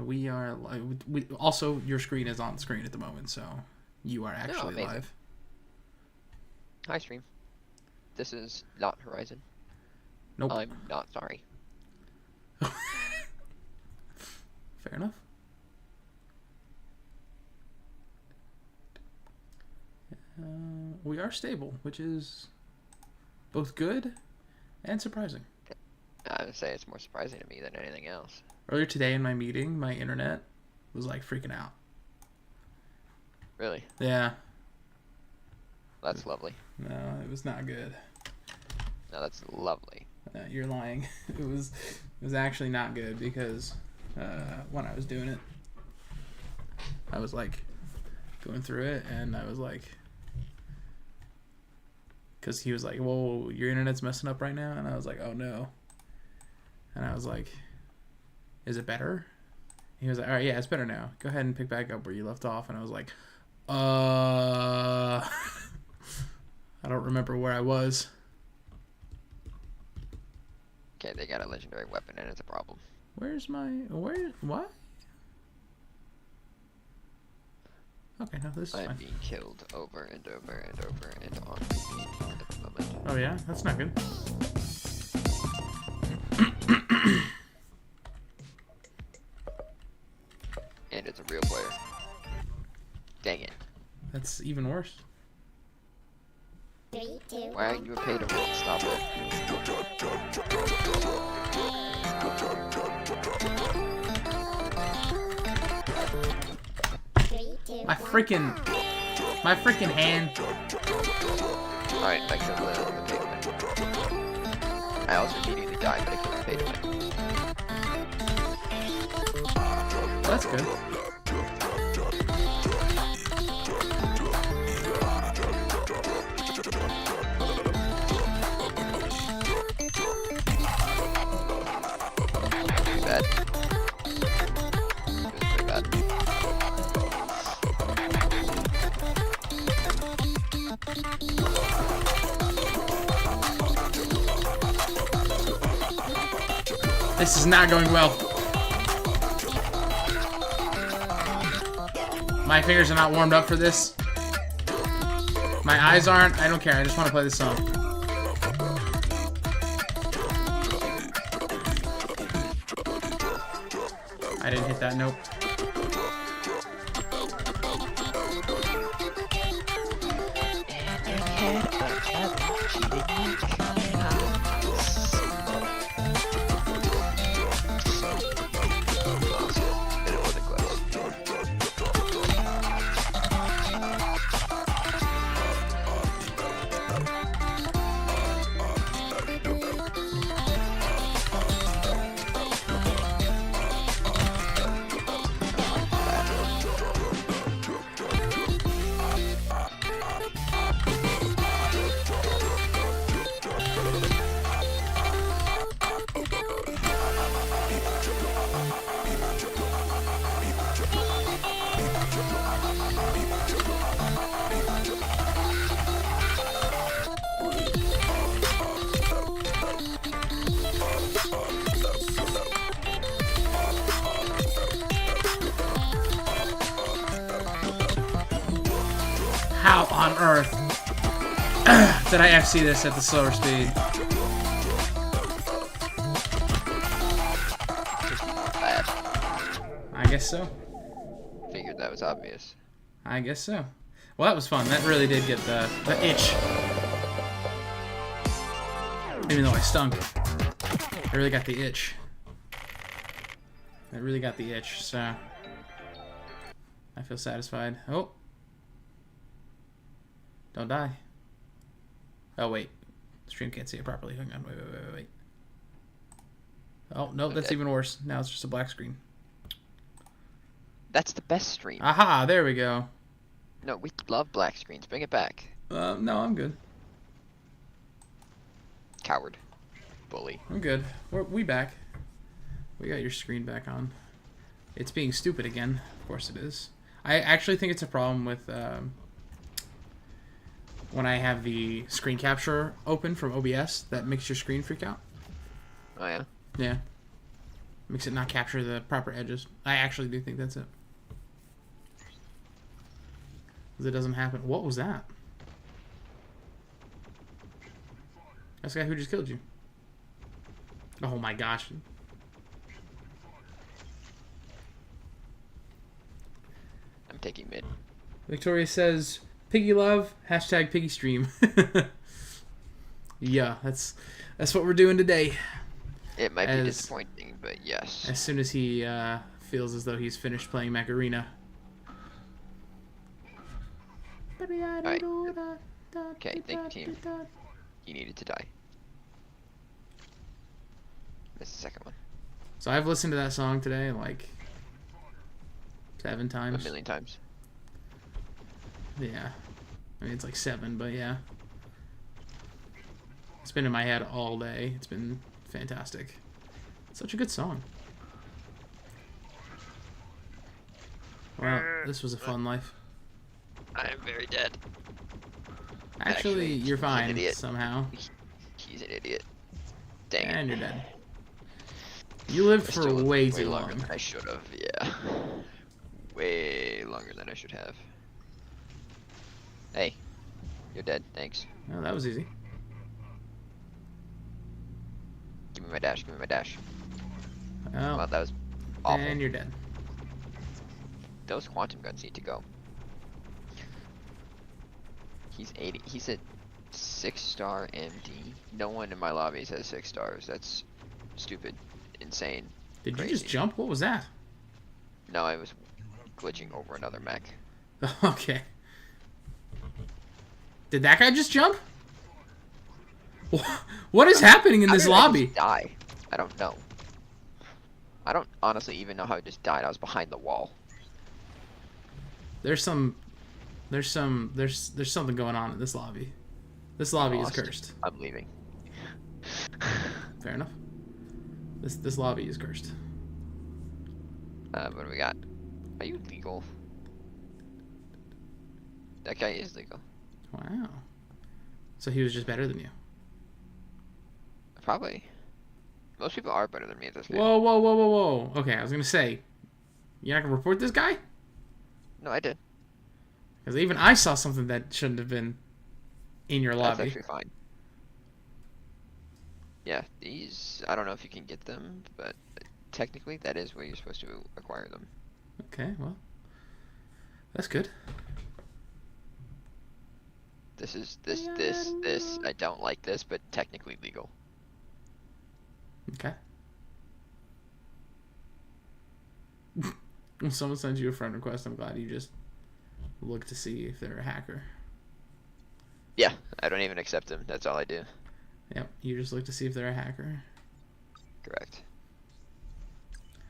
And we are live. Also, your screen is on screen at the moment, so you are actually live. Hi, stream. This is not Horizon. Nope. I'm not sorry. Fair enough. We are stable, which is both good and surprising. I would say it's more surprising to me than anything else. Earlier today in my meeting, my internet was like freaking out. Really? Yeah. That's lovely. No, it was not good. No, that's lovely. You're lying. It was actually not good because when I was doing it, I was like going through it, and I was like, because he was like, "Whoa, your internet's messing up right now," and I was like, "Oh no," and I was like, "Is it better?" He was like, "All right, yeah, it's better now. Go ahead and pick back up where you left off," and I was like, I don't remember where I was. Okay, they got a legendary weapon and it's a problem. What? Okay, no, this is fine. I'm being killed over and over and over and on at the moment. Oh yeah? That's not good. And it's a real player. Dang it. That's even worse. 3, 2, Why aren't you a pay to win? Stop it. My freaking hand. Alright, I killed the pay to win. I also immediately died, but I killed the pay to win. That's good. Bad. It was pretty bad. This is not going well. My fingers are not warmed up for this. My eyes aren't. I don't care. I just want to play this song. I didn't hit that note. How on earth did I FC this at the slower speed? Bad. I guess so. Figured that was obvious. I guess so. Well, that was fun. That really did get the itch. Even though I stunk. I really got the itch. I really got the itch, so I feel satisfied. Oh. Don't die. Oh, wait. The stream can't see it properly. Hang on. Wait. Oh, no, that's even worse. Now it's just a black screen. That's the best stream. Aha, there we go. No, we love black screens. Bring it back. No, I'm good. Coward. Bully. I'm good. We back. We got your screen back on. It's being stupid again. Of course it is. I actually think it's a problem with when I have the screen capture open from OBS that makes your screen freak out. Oh, yeah? Yeah. Makes it not capture the proper edges. I actually do think that's it. Because it doesn't happen. What was that? That's the guy who just killed you. Oh my gosh. I'm taking mid. Victoria says, Piggy love, hashtag Piggy stream. Yeah, that's what we're doing today. It might be disappointing, but yes. As soon as he feels as though he's finished playing Macarena. Alright. Okay, thank you, team. He needed to die. Missed the second one. So I've listened to that song today like 7 times. 1 million times. Yeah. I mean, it's like 7, but yeah. It's been in my head all day. It's been fantastic. Such a good song. Wow, this was a fun life. I am very dead. Actually, you're fine somehow. He's an idiot. Dang it. And you're dead. You lived for way too long. Longer than I should have, yeah. Way longer than I should have. Hey, you're dead, thanks. Oh, that was easy. Give me my dash, give me my dash. Oh, Well, that was awful. and you're dead. Those quantum guns need to go. He's 80. He's a 6-star MD. No one in my lobbies has 6 stars. That's stupid. Insane. Did Crazy. you just jump? What was that? No, I was glitching over another mech. Okay. Did that guy just jump? What is happening in this lobby? Die. I don't know. I don't honestly even know how I just died. I was behind the wall. There's something going on in this lobby. This lobby is cursed. I'm leaving. Fair enough. This lobby is cursed. What do we got? Are you legal? That guy is legal. Wow. So he was just better than you. Probably. Most people are better than me at this game. Whoa, whoa, whoa, whoa, whoa. Okay, I was gonna say, you're not gonna report this guy? No, I did. Because even I saw something that shouldn't have been in your lobby. That's actually fine. Yeah, these, I don't know if you can get them, but technically that is where you're supposed to acquire them. Okay, well, that's good. This, I don't like this, but technically legal. Okay. When someone sends you a friend request, I'm glad you just look to see if they're a hacker. Yeah, I don't even accept them. That's all I do. Yep, you just look to see if they're a hacker. Correct.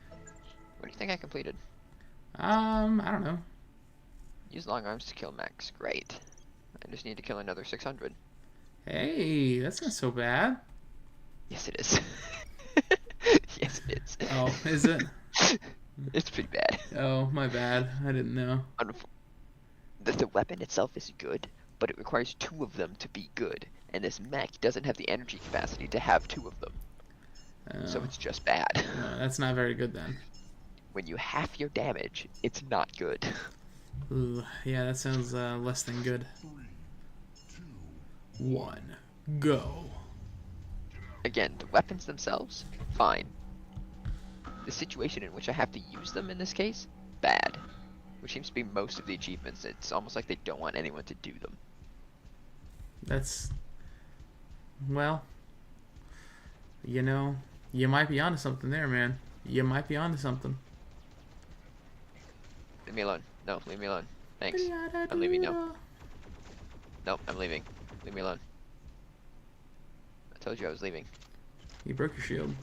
What do you think I completed? I don't know. Use long arms to kill max. Great. I just need to kill another 600. Hey, that's not so bad. Yes, it is. Yes, it is. Oh, is it? It's pretty bad. Oh, my bad. I didn't know. The weapon itself is good, but it requires 2 of them to be good, and this mech doesn't have the energy capacity to have 2 of them. So it's just bad. No, that's not very good then. When you half your damage, it's not good. Ooh, yeah, that sounds less than good. 1, go. Again, the weapons themselves, fine. The situation in which I have to use them in this case, bad. Which seems to be most of the achievements. It's almost like they don't want anyone to do them. That's... Well... You know, you might be onto something there, man. You might be onto something. Leave me alone. No, leave me alone. Thanks. I'm leaving now. Nope, I'm leaving. Leave me alone. I told you I was leaving. You broke your shield.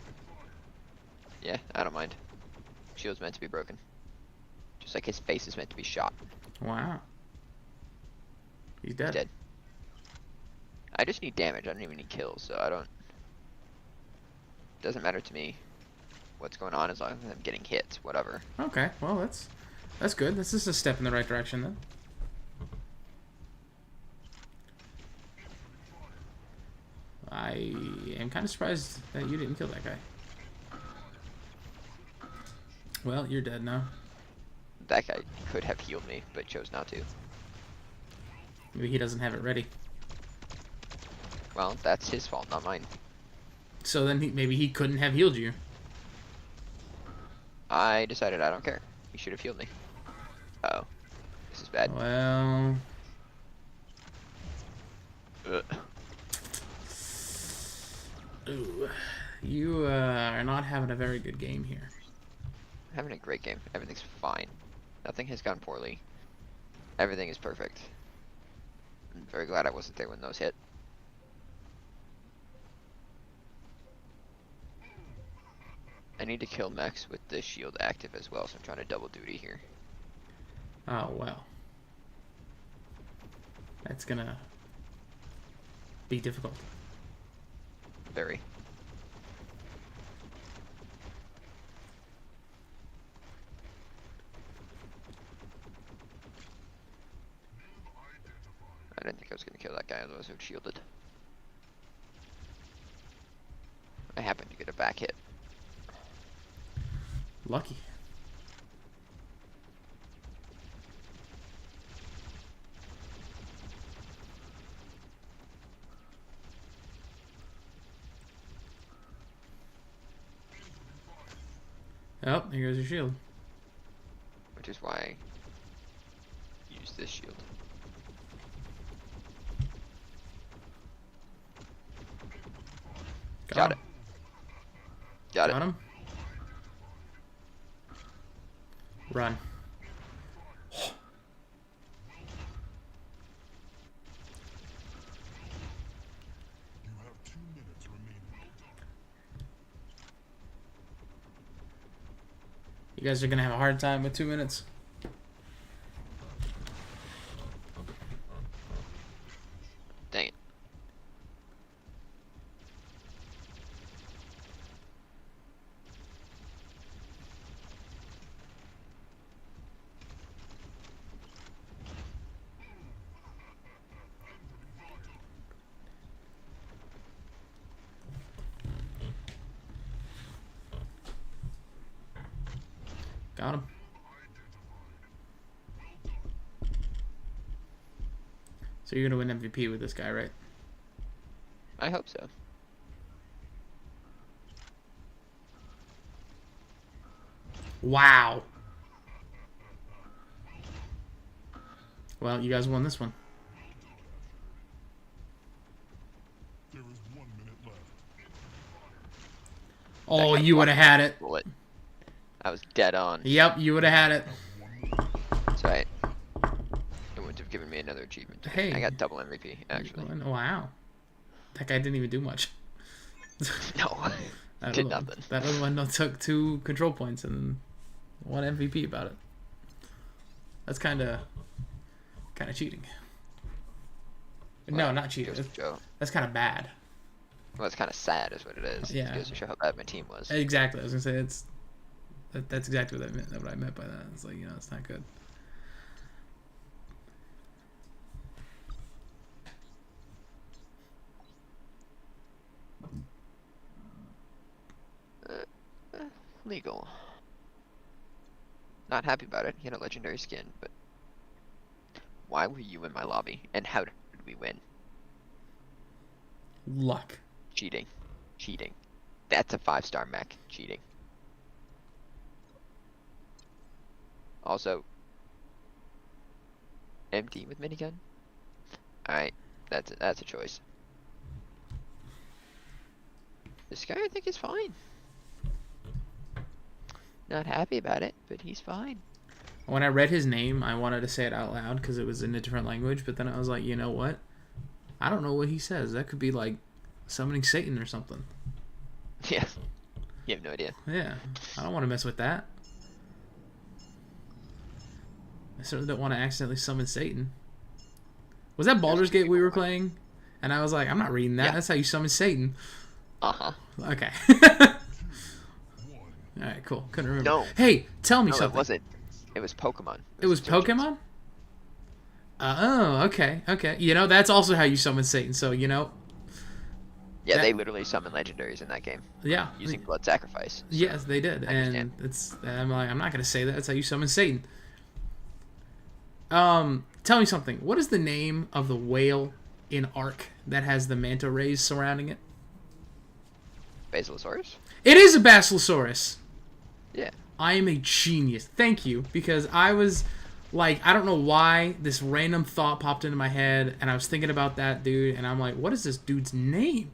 Yeah, I don't mind. Shield's meant to be broken. Just like his face is meant to be shot. Wow. He's dead. Dead. I just need damage. I don't even need kills, so I don't... Doesn't matter to me what's going on as long as I'm getting hits, whatever. Okay, well that's good. This is a step in the right direction then. I am kind of surprised that you didn't kill that guy. Well, you're dead now. That guy could have healed me, but chose not to. Maybe he doesn't have it ready. Well, that's his fault, not mine. So then maybe he couldn't have healed you. I decided I don't care. He should have healed me. Uh oh. This is bad. Well... Ugh. Ooh. You are not having a very good game here. Having a great game. Everything's fine. Nothing has gone poorly. Everything is perfect. I'm very glad I wasn't there when those hit. I need to kill Max with the shield active as well, so I'm trying to double duty here. Oh, well. That's gonna be difficult. Very. I didn't think I was going to kill that guy, otherwise I would shielded. I happened to get a back hit. Lucky. Oh, here goes your shield. Which is why I use this shield. Got it. Got it. Got him. Run. You guys are gonna have a hard time with 2 minutes. Dang it. Got him. So you're gonna win MVP with this guy, right? I hope so. Wow. Well, you guys won this one. There is 1 minute left. Oh, That guy you would have had it. Bullet. I was dead on. Yep, you would have had it. That's right. It wouldn't have given me another achievement. Hey. I got double MVP, actually. Wow. That guy didn't even do much. No. That Did other one- nothing. That other one took 2 control points and 1 MVP about it. That's kind of cheating. No, Well, not cheating. goes to show. That's kind of bad. Well, it's kind of sad, is what it is. Yeah. It goes to show how bad my team was. Exactly. I was gonna say that's exactly what I meant. What I meant by that. It's like, it's not good. Legal. Not happy about it. He had a legendary skin, but why were you in my lobby? And how did we win? Luck. Cheating. Cheating. That's a 5-star mech. Cheating. Also, empty with minigun. Alright, that's a choice. This guy I think is fine. Not happy about it, but he's fine. When I read his name, I wanted to say it out loud because it was in a different language, but then I was like, you know what? I don't know what he says. That could be like summoning Satan or something. Yeah. You have no idea. Yeah. I don't want to mess with that. I certainly don't want to accidentally summon Satan. Was that Baldur's Gate we were playing? And I was like, I'm not reading that. Yeah. That's how you summon Satan. Uh-huh. Okay. Alright, cool. Couldn't remember. No. Hey, tell me No, something. it wasn't. It was Pokemon. It was Surgeons. Pokemon? Oh, okay, okay. That's also how you summon Satan, so, Yeah, Yeah, they literally summon legendaries in that game Yeah. using blood sacrifice. So Yes, they did, I understand. and I'm not gonna say that. That's how you summon Satan. Tell me something. What is the name of the whale in Ark that has the manta rays surrounding it? Basilosaurus? It is a Basilosaurus. Yeah. I am a genius. Thank you, because I was like, I don't know why this random thought popped into my head, and I was thinking about that dude, and I'm like, what is this dude's name?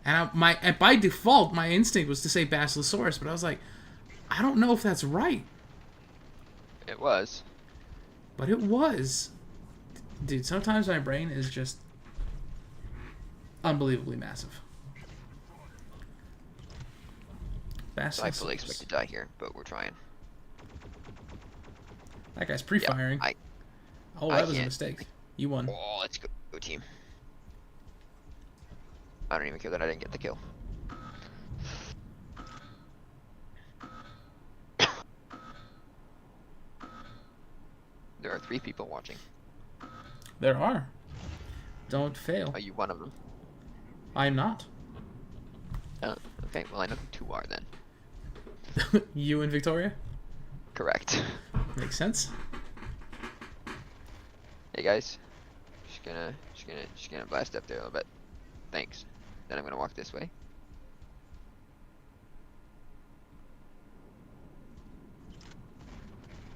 And by default, my instinct was to say Basilosaurus, but I was like, I don't know if that's right. It was. But it was. Dude, sometimes my brain is just unbelievably massive. So I fully expect to die here, but we're trying. That guy's pre-firing. Yep, that was a mistake. You won. Oh, let's go, team. I don't even care that I didn't get the kill. There are 3 people watching. There are. Don't fail. Are you one of them? I'm not. Oh, okay. Well, I know who 2 are then. You and Victoria? Correct. Makes sense. Hey guys, just gonna blast up there a little bit. Thanks. Then I'm gonna walk this way.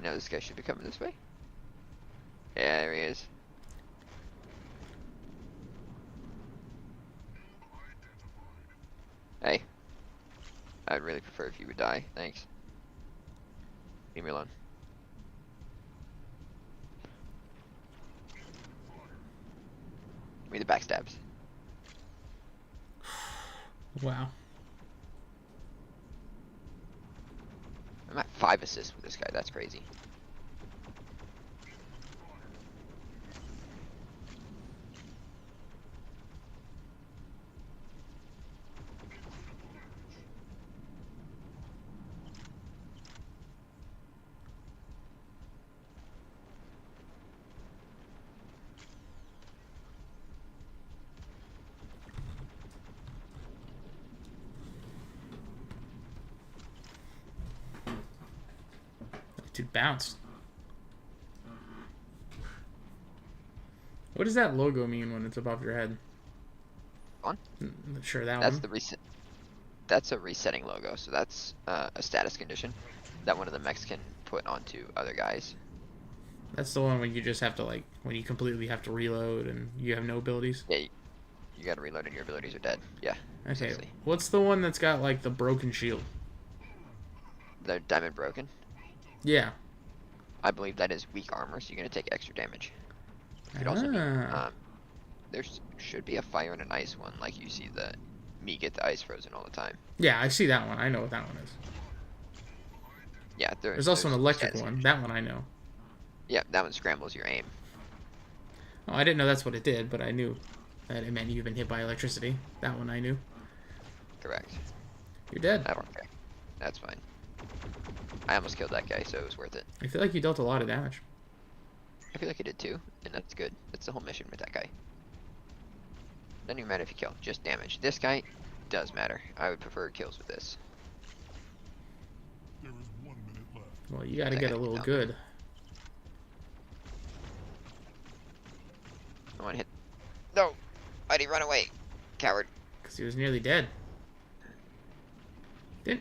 Now this guy should be coming this way. Yeah, there he is. Hey, I'd really prefer if you would die. Thanks. Leave me alone. Give me the backstabs. Wow. I'm at 5 assists with this guy. That's crazy. Dude bounced. What does that logo mean when it's above your head? On? Sure, that That's one. the reset. That's a resetting logo, so that's a status condition that one of the mechs can put onto other guys. That's the one when you just have to, like, when you completely have to reload and you have no abilities? Yeah, you gotta reload and your abilities are dead. Yeah. Okay, Seriously. what's the one that's got, like, the broken shield? The diamond broken. Yeah. I believe that is weak armor, so you're gonna take extra damage. It could also be, there should be a fire and an ice one, like you see me get the ice frozen all the time. Yeah, I see that one. I know what that one is. Yeah, there's also an electric one. That one I know. Yeah, that one scrambles your aim. Oh, I didn't know that's what it did, but I knew that it meant you've been hit by electricity. That one I knew. Correct. You're dead. I don't care. That's fine. I almost killed that guy, so it was worth it. I feel like you dealt a lot of damage. I feel like I did too, and that's good. That's the whole mission with that guy. Doesn't even matter if you kill, just damage. This guy does matter. I would prefer kills with this. There is 1 minute left. Well, you gotta get a little good. I want to hit. No! Why'd he run away? Coward. Because he was nearly dead.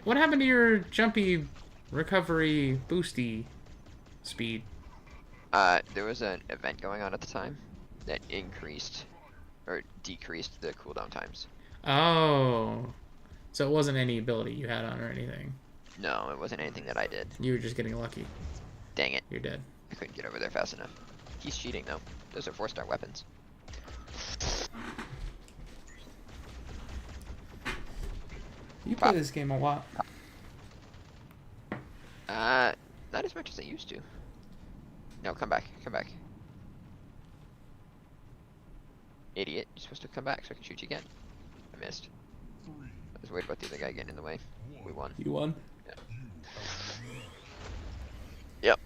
What happened to your jumpy recovery boosty speed? There was an event going on at the time that increased or decreased the cooldown times. Oh. So it wasn't any ability you had on or anything. No, it wasn't anything that I did. You were just getting lucky. Dang it. You're dead. I couldn't get over there fast enough. He's cheating though. Those are 4-star weapons. You play this game a lot. Not as much as I used to. No, come back. Come back. Idiot. You're supposed to come back so I can shoot you again. I missed. 3, I was worried about the other guy getting in the way. We won. You won? Yeah. you Yep.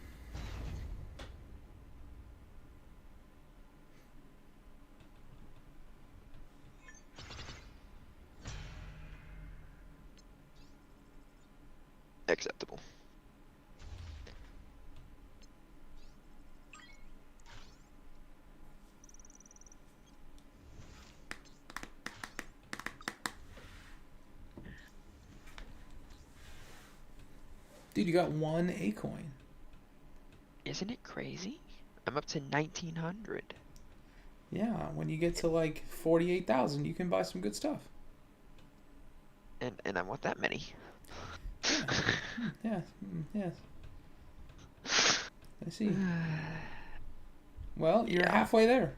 Dude, you got 1 A coin. Isn't it crazy? I'm up to 1900. Yeah, when you get to like 48,000, you can buy some good stuff. And I want that many. Yeah. Yes. I see. Well, you're Yeah. halfway there.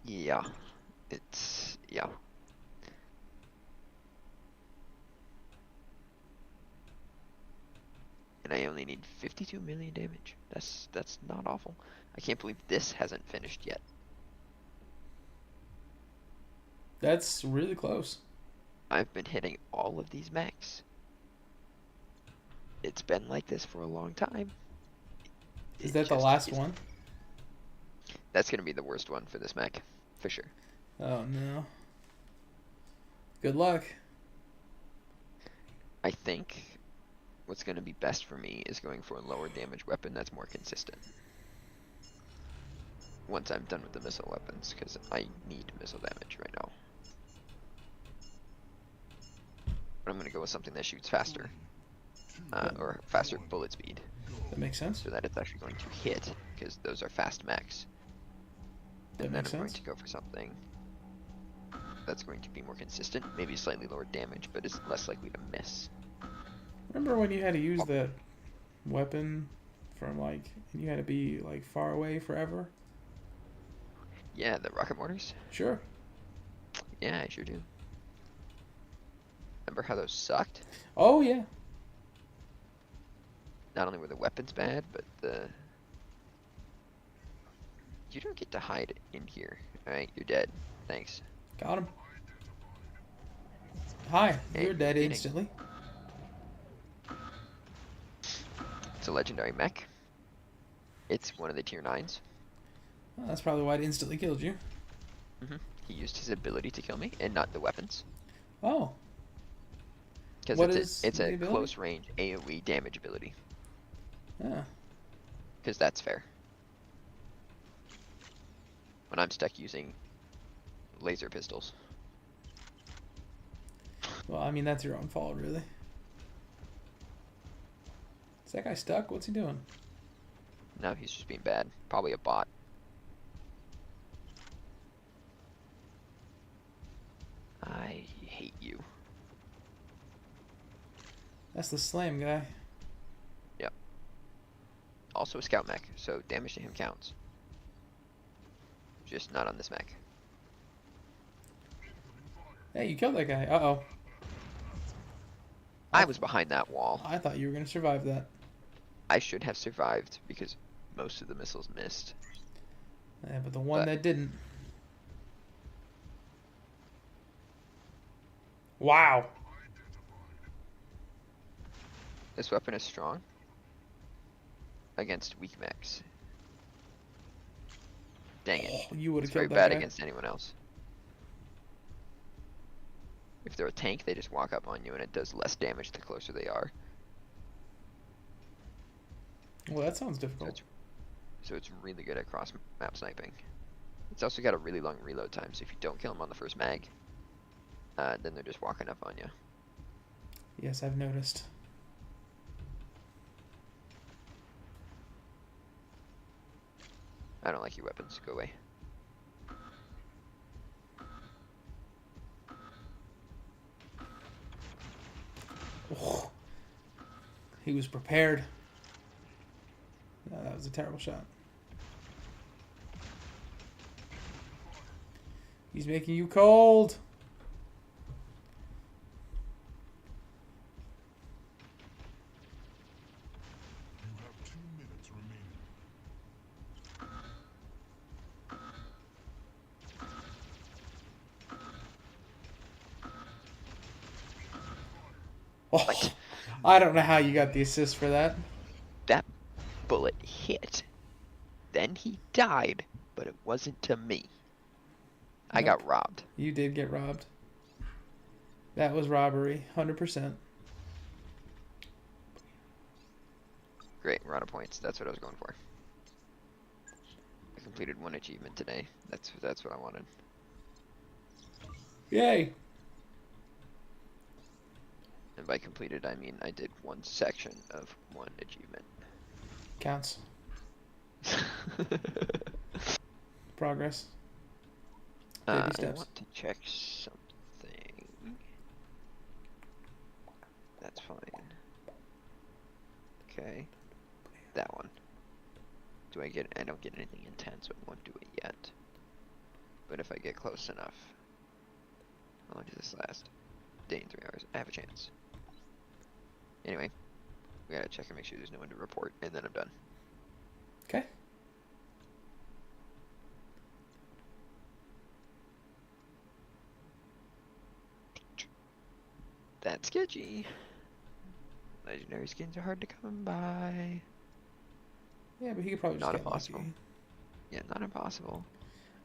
Yeah. Yeah. And I only need 52 million damage. That's not awful. I can't believe this hasn't finished yet. That's really close. I've been hitting all of these mechs. It's been like this for a long time. Is It that the just last isn't. one? That's gonna be the worst one for this mech, for sure. Oh no. Good luck. I think what's gonna be best for me is going for a lower damage weapon that's more consistent. Once I'm done with the missile weapons, because I need missile damage right now. But I'm gonna go with something that shoots faster. Or faster bullet speed. That makes sense. So that it's actually going to hit, because those are fast mechs. That And then makes I'm going sense. to go for something that's going to be more consistent, maybe slightly lower damage, but is less likely to miss. Remember when you had to use that weapon from like, and you had to be like far away forever? Yeah, the rocket mortars? Sure. Yeah, I sure do. Remember how those sucked? Oh yeah. Not only were the weapons bad, but the... You don't get to hide in here. Alright, you're dead. Thanks. Got him. Hi. Hey, You're dead eating. instantly. It's a legendary mech. It's one of the tier 9s. Oh, that's probably why it instantly killed you. He used his ability to kill me, and not the weapons. Oh. Because What it's is the a ability? close range AoE damage ability. Yeah. Because that's fair. When I'm stuck using laser pistols. Well, I mean, that's your own fault, really. Is that guy stuck? What's he doing? No, he's just being bad. Probably a bot. I hate you. That's the slam guy. Also a scout mech, so damage to him counts. Just not on this mech. Hey, you killed that guy. Uh-oh. I was behind that wall. I thought you were going to survive that. I should have survived because most of the missiles missed. Yeah, but the one But- that didn't. Wow. This weapon is strong against weak mechs. Dang it. Oh, you would It's have very killed that bad guy. against anyone else. If they're a tank, they just walk up on you and it does less damage the closer they are. Well, that sounds difficult. So it's really good at cross map sniping. It's also got a really long reload time, so if you don't kill them on the first mag, then they're just walking up on you. Yes, I've noticed. I don't like your weapons. Go away. Oh. He was prepared. No, that was a terrible shot. He's making you cold. You have 2 minutes remaining. Oh, I don't know how you got the assist for that. That bullet hit. Then he died, but it wasn't to me. I Nope. got robbed. You did get robbed. That was robbery, 100%. Great, we're out of points. That's what I was going for. I completed one achievement today. That's what I wanted. Yay! And by completed, I mean I did one section of one achievement. Counts. Progress. Baby I steps. want to check something. That's fine. Okay. That one. Do I get? I don't get anything intense, so I won't do it yet. But if I get close enough, how long does this last? Day and 3 hours. I have a chance. Anyway, we gotta check and make sure there's no one to report, and then I'm done. Okay. That's sketchy. Legendary skins are hard to come by. Yeah, but he could probably just Not get impossible. lucky. Yeah, not impossible.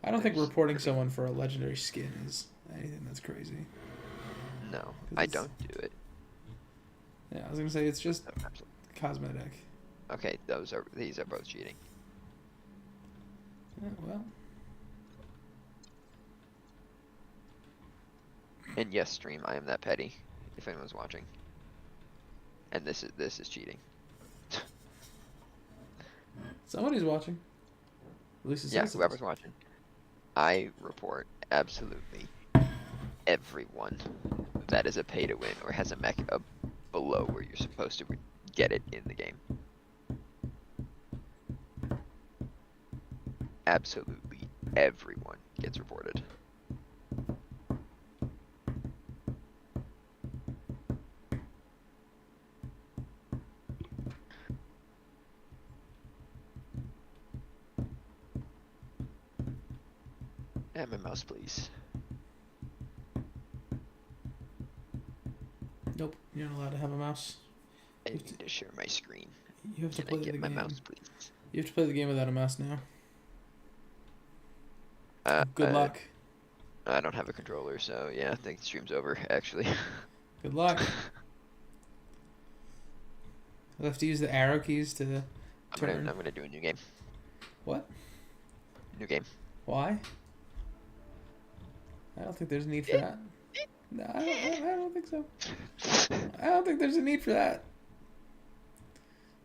I don't think There's reporting pretty- someone for a legendary skin is anything that's crazy. No, 'Cause I it's- don't do it. Yeah, I was gonna say it's just No, absolutely. cosmetic. Okay, these are both cheating. Yeah, well, And yes, stream, I am that petty. If anyone's watching. And this is cheating. somebody's watching. At least it Yeah, says it whoever's is. watching. I report absolutely everyone that is a pay to win or has a mech below where you're supposed to get it in the game. Absolutely everyone gets reported. And my mouse, please. Nope, you're not allowed to have a mouse. I need to share my screen. You have to Can I play the get my game. mouse, please? You have to play the game without a mouse now. Good luck. I don't have a controller, so yeah, I think the stream's over, actually. Good luck. You'll have to use the arrow keys to turn. I'm gonna do a new game. What? New game. Why? I don't think there's a need for that. No, I don't think so. I don't think there's a need for that.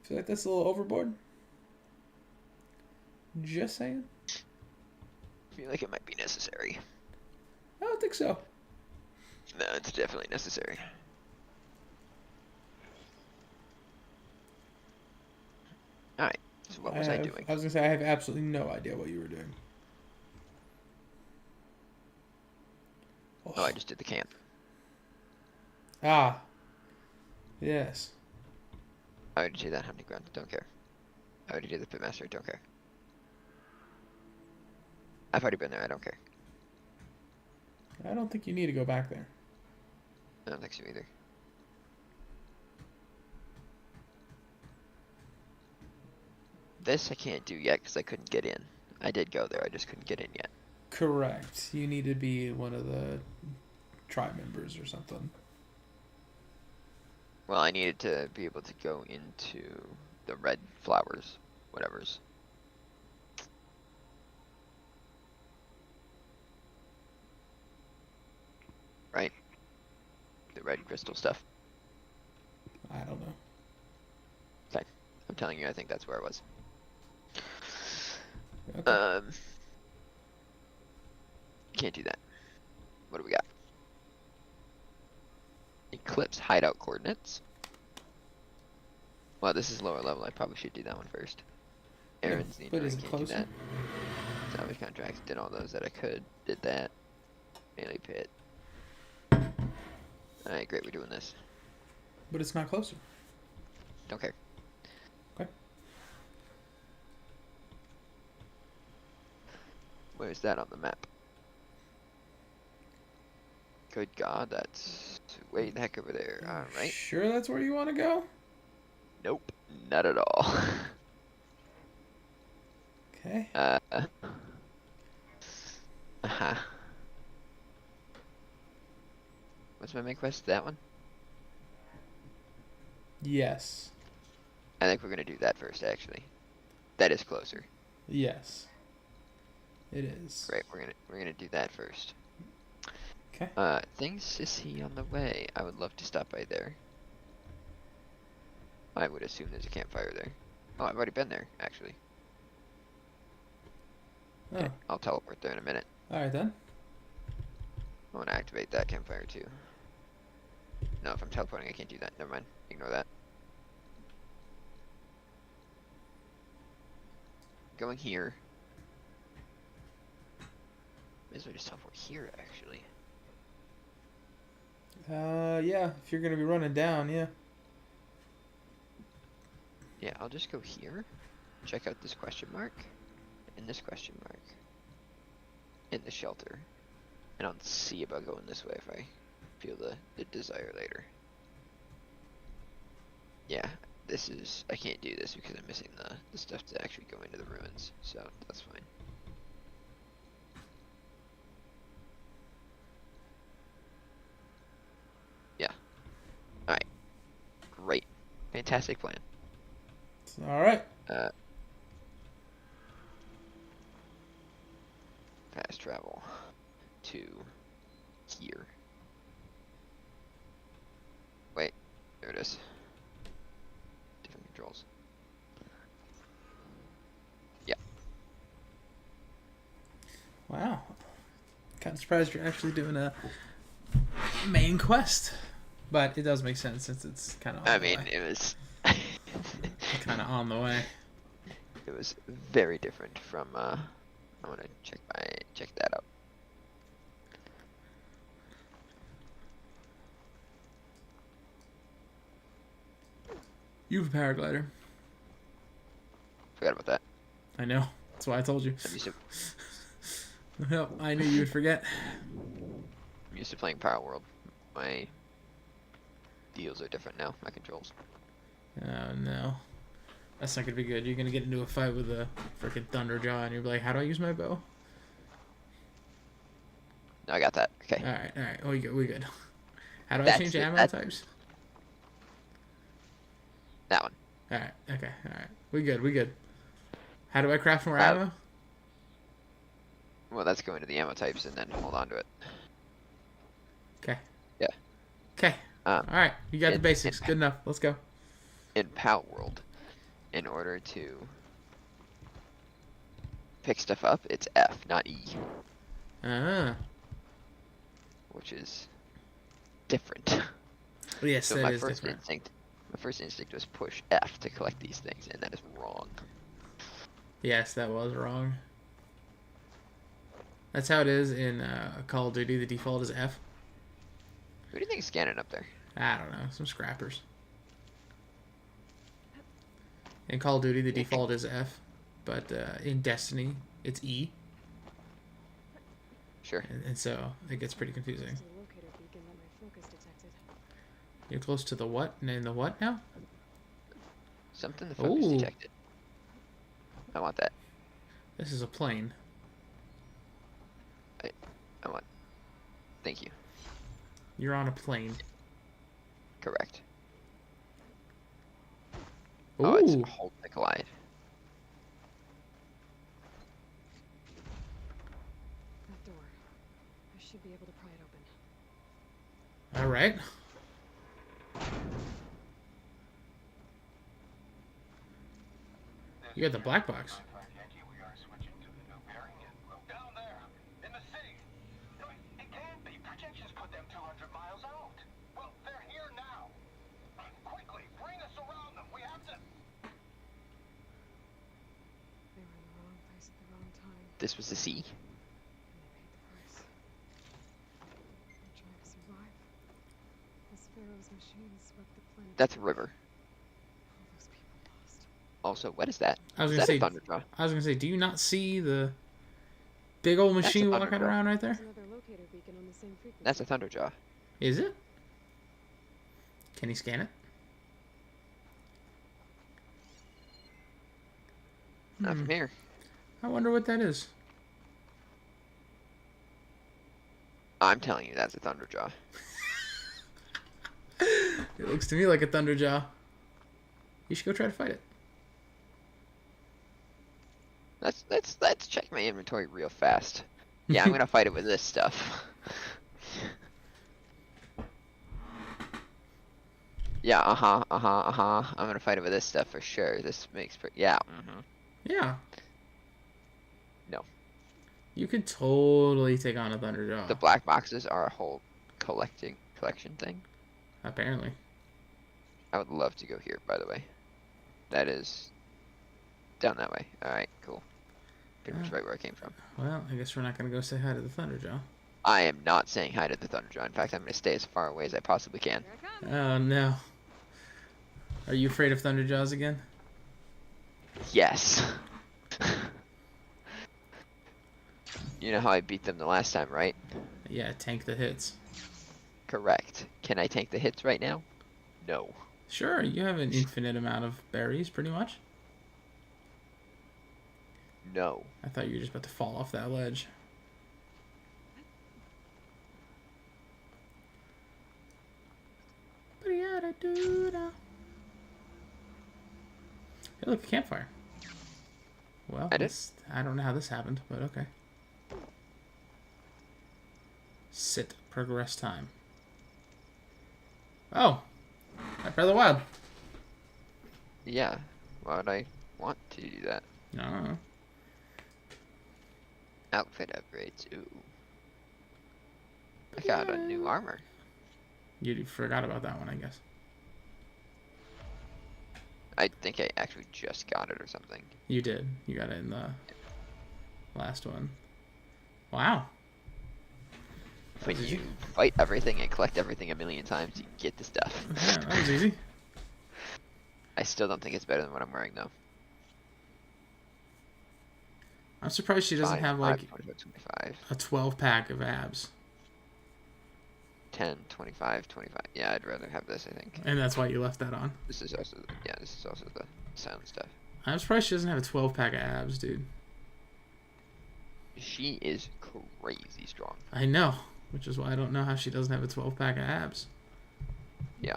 I feel like that's a little overboard. Just saying. I feel like it might be necessary. I don't think so. No, it's definitely necessary. Alright, so what was I doing? I was gonna say I have absolutely no idea what you were doing. Oh, I just did the camp. Ah. Yes. I already did that hunting ground, don't care. I already did the pitmaster, don't care. I've already been there, I don't care. I don't think you need to go back there. I don't think so either. This I can't do yet because I couldn't get in. I did go there, I just couldn't get in yet. Correct. You need to be one of the tribe members or something. Well, I needed to be able to go into the red flowers, whatever's. Right? The red crystal stuff. I don't know. Okay. I'm telling you, I think that's where it was. Okay. Can't do that. What do we got? Eclipse hideout coordinates. Well, this is lower level. I probably should do that one first. Aaron's Yeah, need but to is it can't do closer? that. Salvage contracts. Did all those that I could. Did that. Melee pit. Alright, great. We're doing this. But it's not closer. Don't care. Okay. Where's that on the map? Good God, that's way the heck over there. Alright. Sure that's where you want to go? Nope. Not at all. Okay. Uh-huh. What's my main quest? That one? Yes. I think we're gonna do that first, actually. That is closer. Yes. It is. Great, we're gonna do that first. Okay. Things sissy on the way. I would love to stop by there. I would assume there's a campfire there. Oh, I've already been there, actually. Okay, Oh. I'll teleport there in a minute. Alright then. I want to activate that campfire too. No, if I'm teleporting, I can't do that. Never mind. Ignore that. Going here. May as well just teleport here, actually. Yeah, if you're gonna be running down, yeah. Yeah, I'll just go here. Check out this question mark. And this question mark. In the shelter. And I'll see about going this way if I feel the desire later. Yeah, this is... I can't do this because I'm missing the stuff to actually go into the ruins. So, that's fine. Yeah. Alright. Great. Fantastic plan. Alright. Fast travel to here. Wait, there it is. Different controls. Yeah. Wow. Kind of surprised you're actually doing a main quest. But it does make sense since it's kind of on the way. It was... Kind of on the way. It was very different from, I want to check that out. You have a paraglider. Forgot about that. I know. That's why I told you. I'm used to, Yep, I knew you would forget. I'm used to playing Power World. My deals are different now, my controls. Oh no. That's not gonna be good. You're gonna get into a fight with a freaking Thunderjaw and you're like, how do I use my bow? No, I got that. Okay. Alright. We good. How do I That's change it, ammo types? That one. Alright. We good. How do I craft more ammo? Well, that's going to the ammo types and then hold on to it. Okay. Yeah. Okay. Alright, you got the basics. Good enough. Let's go. In Power World, in order to pick stuff up, it's F, not E. Which is different. Yes, So that my is first different. instinct was push F to collect these things, and that is wrong. Yes, that was wrong. That's how it is in Call of Duty. The default is F. Who do you think is scanning up there? I don't know. Some scrappers. In Call of Duty, the default is F. But in Destiny, it's E. Sure. And so it gets pretty confusing. You're close to the what? And the what now? Something the focus Ooh. detected. I want that. This is a plane. I want. Thank you. You're on a plane. Correct. Ooh. Oh, it's hold to collide. That door. I should be able to pry it open. All right. You got the black box. They were in the wrong place at the wrong time. This was the C. And they paid the price. They're trying to survive. As Pharaoh's machines swept the planet. That's a river. All those people lost. Also, what is that? I was Is gonna that say. a Thunderjaw? I was gonna say. Do you not see the big old That's a machine walking Thunderjaw. around right there? There's another locator beacon on the same frequency. That's a Thunderjaw. Is it? Can he scan it? Not from here. I wonder what that is. I'm telling you, that's a Thunderjaw. It looks to me like a Thunderjaw. You should go try to fight it. Let's check my inventory real fast. Yeah, I'm gonna fight it with this stuff. Yeah, I'm gonna fight over this stuff for sure. This makes yeah. Yeah. No. You could totally take on a The Thunderjaw. black boxes are a whole collection thing. Apparently. I would love to go here, by the way. That is down that way. Alright, cool. Pretty much right where I came from. Well, I guess we're not gonna go say hi to the Thunderjaw. I am not saying hi to the Thunderjaw. In fact, I'm gonna stay as far away as I possibly can. Here I come. Oh no. Are you afraid of Thunderjaws again? Yes. You know how I beat them the last time, right? Yeah, tank the hits. Correct. Can I tank the hits right now? No. Sure, you have an infinite amount of berries, pretty much. No. I thought you were just about to fall off that ledge. Hey, look, a campfire. Well, I did. I don't know how this happened, but okay. Sit. Progress time. Oh! Breath of the Wild. Yeah. Why would I want to do that? I don't know. Outfit upgrades. Ooh. I got a new armor. You forgot about that one, I guess. I think I actually just got it or something. You did. You got it in the last one. Wow. When you fight everything and collect everything a million times, you get the stuff. Yeah, that was easy. I still don't think it's better than what I'm wearing, though. I'm surprised she doesn't have like 25, a 12 pack of abs. 10, 25, 25. Yeah, I'd rather have this, I think. And that's why you left that on. This is also, yeah, this is also the sound stuff. I'm surprised she doesn't have a 12 pack of abs, dude. She is crazy strong. I know, which is why I don't know how she doesn't have a 12 pack of abs. Yeah.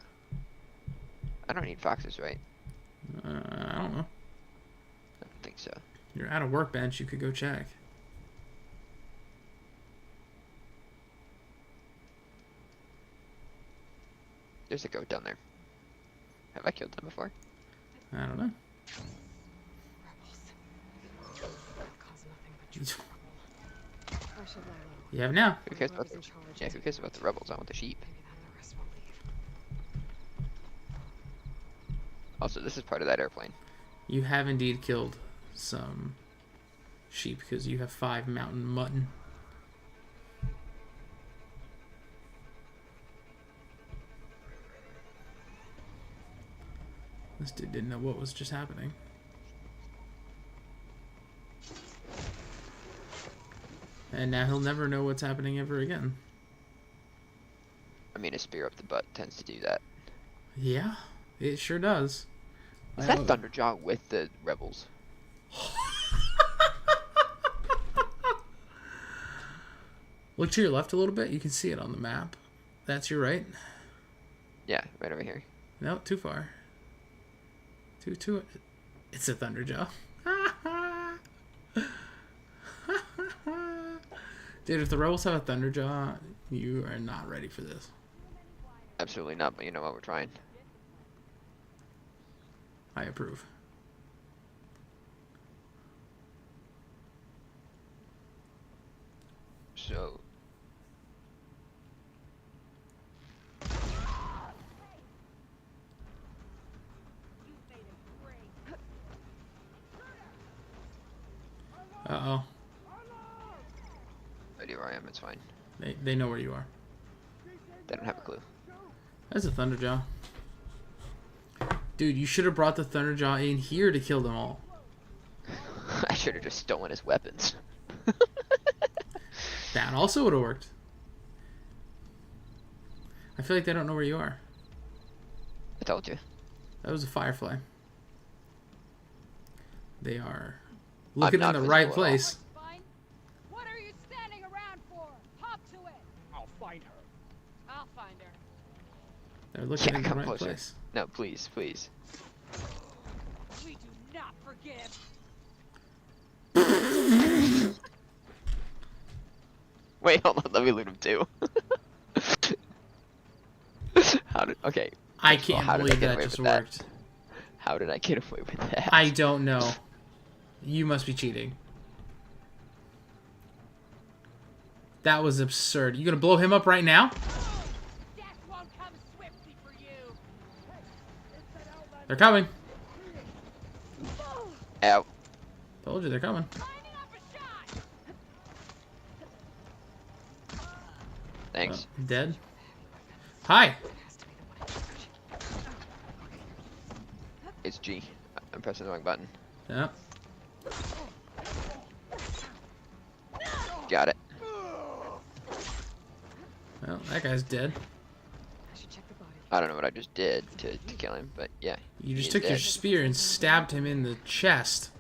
I don't need foxes, right? I don't know. I don't think so. You're at a workbench, you could go check. There's a goat down there. Have I killed them before? I don't know. Rebels. Cause nothing but trouble. I should lie low. You have now. Who cares about Whoever's the, in charge yeah, is who cares about the rebels? I want the sheep. maybe then the rest will leave. Also, this is part of that airplane. You have indeed killed some sheep because you have 5 mountain mutton. This dude didn't know what was just happening. And now he'll never know what's happening ever again. I mean, a spear up the butt tends to do that. Yeah, it sure does. Is that Thunderjaw with the rebels? Look to your left a little bit. You can see it on the map. That's your right. Yeah, right over here. No, too far. Too. It's a Thunderjaw. Dude, if the rebels have a Thunderjaw, you are not ready for this. Absolutely not, but you know what, we're trying. I approve. So... Uh-oh. I know where I am, it's fine. They know where you are. They don't have a clue. That's a Thunderjaw. Dude, you should have brought the Thunderjaw in here to kill them all. I should have just stolen his weapons. That also would have worked. I feel like they don't know where you are. I told you. That was a firefly. They are looking in not the visible right at all. place. Fine. What are you standing around for? Hop to it. I'll find her. I'll find her. They're looking Yeah, in the come right closer. place. No, please, please. We do not forgive. Wait, hold on, let me loot him too. Okay. I First of all, can't how did I believe get that away just with that? worked. How did I get away with that? I don't know. You must be cheating. That was absurd. You gonna blow him up right now? Death won't come swiftly for you. They're coming. Ow. Told you they're coming. Lining up a shot. Thanks. Dead. Hi. It's G. I'm pressing the wrong button. Yeah. Got it. Well, that guy's dead. I should check the body. I don't know what I just did to kill him, but yeah. You just he's took your dead. spear and stabbed him in the chest.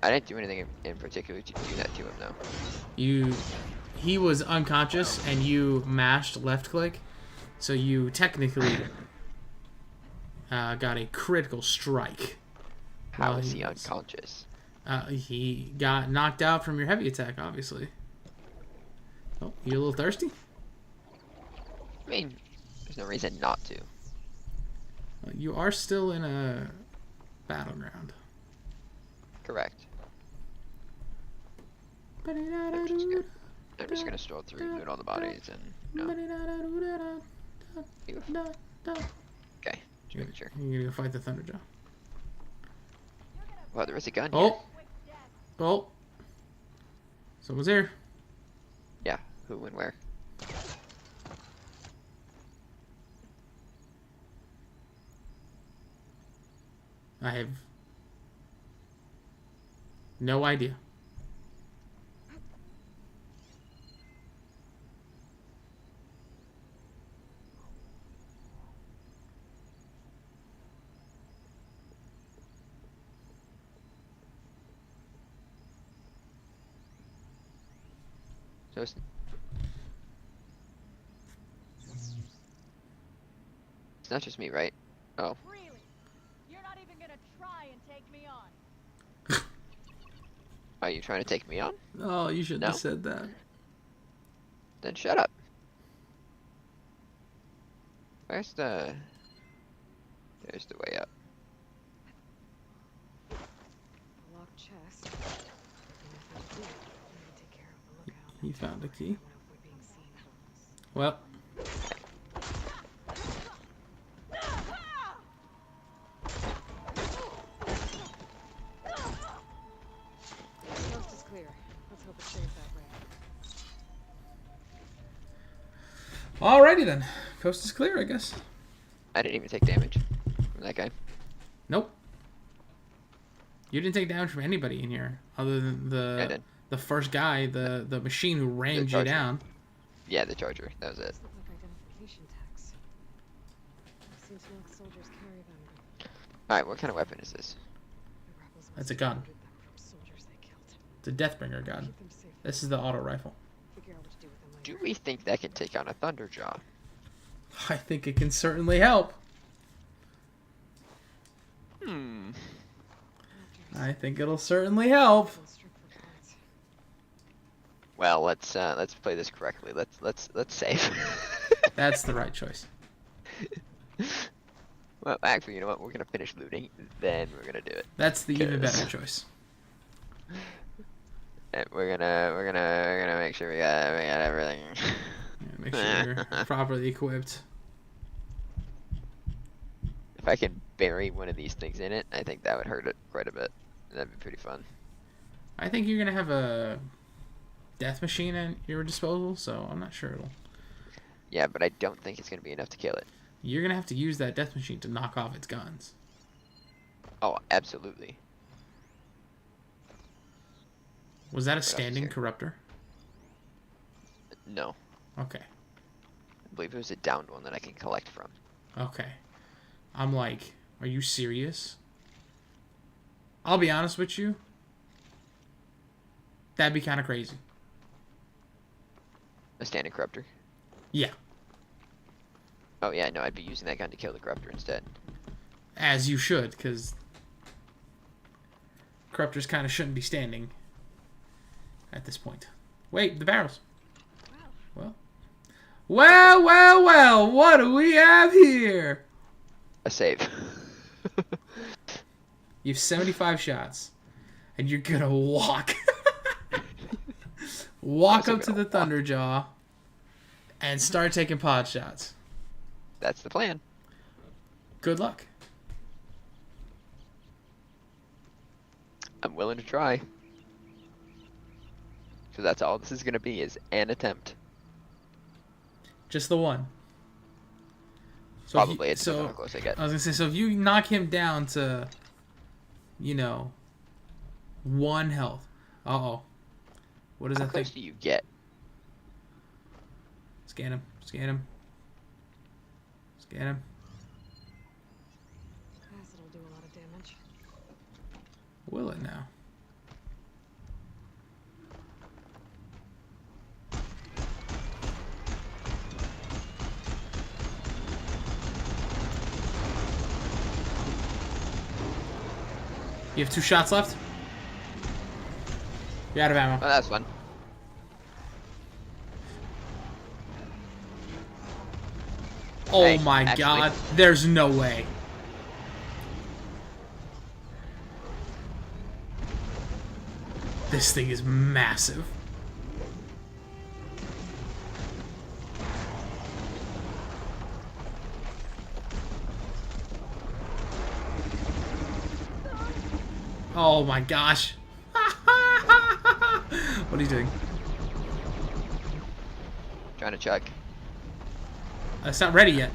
I didn't do anything in particular to do that to him, though. He was unconscious and you mashed left click, so you technically got a critical strike. How Well, is he he was- unconscious? He got knocked out from your heavy attack, obviously. Oh, you a little thirsty? I mean, there's no reason not to. You are still in a battleground. Correct. I'm just gonna stroll through, loot all the bodies, and no. Okay, just making sure. You're gonna go fight the Thunderjaw. Wow, there is a gun here. Oh! Oh! Someone's here. Yeah, who and where? I have no idea. So it's not just me, right? Oh, Really? You're not even gonna try and take me on. are you trying to take me on? Oh, you shouldn't have No. said that. Then shut up. Where's the... There's the way up. A locked chest. Nothing to do. I need to take care of the lookout. He found a key. I wanna avoid being seen. Well, Coast is clear. Let's hope it stays that way. alrighty then. Coast is clear, I guess. I didn't even take damage from that guy. Nope. You didn't take damage from anybody in here, other than I did. the first guy, the machine who rammed you charger. down. Yeah, the charger. That was it. This looks like identification tags. I've seen some of the soldiers carry them. Alright, what kind of weapon is this? The rebels must That's a have gun. ordered them from soldiers they killed. It's a Deathbringer gun. Keep them safe. This is the auto rifle. Figure out what to do with them Do later. we think that can take on a Thunderjaw? I think it can certainly help. Hmm. I think it'll certainly help. We'll strip for parts. Well, let's play this correctly. Let's save. That's the right choice. Well, actually, you know what? We're gonna finish looting, then we're gonna do it. That's the even Yes. better choice. And we're gonna make sure we got everything. Yeah, make sure you're properly equipped. If I can bury one of these things in it, I think that would hurt it quite a bit. That'd be pretty fun. I think you're gonna have a death machine at your disposal, so I'm not sure it'll. Yeah, but I don't think it's gonna be enough to kill it. You're gonna have to use that death machine to knock off its guns. Oh, absolutely. Was that a else is standing here? corruptor? No, Okay. I believe it was a downed one that I can collect from. Okay. I'm like, are you serious? I'll be honest with you. That'd be kind of crazy. A standing corruptor. Yeah. Oh yeah, no, I'd be using that gun to kill the corruptor instead. As you should, because corruptors kind of shouldn't be standing at this point. Wait, the barrels. Well, what do we have here? a save. You have 75 shots, and you're gonna walk Also up to gonna the walk. Thunderjaw and start taking pod shots. That's the plan. Good luck. I'm willing to try. So that's all this is gonna be, is an attempt. Just the one. So if Probably, you- it depends on so how close I get. I was gonna say, so if you knock him down to, 1 health. Uh-oh. What is How that thing? close do you get? Scan him. Scan him. Scan him. Acid will do a lot of damage. Will it now? You have 2 shots left? You're out of ammo. Oh, that's fun. Oh Hey, my actually- god. There's no way. This thing is massive. Oh my gosh. What are you doing? Trying to check. It's not ready yet.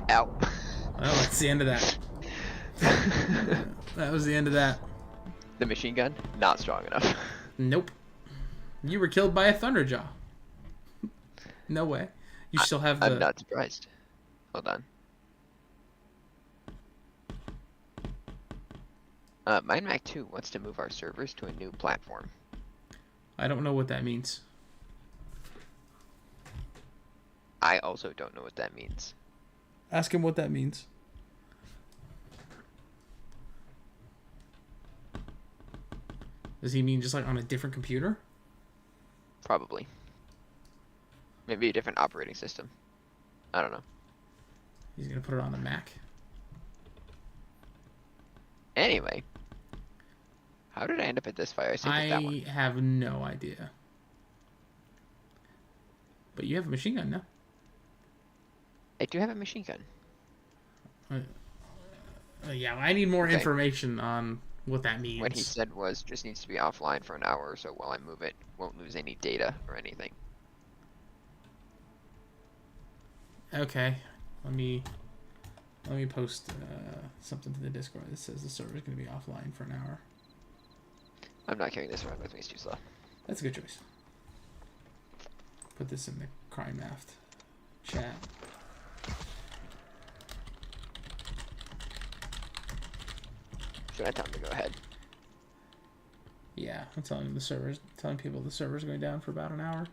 Ow. Well, that's the end of that. That was the end of that. The machine gun? Not strong enough. Nope. You were killed by a Thunderjaw. No way. You still have the... I'm not surprised. Hold on. MindMac 2 wants to move our servers to a new platform. I don't know what that means. I also don't know what that means. Ask him what that means. Does he mean just like on a different computer? Probably. Maybe a different operating system. I don't know. He's gonna put it on the Mac. Anyway. How did I end up at this fire? I saved that one. I have no idea. But you have a machine gun now. I do have a machine gun. Yeah, I need more Okay. information on what that means. What he said was just needs to be offline for an hour or so while I move it. Won't lose any data or anything. Okay, let me post something to the Discord that says the server is going to be offline for an hour. I'm not carrying this around with me, it's too slow. That's a good choice. Put this in the crime math chat. Should I tell him to go ahead? Yeah, I'm telling people the server's going down for about an hour.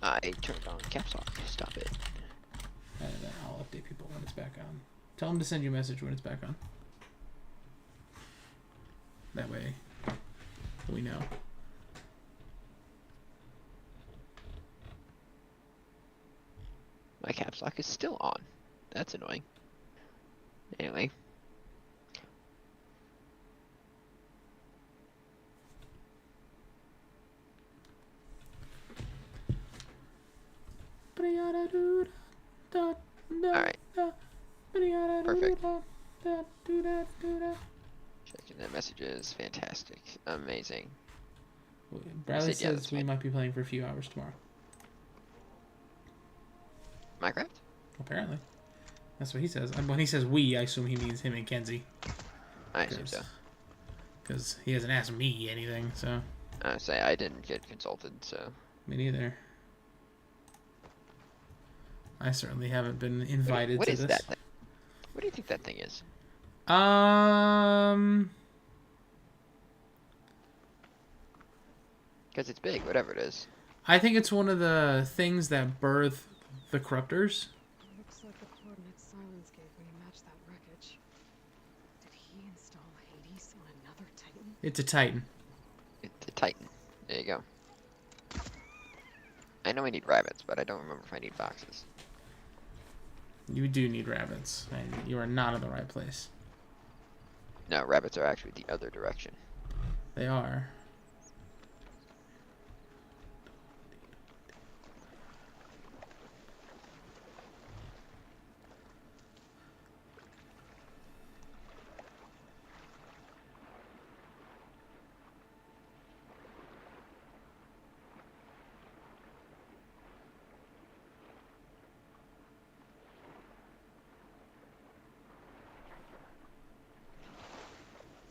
I turned on caps lock. Stop it. And then I'll update people when it's back on. Tell them to send you a message when it's back on. That way, we know. My caps lock is still on. That's annoying. Anyway. Alright. Perfect. Checking the messages. Fantastic. Amazing. Bradley said, yeah, says that's we fine. might be playing for a few hours tomorrow. Minecraft? Apparently. That's what he says. And when he says we, I assume he means him and Kenzie. I assume so. Because he hasn't asked me anything, so... I say I didn't get consulted, so... Me neither. I certainly haven't been invited What to is this. that thing? What do you think that thing is? Because it's big, whatever it is. I think it's one of the things that birth the corruptors. Looks like the coordinates Silence gave me match that wreckage. Did he install Hades on another Titan? It's a Titan. It's a Titan. There you go. I know I need rabbits, but I don't remember if I need foxes. You do need rabbits, and you are not in the right place. No, rabbits are actually the other direction. They are.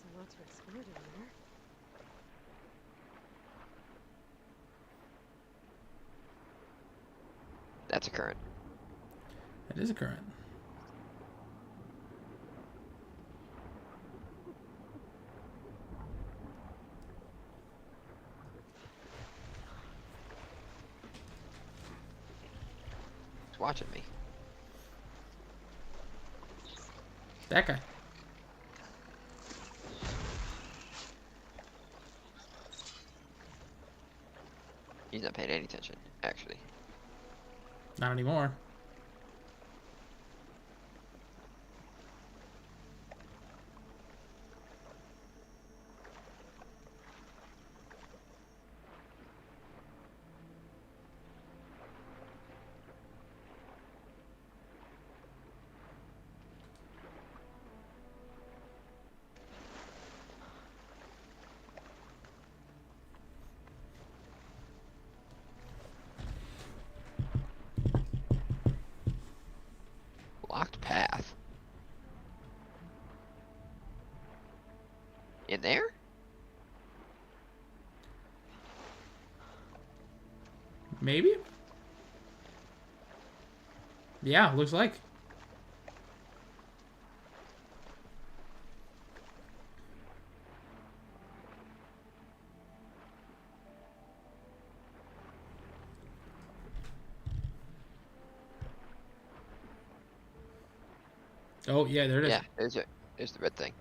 There's a lot to explore down there. That's a current. It is a current. It's watching me. That guy. He's not paying any attention, actually. Not anymore. Locked path. In there? Maybe? Yeah, looks like. Oh, yeah, there it is. Yeah, there's the red thing.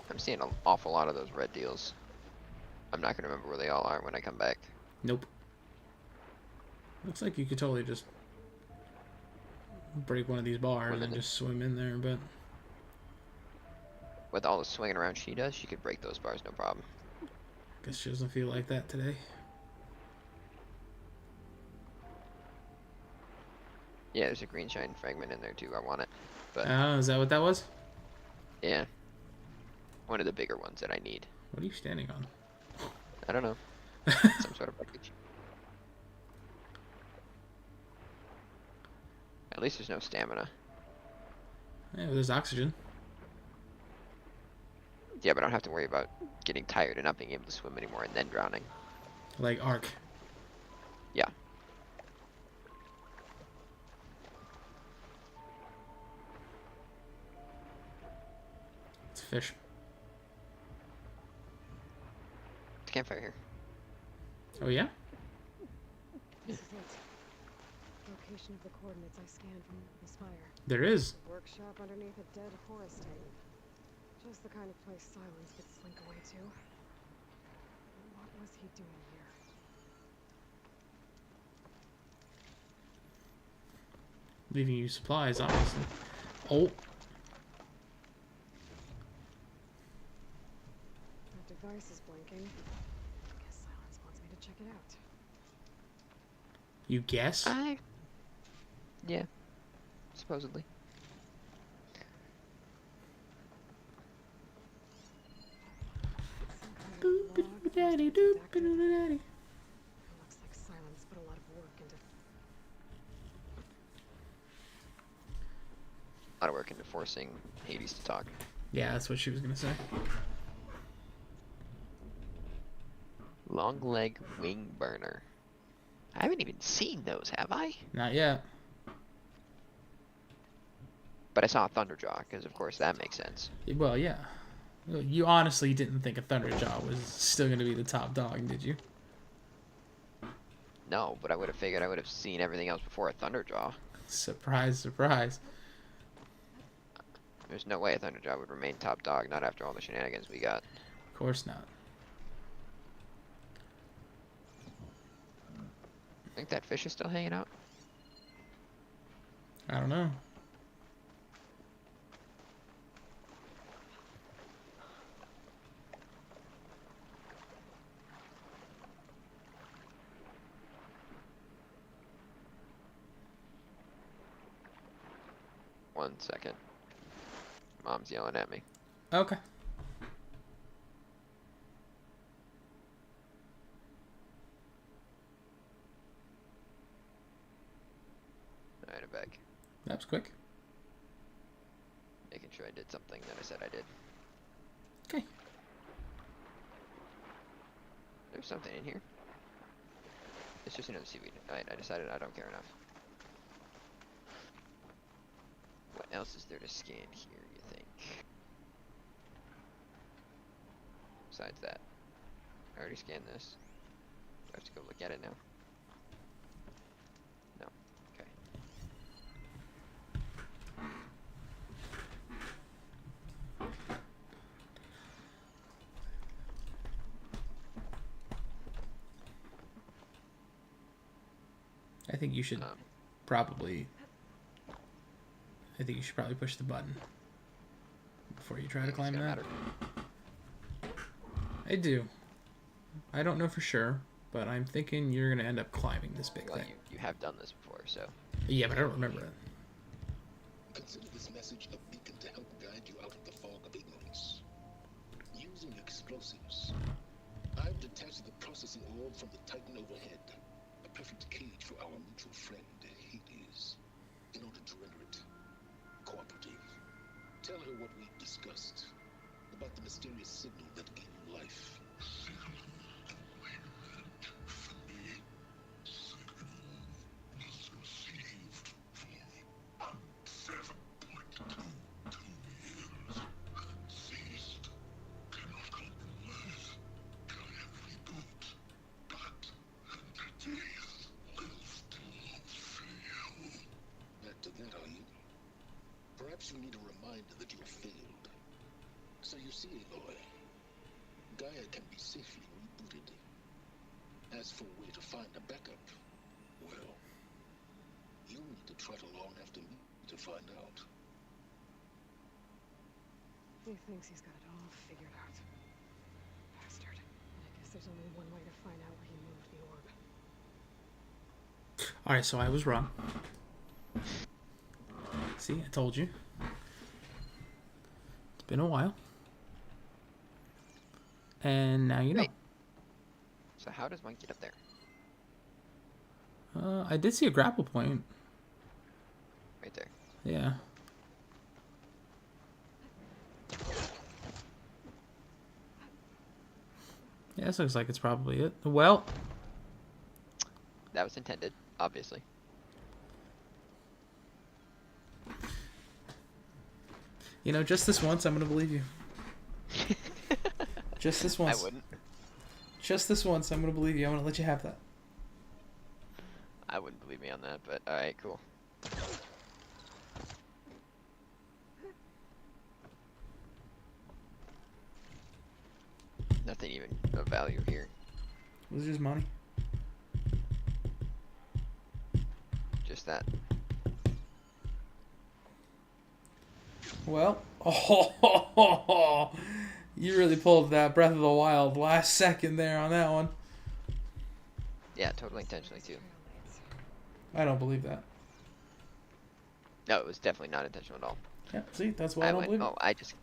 I'm seeing an awful lot of those red deals. I'm not gonna remember where they all are when I come back. Nope. Looks like you could totally just break one of these bars and just swim in there, but With all the swinging around she does, she could break those bars no problem. guess she doesn't feel like that today. Yeah, there's a green shine fragment in there too. I want it. But Oh, is that what that was? yeah. One of the bigger ones that I need. What are you standing on? I don't know. Some sort of wreckage. At least there's no stamina. Yeah, there's oxygen. Yeah, but I don't have to worry about getting tired and not being able to swim anymore and then drowning. Like Ark. Yeah. It's a fish. It's a campfire here. Oh, yeah? This is it. Location of the coordinates I scanned from the spire. There is. Workshop underneath a dead forest tank. Just the kind of place Silence could slink away to. What was he doing here? Leaving you supplies, obviously. Oh, That device is blinking. Guess Silence wants me to check it out. you guess? Yeah. Supposedly. Some kind of Boop, log doop, daddy, must doop, be stacked up. doop, daddy. It looks like Silence put a lot of work into A lot of work into forcing Hades to talk. Yeah, that's what she was gonna say. Long leg wing burner. I haven't even seen those, have I? Not yet. But I saw a Thunderjaw, because of course that makes sense. Well, yeah. You honestly didn't think a Thunderjaw was still gonna be the top dog, did you? No, but I would have figured I would have seen everything else before a Thunderjaw. Surprise, surprise. There's no way a Thunderjaw would remain top dog, not after all the shenanigans we got. Of course not. think that fish is still hanging out? I don't know. One second. Mom's yelling at me. Okay. Alright, I'm back. That was quick. Making sure I did something that I said I did. Okay. There's something in here. It's just another seaweed. Alright, I decided I don't care enough. What else is there to scan here, you think? Besides that. I already scanned this. Do I have to go look at it now? No. Okay. I think you should probably. I think you should probably push the button before you try to climb that. Matter. I do. I don't know for sure, but I'm thinking you're gonna end up climbing this big Well, thing. you have done this before, so. Yeah, but I don't remember it. Consider this message a beacon to help guide you out of the fog of ignorance. Using explosives, I've detached the processing orb from the Titan overhead, a perfect cage for our mutual friend, Hades, in order to render it cooperative. Tell her what we've discussed about the mysterious signal that gave you life. Perhaps you need a reminder that you have failed. So you see, Aloy, Gaia can be safely rebooted. As for a way to find a backup, well, you'll need to trot along after me to find out. He thinks he's got it all figured out. Bastard. I guess there's only one way to find out where he moved the orb. Alright, so I was wrong. See, I told you. It's been a while. And now you know. Wait. So how does one get up there? I did see a grapple point. Right there. Yeah. Yeah, this looks like it's probably it. Well, That was intended, obviously. you know, just this once, I'm gonna believe you. Just this once. I wouldn't. Just this once, I'm gonna believe you. I'm gonna let you have that. I wouldn't believe me on that, but alright, cool. Nothing even of value here. Was it just money? Just that. Well, you really pulled that Breath of the Wild last second there on that one. Yeah, totally intentionally too. I don't believe that. No, it was definitely not intentional at all. Yeah, see, that's why I don't went, believe oh, I just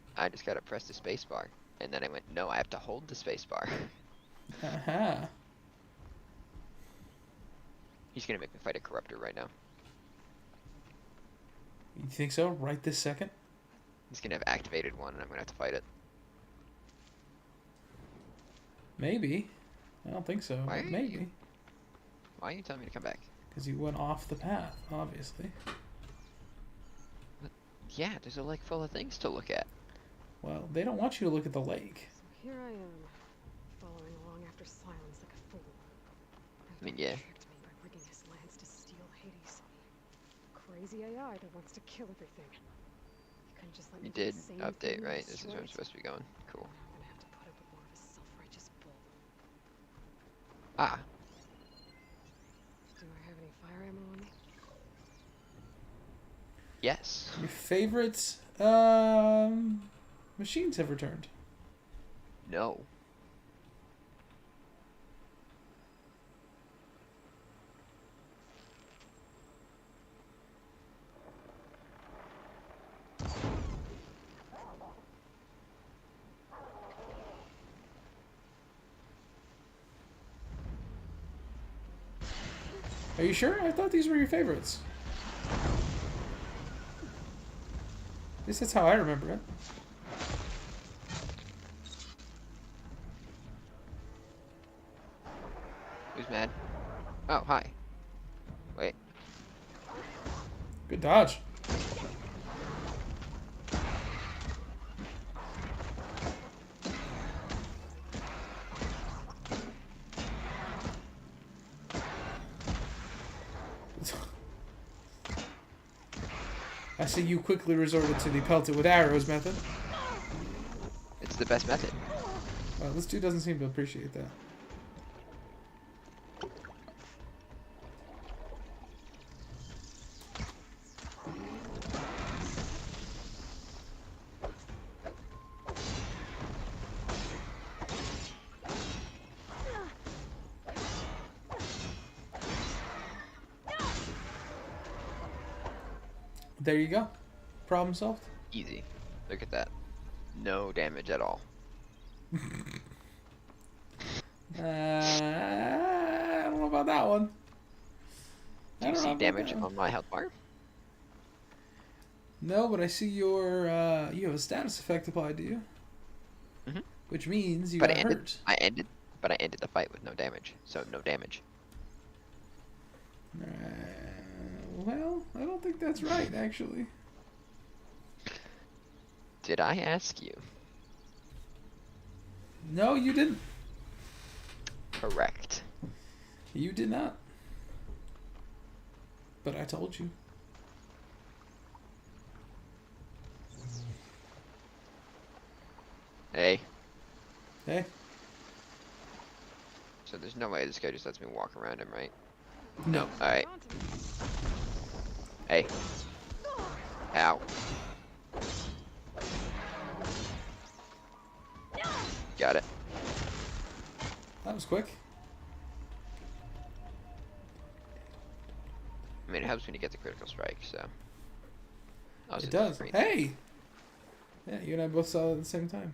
gotta press the space bar. And then I went, no, I have to hold the space bar. it. Aha. He's gonna make me fight a corruptor right now. You think so? Right this second? He's gonna have activated one and I'm gonna have to fight it. Maybe. I don't think so. Why But are maybe. you- Why are you telling me to come back? Because you went off the path, obviously. Yeah, there's a lake full of things to look at. Well, they don't want you to look at the lake. So here I am, following along after Silence like a fool. I mean, yeah. Tricked me by rigging his lance to steal Hades. Crazy AI that wants to kill everything. You couldn't just let You me do did the same update, thing right? and This is where I'm destroy it. supposed to be going. Cool. Now I'm gonna have to put up with more of a self-righteous bull. Ah, Do I Yes. Your favorite machines have returned. No. Are you sure? I thought these were your favorites. At least that's how I remember it. Who's mad? Oh, hi. Wait. Good dodge. I see you quickly resorted to the pelted with arrows method. It's the best method. Well, this dude doesn't seem to appreciate that. There you go. Problem solved. Easy. Look at that. No damage at all. I don't know about that one. Do you see damage on my health bar? No, but I see your you have a status effect applied to you. Mhm. Which means you But got I hurt. ended the fight with no damage. So no damage. Well, I don't think that's right, actually. Did I ask you? No, you didn't. Correct. You did not. But I told you. Hey. Hey. So there's no way this guy just lets me walk around him, right? No. Alright. Hey. Ow. Got it. That was quick. I mean, it helps when you get the critical strike, so. Also, It does. green. Hey! Yeah, you and I both saw it at the same time.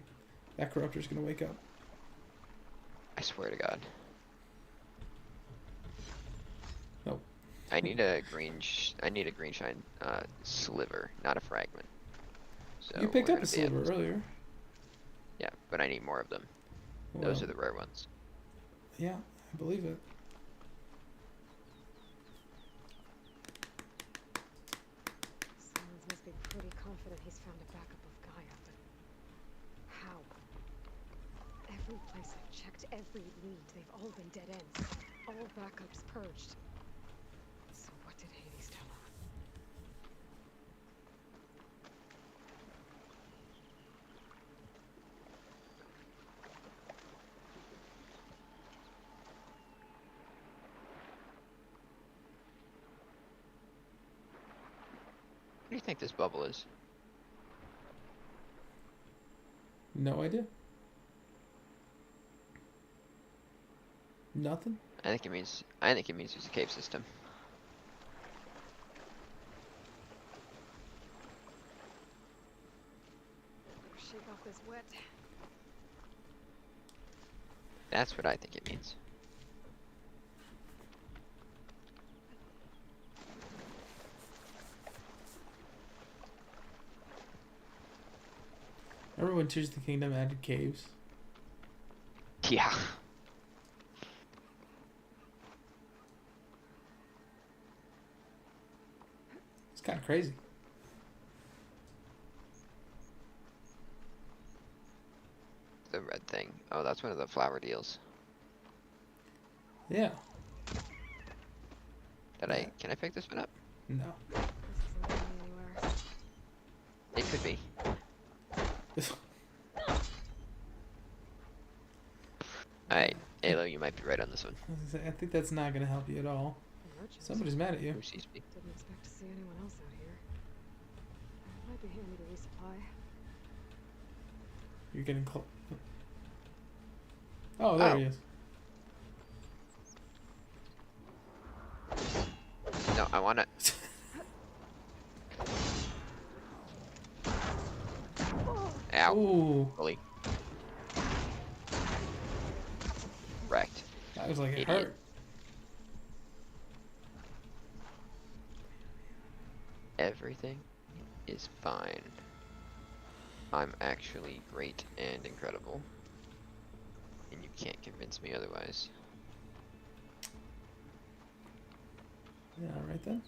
That corruptor's gonna wake up. I swear to God. Nope. I need a green. I need a green shine sliver, not a fragment. So You picked we're up a gonna be at- sliver earlier. Yeah, but I need more of them. Well, Those are the rare ones. Yeah, I believe it. Silence must be pretty confident he's found a backup of Gaia, but how? Every place I've checked, every lead, they've all been dead ends. All backups purged. So what did Hades tell her? What do you think this bubble is? No idea. Nothing. I think it means. I think it means there's a cave system. Better shake off this wet. That's what I think it means. Remember when Tears of the Kingdom added caves? Yeah. It's kind of crazy. The red thing. Oh, that's one of the flower deals. Yeah. Can I pick this one up? No. This isn't going anywhere. It could be. Alright, Alo, you might be right on this one. I think that's not going to help you at all. The merchant. Somebody's mad at you. Who sees me? Didn't expect to see anyone else out here. might be handy to resupply. You're getting close. Oh, there he is. No, I want to. Ow. Ooh, Bully. Wrecked. that was like it Idiot. hurt. Everything is fine. I'm actually great and incredible. And you can't convince me otherwise. Yeah, right then.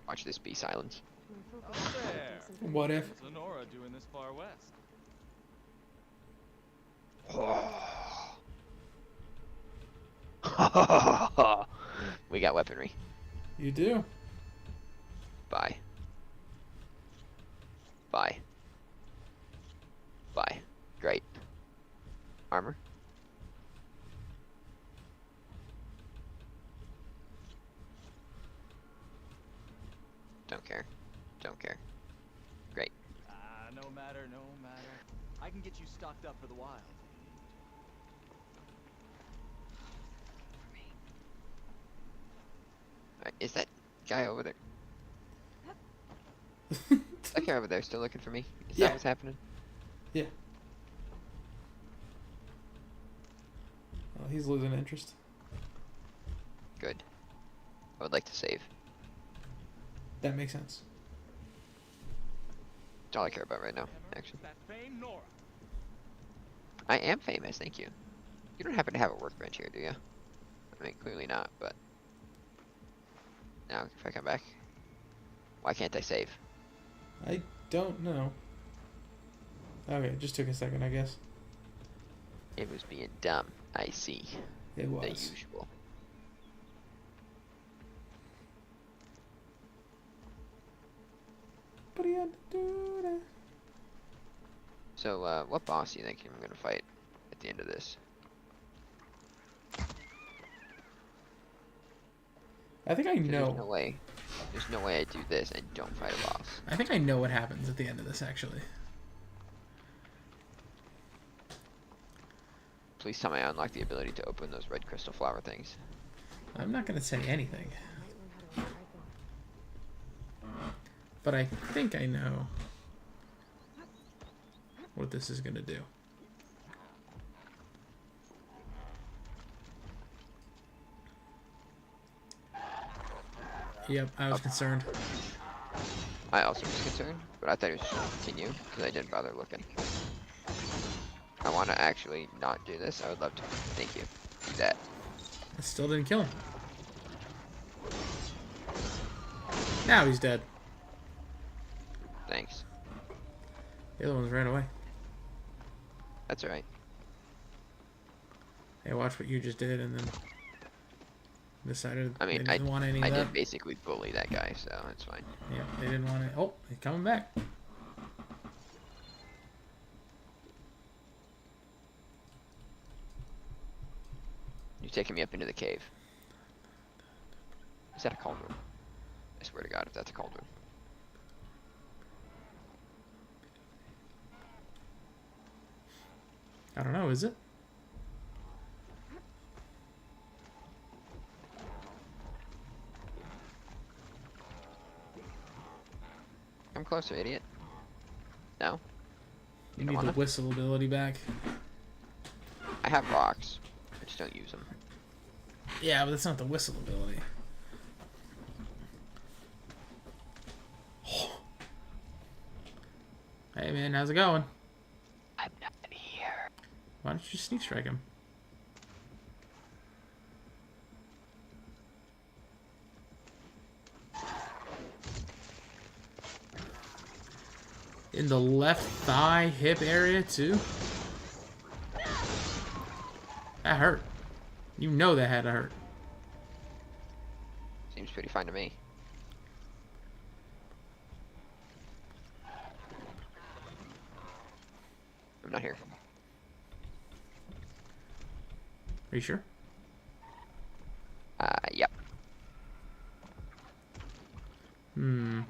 Watch this be silence. My Oh, focus is on there. something What if? What's Lenora doing this far west? We got weaponry. You do. Bye. Bye. Bye. Great. Armor. Don't care. Don't care. Great. No matter, no matter. I can get you stocked up for the wild. Alright, is that guy over there? That guy over there still looking for me? Is Yeah. that what's happening? Yeah. Oh, he's losing interest. Good. I would like to save. That makes sense. That's all I care about right now, actually. That famed Nora. I am famous, thank you. You don't happen to have a workbench here, do you? I mean, clearly not, but... Now, if I come back... Why can't I save? I don't know. Okay, it just took a second, I guess. It was being dumb. I see. It The was. usual. But he had to do that. So, what boss do you think I'm gonna fight at the end of this? I think I 'Cause know. There's no way. There's no way I do this and don't fight a boss. I think I know what happens at the end of this, actually. Please tell me I unlock the ability to open those red crystal flower things. I'm not going to say anything, I might learn how to ride them. but I think I know what this is going to do. Yep, I was concerned. I also was concerned, but I thought it was just gonna continue because I didn't bother looking. I want to actually not do this. I would love to. Thank you. Do that. I still didn't kill him. Now he's dead. Thanks. The other one's ran away. That's alright. Hey, watch what you just did and then decided I mean, they didn't want any of I that. did basically bully that guy, so it's fine. Yeah, they didn't want it. Oh, he's coming back. You're taking me up into the cave. Is that a cauldron? I swear to God, if that's a cauldron. I don't know, is it? Come closer, idiot. No? You don't need the wanna? whistle ability back. I have rocks. I just don't use them. Yeah, but that's not the whistle ability. Hey man, how's it going? I'm not here. Why don't you sneak strike him? In the left thigh hip area too? That hurt. You know that had to hurt. Seems pretty fine to me. I'm not here. Are you sure? Yep. Hmm.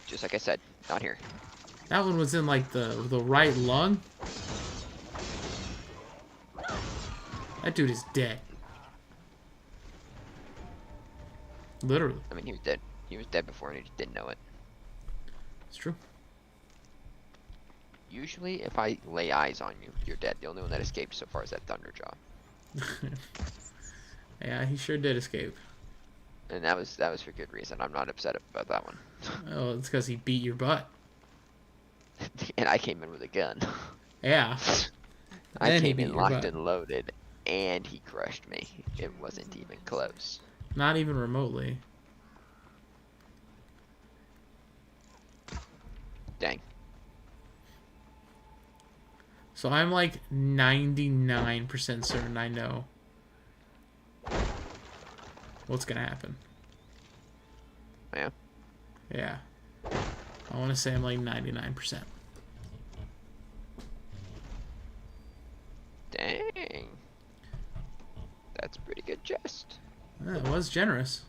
Just like I said, not here. That one was in like the right lung. That dude is dead. Literally. I mean, he was dead. He was dead before and he just didn't know it. It's true. Usually, if I lay eyes on you, you're dead. The only one that escaped so far is that Thunderjaw. Yeah, he sure did escape. And that was for good reason. I'm not upset about that one. Oh, it's because he beat your butt. And I came in with a gun. Yeah. I Then he came beat in your locked butt. and loaded, and he crushed me. It wasn't even close. Not even remotely. Dang. So I'm like 99% certain I know what's gonna happen. Yeah. Yeah. I want to say I'm like 99%. Dang. That's a pretty good jest. Yeah, it was generous.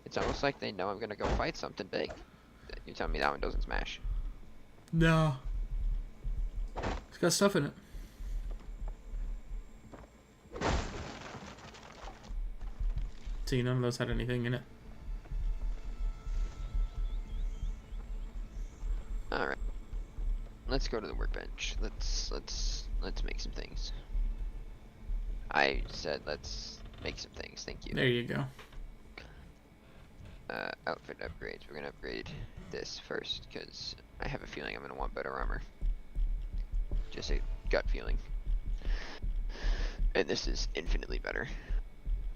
It's almost like they know I'm gonna go fight something big. You tell me that one doesn't smash. No. It's got stuff in it. See, none of those had anything in it. Alright. Let's go to the workbench. Let's make some things. I said let's make some things. Thank you. There you go. Outfit upgrades. We're gonna upgrade this first because I have a feeling I'm gonna want better armor. Just a gut feeling. And this is infinitely better.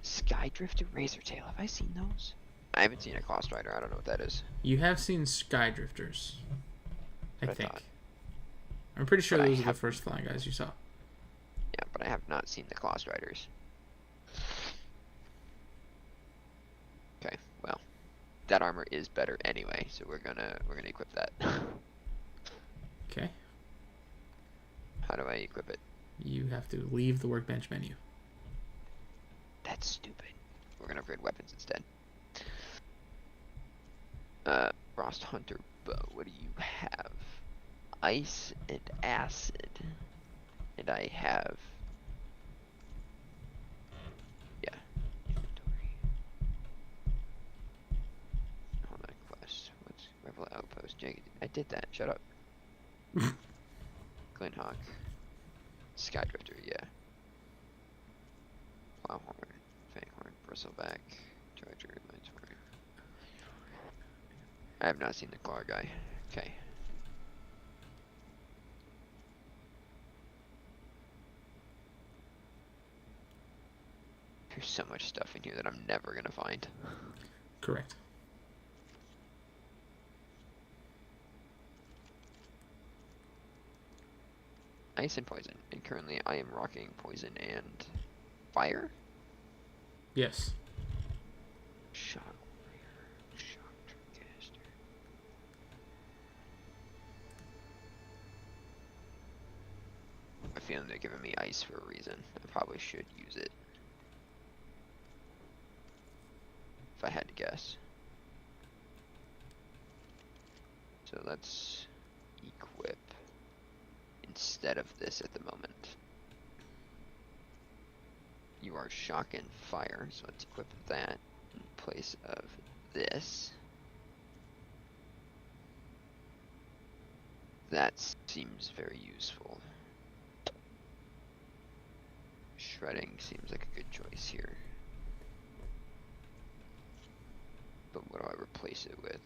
Skydrift and Razortail. Have I seen those? I haven't seen a Claw Strider. I don't know what that is. You have seen Skydrifters. I What I think. thought. I'm pretty sure But I those are the have- first flying guys you saw. Yeah, but I have not seen the Claw Striders. Okay, well, that armor is better anyway, so we're gonna equip that. Okay. How do I equip it? You have to leave the workbench menu. That's stupid. We're gonna upgrade weapons instead. Frost Hunter bow. What do you have? Ice and acid. And I have. Yeah. Inventory. Hold on, quest. What's Rebel Outpost? I did that. Shut up. Glenhawk. Skydrifter, yeah. Plowhorn. Fanghorn. Bristleback. Charger. Lightshorn. I have not seen the claw guy. Okay. There's so much stuff in here that I'm never gonna find. Correct. Ice and poison. And currently I am rocking poison and fire? Yes. Shock warrior. Shock Dreamcaster. I feel they're giving me ice for a reason. I probably should use it. If I had to guess. So let's equip instead of this at the moment. You are shock and fire, so let's equip that in place of this. That seems very useful. Shredding seems like a good choice here. But what do I replace it with?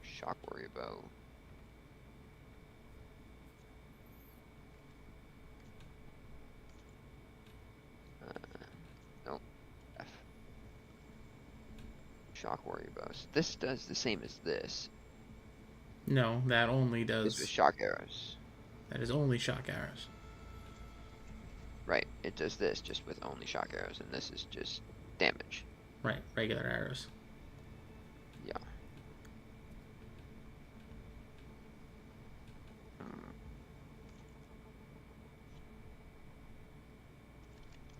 Shock warrior bow. Nope. F. Shock warrior bow. So this does the same as this. No, that only It's with does. shock arrows. That is only shock arrows. Right. It does this just with only shock arrows, and this is just damage. Right, regular arrows. Yeah.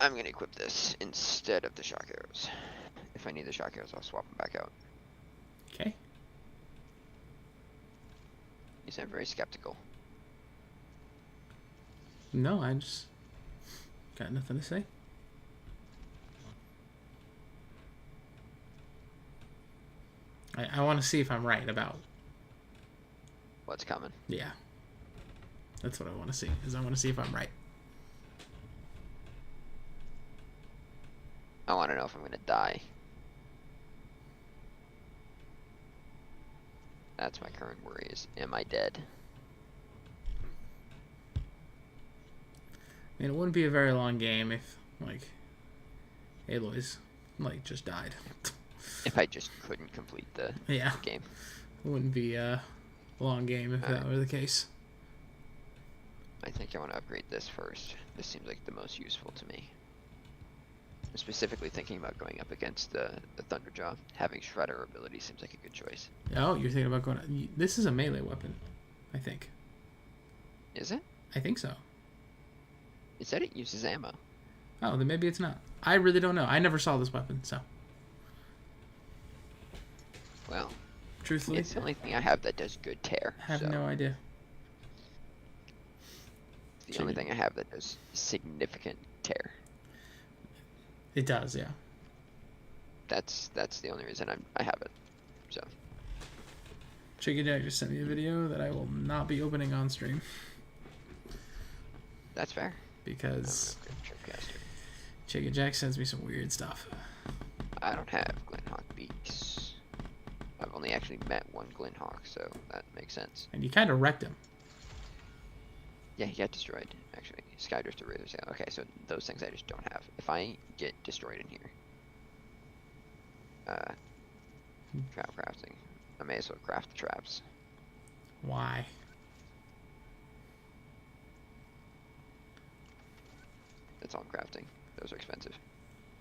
I'm gonna equip this instead of the shock arrows. If if I need the shock arrows, I'll swap them back out. Okay. You sound very skeptical. No, I just got nothing to say. I want to see if I'm right about. What's coming? Yeah. That's what I want to see. Is I want to see if I'm right. I want to know if I'm going to die. That's my current worry is, am I dead? I mean, it wouldn't be a very long game if, like, Aloy's, like, just died. If I just couldn't complete the Yeah. game. It wouldn't be a long game if that were the case. I think I want to upgrade this first. This seems like the most useful to me. I'm specifically thinking about going up against the Thunderjaw. Having Shredder ability seems like a good choice. Oh, you're thinking about going... This is a melee weapon, I think. Is it? I think so. It said it uses ammo. Oh, then maybe it's not. I really don't know. I never saw this weapon, so... Well, Truthfully, it's the only thing I have that does good tear. I have so no idea. it's the only thing I have that does significant tear. It does, yeah. That's the only reason I have it. So Chicky Jack just sent me a video that I will not be opening on stream that's fair. because I'm a good tripcaster. Chicky Jack sends me some weird stuff. I don't have Glenhawk beaks. I've only actually met one Glenhawk, so that makes sense. And you kind of wrecked him. Yeah, he got destroyed, actually. Skydrifter, Razor Sail. Okay, so those things I just don't have. If I get destroyed in here, trap crafting. I may as well craft the traps. Why? That's all I'm crafting. Those are expensive.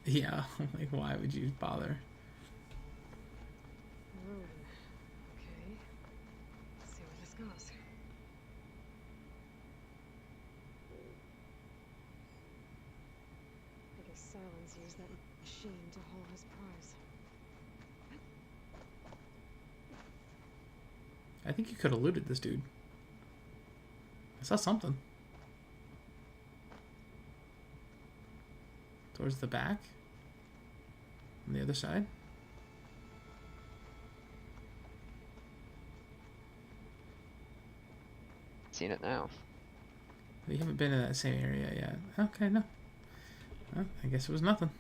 Yeah, like why would you bother? Ruin. Okay. Let's see where this goes. I guess Silence used that machine to haul his prize. I think you could have looted this dude. I saw something. Towards the back? On the other side? Seen it now. We haven't been in that same area yet. Okay, no. Well, I guess it was nothing.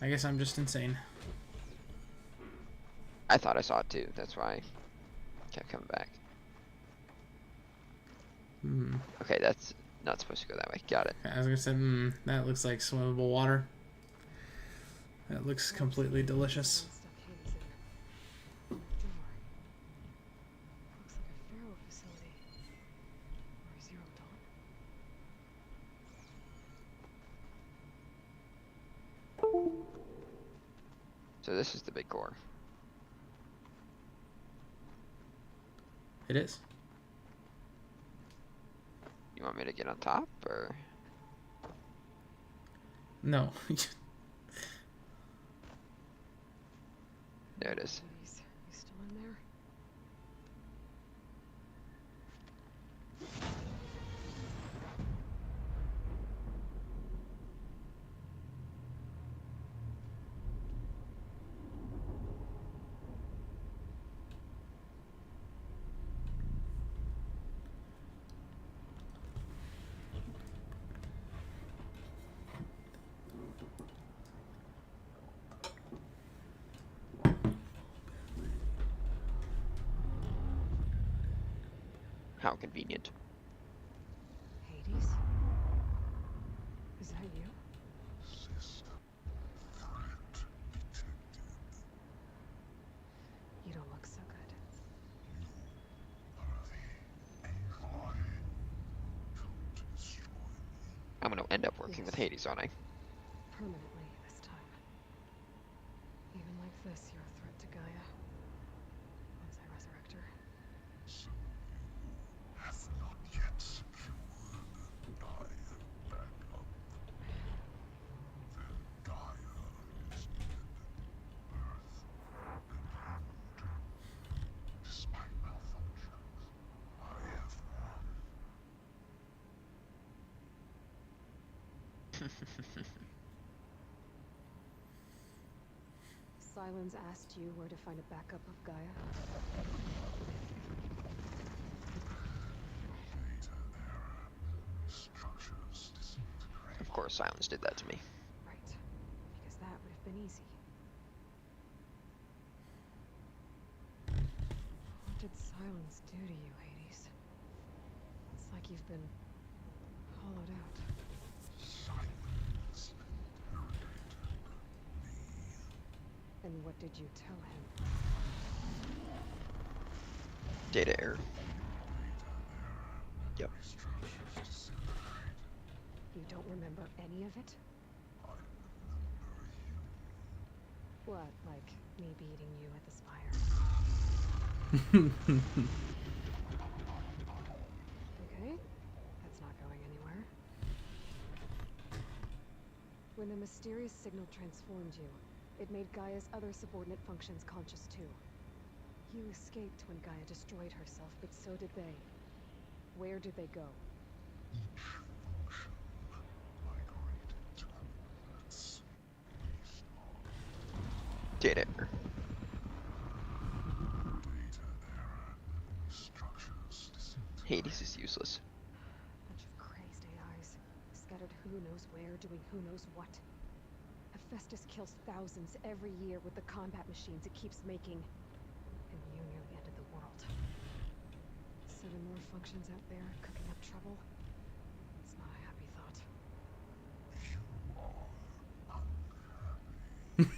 I guess I'm just insane. I thought I saw it too. That's why I kept coming back. Hmm. Okay, that's not supposed to go that way. Got it. I was gonna say, that looks like swimmable water. That looks completely delicious. Stuck hands in. Door. Looks like a Pharaoh facility. Or Zero Dawn. So this is the big core. It is. You want me to get on top, or? No. There it is. He's still in there. How convenient. Hades? Is that you? System threat detected. You don't look so good. You are the Aloy. Come to destroy me. I'm gonna end up working with Hades, aren't I? Permanently this time. Even like this, you're a threat to Gaia. Once I resurrect her. So you have not yet secured Gaia back up. Then Gaia is dead. Silence asked you where to find a backup of Gaia. Data error. Structures disintegrate. Of course, Silence did that to me. Right. Because that would have been easy. What did Silence do to you, Hades? It's like you've been hollowed out. Silence interrogated me. And what did you tell him? Data error. Data error. Yep. Structures disintegrate. You don't remember any of it? I remember you. What, like me beating you at the Spire? Okay, that's not going anywhere. When the mysterious signal transformed you, it made Gaia's other subordinate functions conscious too. You escaped when Gaia destroyed herself, but so did they. Where did they go? Each function migrated to its based on Data error. data error. Structures disintegrate. Hades is useless. Bunch of crazed AIs, scattered who knows where, doing who knows what. Hephaestus kills thousands every year with the combat machines it keeps making. And you nearly ended the world. 7 more functions out there, cooking up trouble. It's not a happy thought. You are unhappy.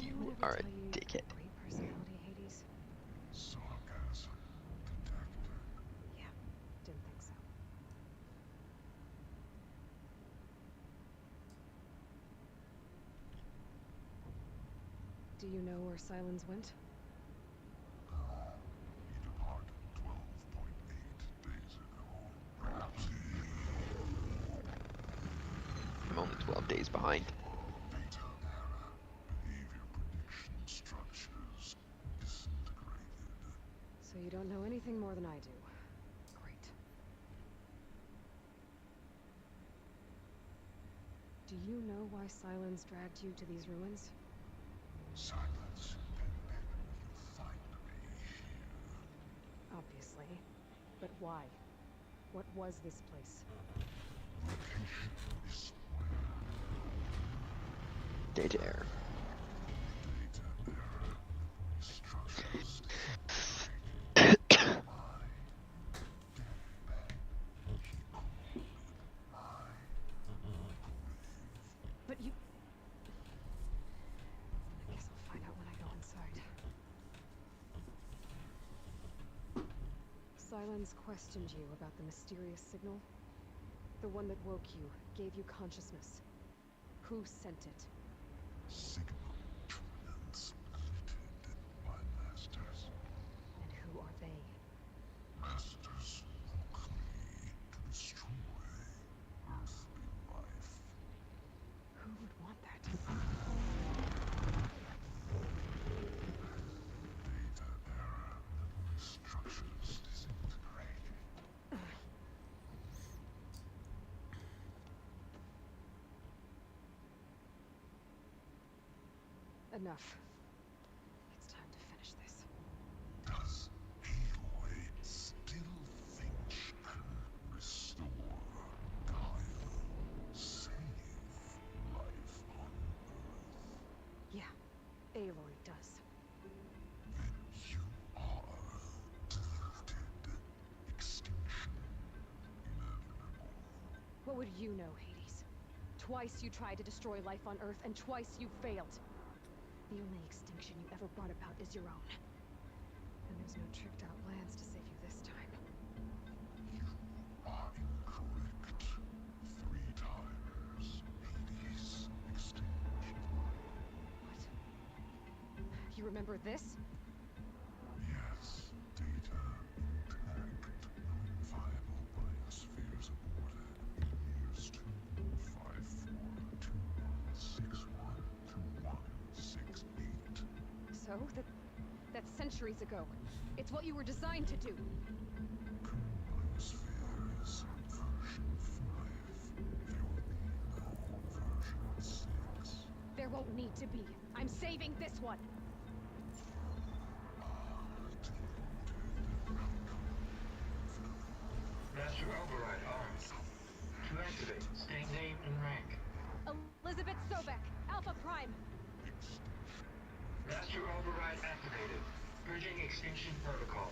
You Anyone ever are a tell you dickhead. Great personality, Hades? Sarcasm detected. Yeah, didn't think so. Do you know where Silence went? He departed 12.8 days ago. I'm only 12 days behind. Data error. Behavior prediction structures disintegrated. So you don't know anything more than I do. Great. Do you know why Silence dragged you to these ruins? Silence pending. You'll find me here. Obviously. But why? What was this place? Location is Data error. data error. Structures disintegrated. My deathbed. He called my grave. But you... I guess I'll find out when I go inside. Silence questioned you about the mysterious signal. The one that woke you, gave you consciousness. Who sent it? Signal translated by masters. And who are they? Masters locally to destroy earthly life. Who would want that? Data error. Structures disintegrate. Enough. It's time to finish this. Does Aloy still think she can restore Gaia? Save life on Earth? Yeah, Aloy does. Then you are deluded. Extinction inevitable. What would you know, Hades? Twice you tried to destroy life on Earth, and twice you failed. The only extinction you ever brought about is your own. And there's no tricked out plans to save you this time. You are incorrect. 3 times. Hades extinction. What? You remember this? Yes, data intact. Non-viable biospheres aborted in years 25421612168. So? That's centuries ago. It's what you were designed to do. Current biosphere is version 5. need to be. I'm saving this one. Master override armed. To activate, state name and rank. Elizabeth Sobek, Alpha Prime. Master override activated. Bridging extinction protocol.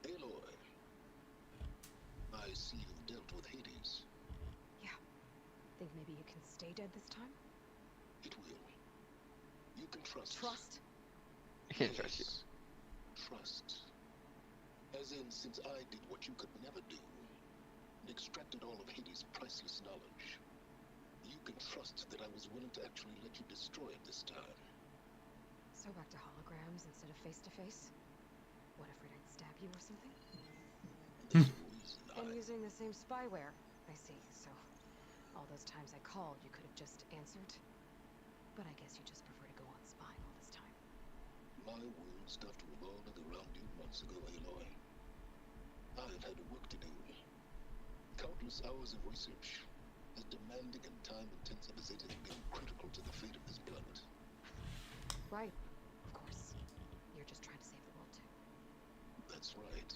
Aloy, I see you've dealt with Hades. Yeah. Think maybe you can stay dead this time? It will. You can trust. Trust? I can't trust you. Yes. Trust. As in, since I did what you could never do, and extracted all of Hades' priceless knowledge, you can trust that I was willing to actually let you destroy it this time. So back to holograms instead of face-to-face? What, afraid I'd stab you or something? There's a reason And using the same spyware. I see, so all those times I called, you could have just answered? But I guess you just prefer to go on spying all this time. My world stopped revolving around you months ago, Aloy. I've had work to do. Countless hours of research, as demanding and time-intensive as it has been, critical to the fate of this planet. Right, of course. You're just trying to save the world too. That's right.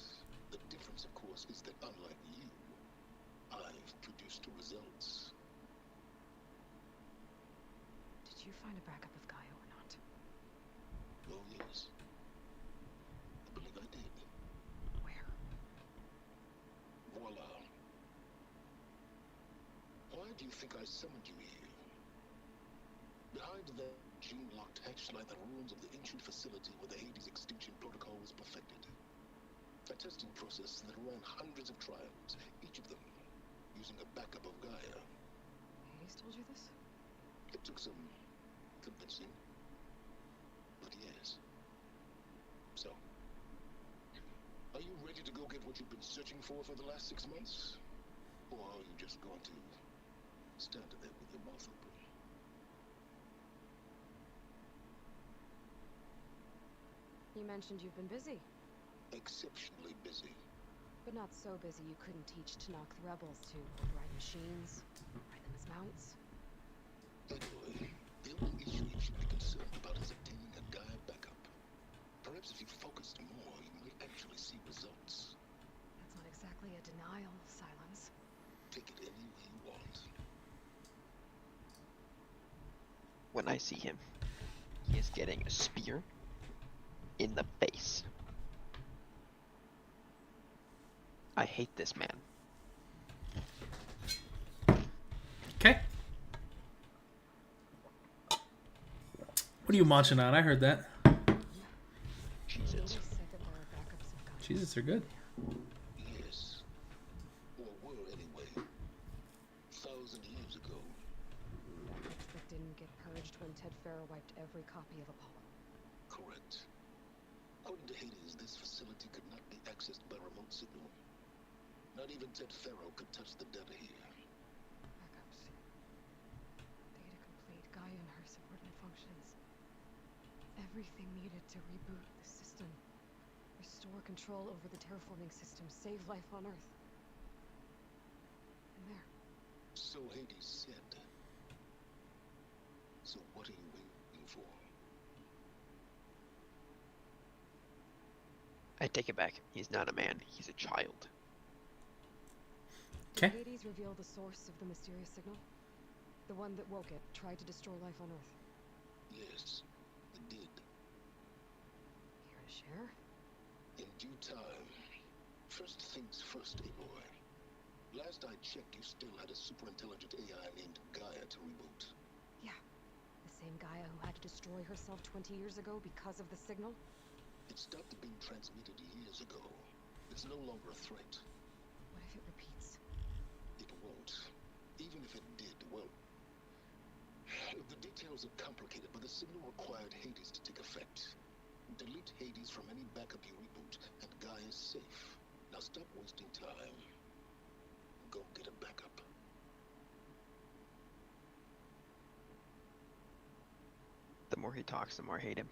The difference, of course, is that unlike you, I've produced results. Did you find a backup of Gaia or not? Oh, yes. I believe I did. Where? Voila. Why do you think I summoned you here? Behind that gene-locked hatch lie the ruins of the ancient facility where the Hades extinction protocol was perfected. A testing process that ran hundreds of trials, each of them using a backup of Gaia. Hades told you this? It took some convincing, but yes. So, are you ready to go get what you've been searching for the last 6 months? Or are you just going to stand there with your mouth open? You mentioned you've been busy, Exceptionally busy. but not so busy you couldn't teach to knock the rebels to override machines, ride them as mounts. Anyway, the only issue you should be concerned about is obtaining a Gaia backup. Perhaps if you focused more, you might actually see results. That's not exactly a denial, Silence. Take it any way you want. When I see him, he is getting a spear in the face. I hate this man. Okay. What are you munching on? I heard that. Jesus. Hades said that there are backups of Gaia. Jesus are good. Yes. Or were anyway. 1,000 years ago. Backups that didn't get purged when Ted Farrow wiped every copy of Apollo. Correct. According to Hades, this facility could not be accessed by remote signal. Not even Ted Farrow could touch the data here. Backups. Data complete, Gaia and her subordinate functions. Everything needed to reboot the system. Restore control over the terraforming system, save life on Earth. And there. So Hades said. So what are you waiting for? I take it back. He's not a man. He's a child. Okay. Did Hades reveal the source of the mysterious signal? The one that woke it, tried to destroy life on Earth. Yes, it did. Here to share? In due time. First things first, Aloy. Last I checked, you still had a super intelligent AI named Gaia to reboot. Yeah. The same Gaia who had to destroy herself 20 years ago because of the signal? It stopped being transmitted years ago. It's no longer a threat. What if it repeats? It won't. Even if it did, well... The details Details are complicated, but the signal required Hades to take effect. Delete Hades from any backup you reboot, and Guy is safe. Now stop wasting time. Go get a backup. The more he talks, the more I hate him.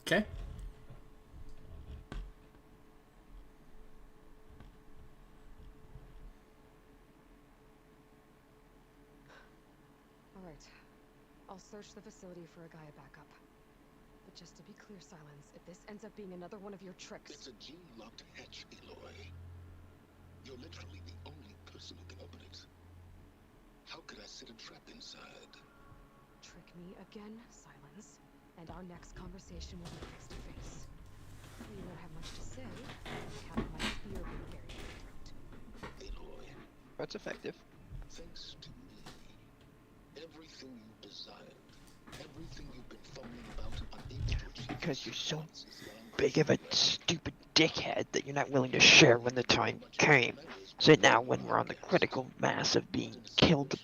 Okay. All right. I'll search the facility for a Gaia backup. But just to be clear, Silence, if this ends up being another one of your tricks... It's a gene-locked hatch, Aloy. You're literally the only person who can open it. How could I set a trap inside? Trick me again, Silence, and our next conversation will be face to face. You won't have much to say, count my spear being buried in your throat. Aloy, That's effective. thanks to me, everything you desired, everything you've been fumbling about, unable to achieve... Because you're so once is lying big of a stupid dickhead that you're not willing to share when the time came. So now when we're on the critical mass of being killed,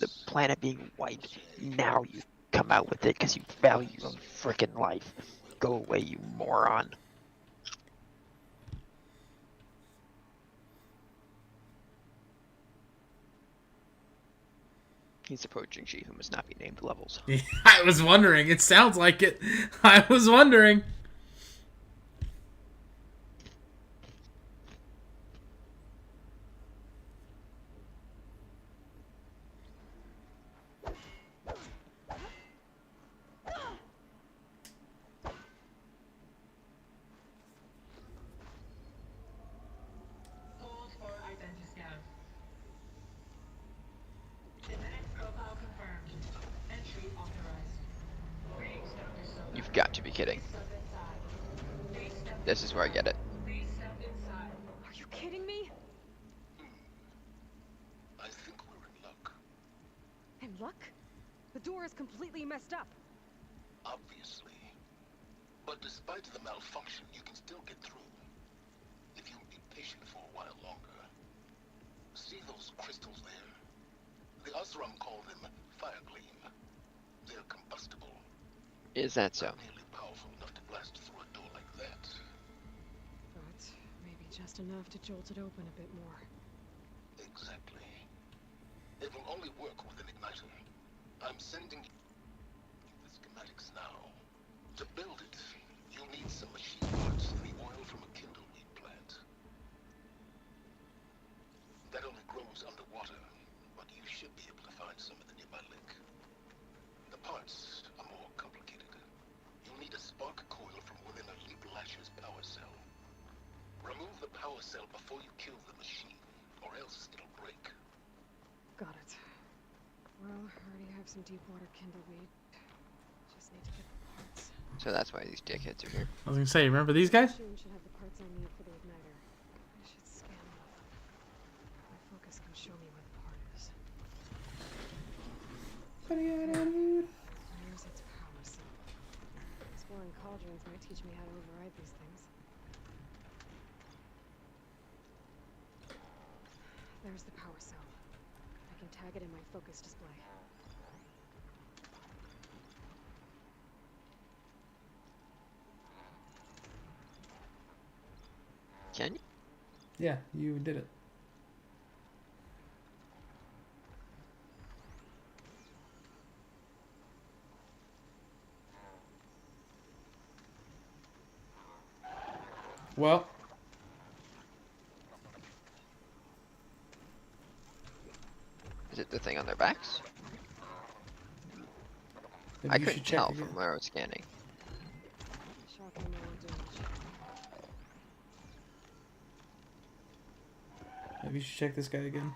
the planet being wiped, now you come out with it because you value your own frickin' life. Go away, you moron. He's approaching she who must not be named levels. I was wondering. It sounds like it. I was wondering. Hold for identiscan. Genetic profile confirmed. Entry authorized. Greetings, Dr. Soda. You've got to be kidding. Please step inside. Please step This is where I get it. Please step inside. Are you kidding me? I think we're in luck. In luck? The door is completely messed up. Obviously. But despite the malfunction, you can still get through. If you be patient for a while longer. See those crystals there? The Osram call them Firegleam. They're combustible. Is that so? Not nearly powerful enough to blast through a door like that. But maybe just enough to jolt it open a bit more. Exactly. It will only work with an igniter. I'm sending you the schematics now. To build it, you'll need some machine parts and the oil from a kindleweed plant. That only grows underwater, but you should be able to find some in the nearby lake. The parts are more complicated. You'll need a spark coil from within a Leap Lasher's power cell. Remove the power cell before you kill the machine, or else it'll break. Got it. Well, I already have some deep water kindleweed. Just need to get the parts. So that's why these dickheads are here. I was gonna say, remember these guys? Machine should have the parts I need for the igniter. I should scan them. My focus can show me where the part is. Where's its power cell? Exploring cauldrons might teach me how to override these things. There's the power cell. I can tag it in my focus display. Can you? Yeah, you did it. Well, Is it the thing on their backs? maybe I you couldn't should check tell again. from where I was scanning. Shotgun may not do much. Maybe you should check this guy again.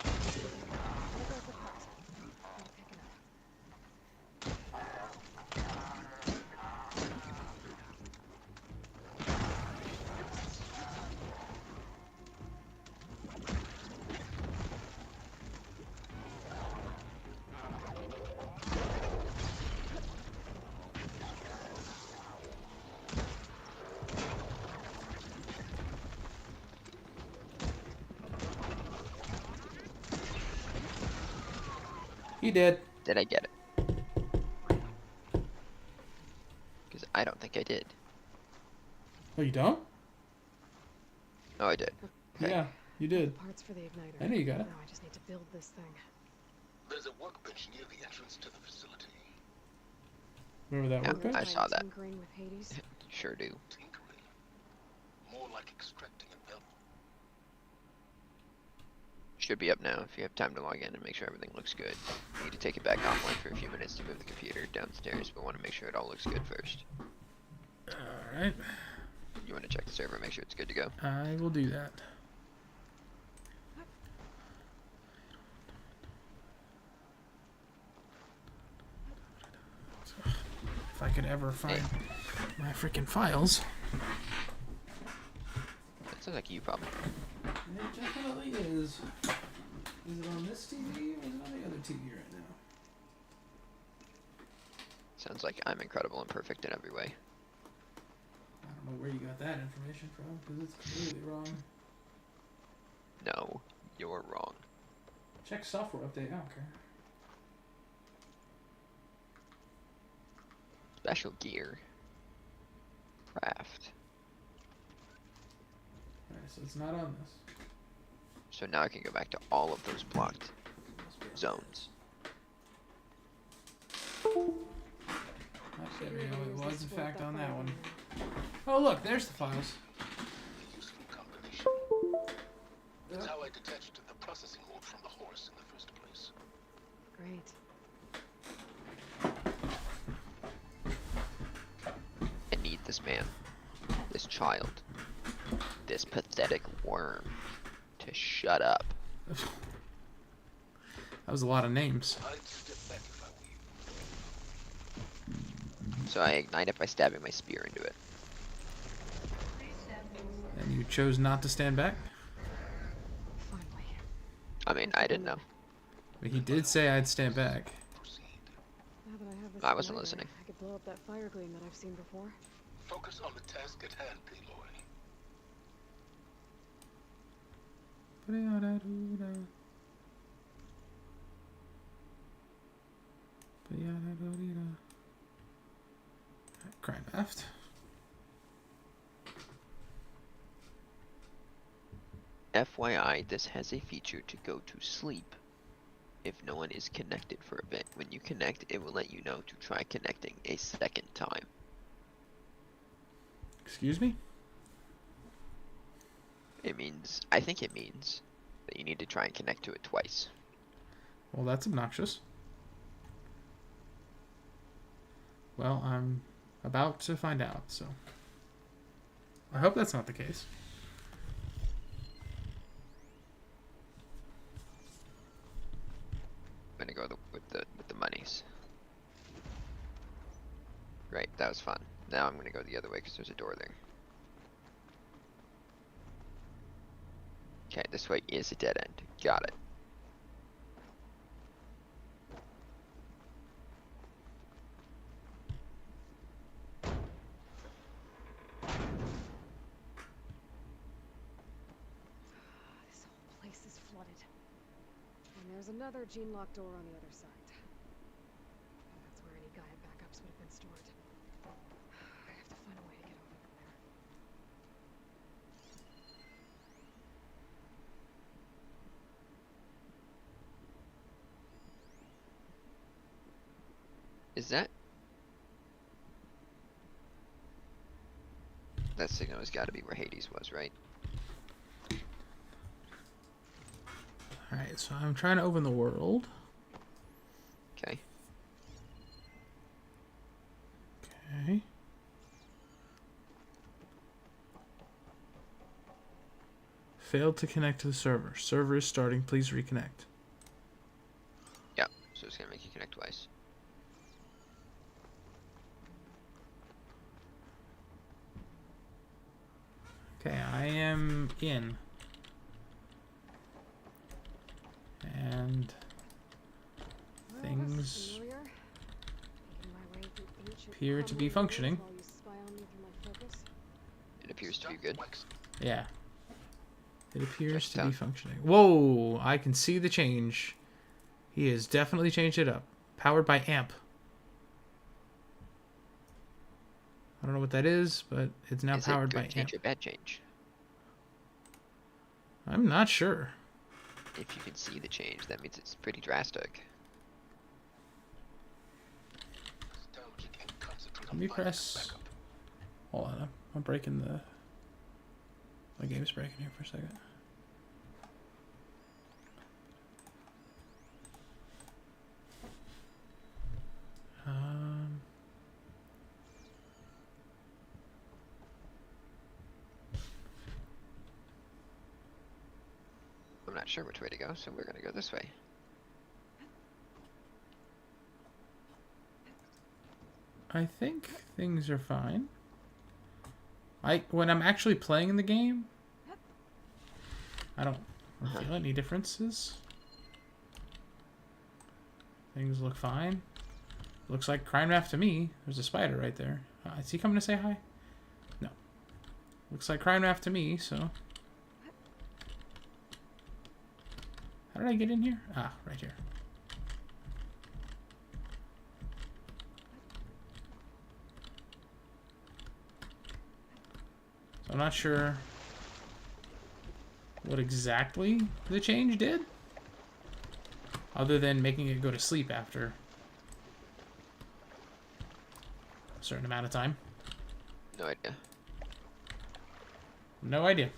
There goes the part. Need to pick it up. He did. Did I get it? Because I don't think I did. Oh, you don't? Oh, I did. Okay. Yeah, you did. Parts for the igniter. I know you got it. Now I just need to build this thing. There's a workbench near the entrance to the facility. Remember that Yeah, workbench? I saw that. Tinkering with Hades. Sure do. Tinkering. More like extracting a metal. Should be up now if you have time to log in and make sure everything looks good. You need to take it back offline for a few minutes to move the computer downstairs, but want to make sure it all looks good first. Alright. You want to check the server, make sure it's good to go. I will do that. If I could ever find my freaking files. That sounds like you probably. It definitely is. Is it on this TV or is it on the other TV right now? Sounds like I'm incredible and perfect in every way. I don't know where you got that information from because it's clearly wrong. No, you're wrong. Check software update. I don't care. Special gear. Craft. Alright, so it's not on this. So now I can go back to all of those blocked zones. There we go. It was in fact on that one. Oh look, there's the files. A useful combination. That's how I detached the processing orb from the horse in the first place. Great. I need this man, this child, this pathetic worm to shut up. That was a lot of names. I'd step back if I were you. So I ignite it by stabbing my spear into it. And you chose not to stand back? Finally. I mean, I didn't know. But he did say I'd stand back. Proceed. Now that I have this I wasn't igniter, listening. I could blow up that fire gleam that I've seen before. Focus on the task at hand, Aloy. Crime left. FYI, this has a feature to go to sleep if no one is connected for a bit. When you connect, it will let you know to try connecting a second time. Excuse me? It means, I think it means that you need to try and connect to it twice. Well, that's obnoxious. Well, I'm about to find out, so I hope that's not the case. I'm gonna go with the monies. Great, that was fun. Now I'm gonna go the other way because there's a door there. Okay, this way is a dead end. Got it. This whole place is flooded. And there's another gene-locked door on the other side. That's where any Gaia backups would have been stored. I have to find a way to get over from there. Is that signal has got to be where Hades was, right? Alright, so I'm trying to open the world. Okay. Okay. Failed to connect to the server. Server is starting. Please reconnect. Yep. So it's gonna make you connect twice. Okay, I am in. And Well, things this is familiar. Making my way through ancient appear to be crumbling ruins functioning. while you spy on me through my focus. It appears to be good. Yeah. It appears Check to it be out. functioning. Whoa! I can see the change. He has definitely changed it up. Powered by AMP. I don't know what that is, but it's now Is powered it by good change AMP. or bad change? I'm not sure. If you can see the change, that means it's pretty drastic. Let me press. Hold on, I'm breaking the. My game's breaking here for a second. I'm not sure which way to go, so we're gonna go this way. I think things are fine. When I'm actually playing the game, I don't feel any differences. Things look fine. Looks like Crime Raft to me. There's a spider right there. Is he coming to say hi? No. Looks like Crime Raft to me, so. How did I get in here? Ah, right here. So I'm not sure what exactly the change did, other than making it go to sleep after a certain amount of time. No idea. No idea.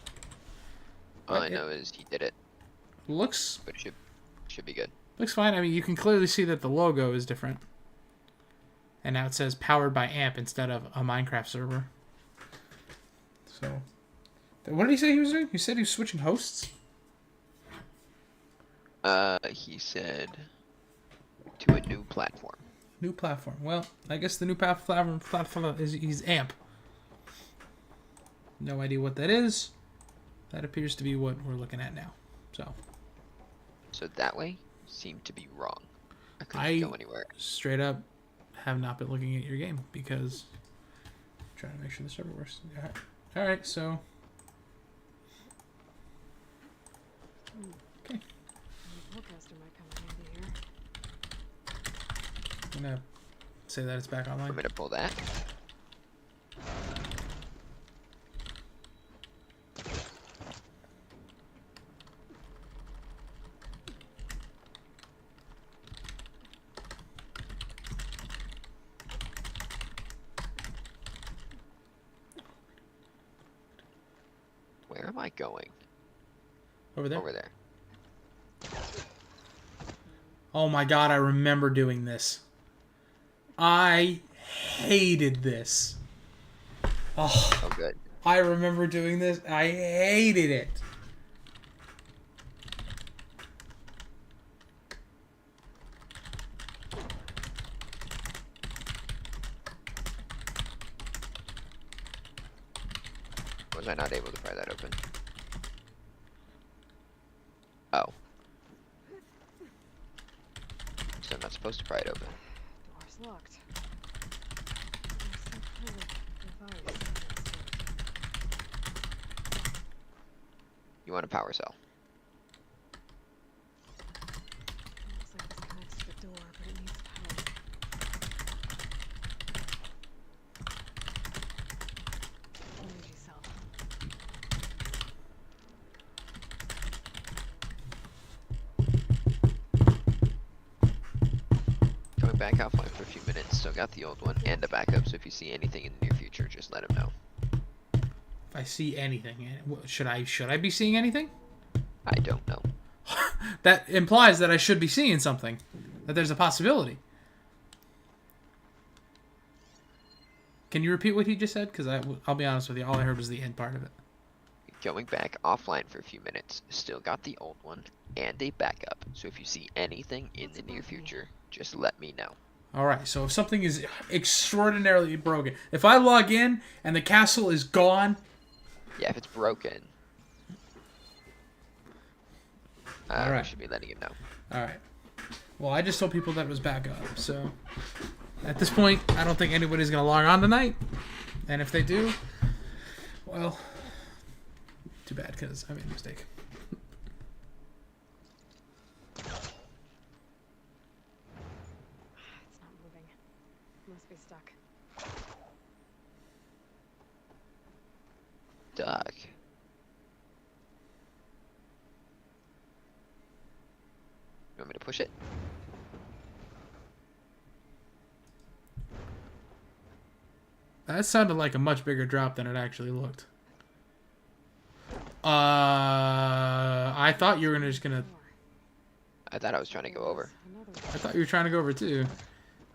All I know is he did it, Looks but it should be good. looks fine. I mean, you can clearly see that the logo is different, and now it says powered by AMP instead of a Minecraft server. So, what did he say he was doing? He said he was switching hosts. He said to a new platform. New platform. Well, I guess the new platform is AMP. No idea what that is. That appears to be what we're looking at now. So that way seemed to be wrong. I couldn't go anywhere. Straight up have not been looking at your game because I'm trying to make sure the server works. All right, so okay. I'm gonna say that it's back online. I'm gonna pull that. Where am I going? Over there. Over there. Oh my god, I remember doing this. I hated this. Oh, good. I remember doing this. I hated it. Was I not able to pry that open? Oh. So I'm not supposed to pry it open. Door's locked. There's some kind of device. You want a power cell? Looks like this connects to the door, but it needs power. Energy cell. Coming back offline for a few minutes, still got the old one and a backup, so if you see anything in the near future, just let him know. If I see anything, should I be seeing anything? I don't know. That implies that I should be seeing something. That there's a possibility. Can you repeat what he just said? Because I'll be honest with you, all I heard was the end part of it. Going back offline for a few minutes, still got the old one and a backup, so if you see anything in the near future, just let me know. Alright, so if something is extraordinarily broken, if I log in and the castle is gone... Yeah, if it's broken, Alright. we should be letting you know. Alright. Well, I just told people that it was back up, so... At this point, I don't think anybody's going to log on tonight. And if they do, well... Too bad, because I made a mistake. stuck. You want me to push it? That sounded like a much bigger drop than it actually looked. I thought you were just gonna. I thought I was trying to go over. I thought you were trying to go over too.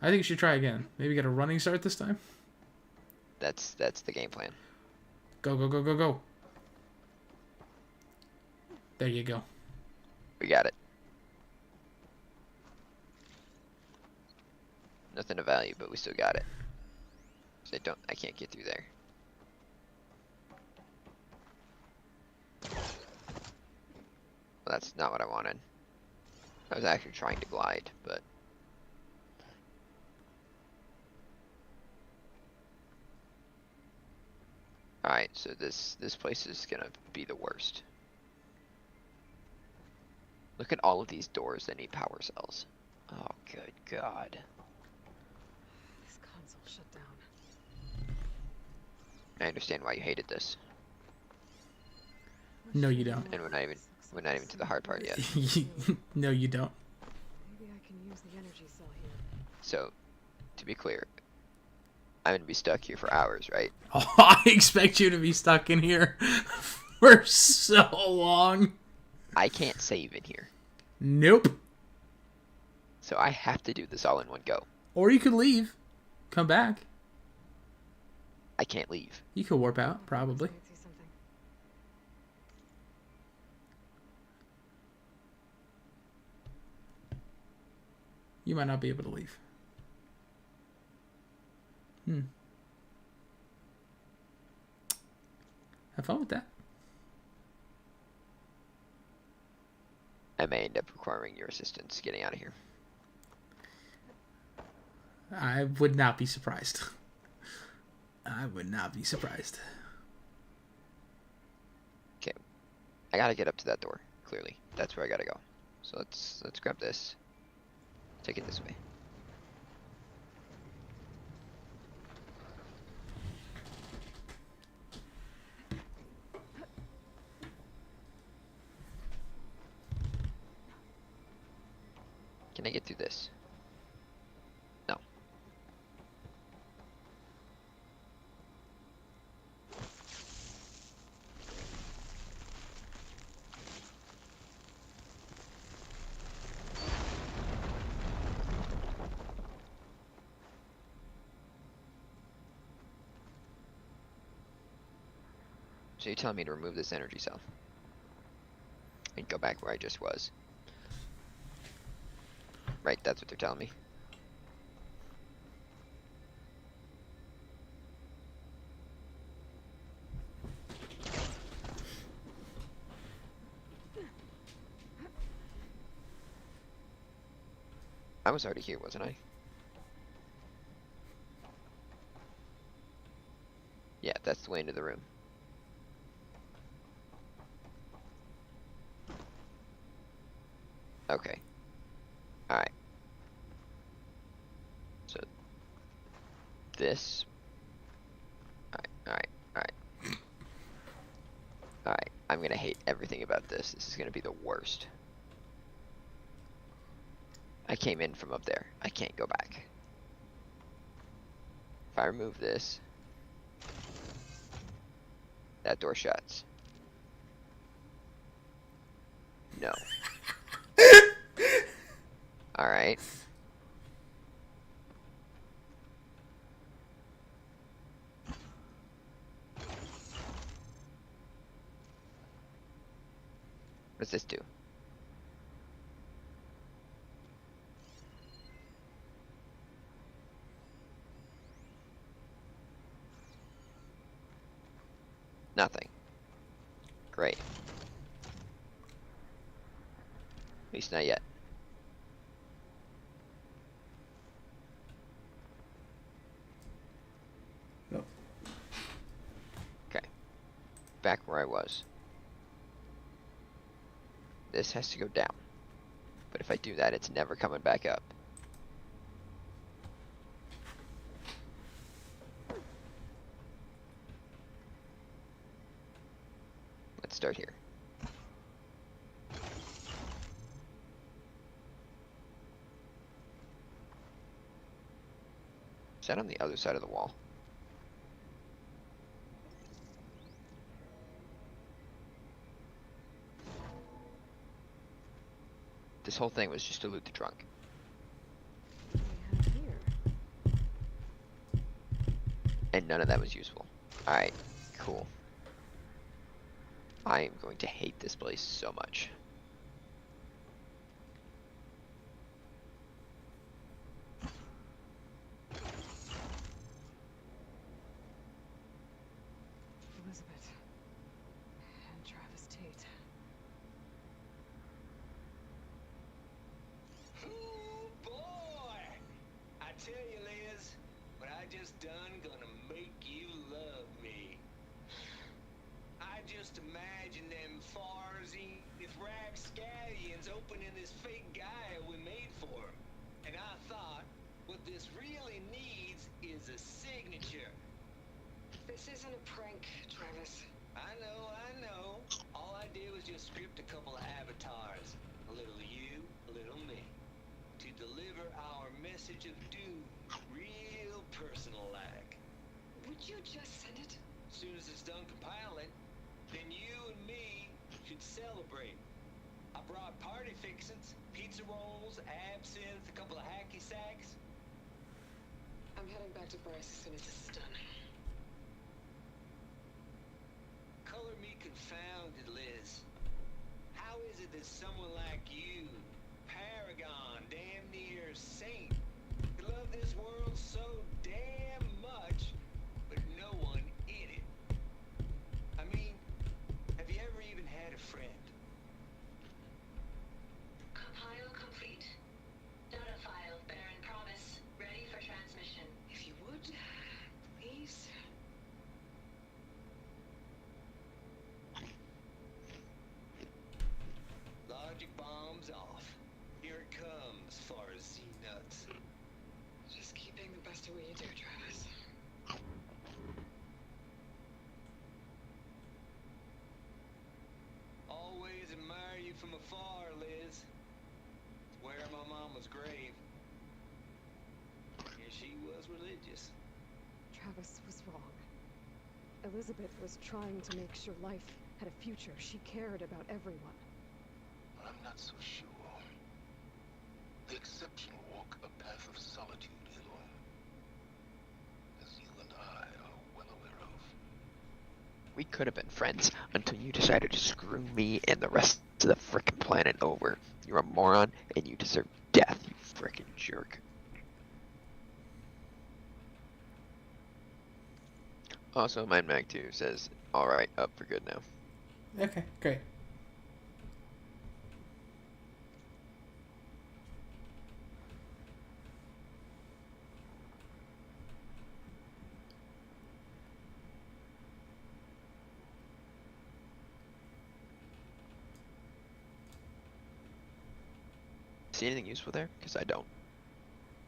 I think you should try again. Maybe get a running start this time. That's the game plan. Go, go, go, go, go. There you go. We got it. Nothing of value, but we still got it. So I can't get through there. Well, that's not what I wanted. I was actually trying to glide, but alright, so this place is gonna be the worst. Look at all of these doors that need power cells. Oh, good God. This console shut down. I understand why you hated this. No, you don't. And we're not even to the hard part yet. No, you don't. Maybe I can use the energy cell here. So, to be clear, I'm gonna be stuck here for hours, right? Oh, I expect you to be stuck in here for so long. I can't save in here. Nope. So I have to do this all in one go. Or you could leave. Come back. I can't leave. You could warp out, probably. Let me see something. You might not be able to leave. Have fun with that. I may end up requiring your assistance getting out of here. I would not be surprised. I would not be surprised. Okay. I gotta get up to that door, clearly. That's where I gotta go. So let's grab this. Take it this way. Can I get through this? No. So you're telling me to remove this energy cell and go back where I just was? Right, that's what they're telling me. I was already here, wasn't I? Yeah, that's the way into the room. Okay. Alright. So, this. Alright. Alright, I'm gonna hate everything about this. This is gonna be the worst. I came in from up there. I can't go back. If I remove this, that door shuts. No. Alright. What does this do? Nothing. Great. At least not yet. Nope. Okay. Back where I was. This has to go down. But if I do that, it's never coming back up. Let's start here. Is that on the other side of the wall? This whole thing was just to loot the trunk. What do we have here? And none of that was useful. Alright, cool. I am going to hate this place so much. Elizabeth. And Travis Tate. Ooh, boy! I tell you, Liz, what I just done gonna make you love me. I just imagine them Farzy with rapscallions opening this fake guy we made for 'em. And I thought, what this really needs is a signature. This isn't a prank, Travis. I know. All I did was just script a couple of avatars. A little you, a little me. To deliver our message of doom, real personal-like. Would you just send it? As soon as it's done compiling, then you and me should celebrate. I brought party fixins, pizza rolls, absinthe, a couple of hacky sacks. I'm heading back to Bryce as soon as this is done. Color me confounded, Liz. How is it that someone like you, paragon, damn near saint, could love this world so damn much, but no one in it? I mean, have you ever even had a friend? Compile complete. Data file, Baron Promise, ready for transmission. If you would, please. Logic bombs off. Here it comes, Farzy nuts. Just keep being the best at what you do, Travis. Always admire you from afar, Liz. Where my mama's grave. Yeah, she was religious. Travis was wrong. Elizabeth was trying to make sure life had a future. She cared about everyone. I'm not so sure. The exception walk a path of solitude, Eloy. As you and I are well aware of. We could have been friends until you decided to screw me and the rest of the frickin' planet over. You're a moron and you deserve death, you frickin' jerk. Also, Mind Mag 2 says, alright, up for good now. Okay, great. See anything useful there? Because I don't.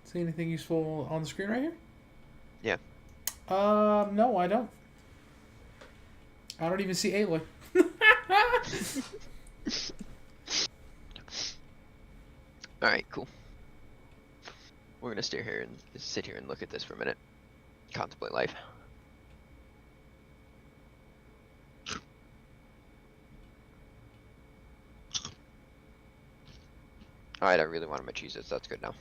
See anything useful on the screen right here? Yeah. No, I don't. I don't even see Aloy. Alright, cool. We're gonna stay here and sit here and look at this for a minute. Contemplate life. Alright, I really wanted my Cheez-Its, that's good now.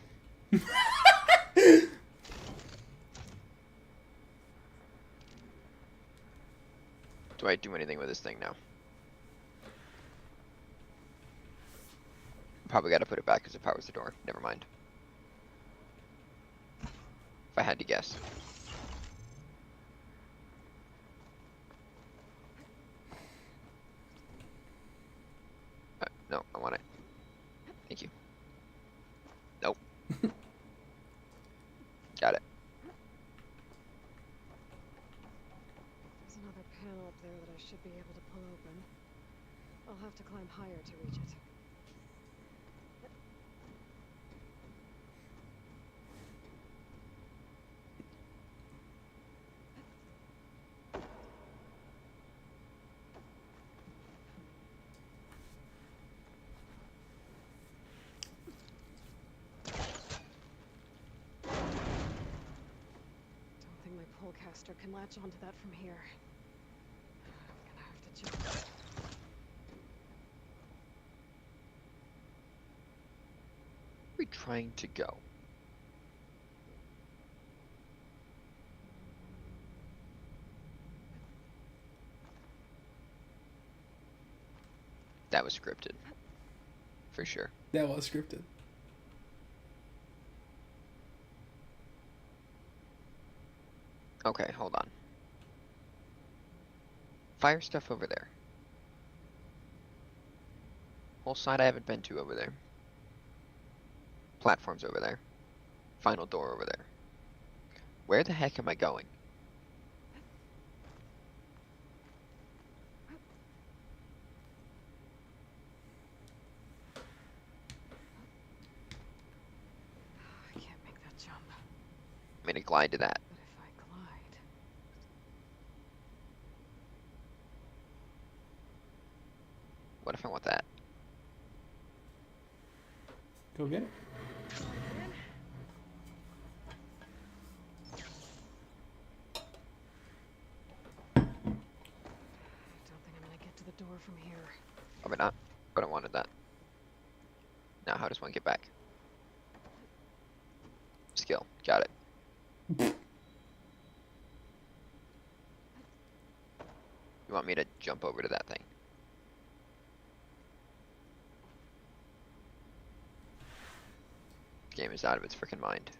Do I do anything with this thing now? Probably gotta put it back because it powers the door. Never mind. If I had to guess. No, I want it. Thank you. Nope. Got it. There's another panel up there that I should be able to pull open. I'll have to climb higher to reach it. caster can latch onto that from here. I'm gonna have to jump. Where are we trying to go? That was scripted. For sure. That was scripted. Okay, hold on. Fire stuff over there. Whole side I haven't been to over there. Platforms over there. Final door over there. Where the heck am I going? I can't make that jump. I'm gonna glide to that. But if I glide... What if I want that? Go get it. I don't think I'm gonna get to the door from here. Probably not. But I wanted that. Now, how does one get back? Skill. Got it. You want me to jump over to that thing? This game is out of its freaking mind.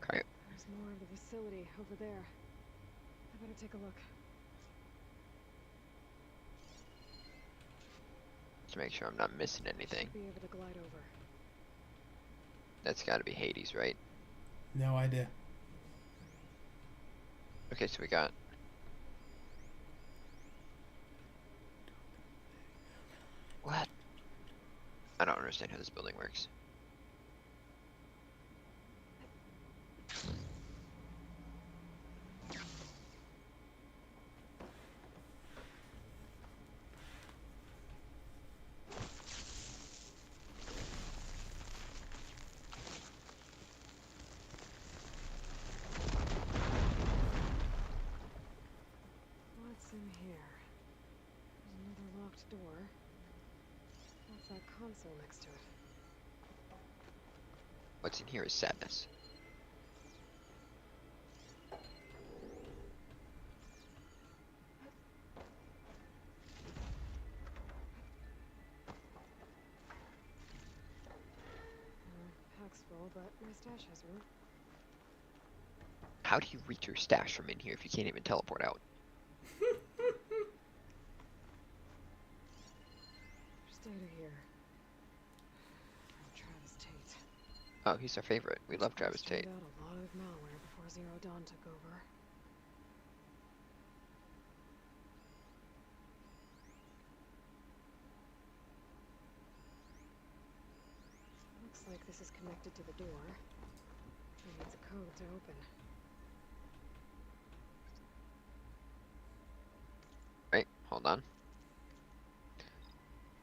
Okay. There's more of the facility over there. I better take a look. To make sure I'm not missing anything. Should be able to glide over. That's gotta be Hades, right? No idea. Okay, so we got... What? I don't understand how this building works. What's in here? There's another locked door. What's that console next to it? What's in here is sadness. Pack's full, but my stash has room. How do you reach your stash from in here if you can't even teleport out? Just out of here. From Travis Tate. Oh, he's our favorite. We love Travis Tate. Turned out a lot of malware before Zero Dawn took over. Looks like this is connected to the door. It needs a code to open. Right, hold on.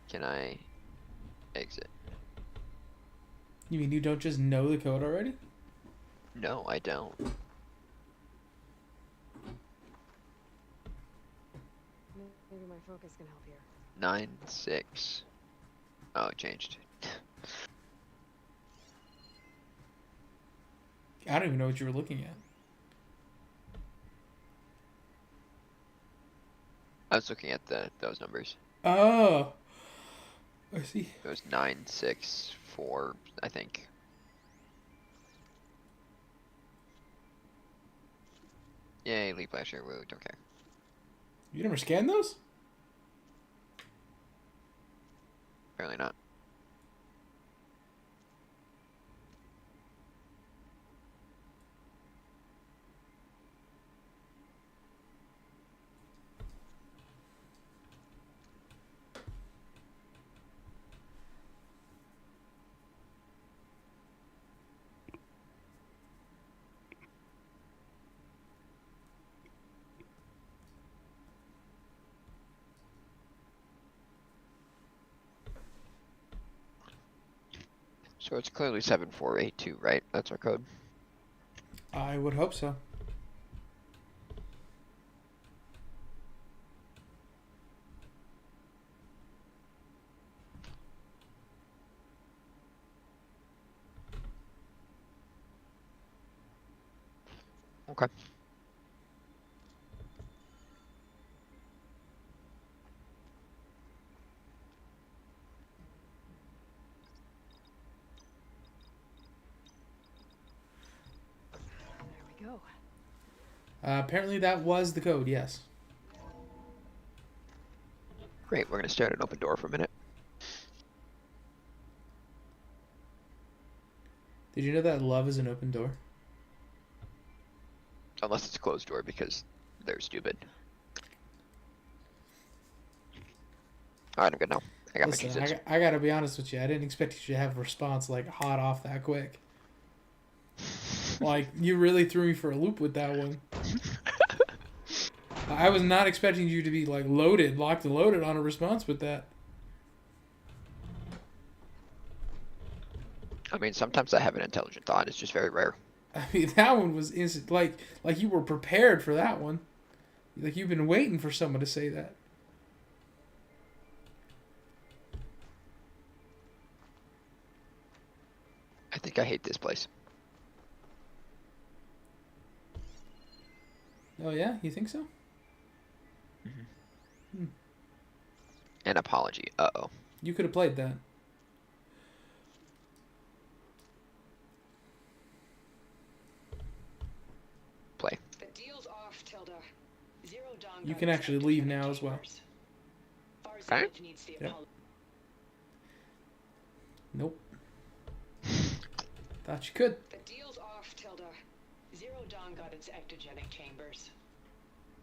Can I exit? You mean you don't just know the code already? No, I don't. Maybe my focus can help here. 9, 6. Oh, it changed. I don't even know what you were looking at. I was looking at those numbers. Oh, I see. It was 9, 6, 4, I think. Yay, Leap Lasher, woo, don't care. You never scanned those? Apparently not. So it's clearly 7482, right? That's our code. I would hope so. Okay. There we go. Apparently that was the code, yes. Great, we're gonna stare at an open door for a minute. Did you know that love is an open door? Unless it's a closed door because they're stupid. Alright, I'm good now. I got my Listen, cheez-its. I gotta be honest with you. I didn't expect you to have a response like hot off that quick. Like, you really threw me for a loop with that one. I was not expecting you to be like loaded, locked and loaded on a response with that. I mean, sometimes I have an intelligent thought. It's just very rare. I mean, that one was instant. Like you were prepared for that one. Like you've been waiting for someone to say that. I think I hate this place. Oh yeah, you think so? An apology. Uh-oh. You could have played that. Play. The deal's off, Tilda. Zero Dawn You got can its actually active leave unit now as well. chambers. Alright. Farzanov needs the Yep. Apollo. Nope. Thought you could. The deal's off, Tilda. Zero Dawn got its ectogenic chambers.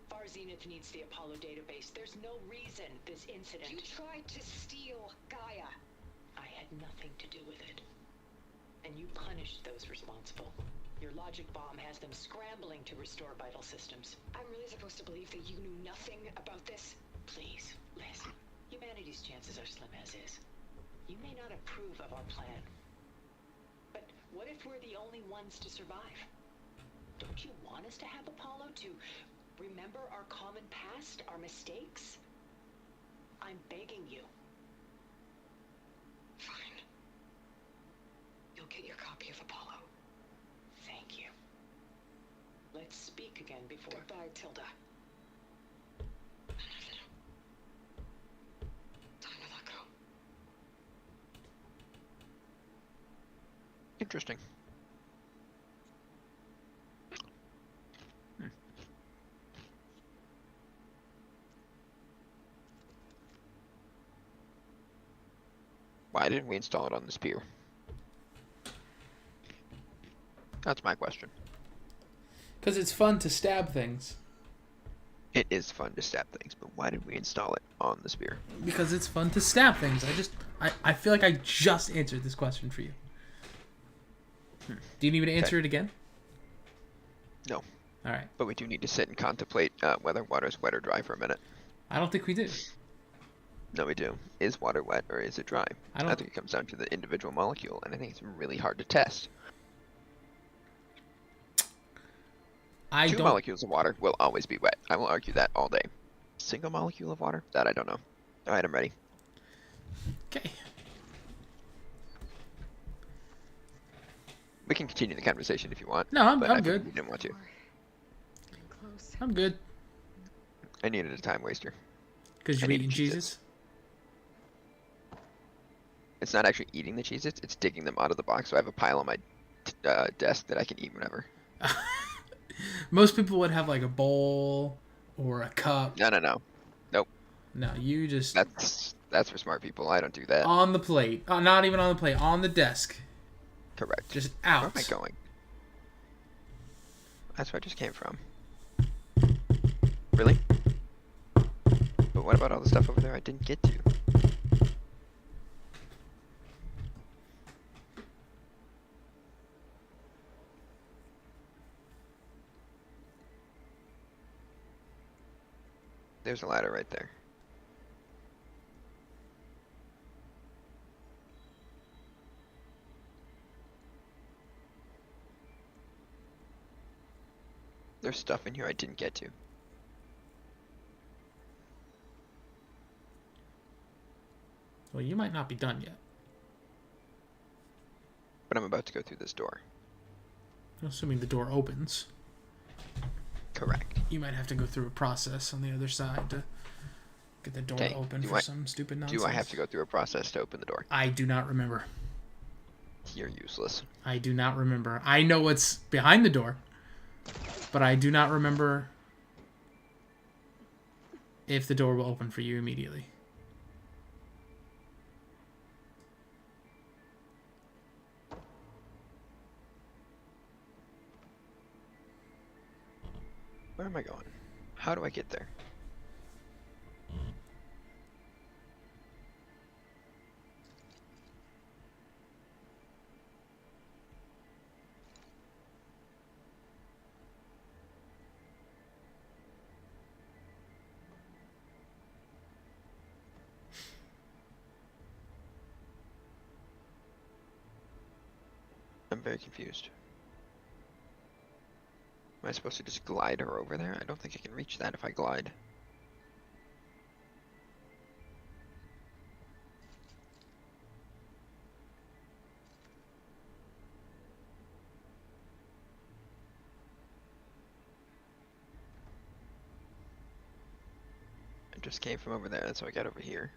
Far Zenith needs the Apollo database. There's no reason this incident... You tried to steal Gaia. I had nothing to do with it. And you punished those responsible. Your logic bomb has them scrambling to restore vital systems. I'm really supposed to believe that you knew nothing about this? Please, Liz. Humanity's chances are slim as is. You may not approve of our plan. But what if we're the only ones to survive? Don't you want us to have Apollo to remember our common past, our mistakes? I'm begging you. Fine. You'll get your copy of Apollo. Thank you. Let's speak again before... Goodbye, Tilda. Time to let go. Interesting. Why didn't we install it on the spear? That's my question. Because it's fun to stab things. It is fun to stab things, but why did we install it on the spear? Because it's fun to stab things. I feel like I just answered this question for you. Do you need me to answer it again? No. All right. But we do need to sit and contemplate whether water is wet or dry for a minute. I don't think we do. No, we do. Is water wet or is it dry? I don't- I think it comes down to the individual molecule, and I think it's really hard to test. Two molecules of water will always be wet. I will argue that all day. Single molecule of water? That I don't know. Alright, I'm ready. Okay. We can continue the conversation if you want. No, I'm but I good. figured you didn't want to. Getting close. I'm good. I needed a time waster. Because I you're need eating Cheez-Its. Jesus. It's not actually eating the Cheez-Its, it's digging them out of the box, so I have a pile on my desk that I can eat whenever. Most people would have like a bowl or a cup. No. Nope. No, you just That's for smart people. I don't do that. on the plate. Not even on the plate. On the desk. Correct. Just Where out. am I going? That's where I just came from. Really? But what about all the stuff over there I didn't get to? There's a ladder right there. There's stuff in here I didn't get to. Well, you might not be done yet. But I'm about to go through this door. Assuming the door opens. Correct. You might have to go through a process on the other side to get the door Okay, open for some stupid nonsense. Do I have to go through a process to open the door? I do not remember. You're useless. I do not remember. I know what's behind the door, but I do not remember if the door will open for you immediately. Where am I going? How do I get there? I'm very confused. Am I supposed to just glide her over there? I don't think I can reach that if I glide. I just came from over there, that's how I got over here.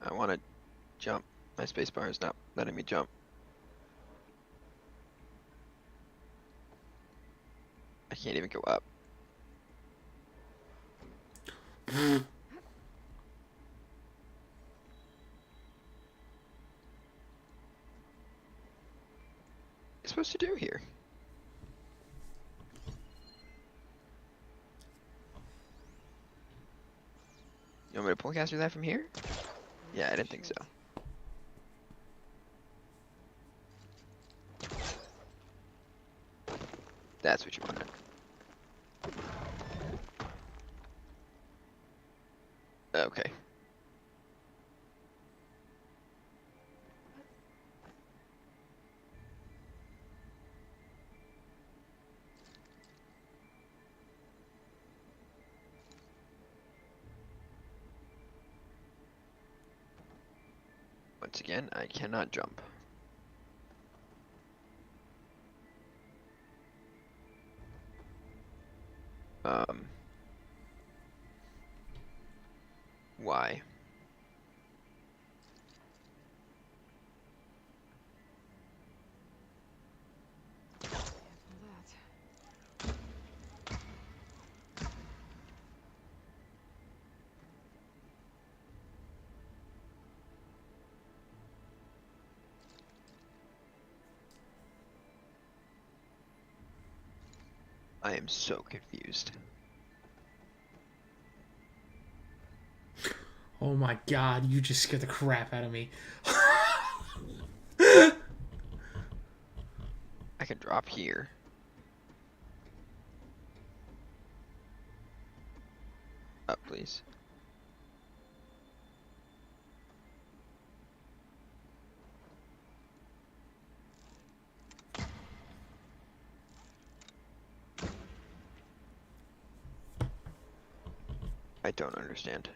I want to jump. My spacebar is not letting me jump. I can't even go up. What am I supposed to do here? You want me to pull caster that from here? Yeah, I didn't think so. That's what you wanted. Okay. Once again, I cannot jump. Why? I am so confused. Oh my god, you just scared the crap out of me. I can drop here. Up, please. I don't understand.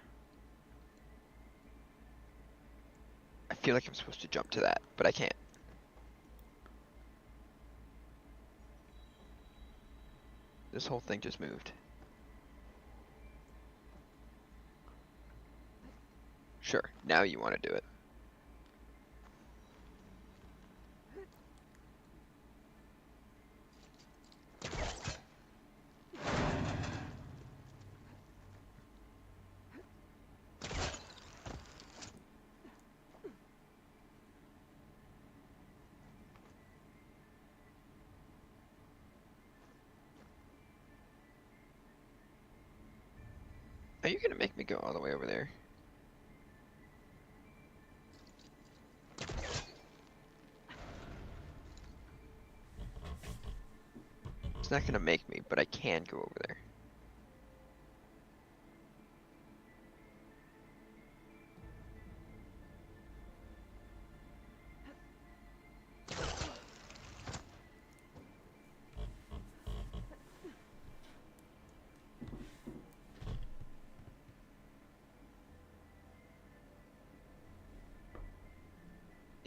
I feel like I'm supposed to jump to that, but I can't. This whole thing just moved. Sure, now you want to do it. Are you gonna make me go all the way over there? It's not gonna make me, but I can go over there.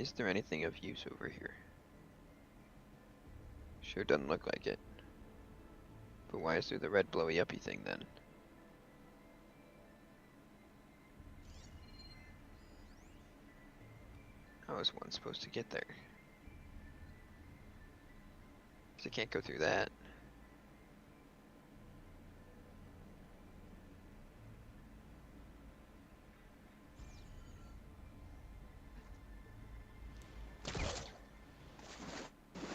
Is there anything of use over here? Sure doesn't look like it. But why is there the red blowy uppy thing then? How is one supposed to get there? 'Cause I can't go through that.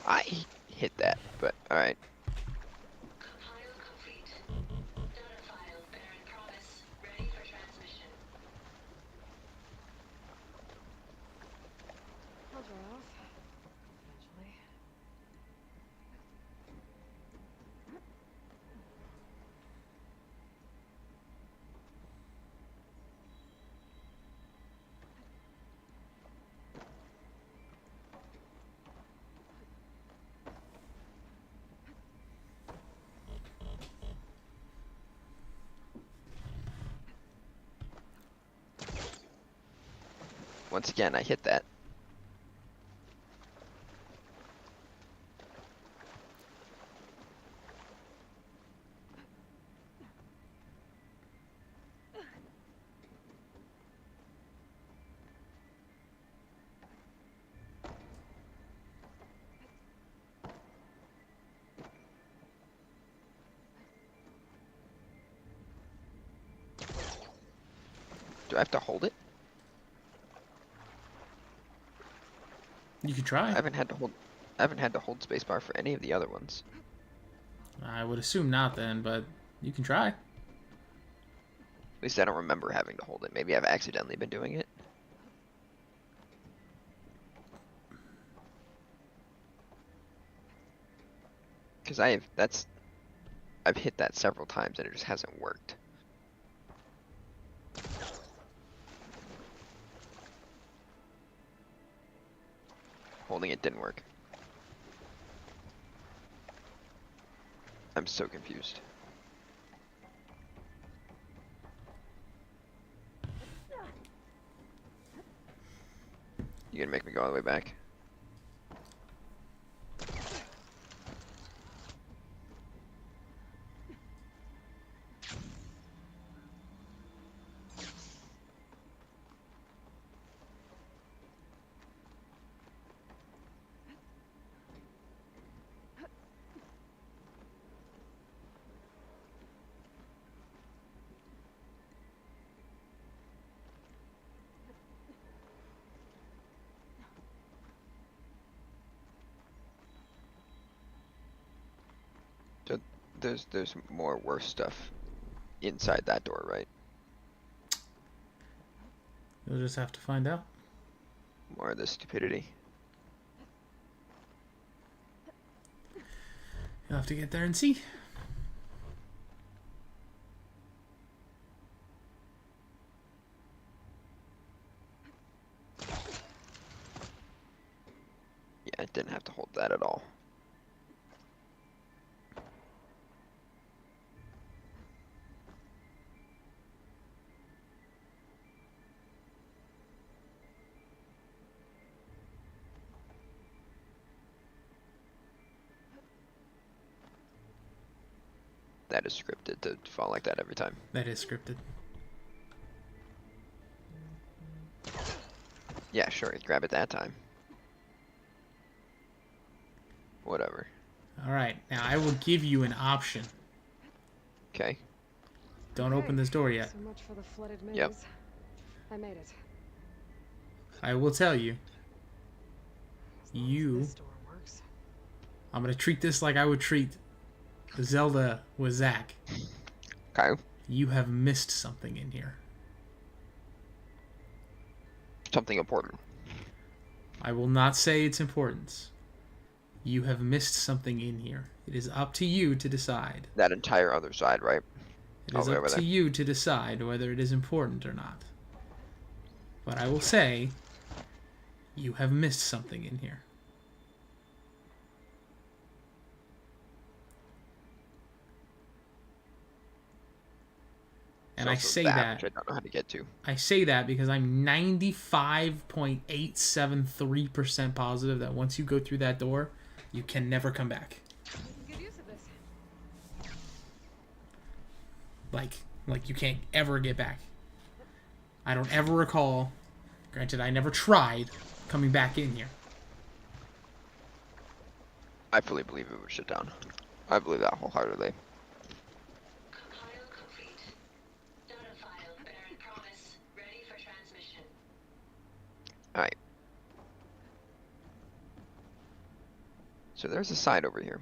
I hit that, but alright. Compile complete. Data file bearing promise. Ready for transmission. I'll dry off. Eventually. Once again, I hit that. Do I have to hold it? You could try. I haven't had to hold spacebar for any of the other ones. I would assume not then, but you can try. At least I don't remember having to hold it. Maybe I've accidentally been doing it. Because I've hit that several times and it just hasn't worked. Holding it didn't work. I'm so confused. You gonna make me go all the way back? There's more worse stuff inside that door, right? You'll just have to find out. More of this stupidity. You'll have to get there and see. Yeah, I didn't have to hold that at all. That is scripted to fall like that every time. That is scripted. Yeah, sure, grab it that time. Whatever. Alright, now I will give you an option. Okay. Don't open this door yet. So much for the flooded maze. Yep. I made it. I will tell you. As long as You... this door works. I'm gonna treat this like I would treat Zelda with Zack. Okay. You have missed something in here. Something important. I will not say its importance. You have missed something in here. It is up to you to decide. That entire other side, right? It All is the way up over to there. you to decide whether it is important or not. But I will say, you have missed something in here. And It's I also say that, that which I don't know how to get to. I say that because I'm 95.873% positive that once you go through that door, you can never come back. We can get use of this. Like you can't ever get back. I don't ever recall, granted I never tried, coming back in here. I fully believe it would shut down. I believe that wholeheartedly. Compile complete. Data file, Baron Promise, ready for transmission. Alright. So there's a side over here.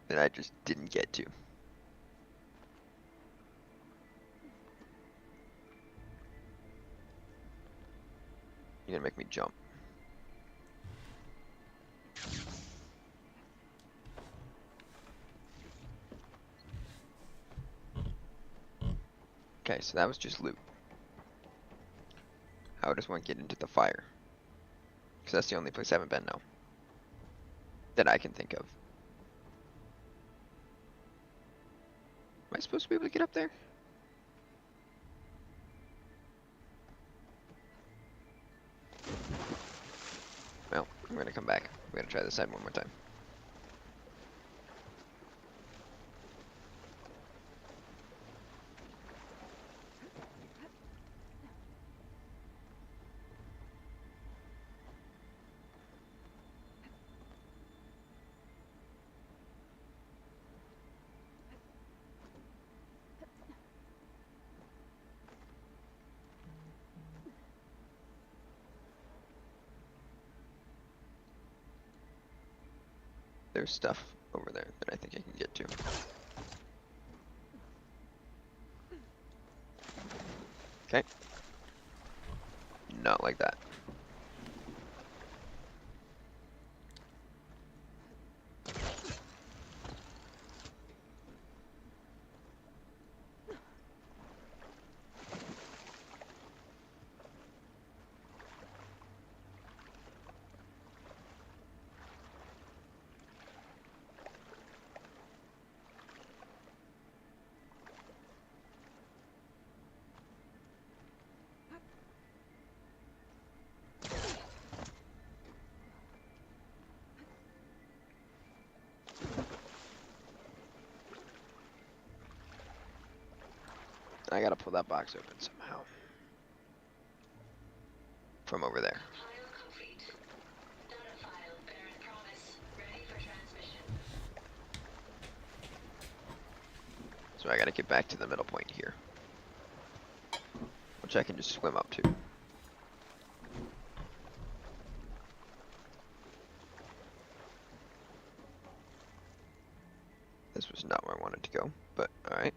That I just didn't get to. You're gonna make me jump. Okay, so that was just loot. I just want to get into the fire. Because that's the only place I haven't been now. That I can think of. Am I supposed to be able to get up there? Well, I'm gonna come back. We're gonna try this side one more time. There's stuff over there that I think I can get to. Okay. Not like that. I gotta pull that box open somehow. From over there. Compile complete. Data file, Baron Promise, ready for transmission. So I gotta get back to the middle point here. Which I can just swim up to. This was not where I wanted to go, but alright.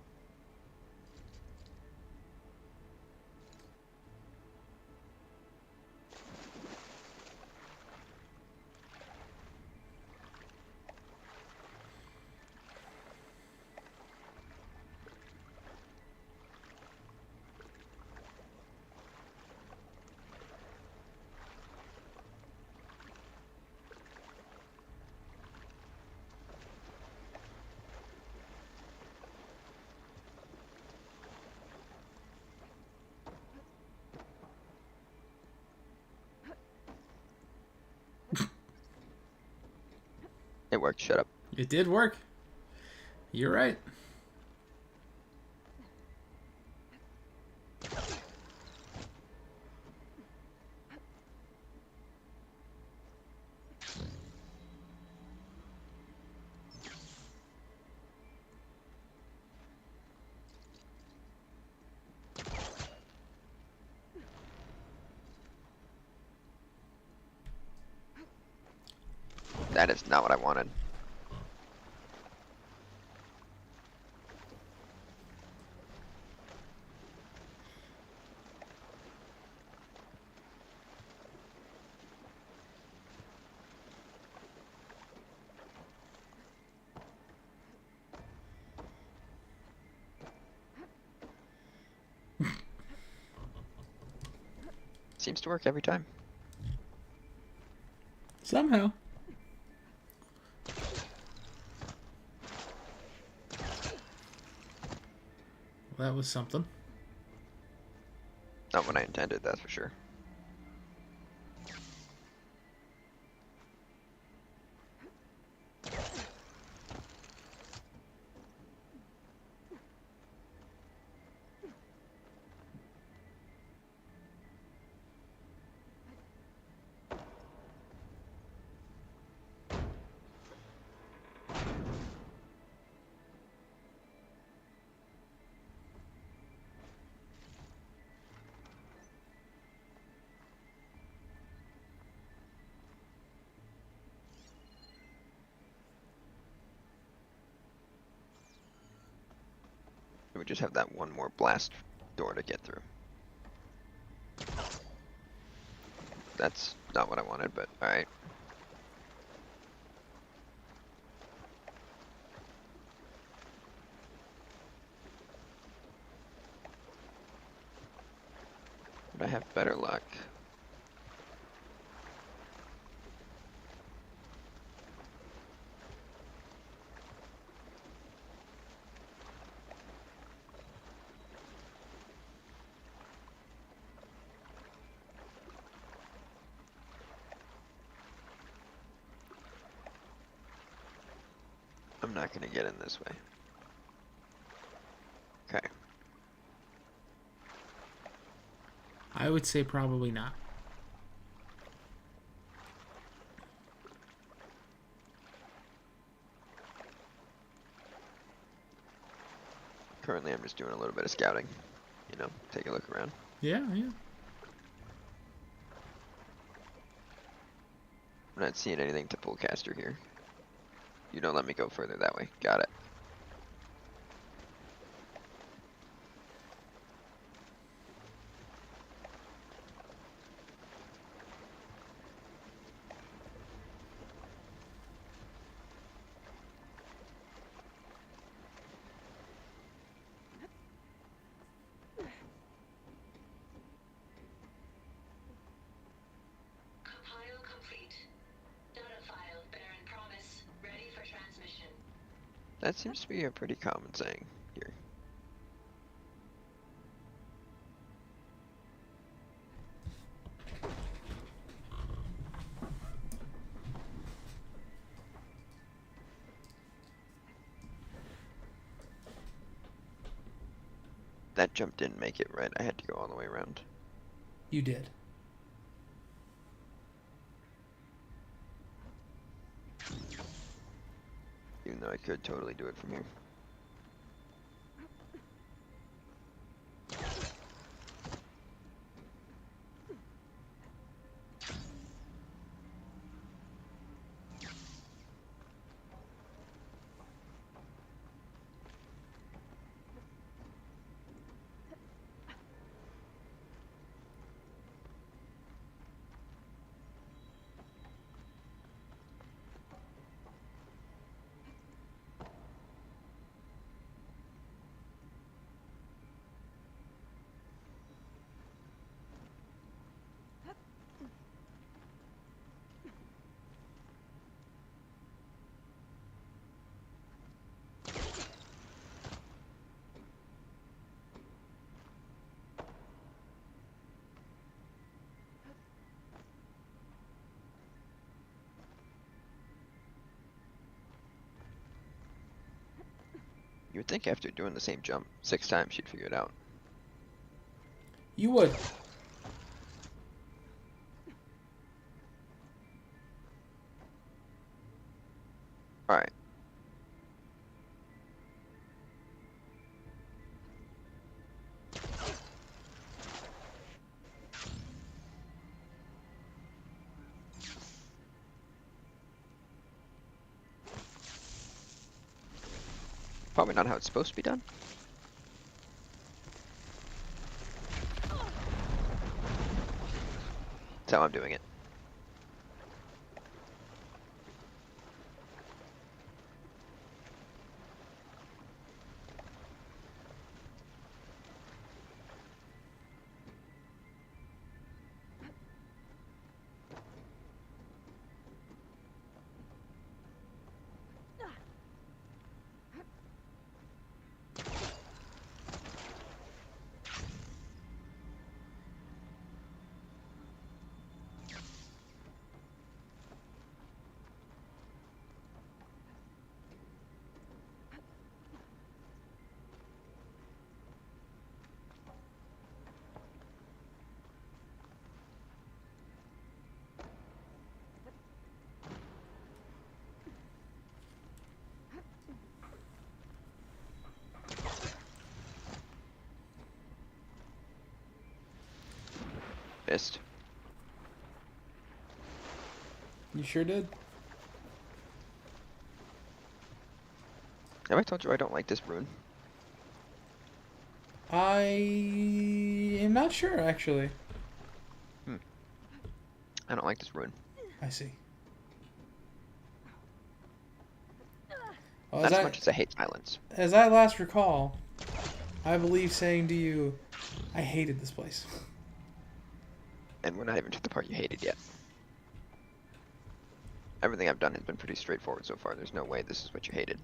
It worked, shut up. It did work. You're right. That is not what I wanted. Seems to work every time. Somehow. Well, that was something. Not what I intended, that's for sure. We just have that one more blast door to get through. That's not what I wanted, but alright. Would I have better luck? I'm not gonna get in this way. Okay. I would say probably not. Currently I'm just doing a little bit of scouting. You know, take a look around. Yeah, yeah. I'm not seeing anything to pull caster here. You don't let me go further that way. Got it. Compile complete. Data file, Baron Promise, ready for transmission. That seems to be a pretty common saying here. That jump didn't make it right. I had to go all the way around. You did. Even though I could totally do it from here. You would think after doing the same jump 6 times you'd figure it out. You would. Alright. Probably not how it's supposed to be done. That's how I'm doing it. missed. You sure did. Have I told you I don't like this rune? I am not sure, actually. I don't like this rune. I see. Well, Not as much as I hate silence. as I last recall, I believe saying to you, I hated this place. And we're not even to the part you hated yet. Everything I've done has been pretty straightforward so far. There's no way this is what you hated.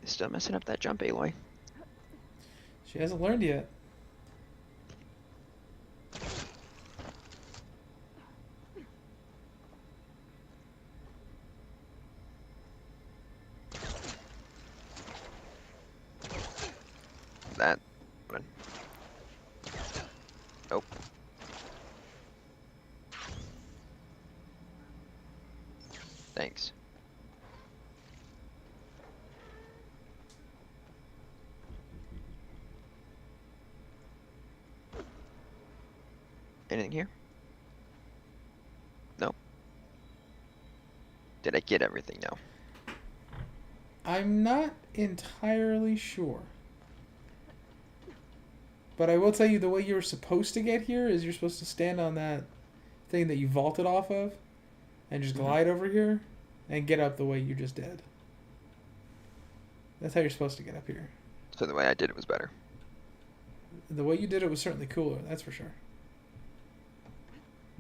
Still messing up that jump, Aloy. She hasn't learned yet. That one. Nope. Thanks. Anything here? No. Did I get everything now? I'm not entirely sure. But I will tell you the way you're supposed to get here is you're supposed to stand on that thing that you vaulted off of and just glide over here and get up the way you just did. That's how you're supposed to get up here. So the way I did it was better. The way you did it was certainly cooler, that's for sure.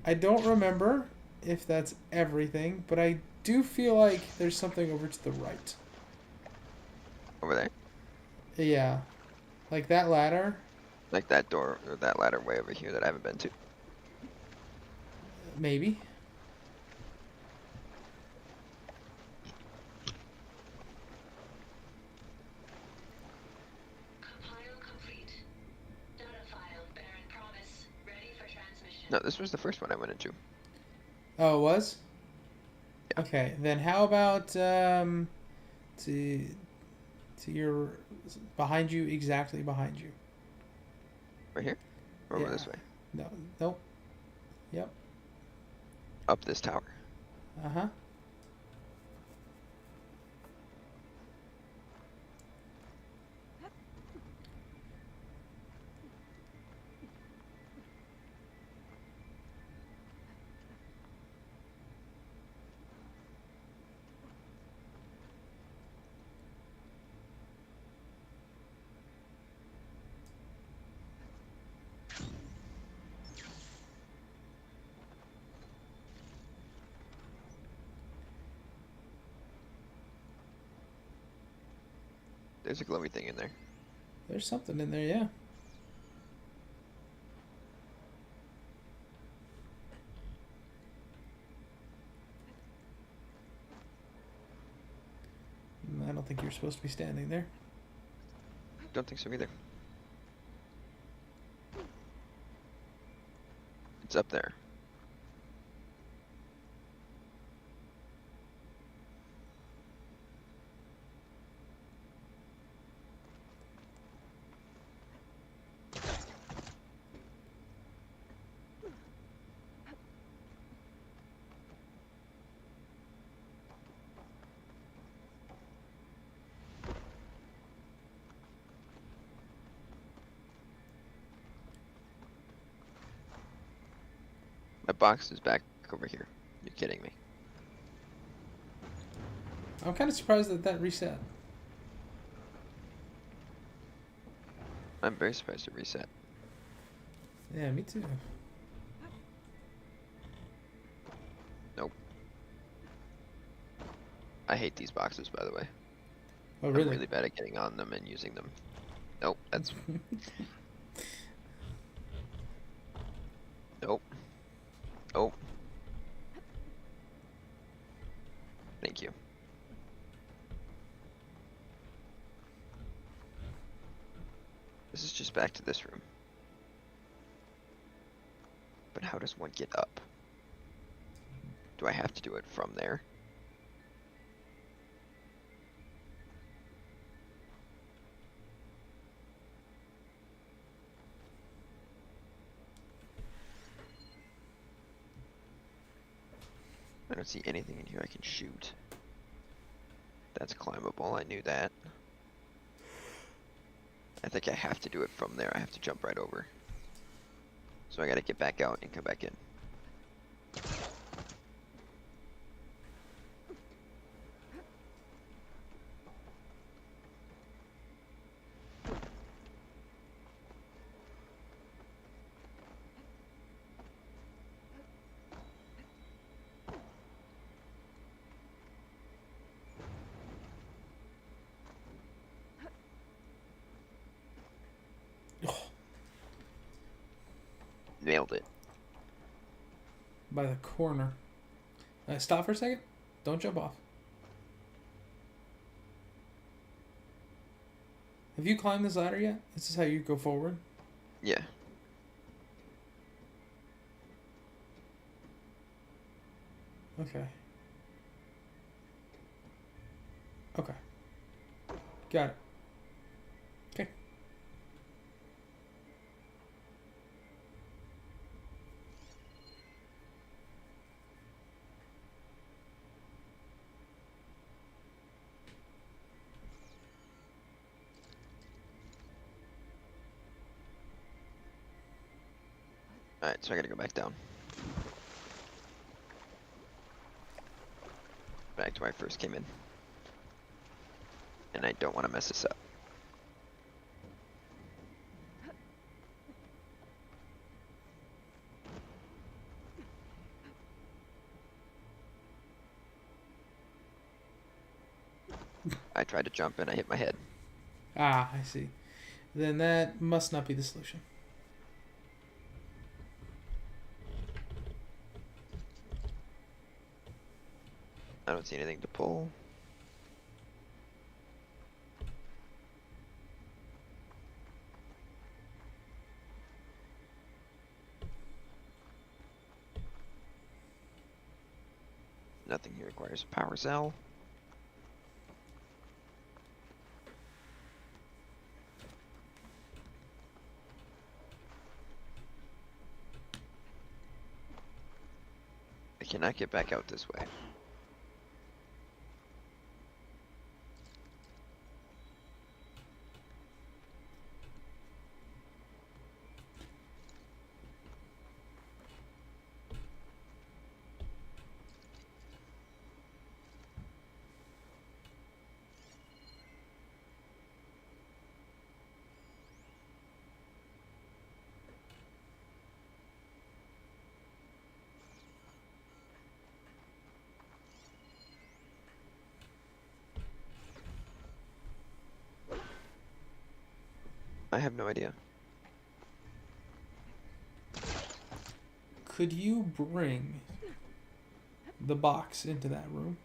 I don't remember if that's everything, but I do feel like there's something over to the right. Over there? Yeah. Like that ladder. Like that door, or that ladder way over here that I haven't been to. Maybe. Compile complete. Data file, Baron Promise, ready for transmission. No, this was the first one I went into. Oh, it was? Yeah. Okay, then how about to your behind you, exactly behind you. Right here? Or over Yeah. this way? No, nope. Yep. Up this tower. Uh-huh. There's a glowy thing in there. There's something in there, yeah. I don't think you're supposed to be standing there. Don't think so either. It's up there. My box is back over here. You're kidding me. I'm kind of surprised that that reset. I'm very surprised it reset. Yeah, me too. I hate these boxes, by the way. Oh, I'm really? really bad at getting on them and using them. Nope, that's... Nope. Oh. Thank you. This is just back to this room. But how does one get up? Do I have to do it from there? I don't see anything in here I can shoot. That's climbable, I knew that. I think I have to do it from there. I have to jump right over. So I gotta get back out and come back in. Nailed it. By the corner. Stop for a second. Don't jump off. Have you climbed this ladder yet? This is how you go forward? Yeah. Okay. Okay. Got it. Okay. Alright, so I gotta go back down. Back to where I first came in. And I don't want to mess this up. I tried to jump and I hit my head. Ah, I see. Then that must not be the solution. I don't see anything to pull. Nothing here requires a power cell. I cannot get back out this way. I have no idea. Could you bring the box into that room?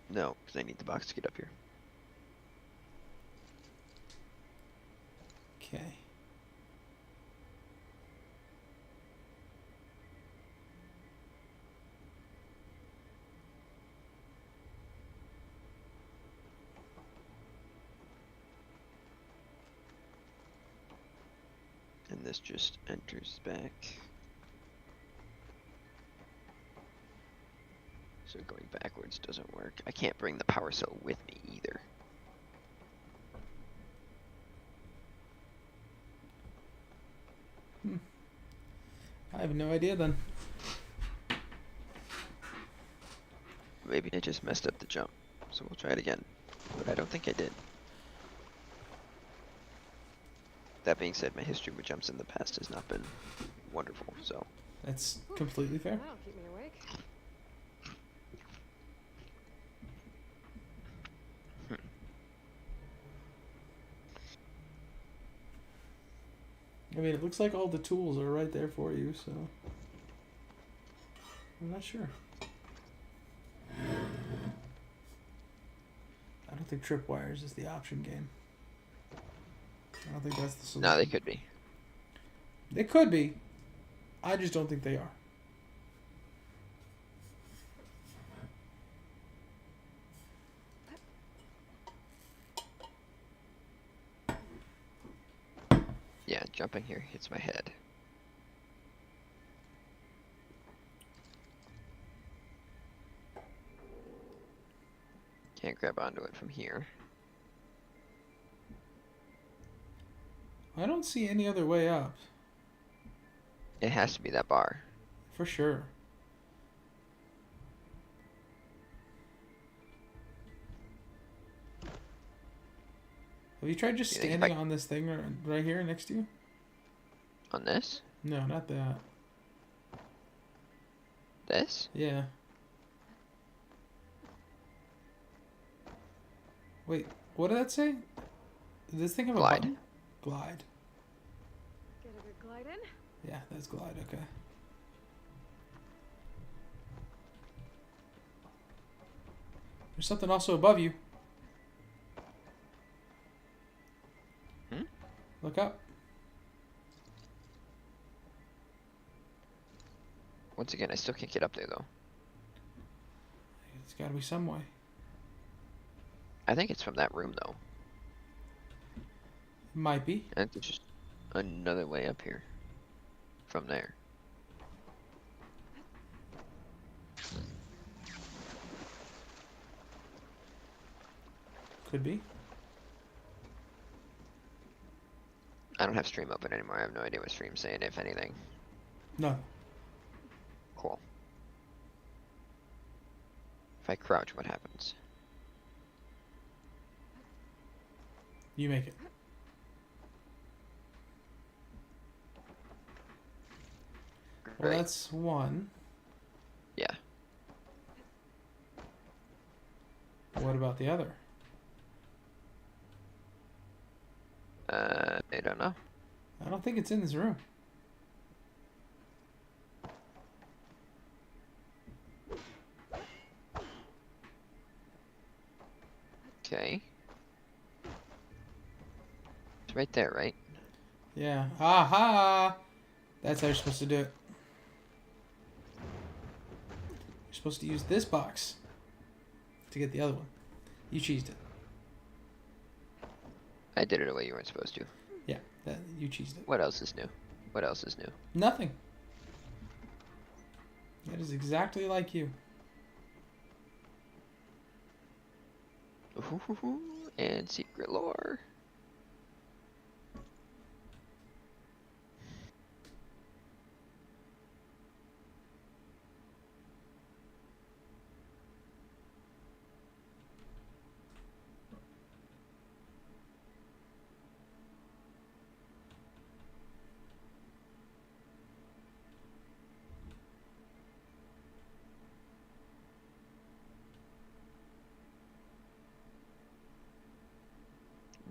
No, because I need the box to get up here. Okay. And this just enters back. So going backwards doesn't work. I can't bring the power cell with me either. I have no idea then. Maybe I just messed up the jump. So we'll try it again. But I don't think I did. That being said, my history with jumps in the past has not been wonderful, so. That's completely fair. That'll keep me awake. I mean, it looks like all the tools are right there for you, so I'm not sure. I don't think tripwires is the option game. I don't think that's the solution. No, they could be. They could be. I just don't think they are. Yeah, jumping here hits my head. Can't grab onto it from here. I don't see any other way up. It has to be that bar. For sure. Have you tried just You think if standing on this thing right here next to you? On this? No, not that. This? Yeah. Wait, what did that say? Did this thing have Glide. a button? Glide. Get a good glide in. Yeah, that's glide, okay. There's something also above you. Look up. Once again, I still can't get up there though. It's gotta be some way. I think it's from that room though. Might be. I think there's just another way up here. From there. Could be. I don't have stream open anymore. I have no idea what stream's saying, if anything. No. Cool. If I crouch, what happens? You make it. Well, Great. that's one. Yeah. What about the other? I don't know. I don't think it's in this room. Okay. It's right there, right? Yeah. Aha! That's how you're supposed to do it. You're supposed to use this box to get the other one. You cheesed it. I did it a way you weren't supposed to. Yeah, you cheesed it. What else is new? What else is new? Nothing. That is exactly like you. Ooh, and secret lore.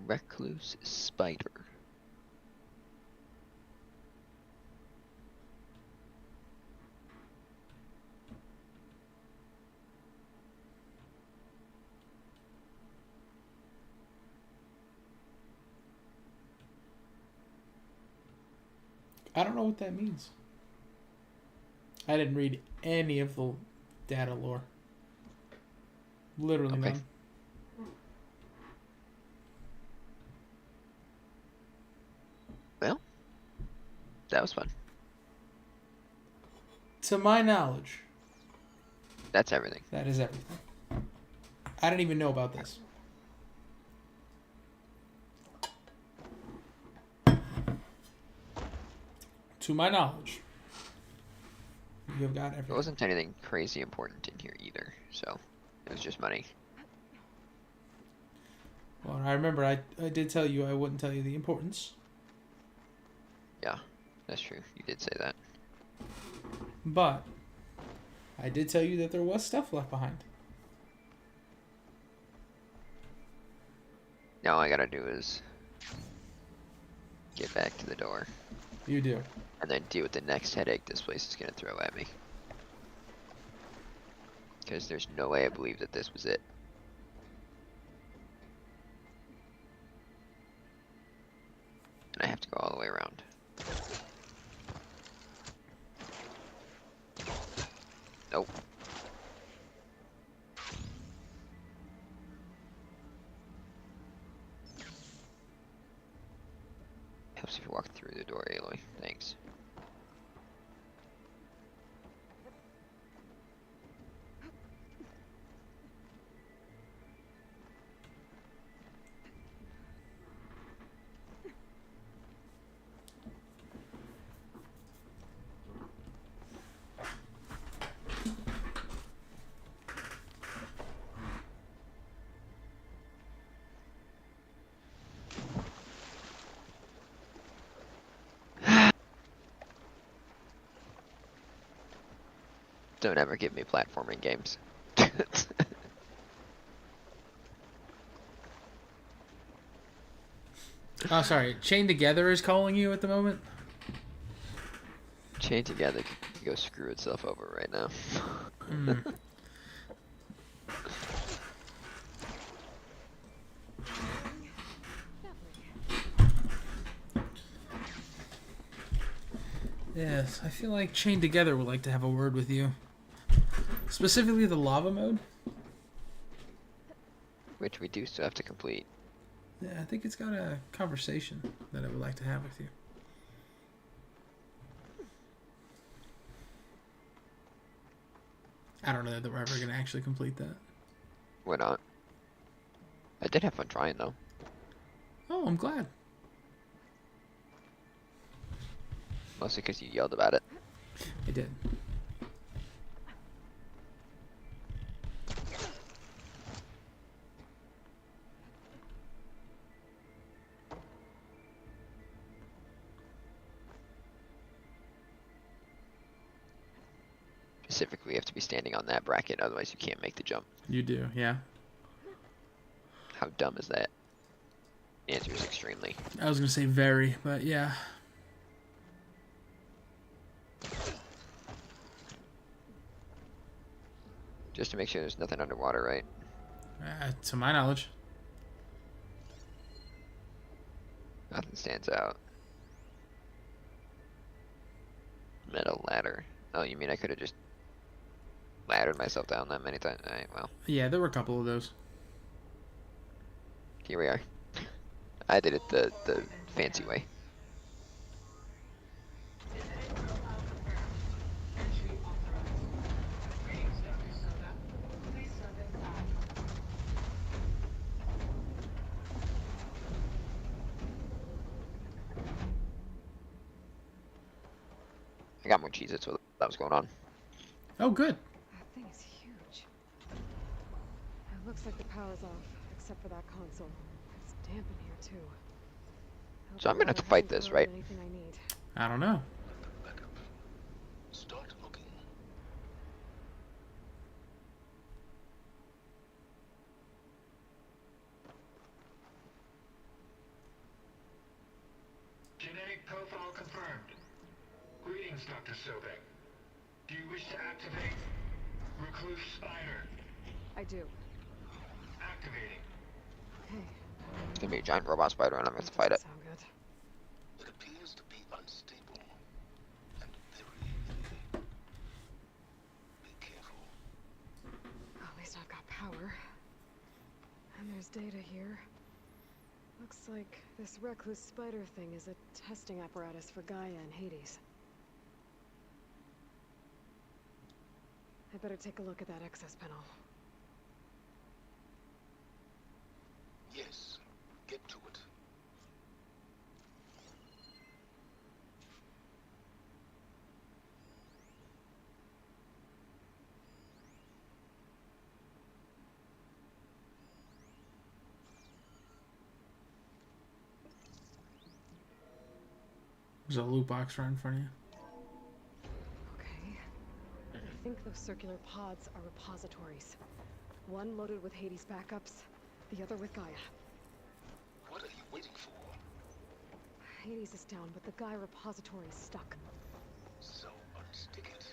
Recluse spider. I don't know what that means. I didn't read any of the data lore. Literally Okay. none. Well, that was fun. To my knowledge, That's everything. that is everything. I didn't even know about this. To my knowledge, you have got There everything. wasn't anything crazy important in here either, so it was just money. Well, I remember I did tell you I wouldn't tell you the importance. Yeah, that's true. You did say that. But I did tell you that there was stuff left behind. Now all I gotta do is get back to the door. You do. And then deal with the next headache this place is gonna throw at me. Because there's no way I believe that this was it. And I have to go all the way around. Nope. Helps if you walk through the door, Aloy. Thanks. Don't ever give me platforming games. Oh, sorry. Chained Together is calling you at the moment? Chain Together can go screw itself over right now. Mm. Yes, I feel like Chained Together would like to have a word with you. Specifically the lava mode. Which we do still have to complete. Yeah, I think it's got a conversation that it would like to have with you. I don't know that we're ever going to actually complete that. Why not? I did have fun trying though. Oh, I'm glad. Mostly because you yelled about it. I did. Specifically, you have to be standing on that bracket, otherwise you can't make the jump. You do, yeah. How dumb is that? The answer is extremely. I was going to say very, but yeah. Just to make sure there's nothing underwater, right? To my knowledge. Nothing stands out. Metal ladder. Oh, you mean I could have just laddered myself down that many times? Alright, well. Yeah, there were a couple of those. Here we are. I did it the fancy way. I got more Cheez-Its while that was going on. Oh, good. That thing is huge. It looks like the power's off, except for that console. It's damp in here too. Hope So I'm gonna have to water fight hasn't this, corroded right? anything I need. I don't know. Backup. Start looking. Genetic profile confirmed. Greetings, Dr. Sobek. Do you wish to activate Recluse Spider? I do. Activating. Okay. It's gonna be a giant robot spider and I'm gonna have to fight it. Sound good. It appears to be unstable. And very. Be careful. At least I've got power. And there's data here. Looks like this recluse spider thing is a testing apparatus for Gaia and Hades. I better take a look at that access panel. Yes. Get to it. There's a loot box right in front of you. Okay. I think those circular pods are repositories. One loaded with Hades backups, the other with Gaia. What are you waiting for? Hades is down, but the Gaia repository is stuck. So unstick it.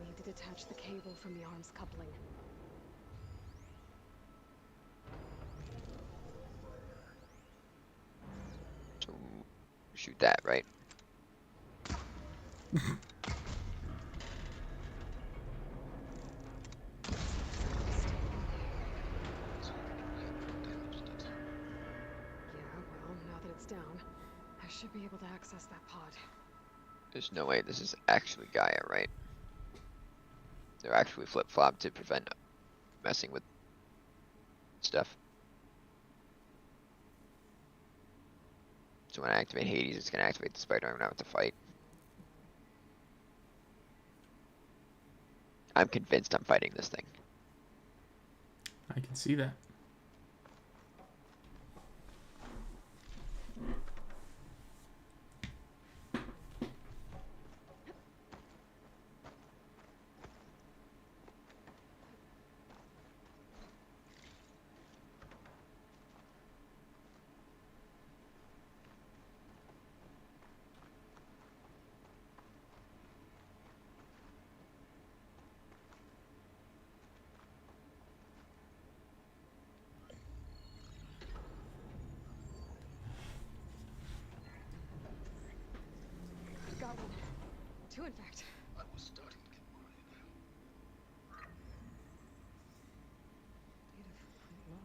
I need to detach the cable from the arms coupling. So shoot that, right? Yeah, well, now that it's down, I should be able to access that pod. There's no way this is actually Gaia, right? They're actually flip-flopped to prevent messing with stuff. So when I activate Hades, it's gonna activate the spider. I'm gonna have to fight. I'm convinced I'm fighting this thing. I can see that. Got one. Two, in fact. I was starting to get worried. Data footprint low.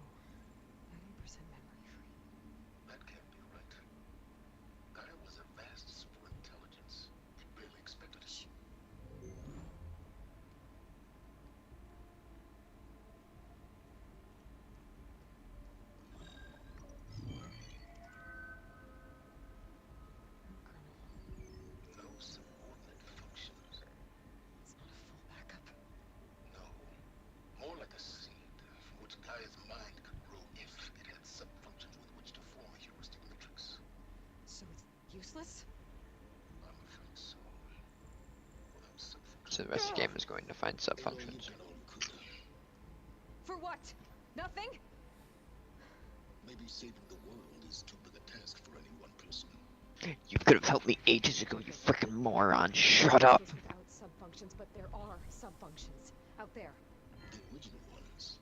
90% memory free. That can't be right. Gaia was a vast super intelligence. They barely expected us. No subordinate functions. It's not a full backup. No. More like a seed from which Gaia's mind could grow if it had sub-functions with which to form a heuristic matrix. So it's useless? I'm afraid so. Without sub-functions. So the rest of the game is going to find Aloy, sub-functions. you've done all you could. For what? Nothing? Maybe saving the world is too big a task for any one person. You could have helped me ages ago, you freaking moron. Shut up. Without sub-functions, but there are sub-functions out there. The original ones.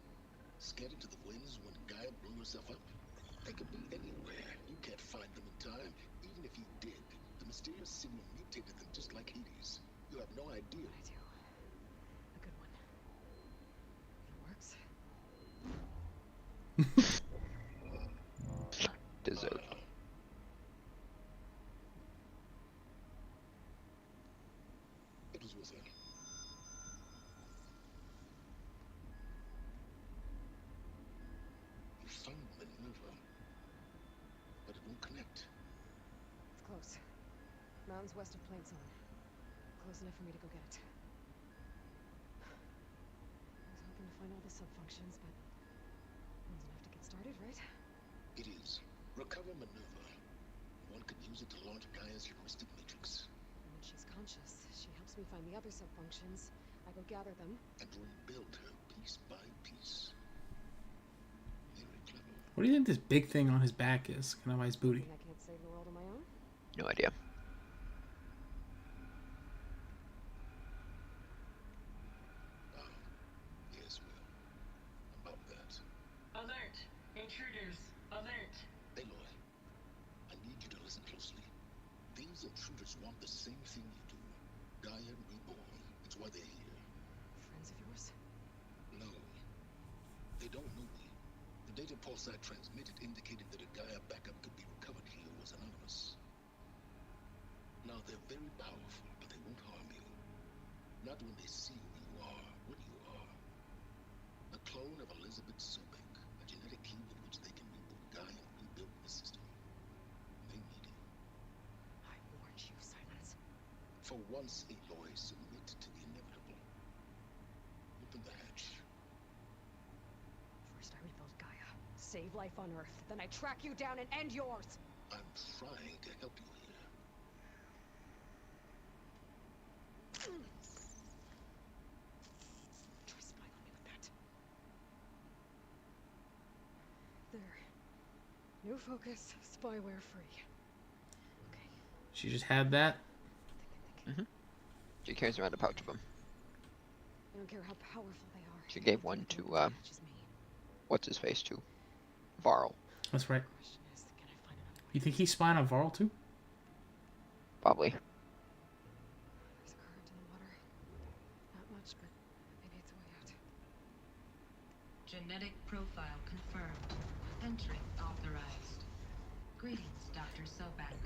Scattered to the winds when Gaia blew herself up. They could be anywhere. You can't find them in time. Even if you did, the mysterious signal mutated them just like Hades. You have no idea. I do. A good one. It works. Dessert. It was with her. You found Minerva, but it won't connect. It's close. Mountains west of Plain Zone. Close enough for me to go get it. I was hoping to find all the sub-functions, but one's enough to get started, right? It is. Recover Minerva. One could use it to launch Gaia's heuristic matrix. And when she's conscious, she helps me find the other sub-functions. I go gather them. And rebuild her piece by piece. Very clever. What do you think this big thing on his back is? Kind of his booty. I can't save the world on my own. No idea. Yes, Will. About that. Alert! Intruders! Alert! Aloy, I need you to listen closely. These intruders want the same thing you do. Gaia reborn. It's why they're here. Friends of yours? No. They don't know me. The data pulse I transmitted indicated that a Gaia backup could be recovered here was anonymous. Now, they're very powerful, but they won't harm you. Not when they see who you are, what you are. A clone of Elizabeth Sobek, a genetic key with which they can reboot Gaia and rebuild the system. They need you. I warned you, Silence. For once, Aloy, submit to the inevitable. Open the hatch. First I rebuild Gaia. save life on Earth, then I track you down and end yours. I'm trying to help you here. Try spying on me with that. There. New focus, spyware free. Okay. She just had that. She carries around a pouch of them. I don't care how powerful they are. She gave one to, Catches me. what's his face, to Varl. That's right. Question is, can I find another way? You think he's spying on Varl too? Probably. There's a current in the water. Not much, but maybe it's a way out. Genetic profile confirmed. Entry authorized. Greetings, Dr. Sobek.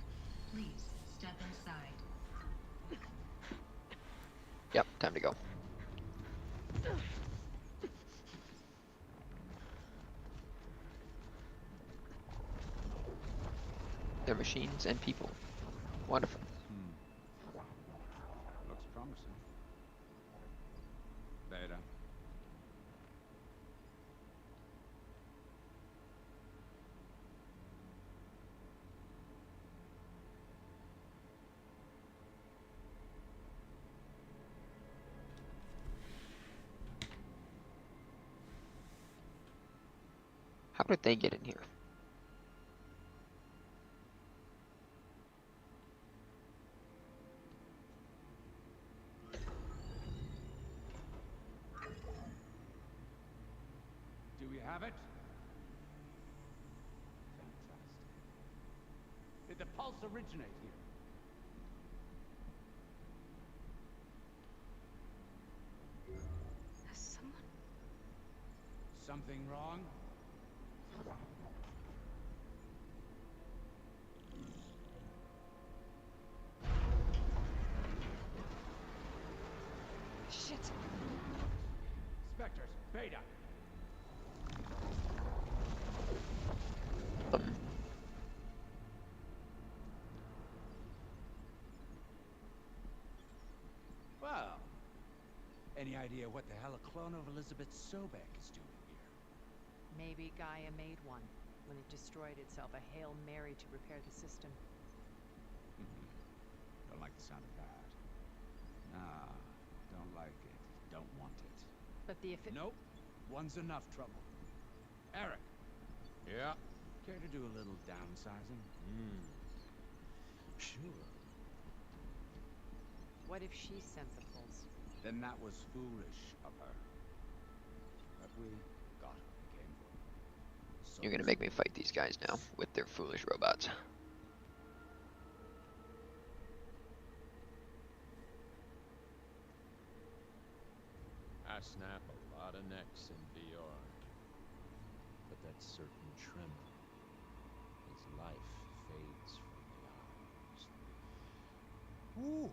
Please step inside. Yep, time to go. They're machines and people. Wonderful. Looks promising. Beta. How did they get in here? Do we have it? Fantastic. Did the pulse originate here? Has someone? Something wrong? Shit. Spectres, Beta. Well, any idea what the hell a clone of Elizabeth Sobek is doing here? Maybe Gaia made one when it destroyed itself, a Hail Mary to repair the system. Don't like the sound of that. Nah, don't like it. Don't want it. But the Nope. One's enough trouble. Eric. Yeah? Care to do a little downsizing? Sure. What if she sent the pulse? Then that was foolish of her. But we got what we came for. So You're gonna make me fight these guys now with their foolish robots. I snap a lot of necks in VR, but that certain tremor as life fades from the eyes. Ooh,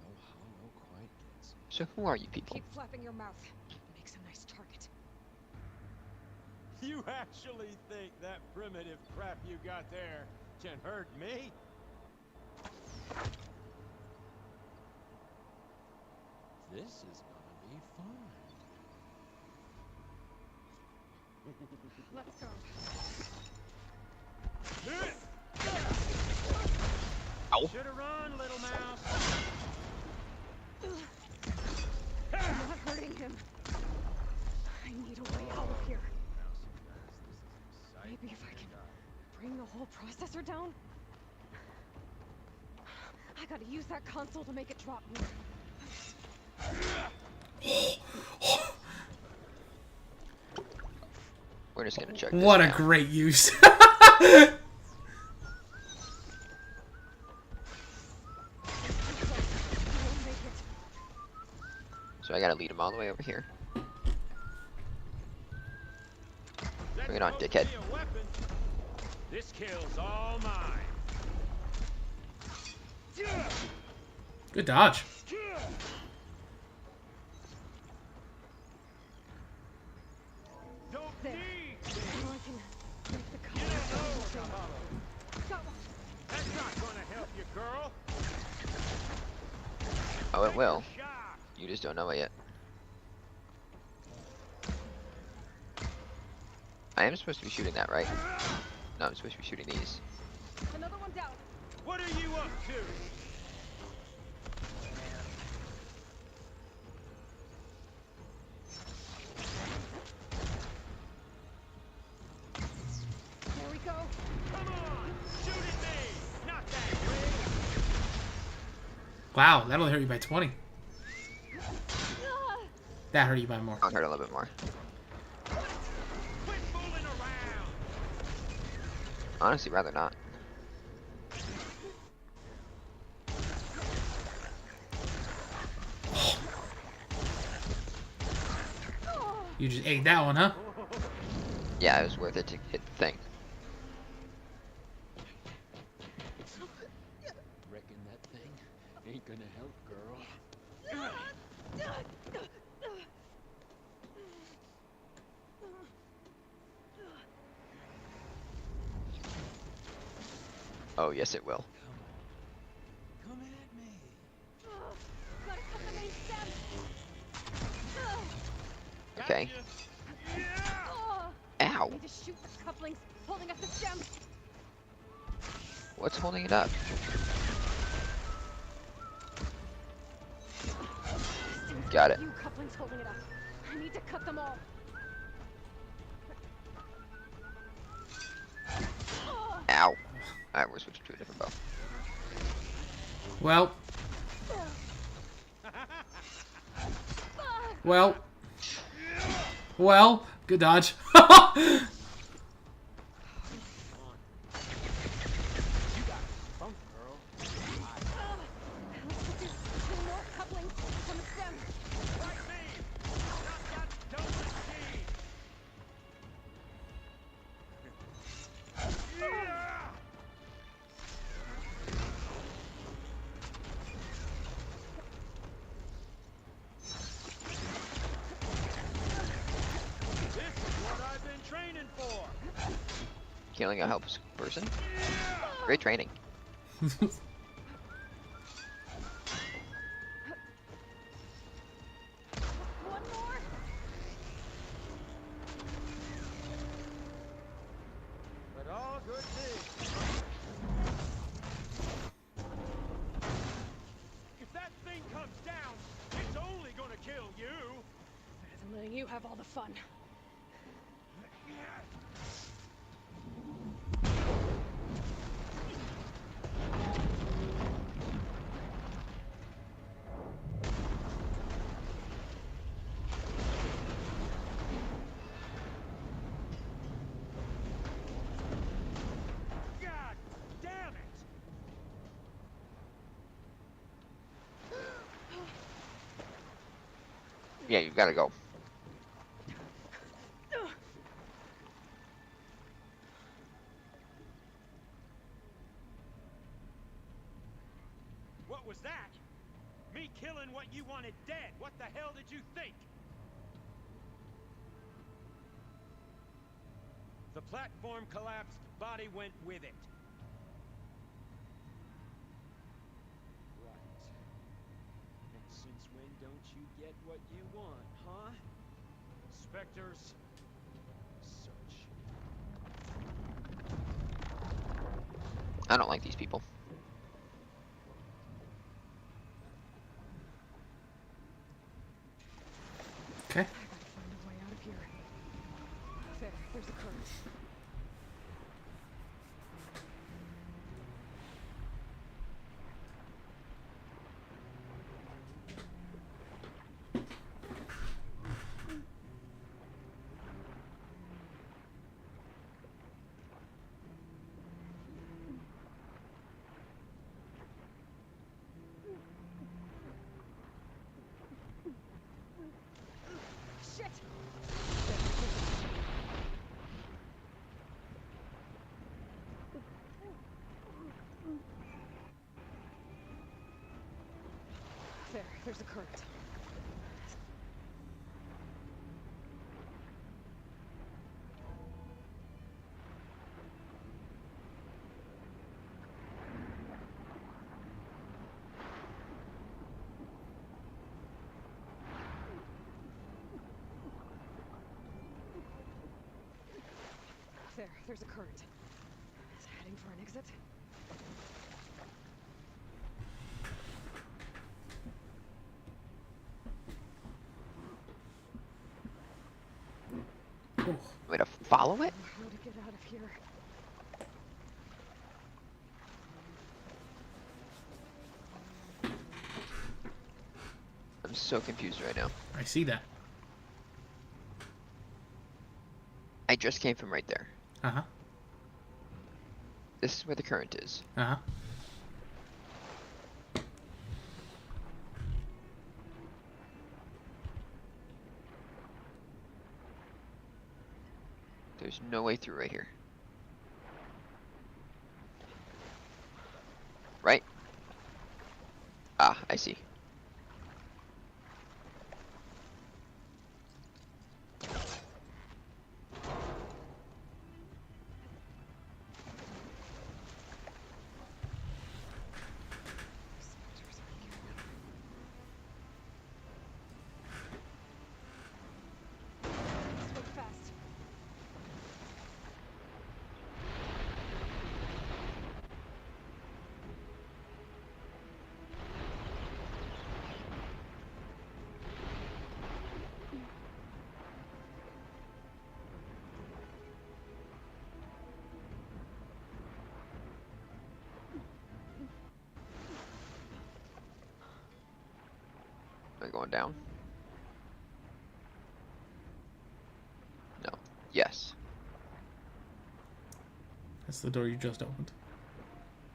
no hollow quite gets me. So who are you people? Keep flapping your mouth. Makes a nice target. You actually think that primitive crap you got there can hurt me? This is gonna be fun. Let's go. Ow. Shoulda run, little mouse. I'm not hurting him. I need a way out of here. Maybe if I can bring the whole processor down? I gotta use that console to make it drop more. We're just gonna check this What a now. great use. So I gotta lead them all the way over here. Bring it on, dickhead. This kill's all mine. Good dodge. Don't There. need. Now I can make the You console. know, Hollow. Got one. That's not gonna help you, girl. Oh, it will. Shock. You just don't know it yet. I am supposed to be shooting that, right? No, I'm supposed to be shooting these. Another one down. What are you up to? There we go. Come on! Shoot at me! Not that way! Wow, that only hurt you by 20. That hurt you by more. I'll hurt a little bit more. Quit fooling around! Honestly, rather not. You just ate that one, huh? Yeah, it was worth it to hit the thing. Reckon that thing ain't gonna help, girl. Oh, yes, it will. Come at me! Gotta cut the main stem. Okay. I Ow! need to shoot the couplings holding up the stem. What's holding it up? Got it. You couplings holding it up. I need to cut them all. Ow. Alright, we're switching to a different bow. Well. Well. Well. Good dodge. Funk, girl. Let's do 2 more couplings from the stem. Like me! Not that dumb This is what I've been training for! Killing a helpless person? Great training. One more. But all good things. If that thing comes down, it's only gonna kill you. Better than letting you have all the fun. God damn it! Yeah, you gotta go. What was that? Me killing what you wanted dead. What the hell did you think? The platform collapsed, body went with it. Right. And since when don't you get what you want, huh? Spectres, search. I don't like these people. Okay. I gotta find a way out of here. There's a current. Shit! There's a current. There, there's a current. Is it heading for an exit? Way to follow it? How to get out of here? I'm so confused right now. I see that. I just came from right there. Uh-huh. This is where the current is. Uh-huh. There's no way through right here. Right? Ah, I see. Swim fast. Am I going down? No. Yes. That's the door you just opened.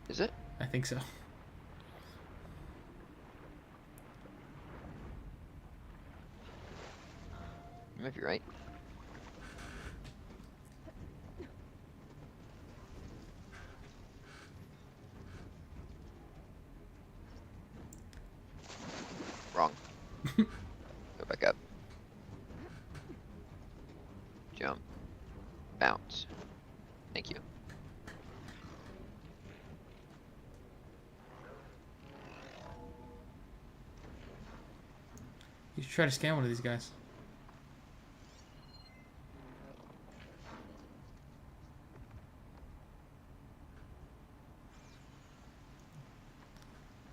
Is it? I think so. You might be right. Wrong. Go back up. Jump. Bounce. Thank you. You should try to scan one of these guys.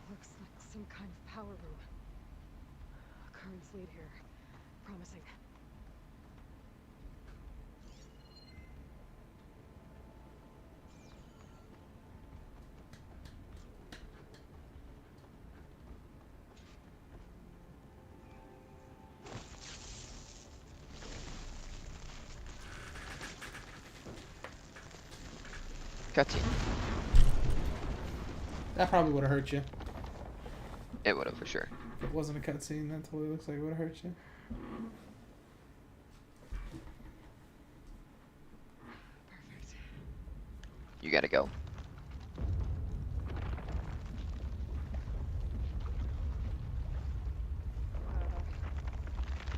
Looks like some kind of power room. Currents lead here. Promising. Cutscene. That probably would have hurt you. It would have for sure. If it wasn't a cutscene, that totally looks like it would have hurt you. Perfect. You gotta go.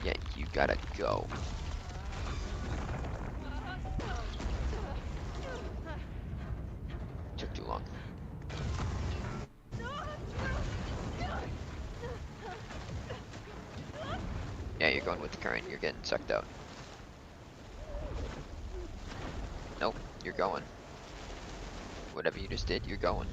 Yeah, you gotta go. Took too long. Yeah, you're going with the current. You're getting sucked out. Nope, you're going. Whatever you just did, you're going.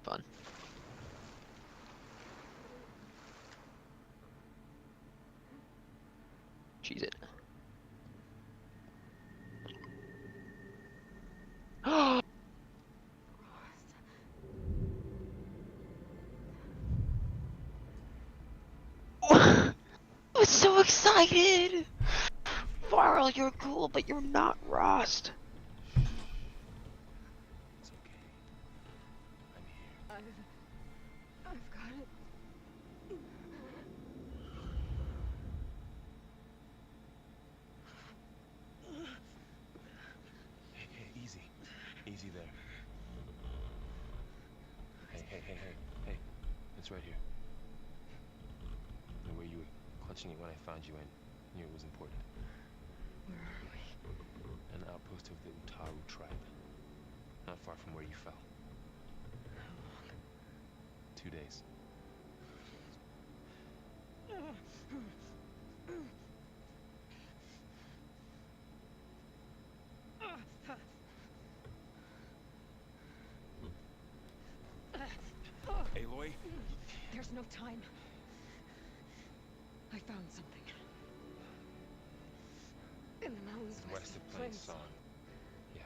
Fun. Cheese it. I was so excited! Varl, you're cool, but you're not Rost. It's okay. I'm here. I've got it. Hey, easy. Easy there. Hey. It's right here. The way you Clutching it when I found you and knew it was important. Where are we? An outpost of the Utaru tribe. Not far from where you fell. How long? 2 days. Aloy? There's no time. I found something. In the mountains West of Plain Song. Yeah.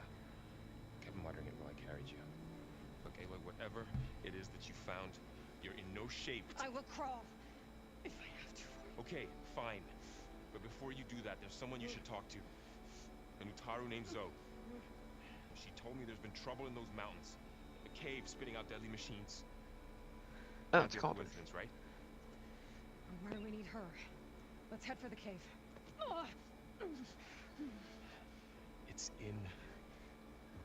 Kept muttering it while I carried you. Look, Aloy, whatever it is that you found, you're in no shape. I will crawl. If I have to. Okay, fine. But before you do that, there's someone you should talk to. An Utaru named Zoe. She told me there's been trouble in those mountains. A cave spitting out deadly machines. Oh, Can't it's be a called. coincidence, right? Where do we need her? Let's head for the cave. It's in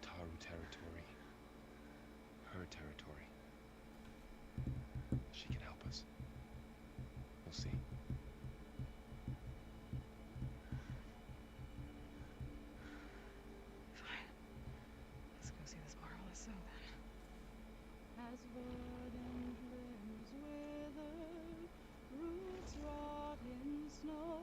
Utaru territory. Her territory. She can help us. We'll see. Fine. Let's go see this marvelous so then. As verdant limbs wither, roots rot in snow,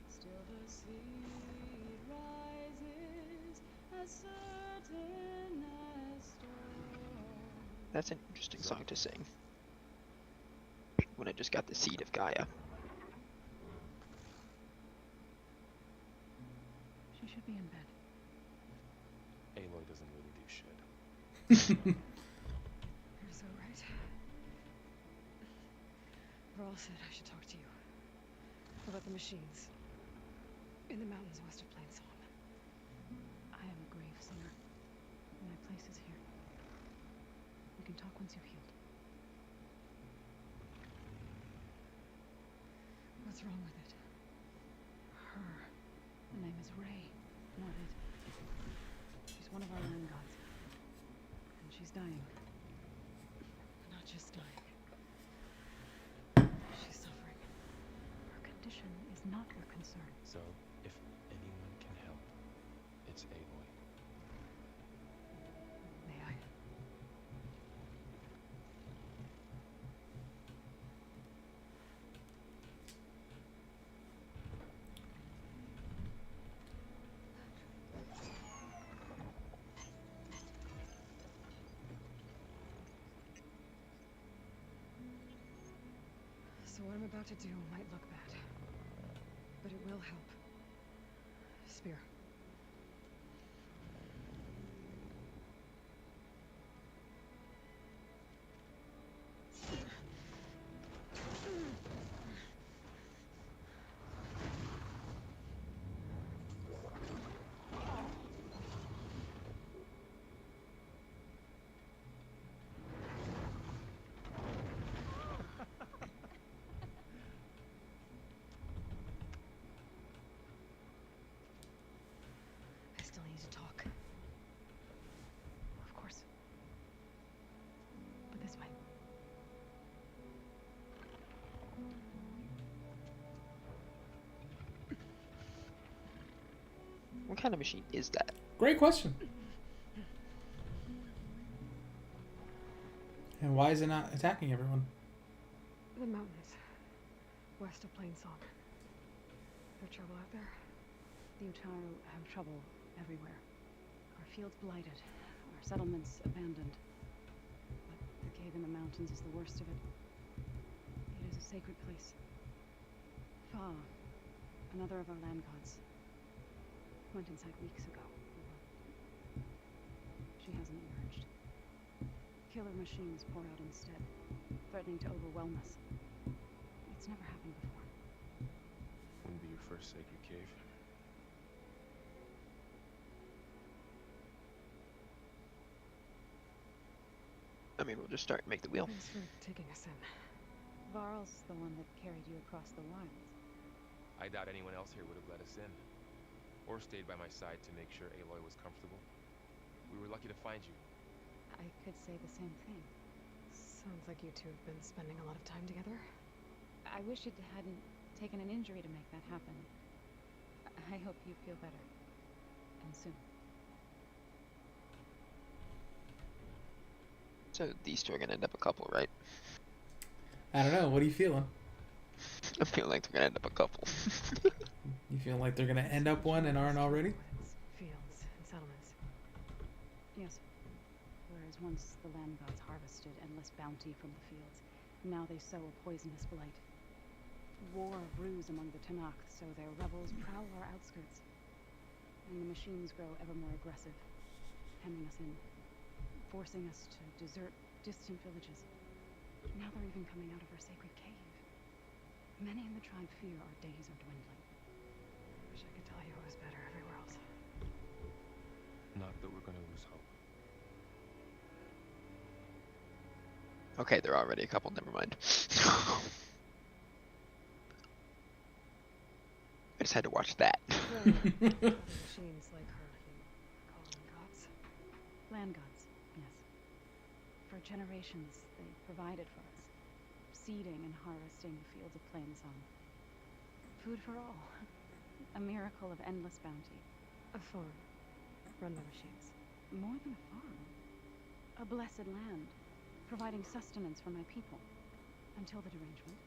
still the seed rises as certain as stone. That's an interesting song to sing. When I just got the seed of Gaia. She should be in bed. Aloy doesn't really do shit. You're so right. Varl said I should talk to you. About the machines. In the mountains west of Plain Song. I am a grave singer. My place is here. We can talk once you've healed. What's wrong with it? Her. The name is Ray, not it. She's one of our land gods. And she's dying. Not just dying. She's suffering. Her condition is not your concern. So, if anyone can help, it's Aloy. May I? So what I'm about to do might look bad. But it will help. Spear. I still need to talk. Of course. But this way. What kind of machine is that? Great question. And why is it not attacking everyone? The mountains. West of Plain Song. There trouble out there? The Utaru have trouble everywhere. Our fields blighted, our settlements abandoned. But the cave in the mountains is the worst of it. It is a sacred place. Fa, another of our land gods, went inside weeks ago. She hasn't emerged. Killer machines pour out instead, threatening to overwhelm us. It's never happened before. Wouldn't be your first sacred cave. I mean, we'll just start and make the wheel. Thanks for taking us in. Varl's the one that carried you across the wilds. I doubt anyone else here would have let us in. Or stayed by my side to make sure Aloy was comfortable. We were lucky to find you. I could say the same thing. Sounds like you two have been spending a lot of time together. I wish it hadn't taken an injury to make that happen. I hope you feel better. And soon. So these two are gonna end up a couple, right? I don't know. What are you feeling? I feel like they're gonna end up a couple. You feel like they're gonna end up one and aren't already? Fields and settlements. Yes. Whereas once the land gods harvested endless bounty from the fields, now they sow a poisonous blight. War brews among the Tanakh, so their rebels prowl our outskirts. And the machines grow ever more aggressive, hemming us in, forcing us to desert distant villages. Now they're even coming out of our sacred cave. Many in the tribe fear our days are dwindling. Wish I could tell you it was better everywhere else. Not that we're gonna lose hope. Okay, they're already a couple. Never mind. I just had to watch that. Machines like her, you call them gods? Land gods, yes. For generations, they provided for us, seeding and harvesting the fields of Plainsong. Food for all. A miracle of endless bounty. A farm, run by machines. More than a farm. A blessed land, providing sustenance for my people. Until the derangement.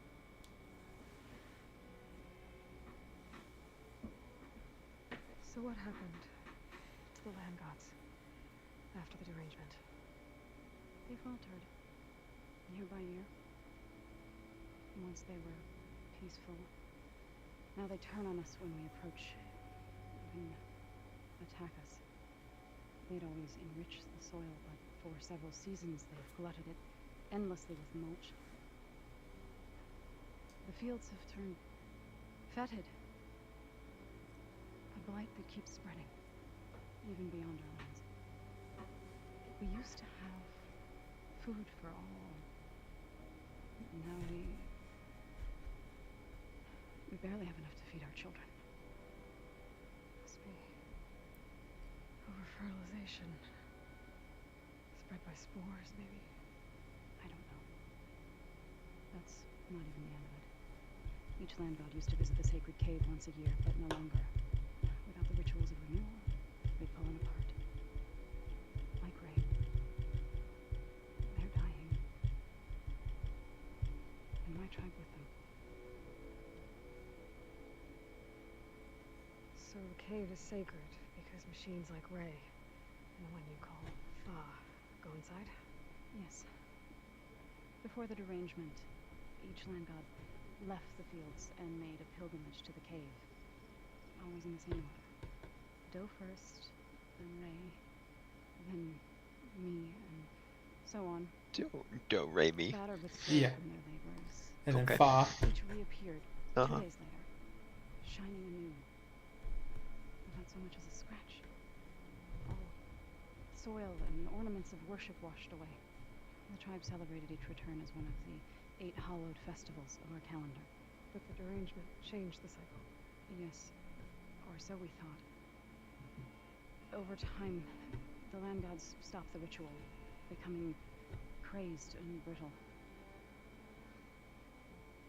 So what happened to the land gods after the derangement? They faltered, year by year. Once they were peaceful. Now they turn on us when we approach, even attack us. They'd always enriched the soil, but for several seasons they've glutted it endlessly with mulch. The fields have turned fetid. A blight that keeps spreading, even beyond our lands. We used to have food for all. Now we barely have enough to feed our children. Must be over-fertilization. Spread by spores, maybe? I don't know. That's not even the end of it. Each land god used to visit the sacred cave once a year, but no longer. Without the rituals of renewal, they've fallen apart. Like rain. They're dying. And my tribe with them. So the cave is sacred because machines like Ray, and the one you call Fa, go inside? Yes. Before the derangement, each land god left the fields and made a pilgrimage to the cave. Always in the same order. Doe first, then Ray, then me, and so on. Do-re-mi. Battered with Yeah. from their labors. And then Okay. Fa. Each reappeared 2 days later, shining anew, without so much as a scratch. All soil and ornaments of worship washed away. The tribe celebrated each return as one of the 8 hallowed festivals of our calendar. But the derangement changed the cycle. Yes, or so we thought. Over time, the land gods stopped the ritual, becoming crazed and brittle.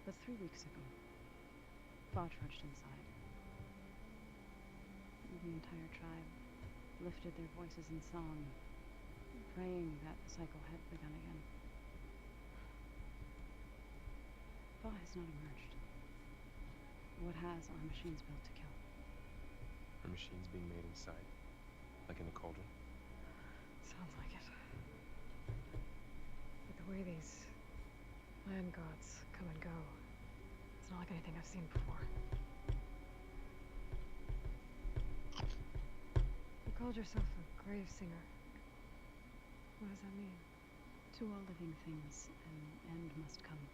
But 3 weeks ago, Fa trudged inside. The entire tribe lifted their voices in song, praying that the cycle had begun again. Fa has not emerged. What has are machines built to kill? Are machines being made inside? Like in a cauldron? Sounds like it. But the way these land gods come and go, it's not like anything I've seen before. You called yourself a grave singer. What does that mean? To all living things, an end must come.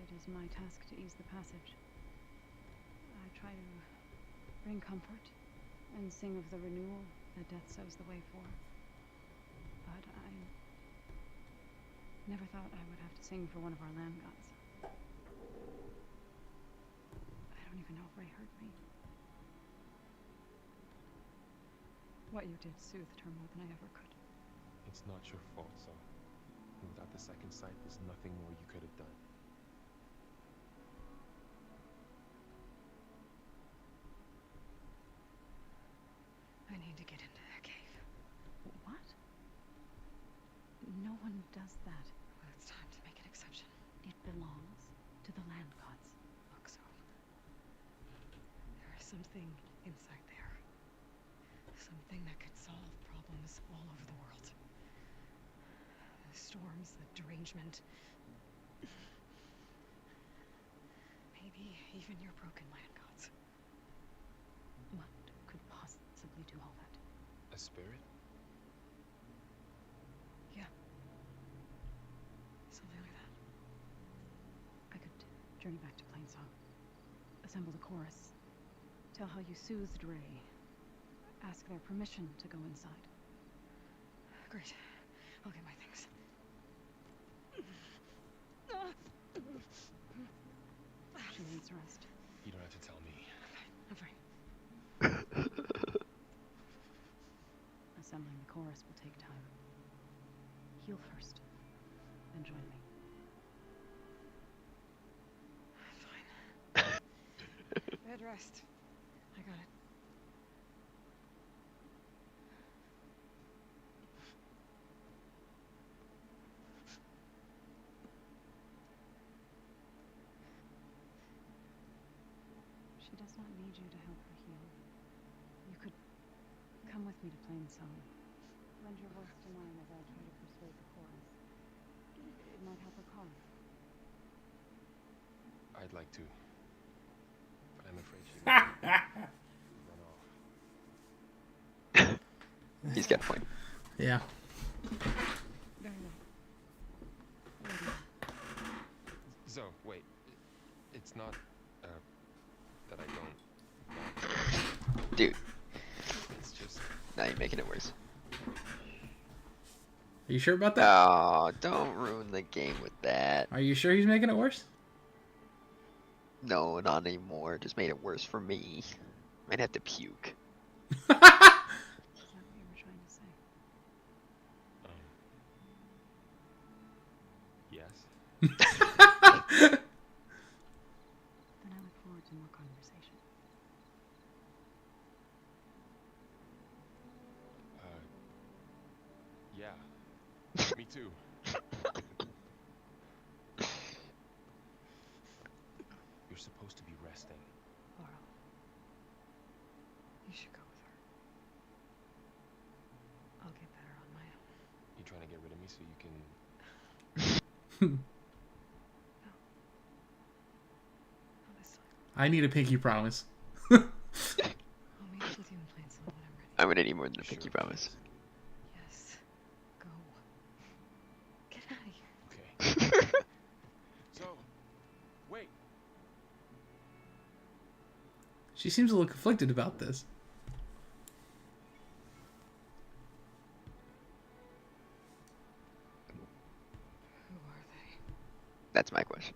It is my task to ease the passage. I try to bring comfort and sing of the renewal that death sows the way for. But I never thought I would have to sing for one of our land gods. I don't even know if Ray heard me. What you did soothed her more than I ever could. It's not your fault, so without the second sight, there's nothing more you could have done. something inside there. Something that could solve problems all over the world. The storms, the derangement. Maybe even your broken land gods. What could possibly do all that? A spirit? Yeah. Something like that. I could journey back to Plainsong, assemble the chorus, tell how you soothed Ray, ask their permission to go inside. Great. I'll get my things. She needs rest. You don't have to tell me. I'm fine. Assembling the chorus will take time. Heal first, then join me. Fine. Bed rest. I got it. She does not need you to help her heal. You could come with me to Plainsong. Lend your voice to mine as I try to persuade the chorus. It might help her cause. I'd like to. But I'm afraid she might run off. He's got a point. Yeah. Very well. So, wait. It's not, that I don't want to. Dude. It's just... Now you're making it worse. Are you sure about that? Oh, don't ruin the game with that. Are you sure he's making it worse? No, not anymore. Just made it worse for me. Might have to puke. Is that what you were trying to say? Yes. Then I look forward to more conversation. Yeah. Me too. You're supposed to be resting. Laurel. You should go with her. I'll get better on my own. You trying to get rid of me so you can... Not this time. I need a pinky promise. I'll meet up with you in Plainsong when I'm ready. I'm gonna need more than a pinky promise. Yes. Go. Get out of here. Okay. So, wait. She seems a little conflicted about this. Who are they? That's my question.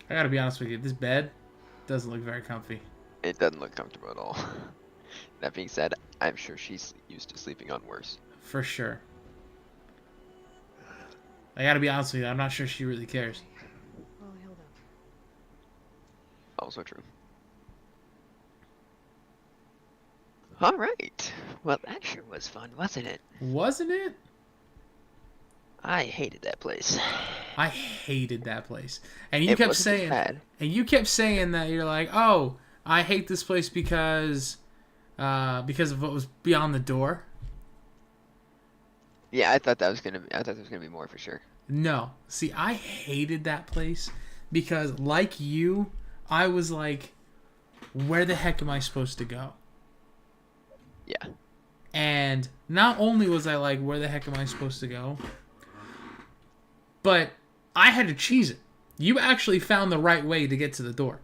I gotta be honest with you, this bed doesn't look very comfy. It doesn't look comfortable at all. That being said, I'm sure she's used to sleeping on worse. For sure. I gotta be honest with you, I'm not sure she really cares. Well healed up. Also true. Alright. Well, that sure was fun, wasn't it? Wasn't it? I hated that place. I hated that place. And you It kept wasn't saying bad. and you kept saying that you're like, "Oh, I hate this place because of what was beyond the door." Yeah, I thought there was gonna be more for sure. No. See, I hated that place because like you, I was like, where the heck am I supposed to go? Yeah. And not only was I like, where the heck am I supposed to go? But I had to cheese it. You actually found the right way to get to the door.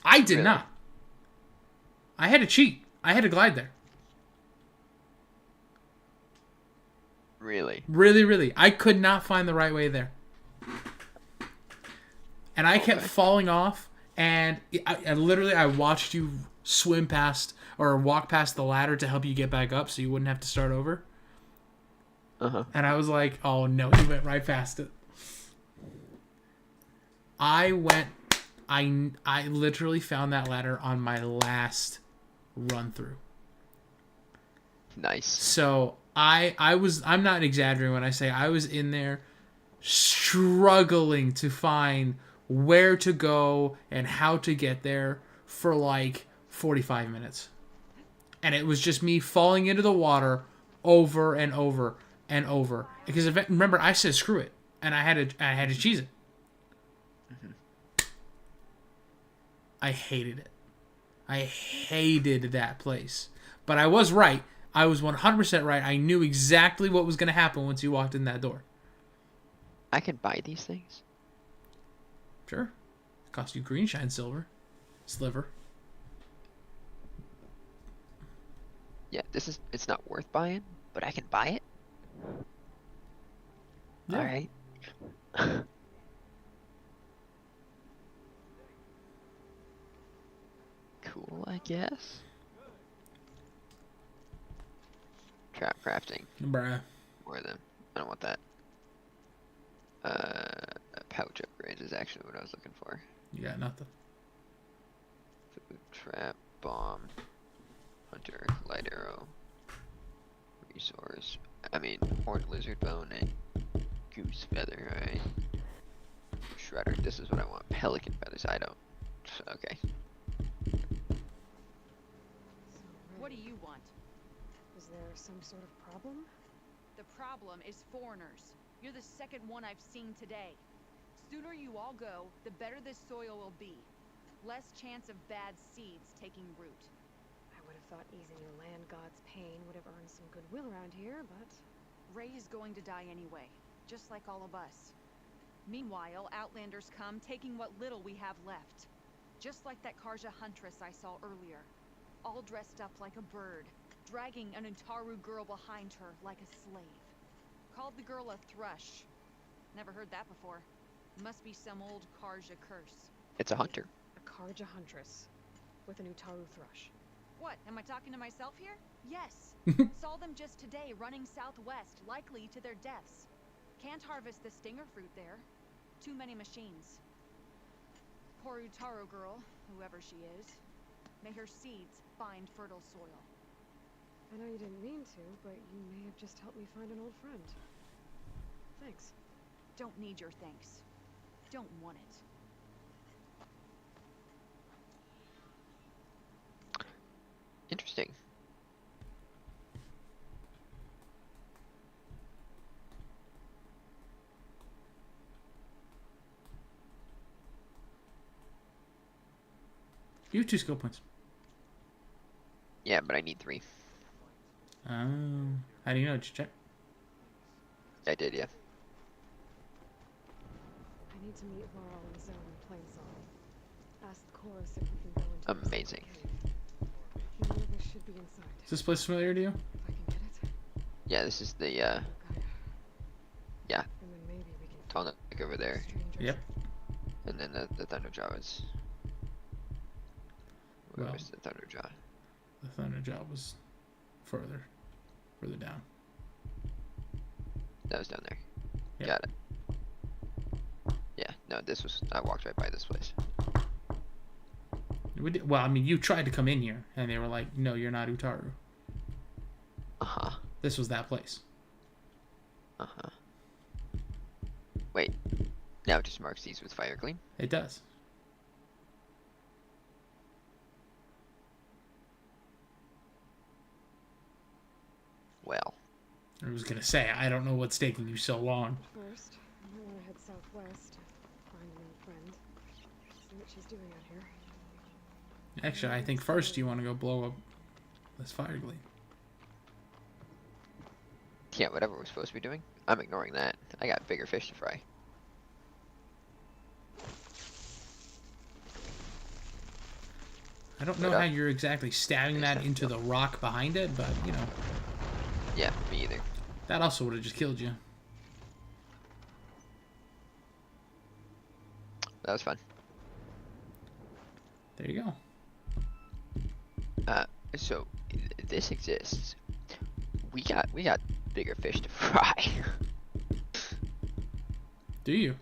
I did Really? not. I had to cheat. I had to glide there. Really? Really, really. I could not find the right way there. And I kept falling off. And I literally, I watched you swim past or walk past the ladder to help you get back up so you wouldn't have to start over. Uh-huh. And I was like, oh no, he went right past it. I literally found that ladder on my last run through. Nice. So I'm not exaggerating when I say I was in there struggling to find where to go and how to get there for like 45 minutes. And it was just me falling into the water over and over and over. Because remember, I said screw it, and I had to cheese it. I hated it. I hated that place. But I was right. I was 100% right. I knew exactly what was going to happen once you walked in that door. I can buy these things. Sure. It cost you green shine silver. Sliver. Yeah, it's not worth buying, but I can buy it. Yeah. All right. Cool, I guess. Trap crafting. Bruh. More of them. I don't want that. Pouch upgrades is actually what I was looking for. You got nothing. Food, trap, bomb, hunter, light arrow, resource. I mean, horned lizard bone and goose feather, right? Shredder. This is what I want. Pelican feathers. I don't. Okay. What do you want? Is there some sort of problem? The problem is foreigners. You're the second one I've seen today. Sooner you all go, the better this soil will be. Less chance of bad seeds taking root. I would have thought easing the land god's pain would have earned some goodwill around here, but... Ray is going to die anyway, just like all of us. Meanwhile, Outlanders come, taking what little we have left. Just like that Karja huntress I saw earlier. All dressed up like a bird, dragging an Utaru girl behind her like a slave. Called the girl a thrush. Never heard that before. Must be some old Karja curse. It's a hunter. A Karja huntress with an Utaru thrush. What, am I talking to myself here? Yes. Saw them just today running southwest, likely to their deaths. Can't harvest the stinger fruit there. Too many machines. Poor Utaru girl, whoever she is. May her seeds find fertile soil. I know you didn't mean to, but you may have just helped me find an old friend. Thanks. Don't need your thanks. Don't want it. Interesting. You have 2 skill points. Yeah, but I need 3. How do you know? Did you check? I did, yeah. I need to meet Varl in Zone in Plainsong. Ask the chorus if we can go into Amazing. He knew this should be inside. Is this place familiar to you? If I can get it. Yeah, this is the, yeah. And then maybe we can Tonic over there. Yep. And then the Thunderjaw is... Where Well, was the Thunderjaw? The Thunderjaw was further down. That was down there. Yep. Got it. Yeah, no, this was... I walked right by this place. Well, I mean, you tried to come in here, and they were like, no, you're not Utaru. Uh-huh. This was that place. Uh-huh. Wait. Now it just marks these with fire gleam? It does. Well. I was gonna say, I don't know what's taking you so long. First, I want to head southwest. Find an old friend. See what she's doing out here. Actually, I think first you want to go blow up this fire gleam. Yeah, whatever we're supposed to be doing. I'm ignoring that. I got bigger fish to fry. I don't know how you're exactly stabbing that into the rock behind it, but, you know. Yeah, me either. That also would have just killed you. That was fun. There you go. So this exists. We got bigger fish to fry. Do you?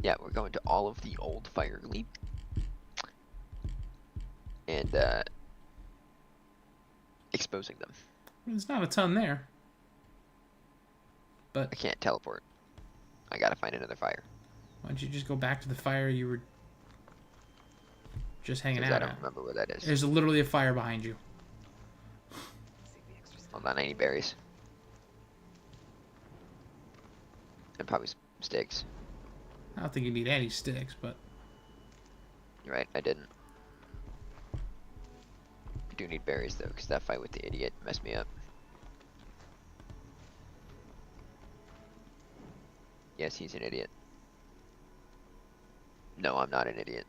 Yeah, we're going to all of the old fire gleam. And exposing them. There's not a ton there. But I can't teleport. I gotta find another fire. why don't you just go back to the fire you were just hanging out I don't at? remember where that is. There's literally a fire behind you. Hold on, any berries. And probably some sticks. I don't think you need any sticks, but... You're right, I didn't. I do need berries though, because that fight with the idiot messed me up. Yes, he's an idiot. No, I'm not an idiot.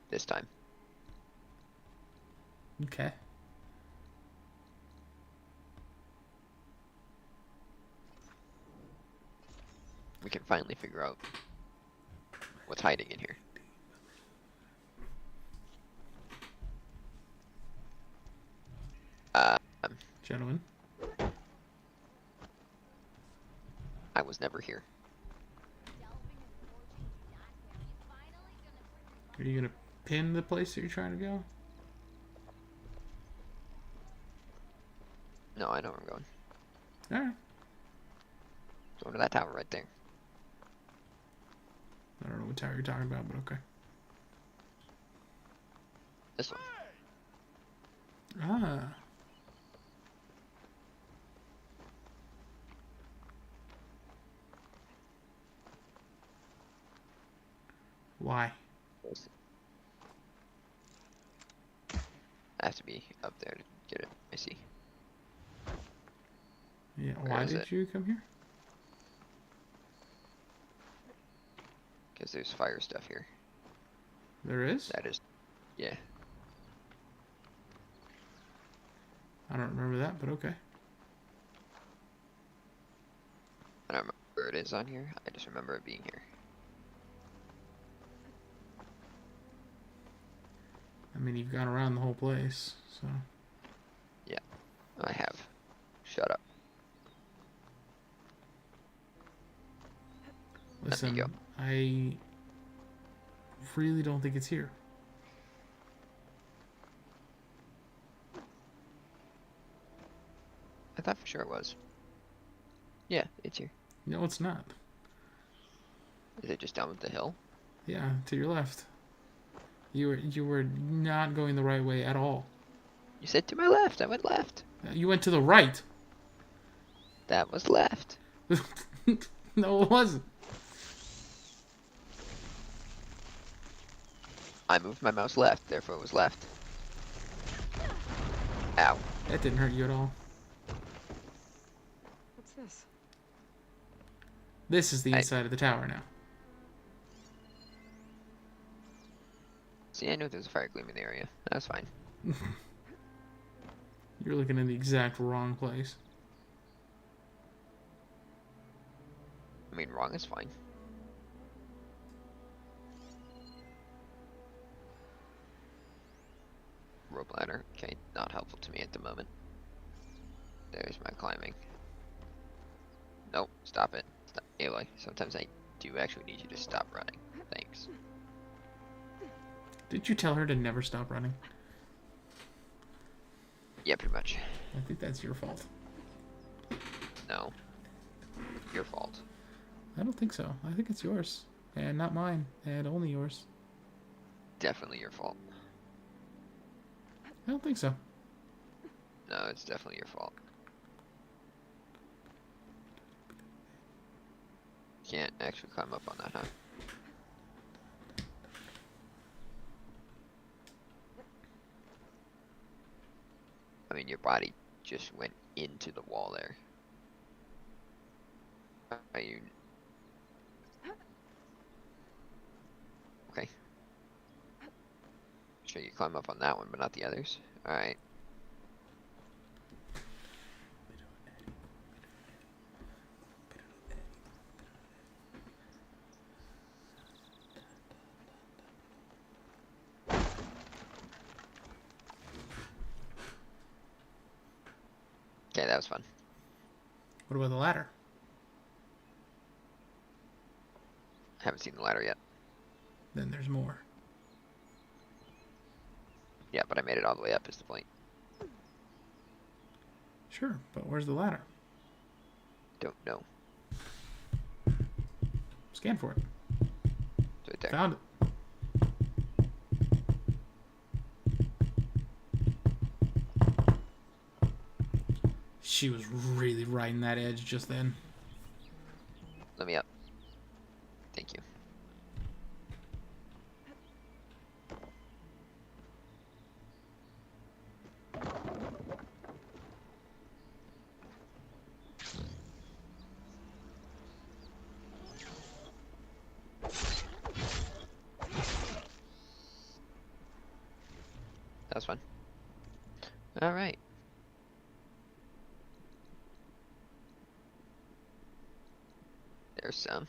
This time. Okay. We can finally figure out what's hiding in here. Gentlemen. I was never here. Are you gonna pin the place that you're trying to go? No, I know where I'm going. Alright. Going to that tower right there. I don't know what tower you're talking about, but okay. This one. Ah. Why? I have to be up there to get it. I see. Yeah, Where why is did it? you come here? Because there's fire stuff here. There is? That is, yeah. I don't remember that, but okay. I don't remember where it is on here. I just remember it being here. I mean, you've gone around the whole place, so... Yeah, I have. Shut up. Listen, go. I really don't think it's here. I thought for sure it was. Yeah, it's here. No, it's not. Is it just down the hill? Yeah, to your left. You were not going the right way at all. You said to my left. I went left. You went to the right. That was left. No, it wasn't. I moved my mouse left, therefore it was left. Ow. That didn't hurt you at all. What's this? This is the inside of the tower now. See, I knew there was a fire gleam in the area. That's fine. You're looking in the exact wrong place. I mean, wrong is fine. Rope ladder. Okay, not helpful to me at the moment. There's my climbing. Nope, stop it. Stop. Aloy, sometimes I do actually need you to stop running. Thanks. Did you tell her to never stop running? Yeah, pretty much. I think that's your fault. No. Your fault. I don't think so. I think it's yours. And not mine. And only yours. Definitely your fault. I don't think so. No, it's definitely your fault. Can't actually climb up on that, huh? I mean, your body just went into the wall there. Are you... Okay. Sure, you climb up on that one, but not the others. Alright. Okay, that was fun. What about the ladder? Haven't seen the ladder yet. Then there's more. Yeah, but I made it all the way up is the point. Sure, but where's the ladder? Don't know. Scan for it. It's right there. Found it. She was really riding that edge just then. Let me up. Thank you. That was fun. All right. There's some.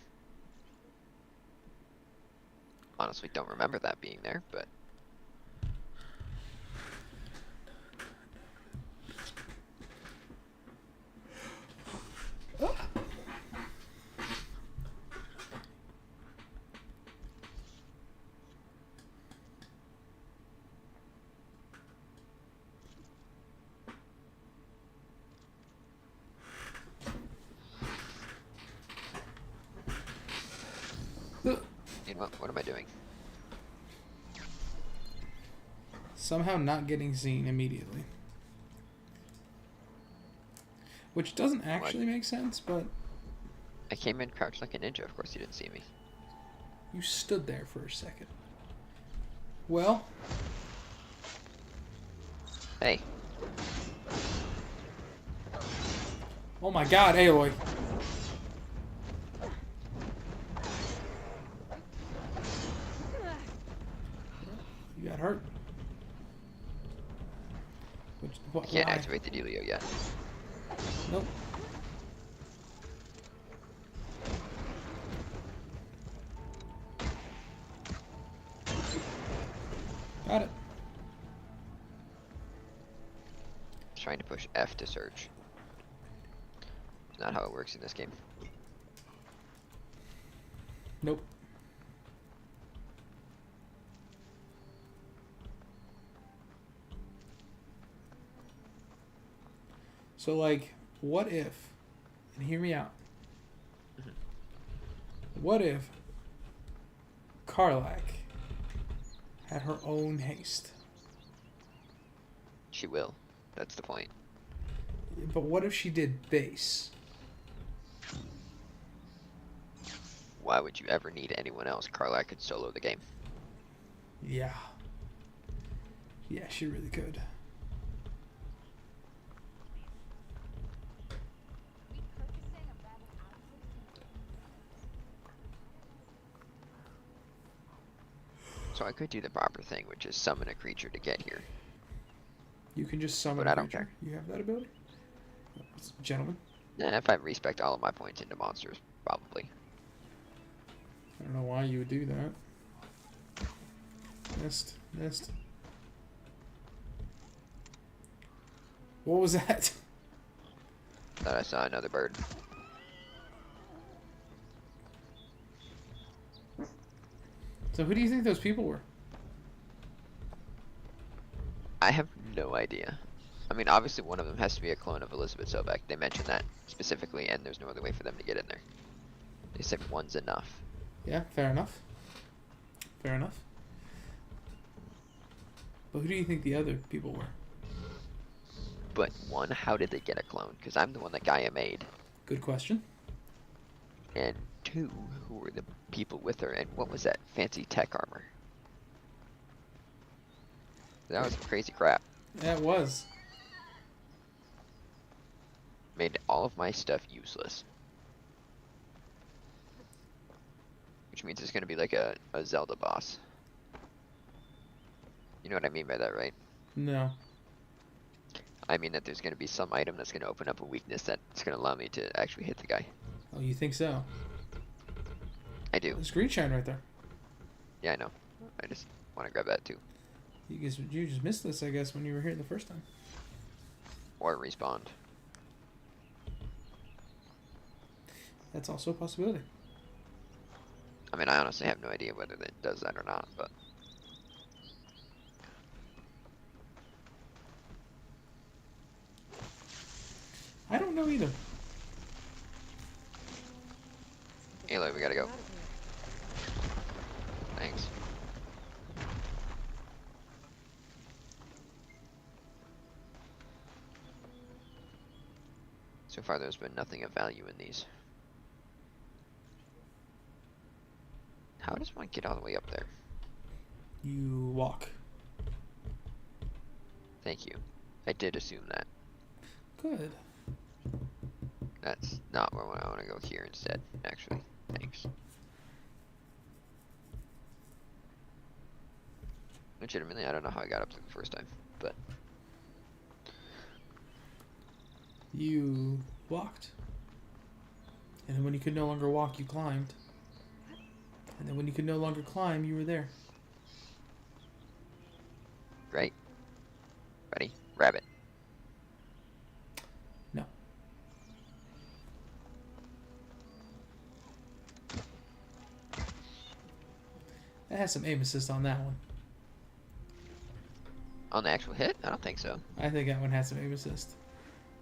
Honestly, don't remember that being there, but you know what am I doing? Somehow not getting seen immediately. Which doesn't actually make sense, but I came in crouched like a ninja. Of course, you didn't see me. you stood there for a second. Well, Hey, oh my god, Aloy. You got hurt. I can't why? activate the dealio yet. Nope. Got it. Trying to push F to search. It's not how it works in this game. Nope. So, like, what if, and hear me out, what if Karlak had her own haste? She will. That's the point. But what if she did base? Why would you ever need anyone else? Karlak could solo the game. Yeah. Yeah, she really could. So I could do the proper thing, which is summon a creature to get here. You can just summon But a I don't creature. You have that ability? Gentlemen? And if I respect all of my points into monsters, probably. I don't know why you would do that. Missed. Missed. What was that? Thought I saw another bird. So who do you think those people were? I have no idea. I mean, obviously one of them has to be a clone of Elizabeth Sobek. They mentioned that specifically, and there's no other way for them to get in there. They said one's enough. Yeah, fair enough. Fair enough. But who do you think the other people were? But one, how did they get a clone? Because I'm the one that Gaia made. Good question. And two, who were the people with her? And what was that fancy tech armor? That was some crazy crap. Yeah, it was. Made all of my stuff useless. Which means it's going to be like a Zelda boss. You know what I mean by that, right? No. I mean that there's going to be some item that's going to open up a weakness that's going to allow me to actually hit the guy. Oh, you think so? I do. There's green shine right there. Yeah, I know. I just want to grab that too. You just missed this, I guess, when you were here the first time. Or respawned. That's also a possibility. I mean, I honestly have no idea whether it does that or not, but... know either. Aloy, we gotta go. Thanks. So far, there's been nothing of value in these. How does one get all the way up there? You walk. Thank you. I did assume that. Good. That's not where I want to go here instead, actually. Thanks. Legitimately, I don't know how I got up there the first time, but... You walked. And then when you could no longer walk, you climbed. And then when you could no longer climb, you were there. Great. Ready? Rabbit. No. That has some aim assist on that one. On the actual hit? I don't think so. I think that one has some aim assist.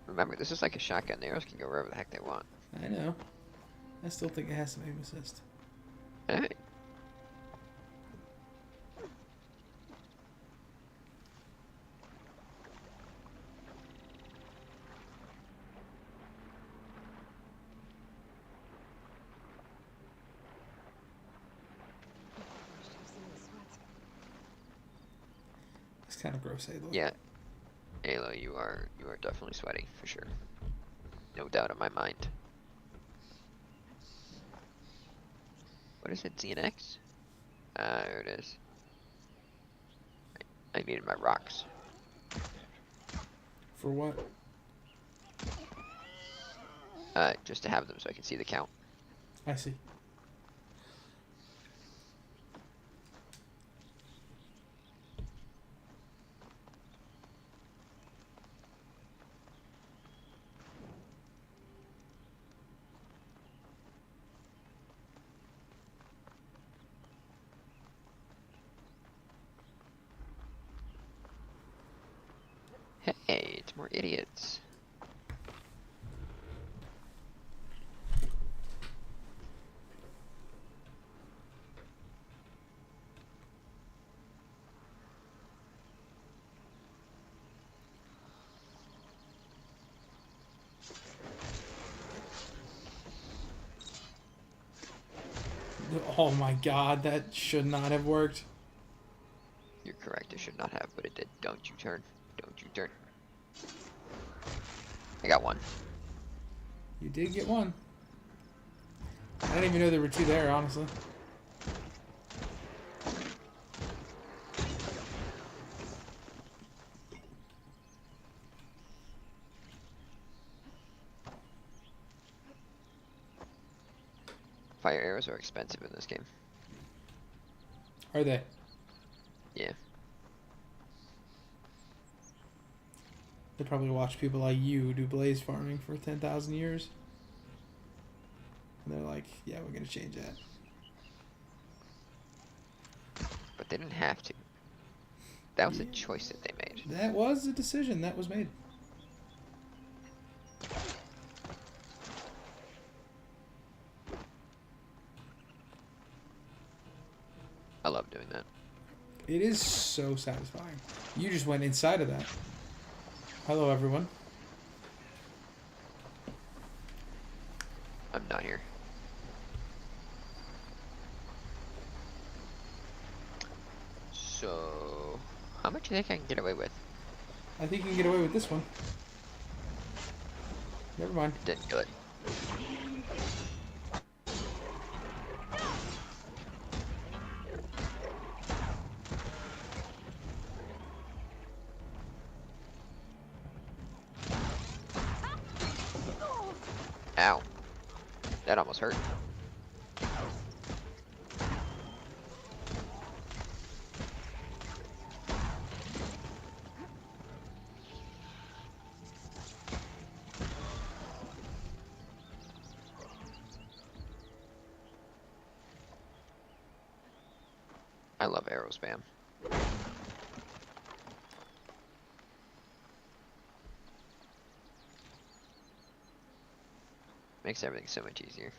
Remember, this is like a shotgun. The arrows can go wherever the heck they want. I know. I still think it has some aim assist. Alright. It's kind of gross, Aloy. Yeah. Aloy, you are definitely sweaty, for sure. No doubt in my mind. What is it, ZNX? There it is. I needed my rocks. For what? Just to have them so I can see the count. I see. Hey, it's more idiots. Oh my god, that should not have worked. You're correct, it should not have, but it did. Don't you turn. Don't you turn. I got one. You did get one. I didn't even know there were two there, honestly. Fire arrows are expensive in this game. Are they? Yeah. They probably watch people like you do blaze farming for 10,000 years. And they're like, yeah, we're going to change that. But they didn't have to. That was a choice that they made. That was a decision that was made. I love doing that. It is so satisfying. You just went inside of that. Hello, everyone. I'm not here. So, how much do you think I can get away with? I think you can get away with this one. Never mind. Didn't kill it. Ow. That almost hurt. I love arrow spam. Makes everything so much easier.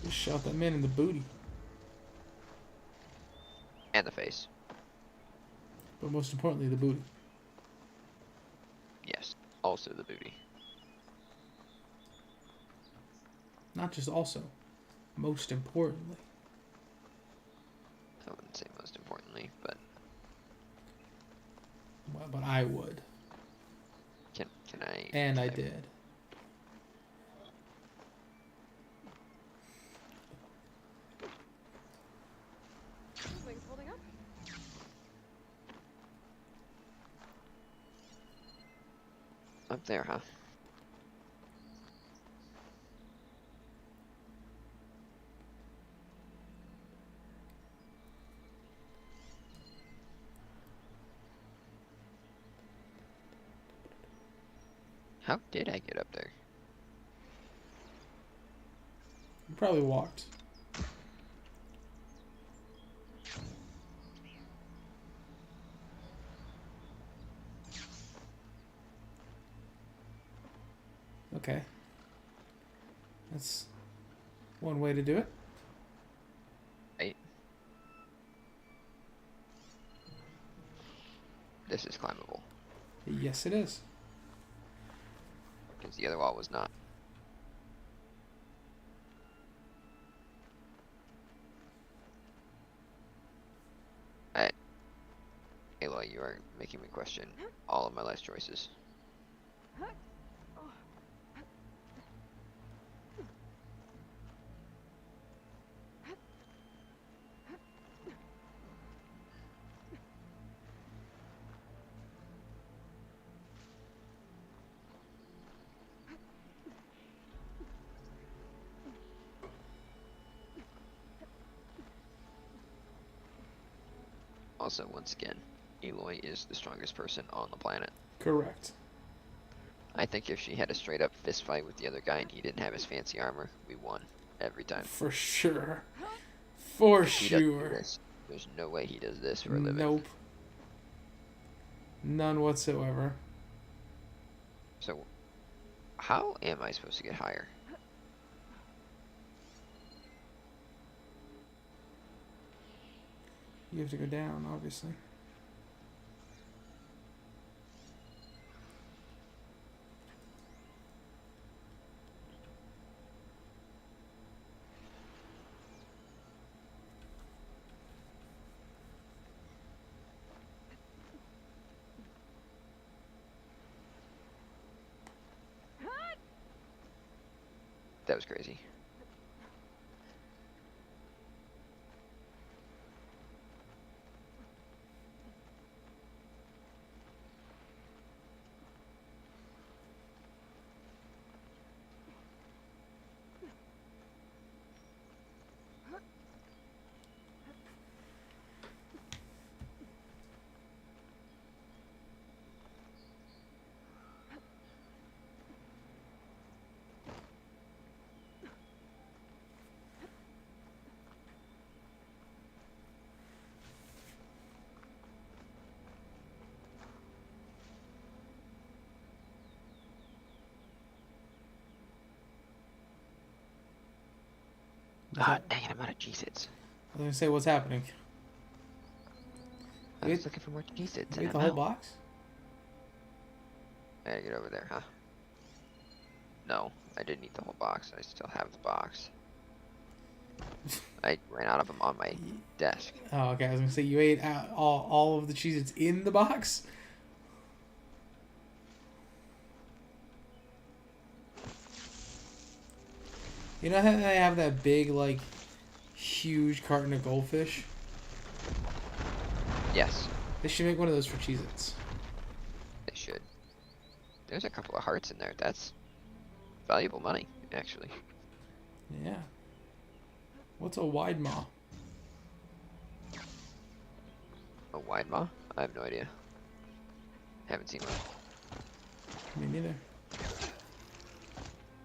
Just shot that man in the booty. And the face. But most importantly, the booty. Yes. Also the booty. Not just also. Most importantly. I wouldn't say most importantly, but Well, but I would. can I? And I can did. Wings holding up? Up there, huh? How did I get up there? You probably walked. Okay. That's one way to do it. Right. This is climbable. Yes, it is. Because the other wall was not. Aloy, you are making me question all of my life choices. Also, once again, Aloy is the strongest person on the planet. Correct. I think if she had a straight up fist fight with the other guy and he didn't have his fancy armor, we won every time. For sure. For He doesn't do sure. this. There's no way he does this for a living. Nope. None whatsoever. So, how am I supposed to get higher? You have to go down, obviously. That was crazy. Ah, dang it, I'm out of G-Sits. I was gonna say, what's happening? I was looking for more G-Sits. You get the whole box? I gotta get over there, huh? No, I didn't eat the whole box. I still have the box. I ran out of them on my desk. Oh, okay. I was gonna say you ate all of the Cheez-Its in the box. You know how they have that big, like, huge carton of goldfish? Yes, They should make one of those for Cheez-Its. they should. There's a couple of hearts in there. That's valuable money, actually. Yeah. What's a wide maw? A wide maw? I have no idea. Haven't seen one. Me neither.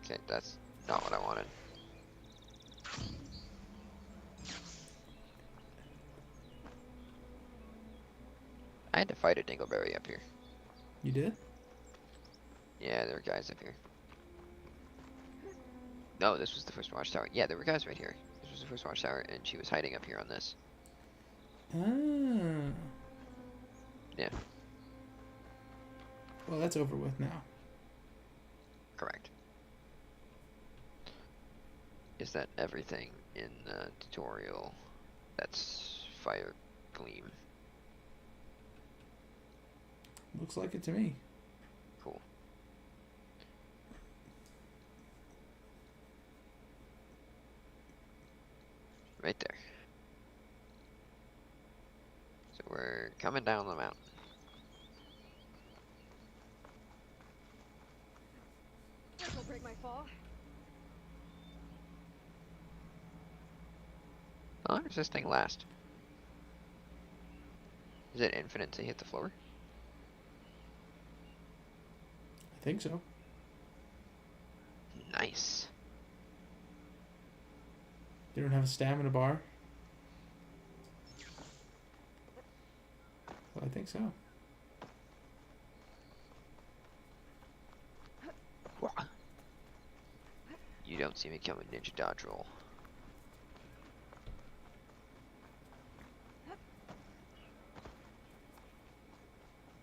Okay, that's not what I wanted. I had to fight a dingleberry up here. You did? Yeah, there were guys up here. No, this was the first watchtower. Yeah, there were guys right here. This was the first watchtower, and she was hiding up here on this. Ah. Yeah, Well, that's over with now. correct. Is that everything in the tutorial? That's fire gleam. Looks like it to me. Cool. Right there. So we're coming down the mountain. This'll break my fall. How long does this thing last? Is it infinite to hit the floor? I think so. Nice. They don't have a stamina bar. Well, I think so. You don't see me coming, ninja dodge roll.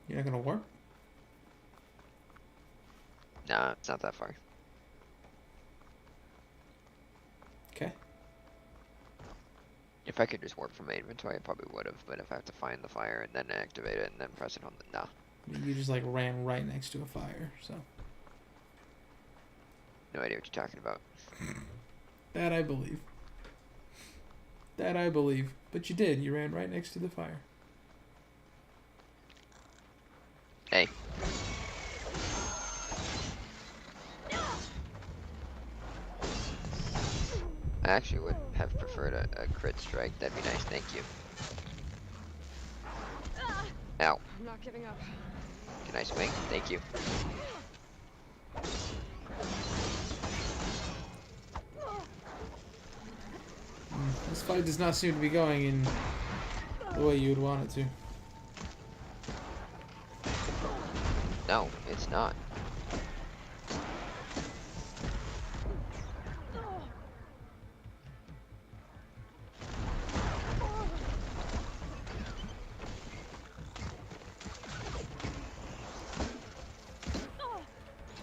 You're not gonna warp? Nah, it's not that far. Okay. If I could just warp from my inventory, I probably would have. But if I have to find the fire and then activate it and then press it on the... Nah. You just like ran right next to a fire, so. No idea what you're talking about. That I believe. That I believe. But you did. You ran right next to the fire. Hey. I actually would have preferred a crit strike. That'd be nice. Thank you. Ow. I'm not giving up. Can I swing? Thank you. This fight does not seem to be going in the way you would want it to. No, it's not.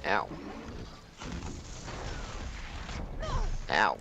Ow. Ow.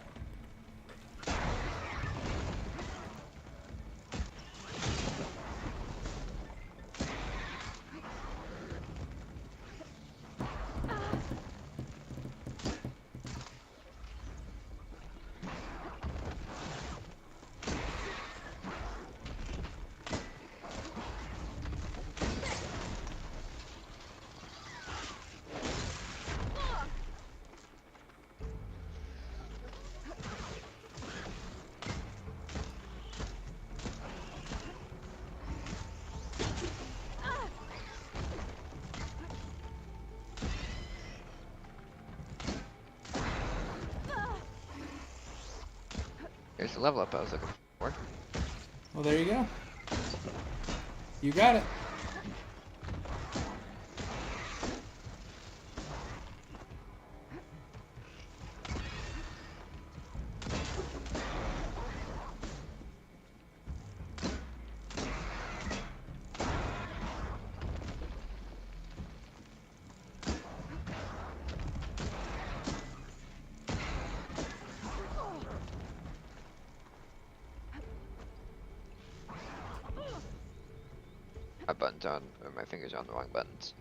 There's the level up I was looking for. Well, there you go. You got it. My buttons on, or my fingers are on the wrong buttons.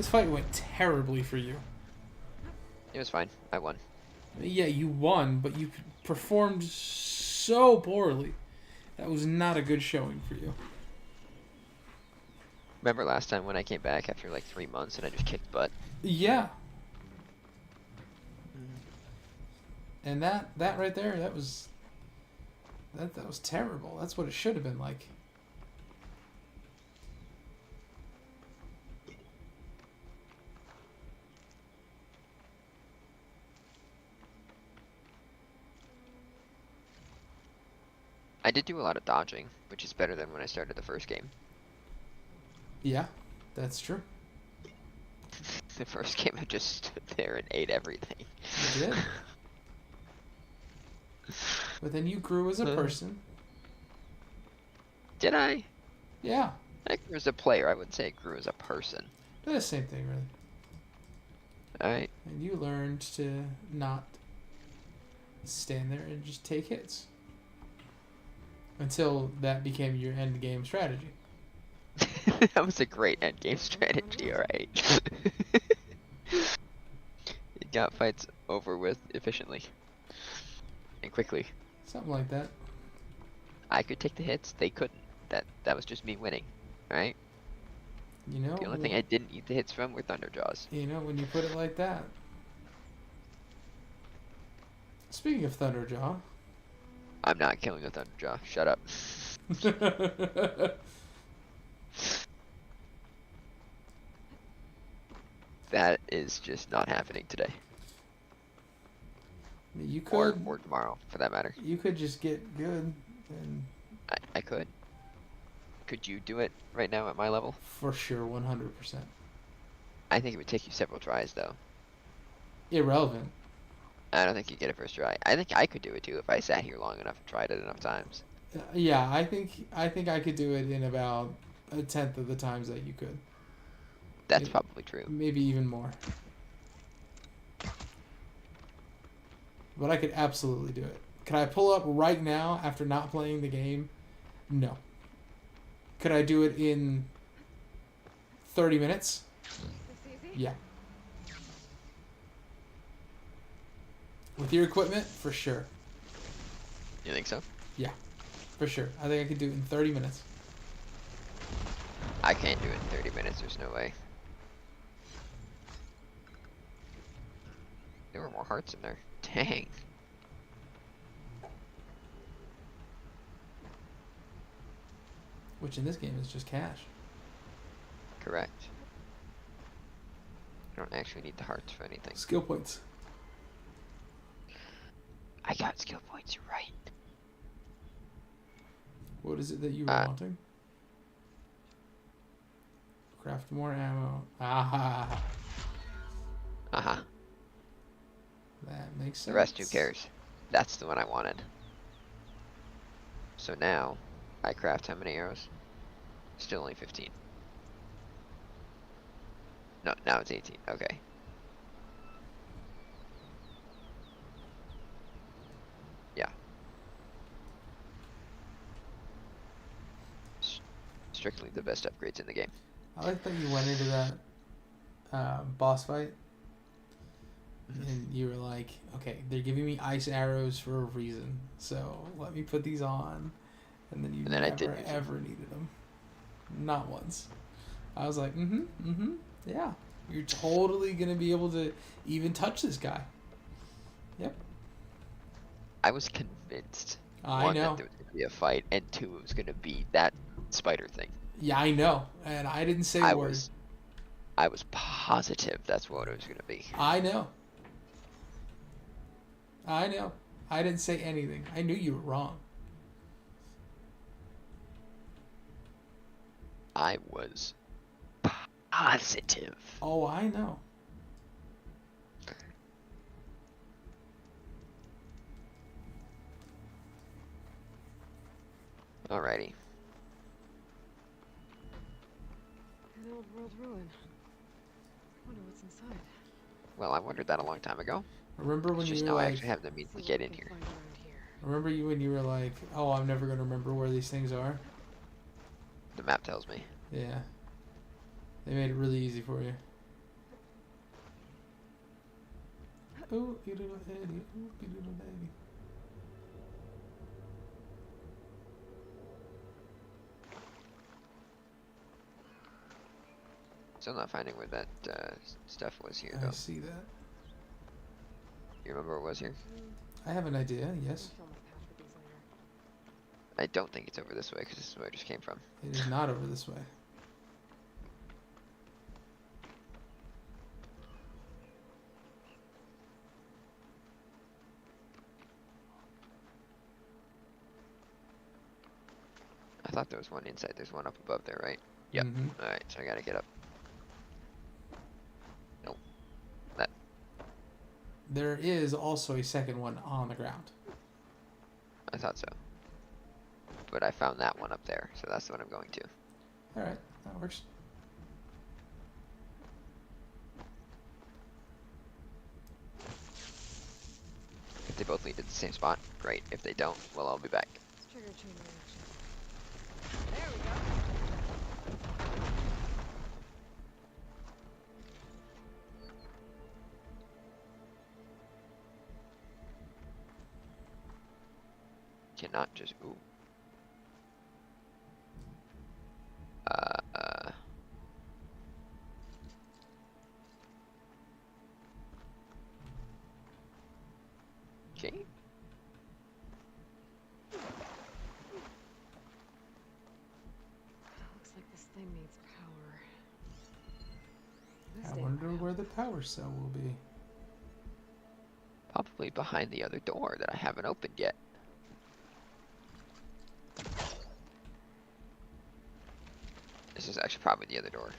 This fight went terribly for you. It was fine. I won. Yeah, you won, but you performed so poorly. That was not a good showing for you. Remember last time when I came back after like 3 months and I just kicked butt? Yeah. And that right there, that was terrible. That's what it should have been like. I did do a lot of dodging, which is better than when I started the first game. Yeah, that's true. The first game I just stood there and ate everything. You did. But then you grew as a person. Did I? Yeah. I grew as a player. I wouldn't say I grew as a person. They're the same thing, really. Alright. And you learned to not stand there and just take hits. Until that became your end game strategy. That was a great end game strategy, alright. It got fights over with efficiently. And quickly. Something like that. I could take the hits, they couldn't. That was just me winning, right? You know, the only thing I didn't eat the hits from were Thunderjaws. You know, when you put it like that. Speaking of Thunderjaw. I'm not killing a Thunderjaw. Shut up. That is just not happening today. You could. Or tomorrow, for that matter. You could just get good and... I could. Could you do it right now at my level? For sure, 100%. I think it would take you several tries, though. Irrelevant. I don't think you'd get it first try. I think I could do it, too, if I sat here long enough and tried it enough times. Yeah, I think I could do it in about 1/10 of the times that you could. That's maybe, probably true. Maybe even more. But I could absolutely do it. Could I pull up right now after not playing the game? No. Could I do it in 30 minutes? Yeah. With your equipment? For sure. You think so? Yeah. For sure. I think I could do it in 30 minutes. I can't do it in 30 minutes. There's no way. There were more hearts in there. Dang. Which in this game is just cash. Correct. I don't actually need the hearts for anything. Skill points. I got skill points, you're right. What is it that you were wanting? Craft more ammo. Aha. Uh-huh. That makes sense. The rest, who cares? That's the one I wanted. So now, I craft how many arrows? Still only 15. No, now it's 18. Okay. Yeah. Strictly the best upgrades in the game. I like that you went into that boss fight. And you were like, okay, they're giving me ice arrows for a reason, so let me put these on. And then you never ever needed them. Not once. I was like, yeah. You're totally going to be able to even touch this guy. Yep. I was convinced. I one, know. that there was going to be a fight, and two, it was going to be that spider thing. Yeah, I know. And I didn't say a word. I was positive that's what it was going to be. I know. I know. I didn't say anything. I knew you were wrong. I was positive. Oh, I know. Alrighty. An old world ruin. I wonder what's inside. Well, I wondered that a long time ago. Remember when just you now were I like, actually have the means to get in here. Remember you when you were like, oh, I'm never going to remember where these things are? The map tells me. Yeah. They made it really easy for you. Oh, you little Eddie. Oh, you little Eddie. Still not finding where that stuff was here, I though. see that. You remember what was here? I have an idea, yes. I don't think it's over this way, because this is where I just came from. It is not over this way. I thought there was one inside. There's one up above there, right? Yep. Mm-hmm. Alright, so I gotta get up. Nope. That. There is also a second one on the ground. I thought so. But I found that one up there, so that's what I'm going to. Alright, that works. If they both lead to the same spot, great. If they don't, well, I'll be back. Let's trigger chain reaction. There we go. Cannot just ooh. Okay. Looks like this thing needs power. I wonder where the power cell will be. Probably behind the other door that I haven't opened yet. This is actually probably the other door.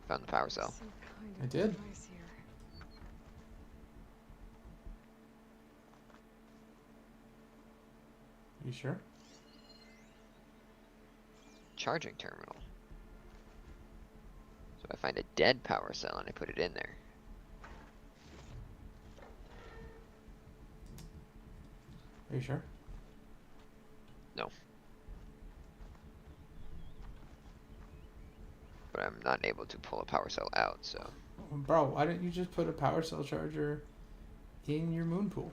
Found the power cell. Some kind I of did. device here. You sure? Charging terminal. So I find a dead power cell and I put it in there. Are you sure? No. But I'm not able to pull a power cell out, so. Bro, why didn't you just put a power cell charger in your moon pool?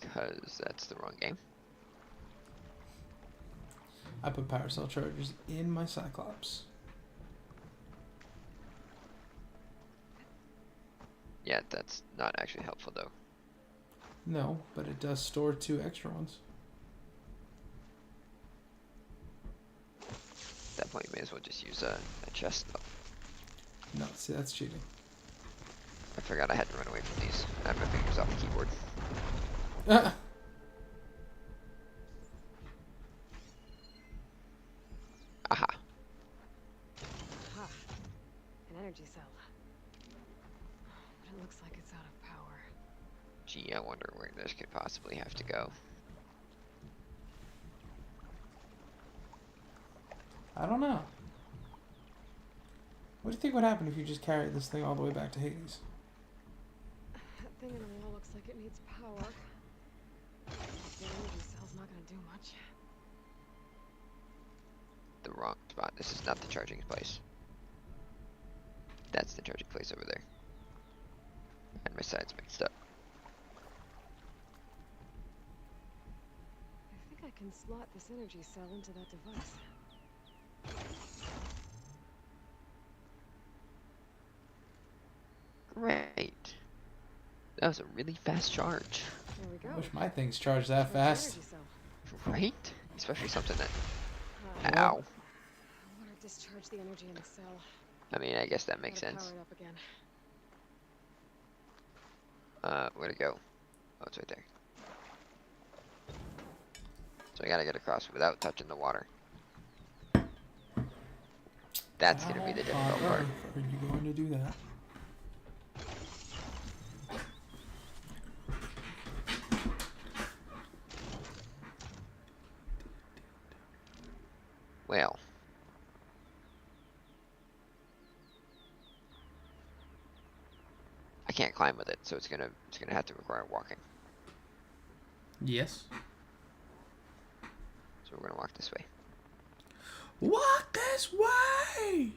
Because that's the wrong game. I put power cell chargers in my Cyclops. Yeah, that's not actually helpful though. No, but it does store 2 extra ones. At that point, you may as well just use a chest though. No, see, that's cheating. I forgot I had to run away from these. I have my fingers off the keyboard. Aha. Ha! An energy cell. But it looks like it's out of power. Gee, I wonder where this could possibly have to go. I don't know. What do you think would happen if you just carried this thing all the way back to Hades? That thing in the wall looks like it needs power. The energy cell's not gonna do much. The wrong spot. This is not the charging place. That's the charging place over there. And my side's mixed up. I think I can slot this energy cell into that device. Great. That was a really fast charge. There we go. I wish my things charged that Charge fast. energy cell. Right? Especially something that... Ah, Ow. water discharge the energy in the cell. I mean, I guess that makes Gotta sense. Power it up again. Where'd it go? Oh, it's right there. So I gotta get across without touching the water. That's gonna be the difficult part. Are you going to do that? Well. I can't climb with it, so it's gonna have to require walking. Yes. So we're gonna walk this way. Walk this way!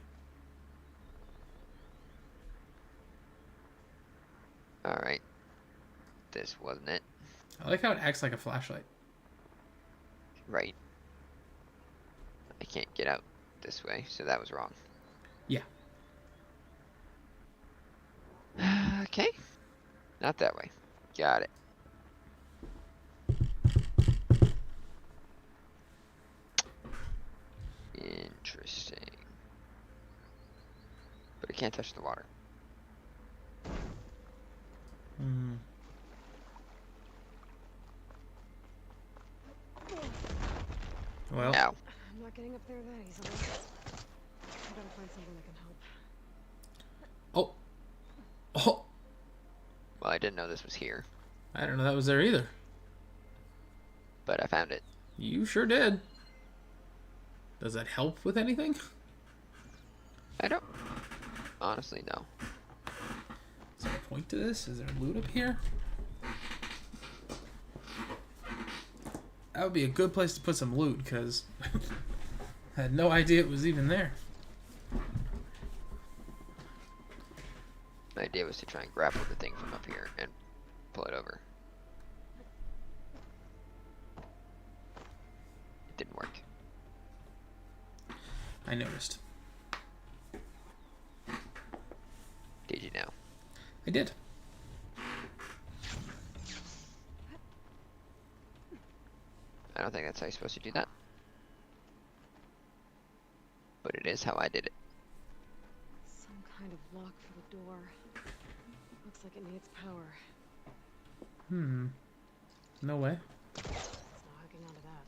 Alright. This wasn't it. I like how it acts like a flashlight. Right. I can't get out this way, so that was wrong. Yeah. Okay. Not that way. Got it. Interesting. But I can't touch the water. Hmm. Well. Ow. I'm not getting up there that easily. I gotta find something that can help. Oh. Oh. Well, I didn't know this was here, I don't know that was there either. but I found it. You sure did. Does that help with anything? I don't honestly know. Is there a point to this? Is there loot up here? That would be a good place to put some loot, because I had no idea it was even there. My idea was to try and grapple the thing from up here and pull it over. It didn't work. I noticed. Did you now? I did. I don't think that's how you're supposed to do that. But it is how I did it. Some kind of lock for the door. Looks like it needs power. Hmm. No way. It's not hooking onto that.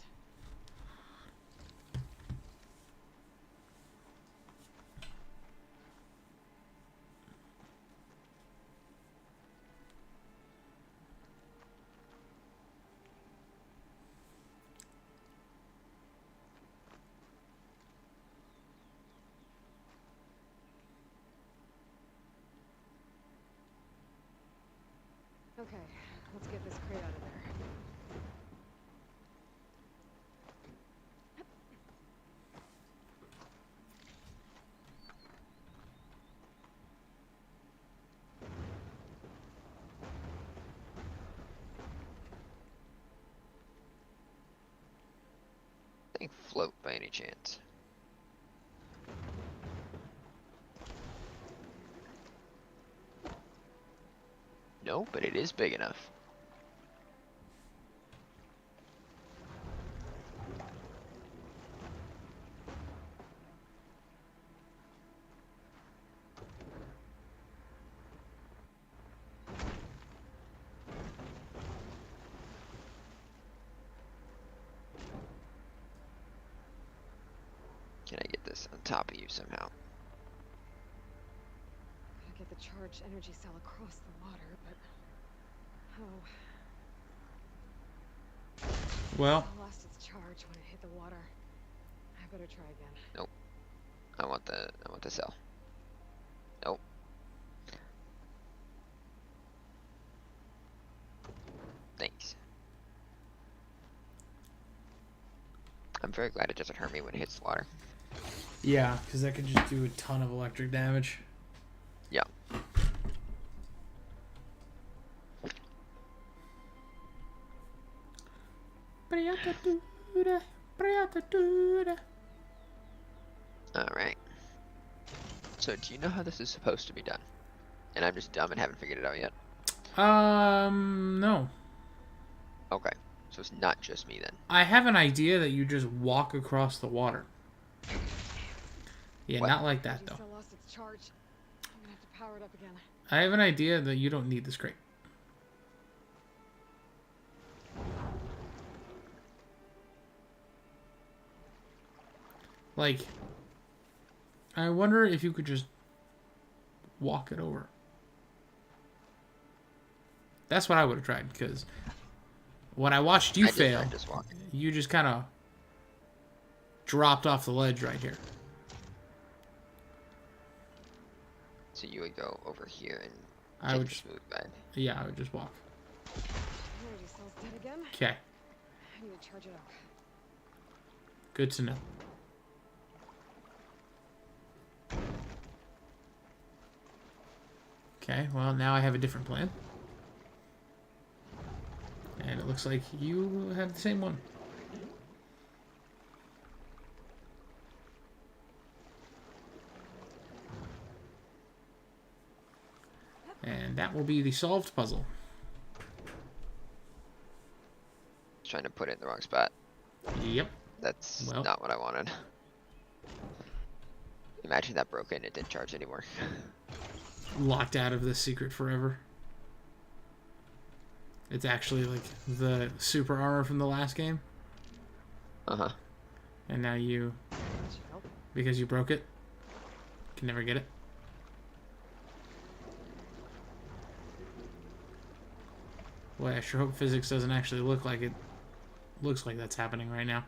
Okay, let's get this crate out of there. Thing float by any chance? No, but it is big enough. Can I get this on top of you somehow? Gotta get the charged energy cell across the water, but Well. it lost its charge when it hit the water. I better try again. Nope. I want the cell. Nope. Thanks. I'm very glad it doesn't hurt me when it hits the water. Yeah, because that could just do a ton of electric damage. Yeah. Alright. So, do you know how this is supposed to be done? And I'm just dumb and haven't figured it out yet? No. Okay. So it's not just me then. I have an idea that you just walk across the water. Yeah, What? not like that, though. Cell lost its charge. I'm gonna have to power it up again. I have an idea that you don't need this crate. Like, I wonder if you could just walk it over. That's what I would have tried, because when I watched you fail, you just kind of dropped off the ledge right here. So you would go over here and I would just move back. Yeah, I would just walk. Energy cell's dead again. Okay. I need to charge it up. Good to know. Okay, well, now I have a different plan. And it looks like you have the same one. And that will be the solved puzzle. Trying to put it in the wrong spot. Yep. That's Well. not what I wanted. Imagine that broke and it didn't charge anymore. Locked out of the secret forever. It's actually like the super armor from the last game. Uh-huh. And now you, because you broke it, can never get it. Boy, I sure hope physics doesn't actually look like it looks like that's happening right now.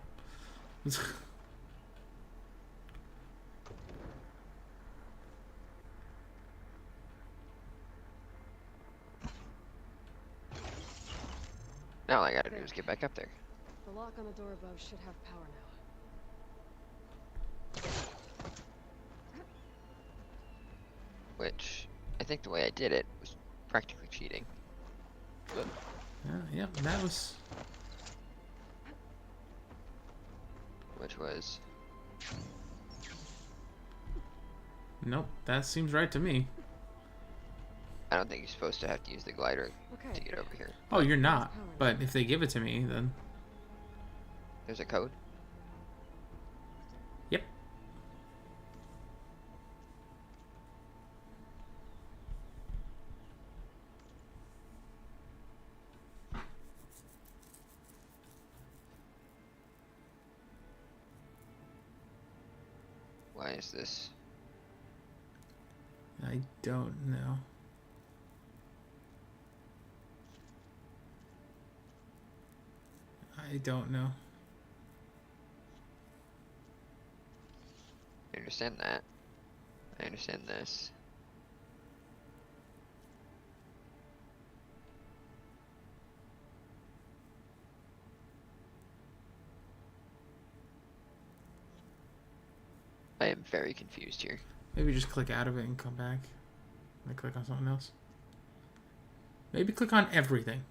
Now all I gotta do is get back up there. The lock on the door above should have power now. Which, I think the way I did it was practically cheating. But Yeah, that was... which was... Nope, that seems right to me. I don't think you're supposed to have to use the glider to get over here. Oh, you're not. But if they give it to me, then... There's a code? Yep. Why is this? I don't know. I don't know. I understand that. I understand this. I am very confused here. Maybe just click out of it and come back. And click on something else. Maybe click on everything.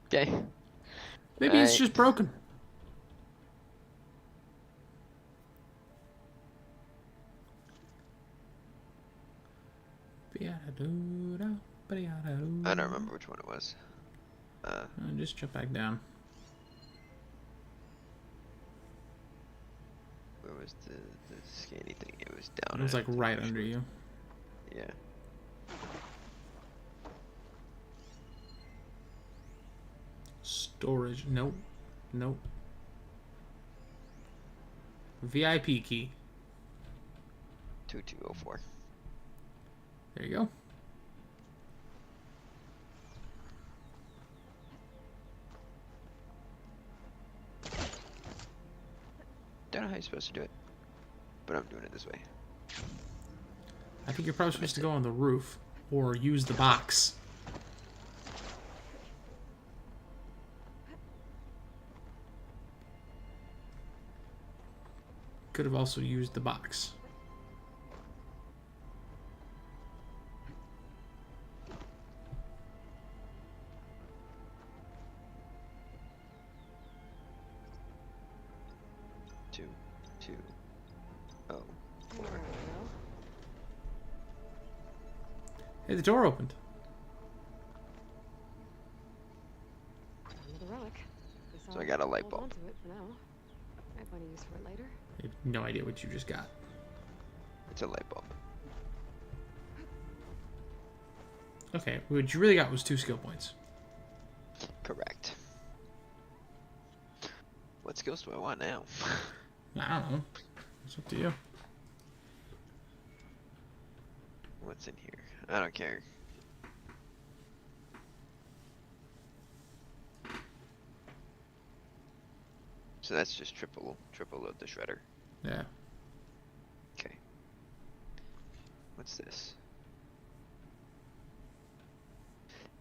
Okay. Maybe it's just broken. I don't remember which one it was. Just jump back down. Where was the scanny thing? It was down. It was like right under you. Yeah. Storage. Nope. Nope. VIP key. 2204. There you go. Don't know how you're supposed to do it, but I'm doing it this way. I think you're probably supposed to go on the roof or use the box. Could have also used the box. Hey, the door opened. Another relic. So I got a light bulb. Hold on to it for now. I have plenty use for it later. I have no idea what you just got. It's a light bulb. Okay, what you really got was 2 skill points. Correct. What skills do I want now? I don't know. It's up to you. What's in here? I don't care. So that's just triple load the shredder. Yeah. Okay. What's this?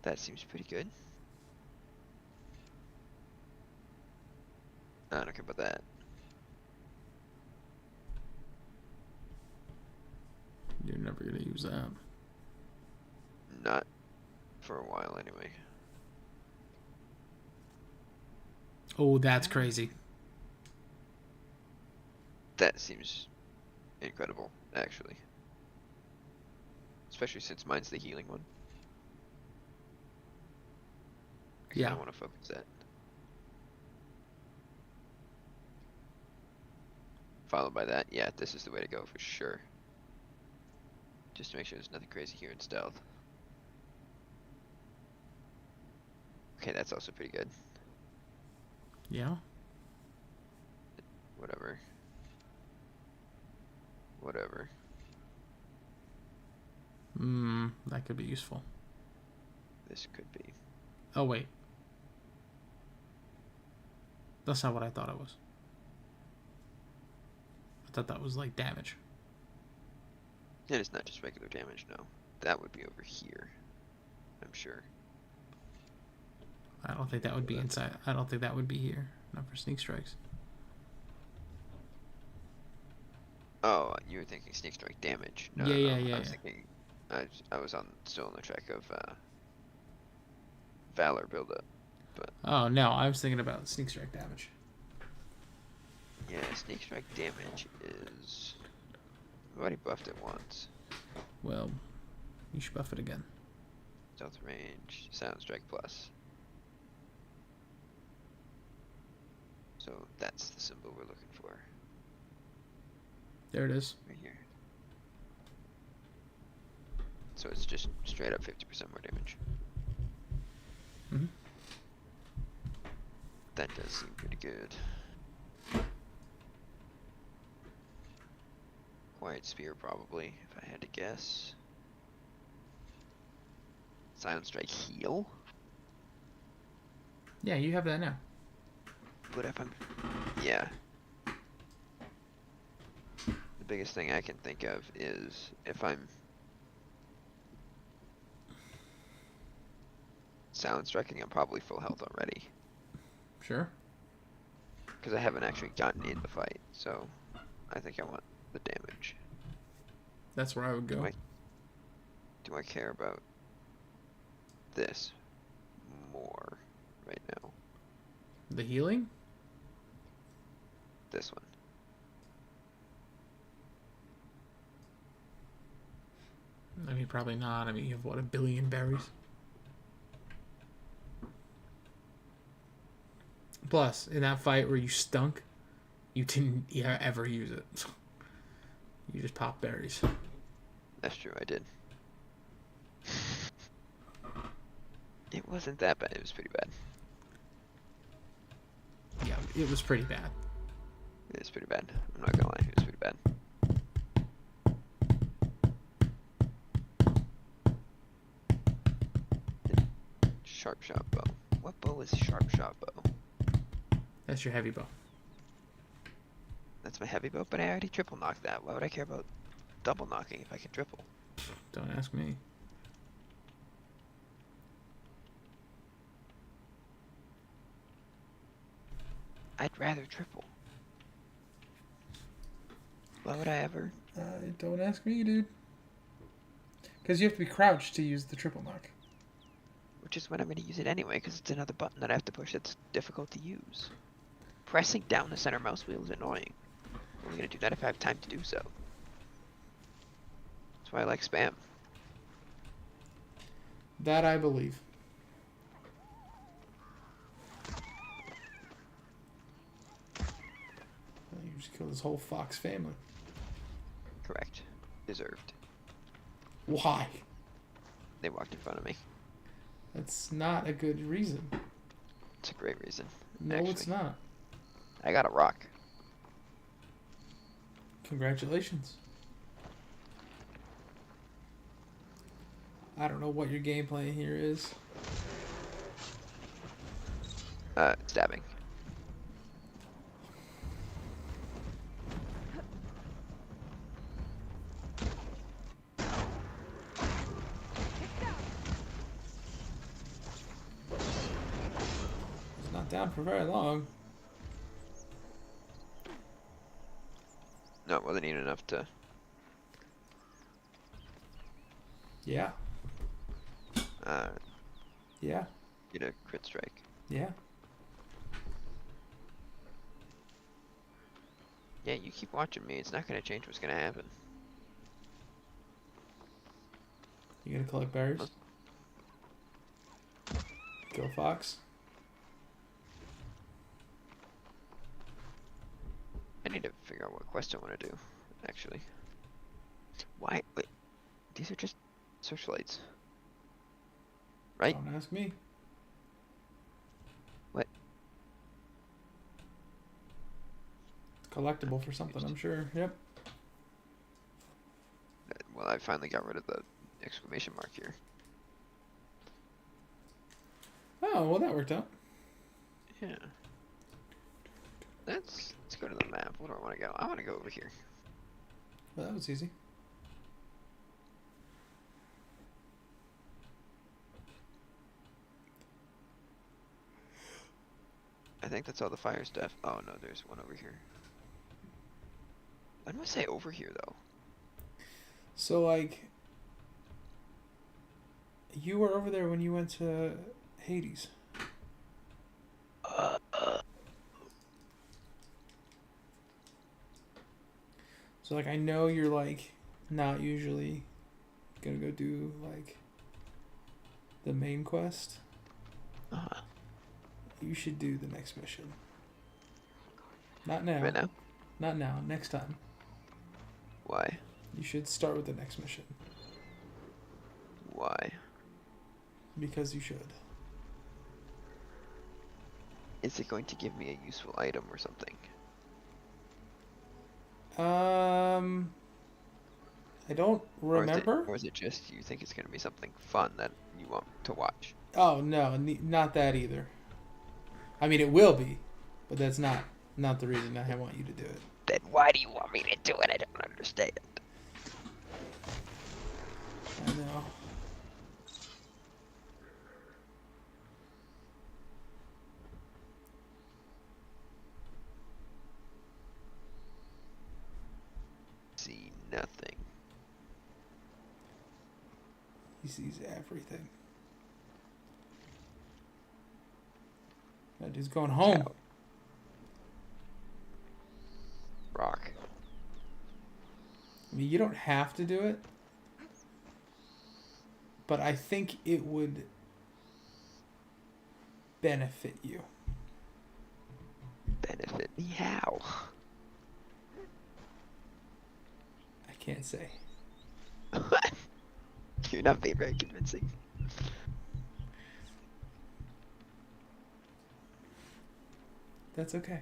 That seems pretty good. I don't care about that. You're never gonna use that. Not for a while, anyway. Oh, that's crazy. That seems incredible, actually. Especially since mine's the healing one. I Yeah. don't want to focus that. Followed by that, yeah, this is the way to go for sure. Just to make sure there's nothing crazy here in stealth. Okay, that's also pretty good. Yeah. Whatever. Whatever. That could be useful. This could be. Oh, wait. That's not what I thought it was. I thought that was like damage. It is not just regular damage, no. That would be over here, I'm sure. I don't think that would be inside. I don't think that would be here. Not for sneak strikes. Oh, you were thinking sneak strike damage. No, Yeah, no, I was thinking, I was still on the track of Valor buildup, but Oh, no. I was thinking about sneak strike damage. yeah, sneak strike damage is. I've already buffed it once. Well, you should buff it again. Stealth range, sound strike plus. So that's the symbol we're looking for. There it is. Right here. So it's just straight up 50% more damage. Mhm. That does seem pretty good. Quiet Spear probably, if I had to guess. Silent Strike heal? Yeah, you have that now. What if I'm... Yeah. The biggest thing I can think of is if I'm... Silent Striking, I'm probably full health already. Sure. Because I haven't actually gotten in the fight, so I think I want the damage. That's where I would go. Do I care about this more right now? The healing? This one. I mean, probably not. I mean, you have, what, 1 billion berries? Plus, in that fight where you stunk, you didn't ever use it. You just pop berries. That's true, I did. It wasn't that bad, it was pretty bad. Yeah, it was pretty bad. It was pretty bad. I'm not gonna lie, it was pretty bad. Sharp shot bow. What bow is sharp shot bow? That's your heavy bow. That's my heavy bow, but I already triple knocked that. Why would I care about double knocking if I can triple? Don't ask me. I'd rather triple. Why would I ever? Don't ask me, dude. Because you have to be crouched to use the triple knock. Which is when I'm going to use it anyway, because it's another button that I have to push that's difficult to use. Pressing down the center mouse wheel is annoying. I'm only going to do that if I have time to do so. That's why I like spam. That I believe. You just killed this whole fox family. Correct. Deserved. Why? They walked in front of me. That's not a good reason. It's a great reason. No, actually. it's not. I got a rock. Congratulations. I don't know what your game plan here is. Stabbing. not down for very long. No, it wasn't even enough to. Yeah. Yeah. Get a crit strike. Yeah. Yeah, you keep watching me. It's not gonna change what's gonna happen. You gonna collect berries? Go Fox. I need to figure out what quest I want to do, actually. Why? Wait. These are just searchlights. Right? Don't ask me. What? Collectible for something, I'm sure. Yep. Well, I finally got rid of the exclamation mark here. Oh, well, that worked out. Yeah. Let's go to the map. Where do I want to go? I want to go over here. Well, that was easy. I think that's all the fire stuff. Oh no, there's one over here. When was I over here though? So, like, you were over there when you went to Hades. So, like, I know you're, like, not usually gonna go do, like, the main quest. You should do the next mission. Not now. Right now? Not now. Next time. Why? You should start with the next mission. Why? Because you should. Is it going to give me a useful item or something? I don't remember. Or is it just you think it's going to be something fun that you want to watch? Oh no, not that either. I mean, it will be, but that's not the reason I want you to do it. Then why do you want me to do it? I don't understand. I know. See nothing. He sees everything. That dude's going home. Ciao. Rock. I mean, you don't have to do it, but I think it would benefit you. Benefit me how? I can't say. You're not being very convincing. That's okay.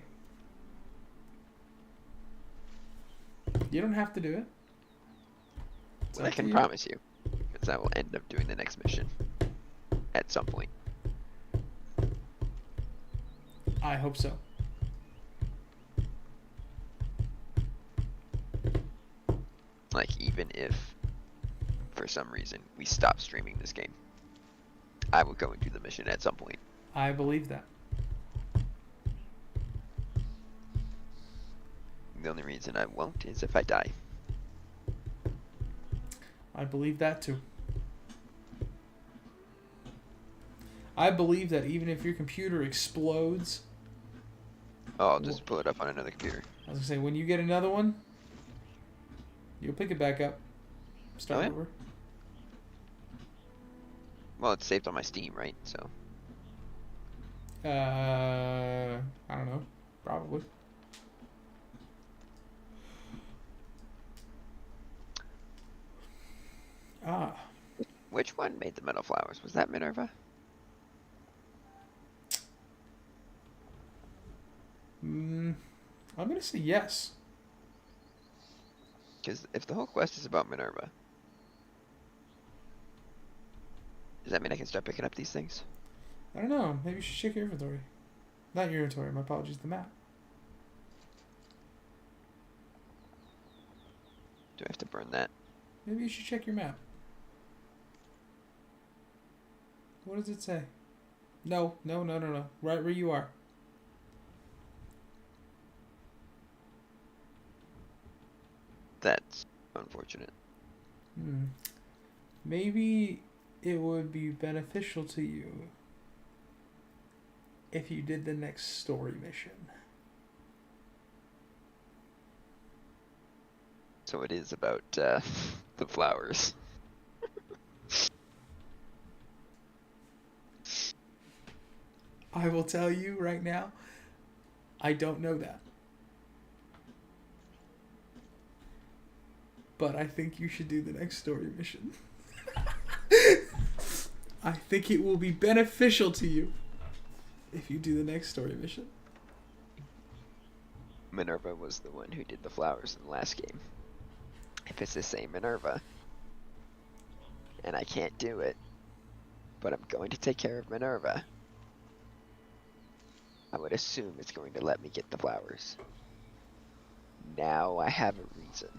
You don't have to do it. It's What I up can to you. promise you is I will end up doing the next mission at some point. I hope so. Like, even if, for some reason, we stop streaming this game, I will go and do the mission at some point. I believe that. The only reason I won't is if I die. I believe that too. I believe that even if your computer explodes... Oh, I'll just pull it up on another computer. I was gonna say, when you get another one, you'll pick it back up. Start Oh, yeah? over. Well, it's saved on my Steam, right? So. I don't know. Probably. Ah. Which one made the metal flowers? Was that Minerva? I'm gonna say yes. Because if the whole quest is about Minerva, does that mean I can start picking up these things? I don't know. Maybe you should check your inventory. Not your inventory. My apologies. The map. Do I have to burn that? Maybe you should check your map. What does it say? No. Right where you are. That's unfortunate. Maybe it would be beneficial to you if you did the next story mission. So it is about the flowers. I will tell you right now, I don't know that. But I think you should do the next story mission. I think it will be beneficial to you if you do the next story mission. Minerva was the one who did the flowers in the last game. If it's the same Minerva, and I can't do it, but I'm going to take care of Minerva, I would assume it's going to let me get the flowers. Now I have a reason.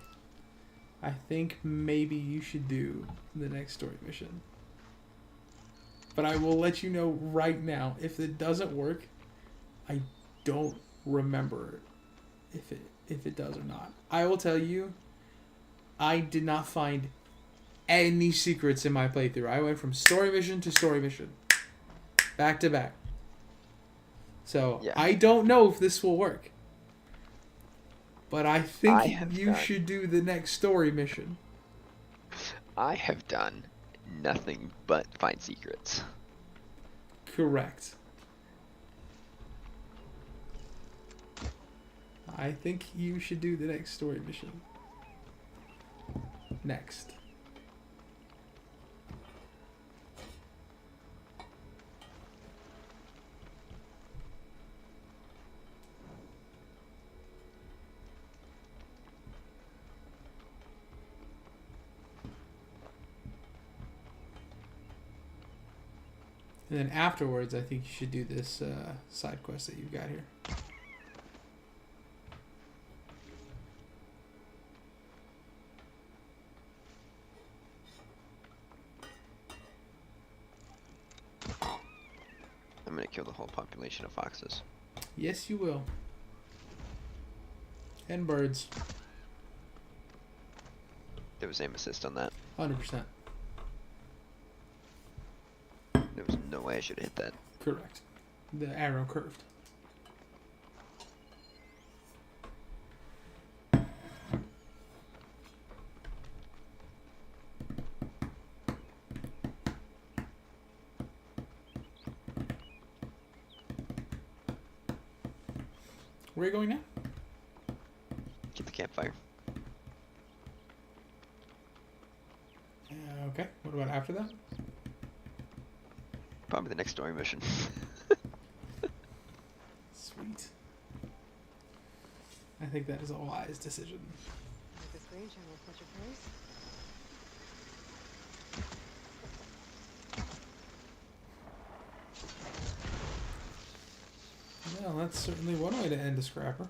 I think maybe you should do the next story mission. But I will let you know right now, if it doesn't work, I don't remember if it does or not. I will tell you, I did not find any secrets in my playthrough. I went from story mission to story mission. Back to back. So, yeah. I don't know if this will work. But I think you should do the next story mission. I have done nothing but find secrets. Correct. I think you should do the next story mission. Next. And then afterwards, I think you should do this side quest that you've got here. I'm gonna kill the whole population of foxes. Yes, you will. And birds. There was aim assist on that. 100%. There was no way I should have hit that. Correct. The arrow curved. Where are you going now? Get the campfire. Okay. What about after that? Probably the next story mission. Sweet. I think that is a wise decision. Like this green channel catch your praise? Well, that's certainly one way to end a scrapper.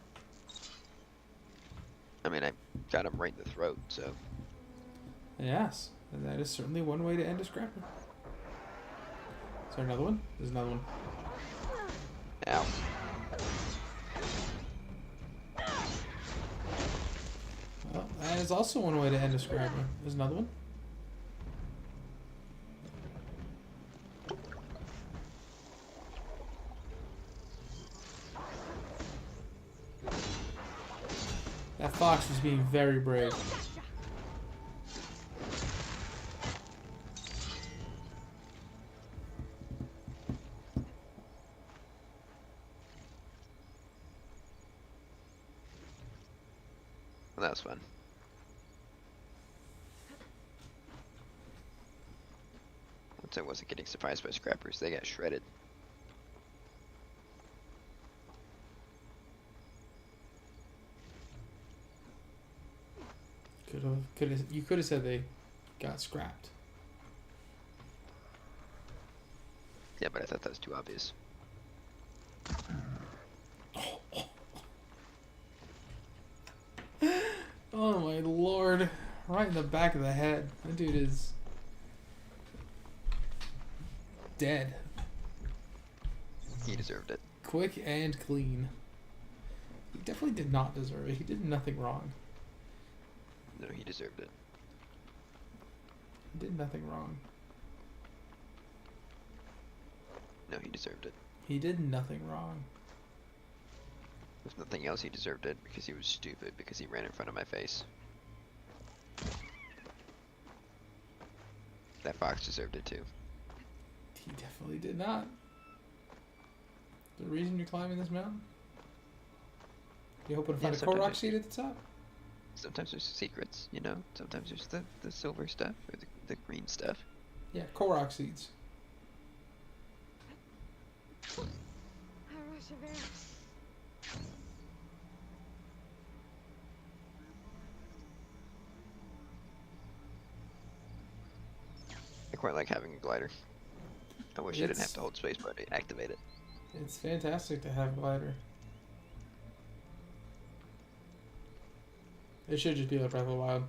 I mean, I got him right in the throat, so. Yes, and that is certainly one way to end a scrapper. Is there another one? There's another one. Ow. Well, that is also one way to end a scrapper. There's another one. That fox was being very brave. Well, that was fun. Once I wasn't getting surprised by scrappers, they got shredded. You could have said they got scrapped. Yeah, but I thought that was too obvious. Oh my lord. Right in the back of the head. That dude is dead. He deserved it. Quick and clean. He definitely did not deserve it. He did nothing wrong. No, he deserved it. He did nothing wrong. No, he deserved it. He did nothing wrong. If nothing else, he deserved it because he was stupid because he ran in front of my face. That fox deserved it too. He definitely did not. The reason you're climbing this mountain? You hoping to find a Korok seed at the top? Sometimes there's secrets, you know? Sometimes there's the silver stuff or the green stuff. Yeah, Korok seeds. I quite like having a glider. I wish I didn't have to hold spacebar to activate it. It's fantastic to have a glider. It should just be like Breath of the Wild.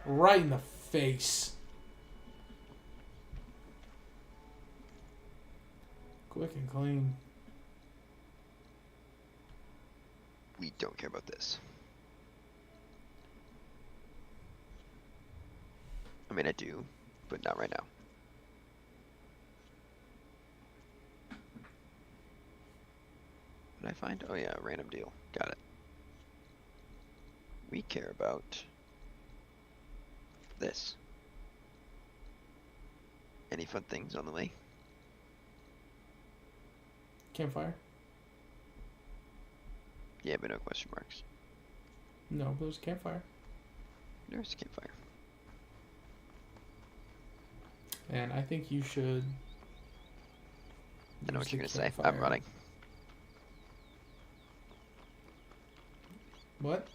Right in the face. Quick and clean. We don't care about this. I mean, I do, but not right now. What did I find? Oh yeah, a random deal. Got it. We care about this. Any fun things on the way? Campfire? Yeah, but no question marks. No, there's a campfire. There's a campfire. And I think you should. I know what you're gonna say. I'm running. What?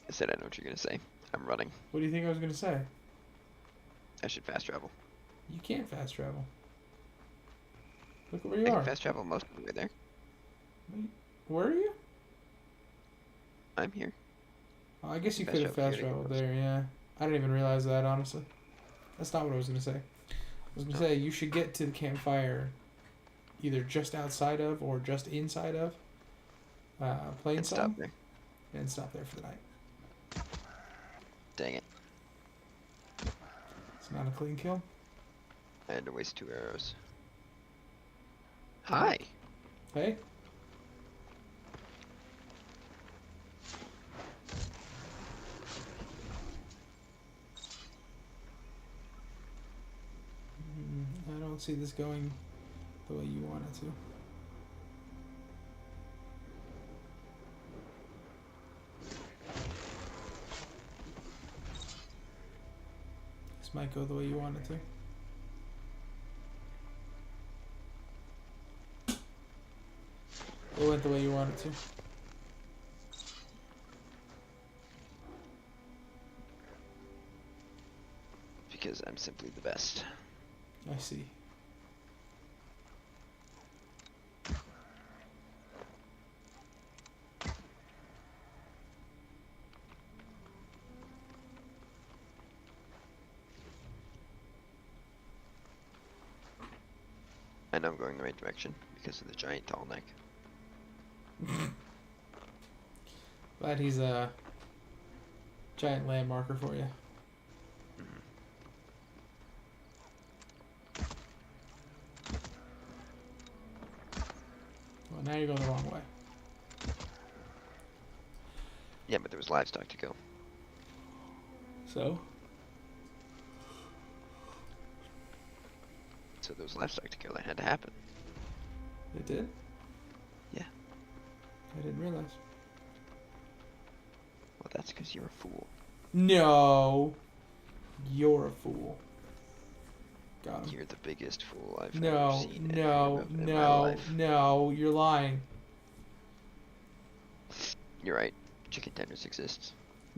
I said I know what you're gonna say. I'm running. What do you think I was gonna say? I should fast travel. You can't fast travel. Look at where you I are. can fast travel most of the way there. Where are you? I'm here. Oh, I guess you Fast could have travel fast here to traveled get there, yeah. I didn't even realize that, honestly. That's not what I was gonna say. I was gonna say you should get to the campfire either just outside of or just inside of Plain Sun. Stop there. And stop there for the night. Dang it. It's not a clean kill. I had to waste 2 arrows. Hi. Hey. I don't see this going the way you want it to. This might go the way you want it to. It went the way you want it to. Because I'm simply the best. I see. I know I'm going the right direction because of the giant tall neck. Glad he's a giant landmarker for you. Well, now you're going the wrong way. Yeah, but there was livestock to go. So? So there was livestock to go. That had to happen. It did? Yeah. I didn't realize. Well, that's because you're a fool. No. You're a fool. Got him. You're the biggest fool I've ever seen in my life. No, you're lying. You're right. Chicken tenders exists.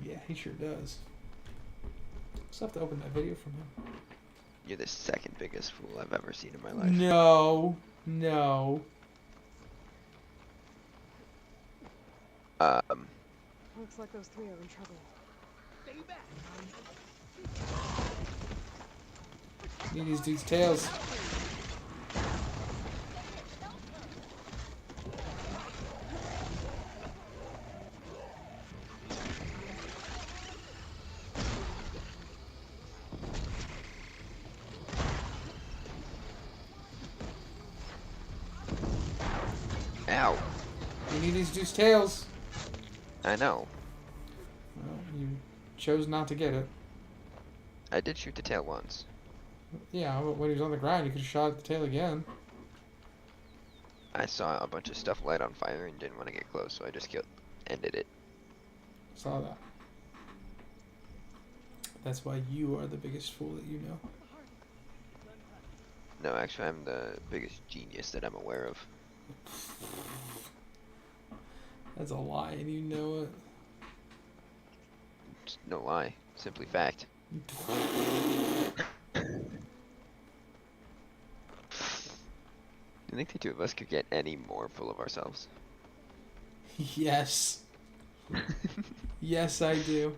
Yeah, he sure does. Still have to open that video from him. You're the second biggest fool I've ever seen in my life. No. Looks like those three are in trouble. Need these dudes' tails. You need these deuce tails. I know. Well, you chose not to get it. I did shoot the tail once. Yeah, but when he was on the ground, you could have shot at the tail again. I saw a bunch of stuff light on fire and didn't want to get close, so I just ended it. Saw that. That's why you are the biggest fool that you know. No, actually, I'm the biggest genius that I'm aware of. That's a lie, and you know it. It's no lie, simply fact. You think the two of us could get any more full of ourselves? Yes. Yes, I do.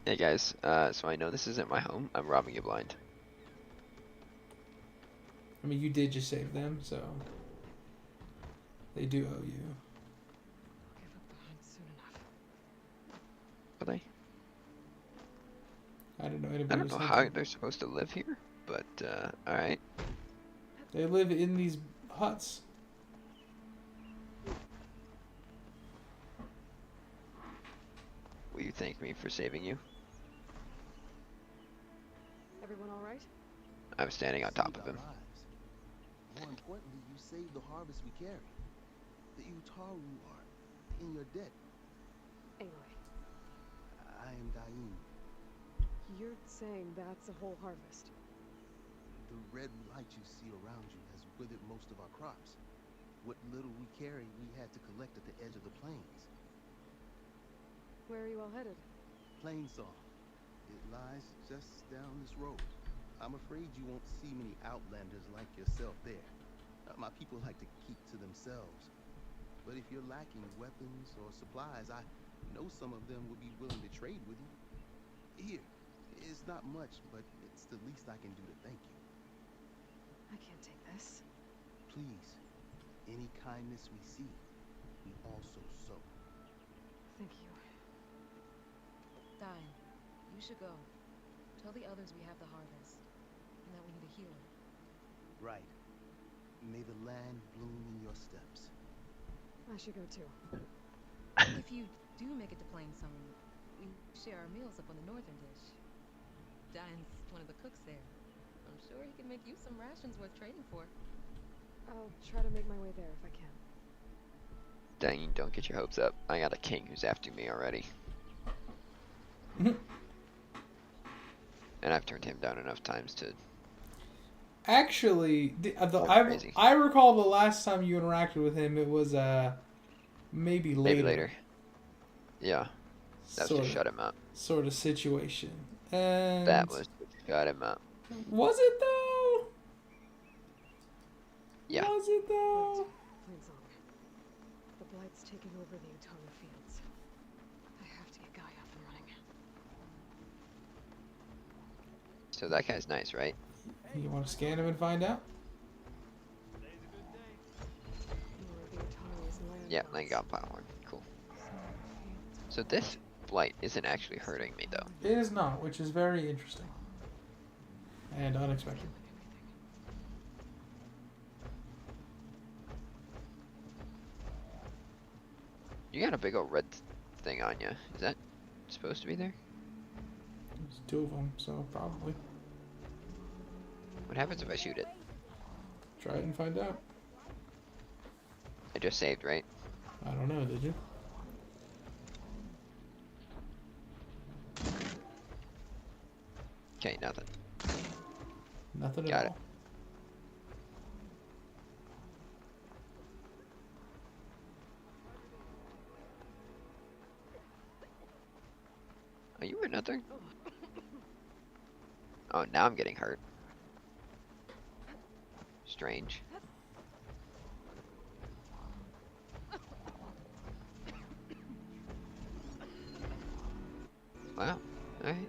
Hey guys, so I know this isn't my home. I'm robbing you blind. I mean, you did just save them, so they do owe you. Give up behind soon enough. Are they? I don't know anybody. I don't know how they're supposed to live here, but alright. They live in these huts. Will you thank me for saving you? Everyone all right? I was standing on top of him. More importantly, you saved the harvest we carry. The Utaru are in your debt. Aloy, I am Dain. you're saying that's a whole harvest? The red light you see around you has withered most of our crops. What little we carry, we had to collect at the edge of the plains. Where are you all headed? Plainsong. It lies just down this road. I'm afraid you won't see many outlanders like yourself there. My people like to keep to themselves. But if you're lacking weapons or supplies, I know some of them would be willing to trade with you. Here, it's not much, but it's the least I can do to thank you. I can't take this. Please, any kindness we see, we also sow. Thank you. Dine, you should go. Tell the others we have the harvest, and that we need a healer. Right. May the land bloom in your steps. I should go too. If you do make it to Plainsong, we share our meals up on the northern dish. Dine's one of the cooks there. I'm sure he can make you some rations worth trading for. I'll try to make my way there if I can. Dang, don't get your hopes up. I got a king who's after me already. And I've turned him down enough times to... Actually, I recall the last time you interacted with him, it was maybe later. Maybe later. Yeah. That was to shut him up. Sort of situation. And that was to shut him up. Was it though? Yeah. Was it though? Plainsong. The Blight's taking over the Utaru fields. I have to get Guy up and running. So that guy's nice, right? You want to scan him and find out? Yeah, land on platform. Cool. So this blight isn't actually hurting me though. It is not, which is very interesting. And unexpected. You got a big old red thing on you. Is that supposed to be there? There's two of them, so probably. What happens if I shoot it? Try it and find out. I just saved, right? I don't know, did you? Okay, nothing. Nothing Got at it. all. Are you or nothing? Oh, now I'm getting hurt. Strange. Wow. Alright.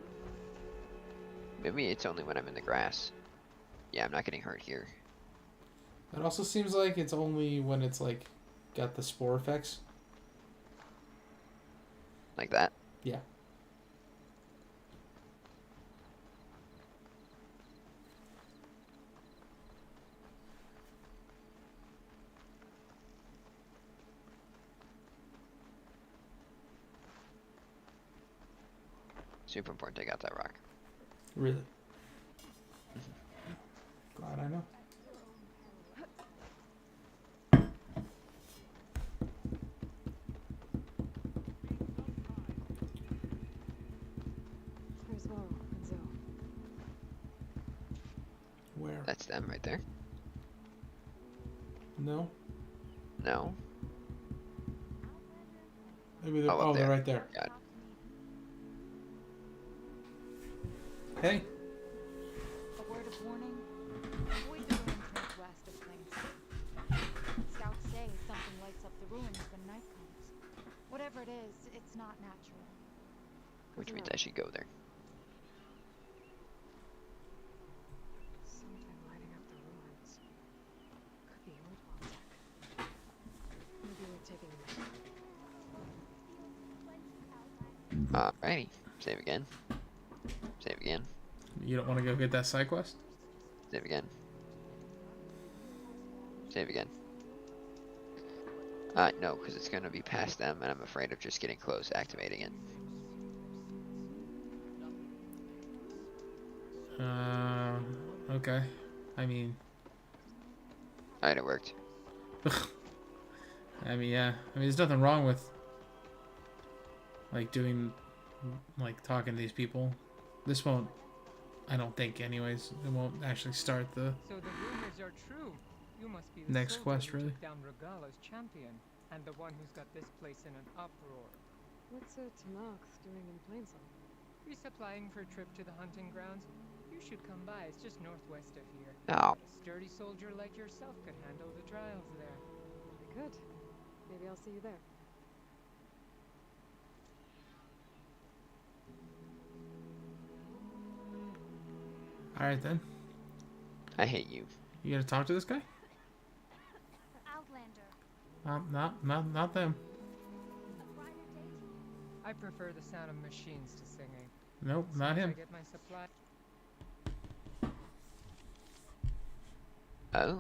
Maybe it's only when I'm in the grass. Yeah, I'm not getting hurt here. It also seems like it's only when it's like got the spore effects. Like that? Yeah. Super important to take out that rock. Really? Glad I know. Where's Varl and Zoe? Where? That's them right there. No? No. Maybe they're, up they're there. right there. Got it. Hey. A word of warning. Avoid the ruins northwest of Plains. Scouts say something lights up the ruins when night comes. Whatever it is, it's not natural. Which means I should go there. Something lighting up the ruins. Could be Oinkypiggy. Maybe we're taking a Alrighty. Save again. Save again. You don't want to go get that side quest? Save again. Save again. No, because it's going to be past them, and I'm afraid of just getting close, activating it. Okay. I mean... Alright, it worked. I mean, yeah. I mean, there's nothing wrong with... like, doing... like, talking to these people. This won't... I don't think, anyways. It won't actually start the... So the rumors are true. You must be the next soldier quest, who really. took down Regala's champion, and the one who's got this place in an uproar. What's a Tanakh doing in Plainsong? Resupplying for a trip to the hunting grounds. You should come by. It's just northwest of here. Oh. A sturdy soldier like yourself could handle the trials there. I could. Maybe I'll see you there. Alright then. I hate you. You gonna talk to this guy? Outlander. Not them. I prefer the sound of machines to singing. Nope, not him. I get my supply. Oh.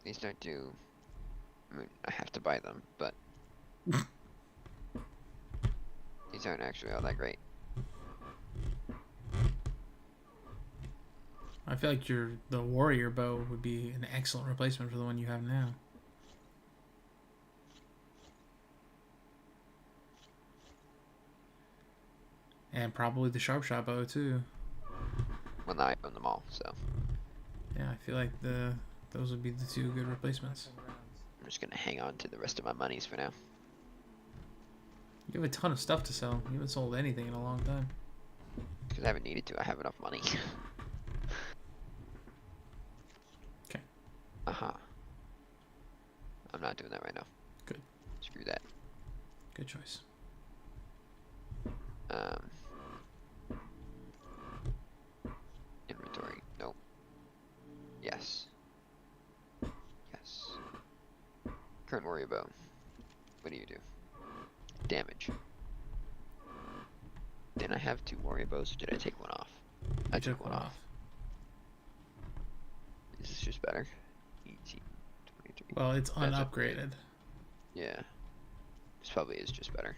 These don't do... I mean, I have to buy them, but... these aren't actually all that great. I feel like the warrior bow would be an excellent replacement for the one you have now. And probably the sharp shot bow too. Well, now I own them all, so... Yeah, I feel like those would be the two good replacements. I'm just gonna hang on to the rest of my monies for now. You have a ton of stuff to sell. You haven't sold anything in a long time. Because I haven't needed to. I have enough money. Okay. Uh-huh. I'm not doing that right now. Good. Screw that. Good choice. Inventory. Nope. Yes. Yes. Current warrior bow. What do you do? Damage. Didn't I have 2 warrior bows, or did I take one off? I took one off. Is this just better? 18, 23. Well, it's unupgraded. Yeah. This probably is just better.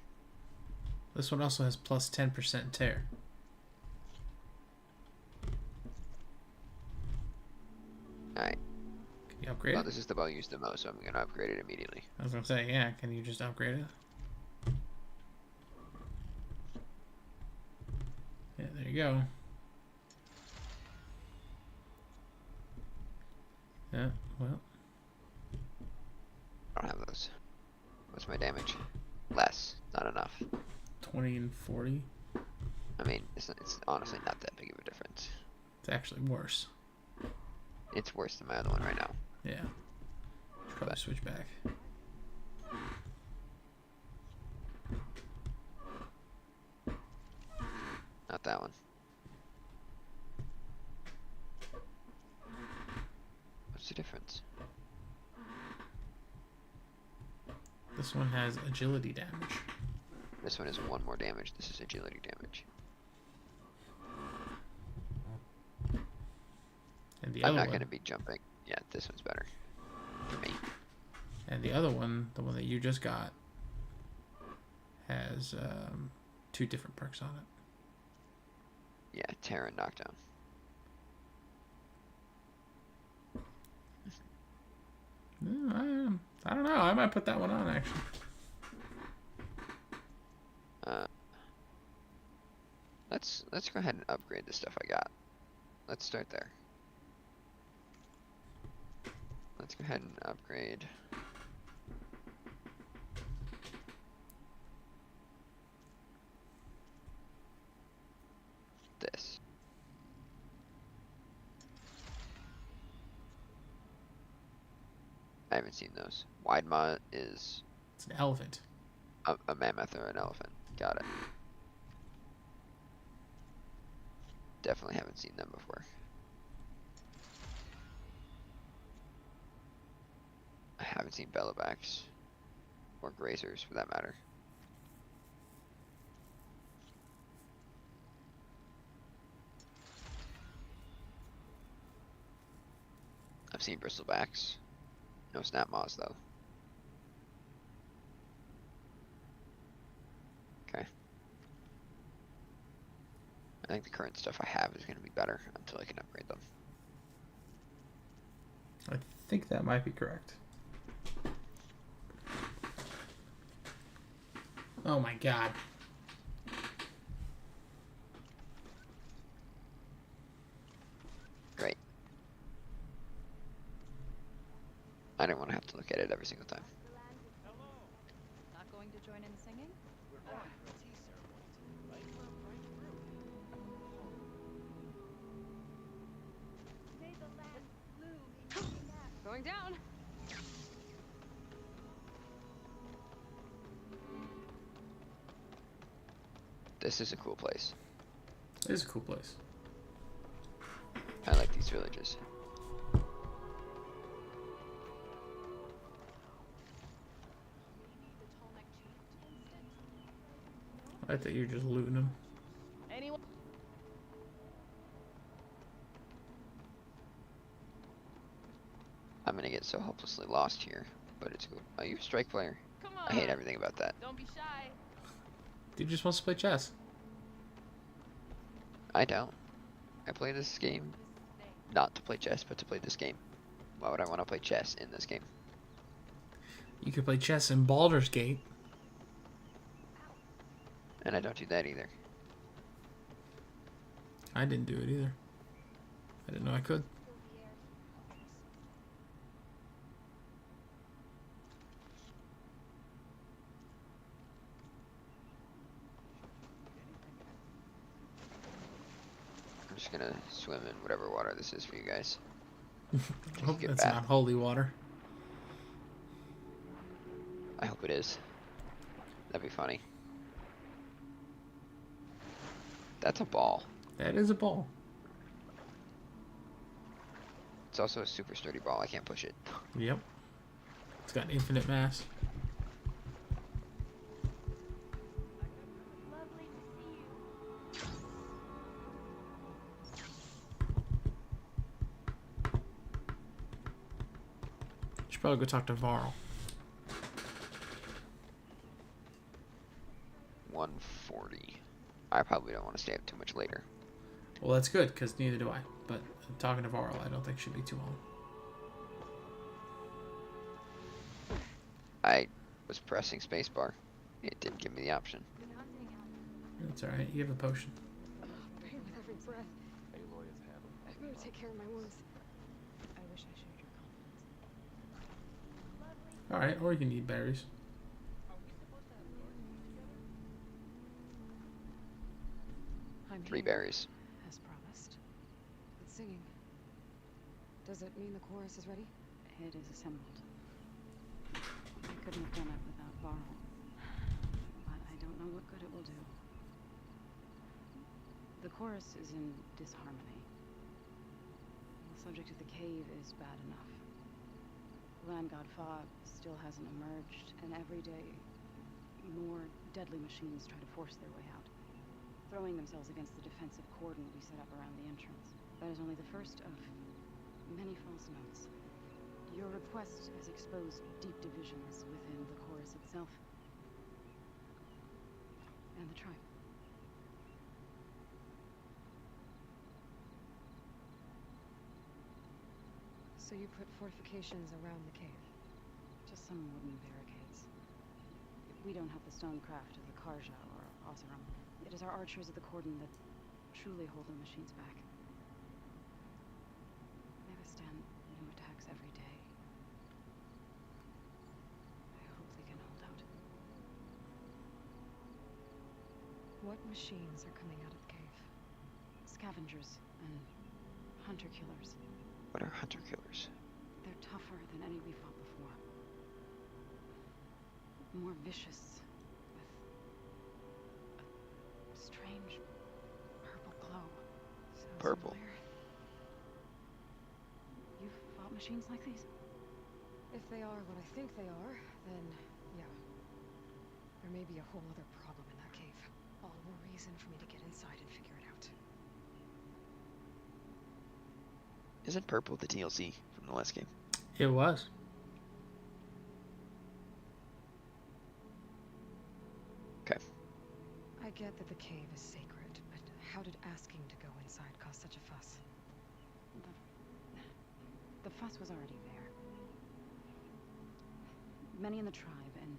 This one also has plus 10% tear. Alright. Can you upgrade Well, it? this is the bow I used the most, so I'm gonna upgrade it immediately. I was gonna say, yeah, can you just upgrade it? Yeah, there you go. Yeah, well. I don't have those. What's my damage? Less. Not enough. 20 and 40. I mean, it's honestly not that big of a difference. It's actually worse. It's worse than my other one right now. Yeah. Should probably switch back. Not that one. What's the difference? This one has agility damage. This one is 1 more damage. This is agility damage. And the I'm other not one, going to be jumping. Yeah, this one's better for me. and the other one, the one that you just got, has 2 different perks on it. Yeah, Terra and Knockdown. I don't know. I might put that one on actually. Let's go ahead and upgrade the stuff I got. Let's start there. Let's go ahead and upgrade. This. I haven't seen those. Wide maw is... It's an elephant. A mammoth or an elephant. Got it. Definitely haven't seen them before. I haven't seen bellowbacks. Or grazers, for that matter. I've seen bristlebacks. No snap maws, though. Okay. I think the current stuff I have is going to be better until I can upgrade them. I think that might be correct. Oh my god. Great. I don't want to have to look at it every single time. Not going to join in singing? Going down. This is a cool place. It is a cool place. I like these villages. I think you're just looting them. Anyone? I'm gonna get so hopelessly lost here, but it's cool. Oh, you're a strike player. Come I hate on. everything about that. Don't be shy. Dude just wants to play chess. I don't. I play this game not to play chess, but to play this game. Why would I want to play chess in this game? You could play chess in Baldur's Gate. And I don't do that either. I didn't do it either. I didn't know I could. I'm just gonna swim in whatever water this is for you guys. I hope Get that's back. not holy water. I hope it is. That'd be funny. That's a ball. That is a ball. It's also a super sturdy ball. I can't push it. Yep. It's got infinite mass. Should probably go talk to Varl. 140. I probably don't want to stay up too much later. Well, that's good, because neither do I. But talking to Varl, I don't think should be too long. I was pressing spacebar. It didn't give me the option. That's alright. You have a potion. Pain with every breath. Aloy is having. I better take care of my wounds. I wish I shared your confidence. Alright, or you can eat berries. I'm 3 here, berries. as promised. It's singing. Does it mean the chorus is ready? It is assembled. I couldn't have done it without Varl. But I don't know what good it will do. The chorus is in disharmony. The subject of the cave is bad enough. Land God Fog still hasn't emerged, and every day more deadly machines try to force their way out, throwing themselves against the defensive cordon we set up around the entrance. That is only the first of Many false notes. Your request has exposed deep divisions within the chorus itself. And the tribe. So you put fortifications around the cave? Just some wooden barricades. We don't have the stonecraft of the Karja or Oseram. It is our archers of the cordon that truly hold the machines back. They withstand new attacks every day. I hope they can hold out. What machines are coming out of the cave? Scavengers and hunter-killers. What are hunter killers? They're tougher than any we fought before. More vicious, with a strange purple glow. Sounds Purple. familiar. You've fought machines like these? If they are what I think they are, then yeah. There may be a whole other problem in that cave. All the more reason for me to get inside and figure it out. Isn't purple the TLC from the last game? It was. Okay. I get that the cave is sacred, but how did asking to go inside cause such a fuss? The fuss was already there. Many in the tribe and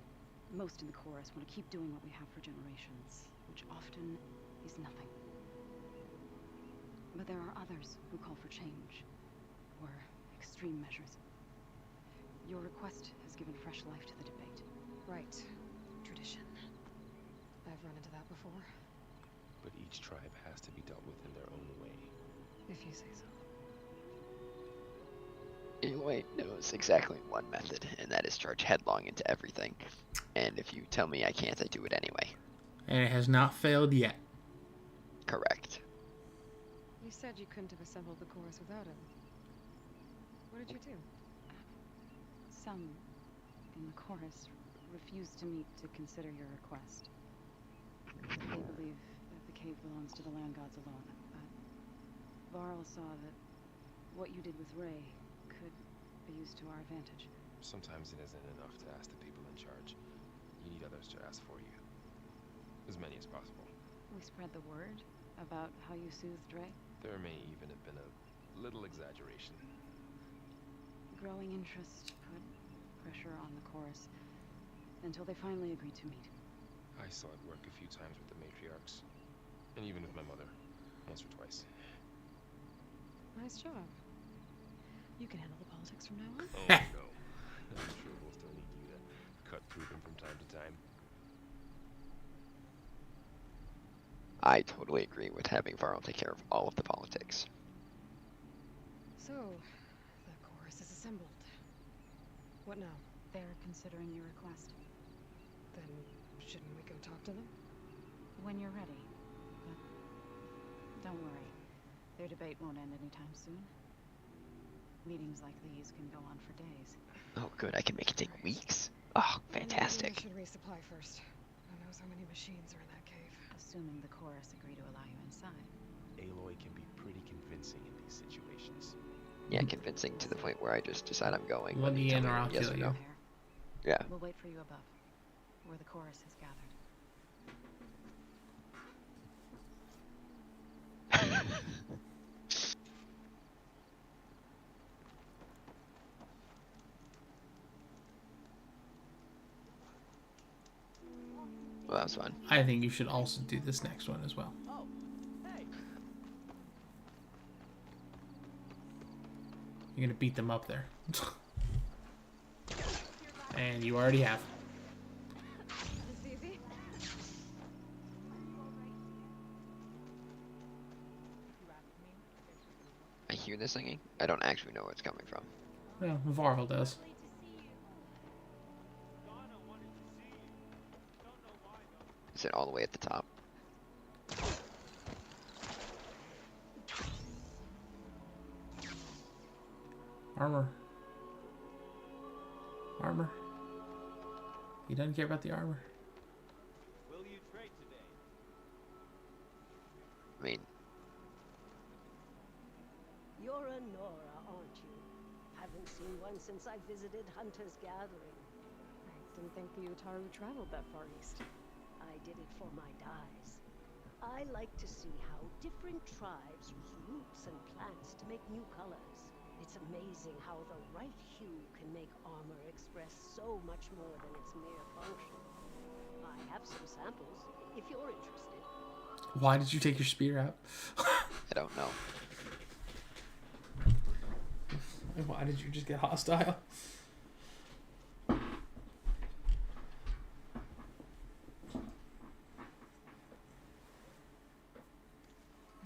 most in the chorus want to keep doing what we have for generations, which often is nothing. But there are others who call for change, or extreme measures. Your request has given fresh life to the debate. Right. Tradition. I've run into that before. But each tribe has to be dealt with in their own way. If you say so. Aloy knows exactly one method, and that is charge headlong into everything. And if you tell me I can't, I do it anyway. And it has not failed yet. Correct. You said you couldn't have assembled the chorus without him. What did you do? Some in the chorus refused to meet to consider your request. They believe that the cave belongs to the land gods alone, but Varl saw that what you did with Ray could be used to our advantage. Sometimes it isn't enough to ask the people in charge. You need others to ask for you. As many as possible. We spread the word about how you soothed Ray. There may even have been a little exaggeration. Growing interest put pressure on the chorus until they finally agreed to meet. I saw it work a few times with the matriarchs. And even with my mother. Once or twice. Nice job. You can handle the politics from now on. Oh no. I'm sure we'll still need you to cut through them from time to time. I totally agree with having Varl take care of all of the politics. So, the chorus is assembled. What now? They're considering your request. Then, shouldn't we go talk to them? When you're ready. But don't worry. Their debate won't end anytime soon. Meetings like these can go on for days. Oh good, I can make it take weeks. Oh, fantastic. Maybe I should resupply first. Who knows how many machines are in that cave? Assuming the chorus agree to allow you inside. Aloy can be pretty convincing in these situations. Yeah, convincing to the point where I just decide I'm going. Let me in or I'll yes kill or you. no. Yeah. We'll wait for you above, where the chorus has gathered. Well, that was fun. I think you should also do this next one as well. Oh, hey. You're gonna beat them up there. And you already have. This easy? I hear the singing. I don't actually know where it's coming from. Well, Varl does. Is it all the way at the top? Armor. Armor. He doesn't care about the armor. Will you trade today? I mean, You're a Nora, aren't you? haven't seen one since I visited Hunter's Gathering. I didn't think the Utaru traveled that far east. I did it for my dyes. I like to see how different tribes use roots and plants to make new colors. It's amazing how the right hue can make armor express so much more than its mere function. I have some samples, if you're interested. Why did you take your spear out? I don't know. Why did you just get hostile?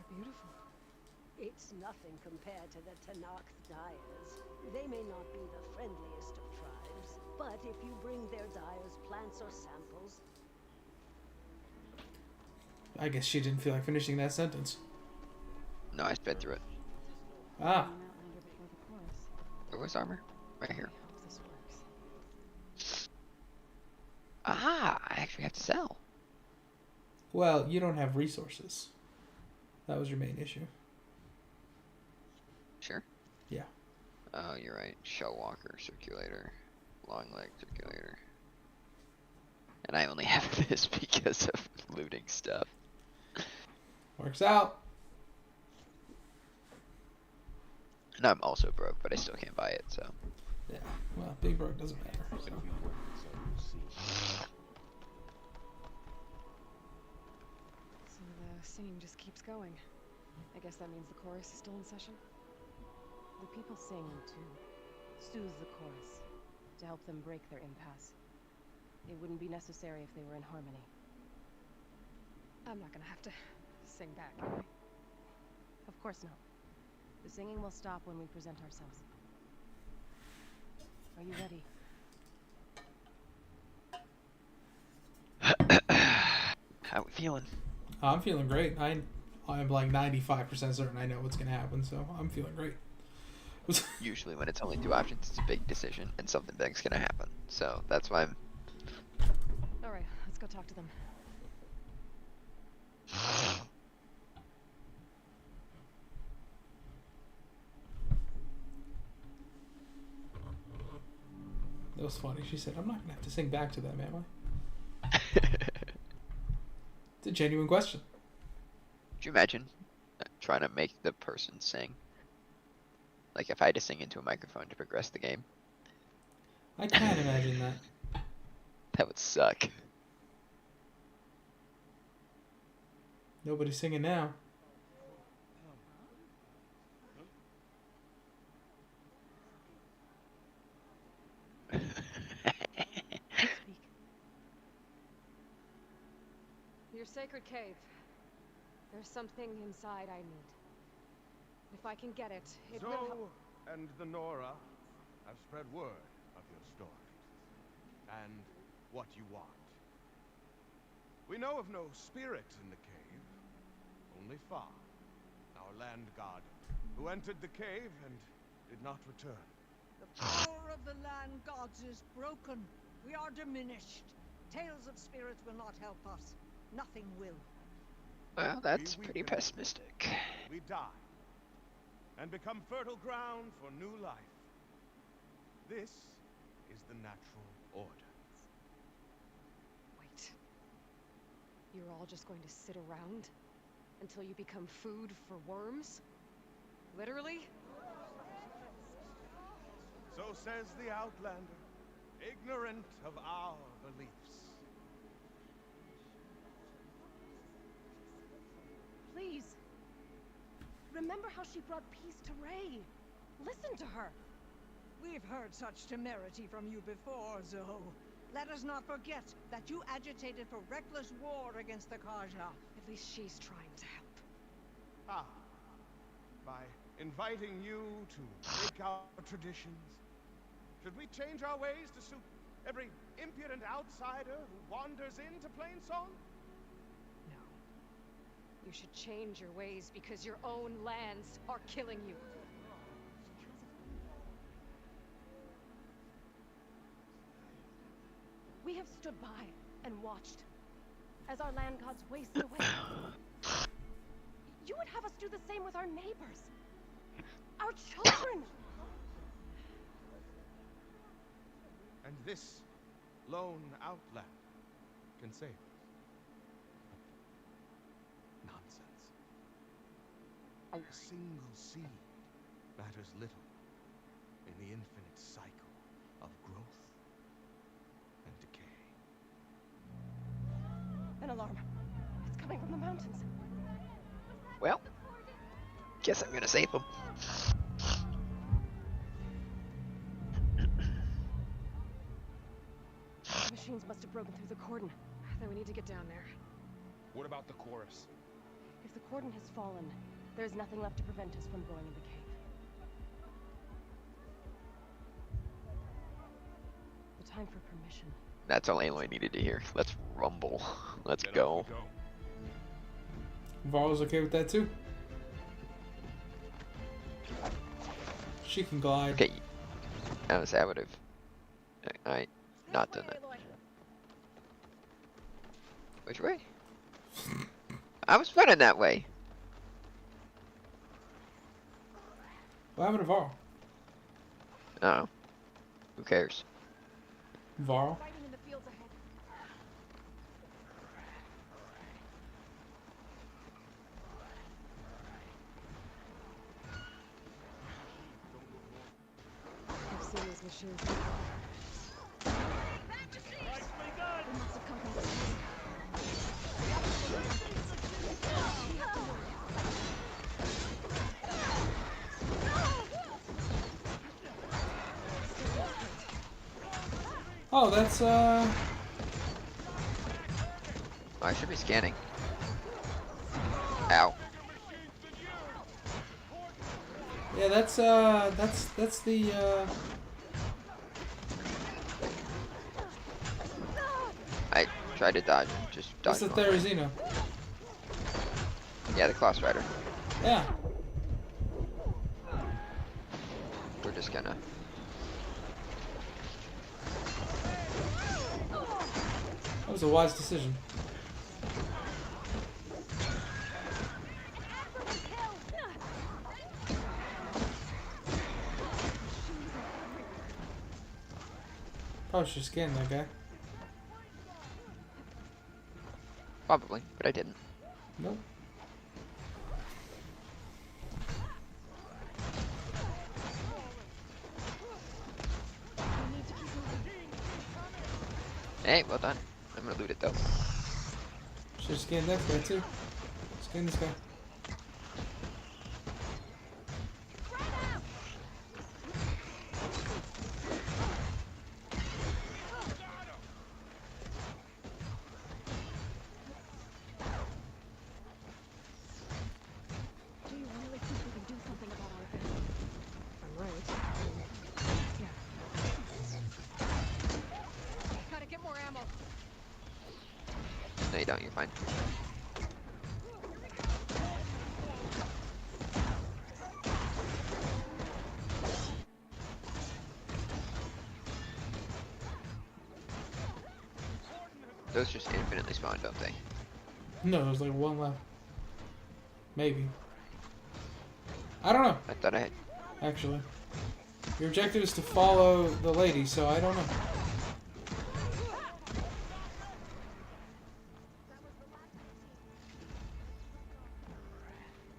Beautiful. It's nothing compared to the TOTK dyers. They may not be the friendliest of tribes, but if you bring their dyers plants or samples... I guess she didn't feel like finishing that sentence. No, I sped through it. Ah. Where was armor? Right here. Ah, I actually have to sell. Well, you don't have resources. That was your main issue. Sure. Yeah. Oh, you're right. Shell walker, circulator, long leg circulator. And I only have this because of looting stuff. Works out. And I'm also broke, but I still can't buy it, so. Yeah, well, big broke doesn't matter. So. So the singing just keeps going. I guess that means the chorus is still in session? The people sing to soothe the chorus, to help them break their impasse. It wouldn't be necessary if they were in harmony. I'm not gonna have to sing back, am I? Of course not. The singing will stop when we present ourselves. Are you ready? How we feeling? I'm feeling great. I'm like 95% certain I know what's gonna happen, so I'm feeling great. Usually when it's only two options, it's a big decision and something big's gonna happen. So that's why I'm... Alright, let's go talk to them. That was funny. She said, I'm not gonna have to sing back to them, am I? It's a genuine question. Could you imagine trying to make the person sing? Like if I had to sing into a microphone to progress the game? I can't imagine that. That would suck. Nobody's singing now. Your sacred cave. There's something inside I need. If I can get it, it will help. Zoe and the Nora have spread word of your story and what you want. We know of no spirit in the cave, only Fa, our land god, who entered the cave and did not return. The power of the land gods is broken. We are diminished. Tales of spirits will not help us. Nothing will. Well, that's pretty pessimistic. We die and become fertile ground for new life. This is the natural order. Wait. You're all just going to sit around until you become food for worms? Literally? So says the Outlander, ignorant of our beliefs. Please. Remember how she brought peace to Ray. Listen to her. We've heard such temerity from you before, Zoe. Let us not forget that you agitated for reckless war against the Kaja. At least she's trying to help. Ah. By inviting you to break our traditions, should we change our ways to suit every impudent outsider who wanders into Plainsong? No. You should change your ways because your own lands are killing you. We have stood by and watched as our land gods waste away. You would have us do the same with our neighbors, our children. this lone outlander can save us. Nonsense. A single seed matters little in the infinite cycle of growth and decay. An alarm. It's coming from the mountains. Well, guess I'm gonna save him. The machines must have broken through the cordon. Then we need to get down there. What about the chorus? If the cordon has fallen, there's nothing left to prevent us from going in the cave. The time for permission. That's all Aloy needed to hear. Let's rumble. Let's go. Varl's okay with that too. She can glide. Okay. I would have. I not done that. Which way? I was running that way. What happened to Varl? Oh. Who cares? Varl? I've seen these machines before. They must have come from the sea. Oh, that's Oh, I should be scanning. Ow. yeah, that's the I tried to dodge and just that's dodged. the Therizino. Yeah, the Class Rider. Yeah. We're just gonna. That was a wise decision. Probably should scan that guy. Probably, but I didn't. Nope. Hey, well done. I'm gonna loot it though. Should scan that guy too. Scan this guy. Do you really think we can do something about all of this? I'm right. Gotta get more ammo. No, you don't. You're fine. Those just infinitely spawn, don't they? No, there's like one left. Maybe. I don't know. I thought I had. Actually, your objective is to follow the lady, so I don't know.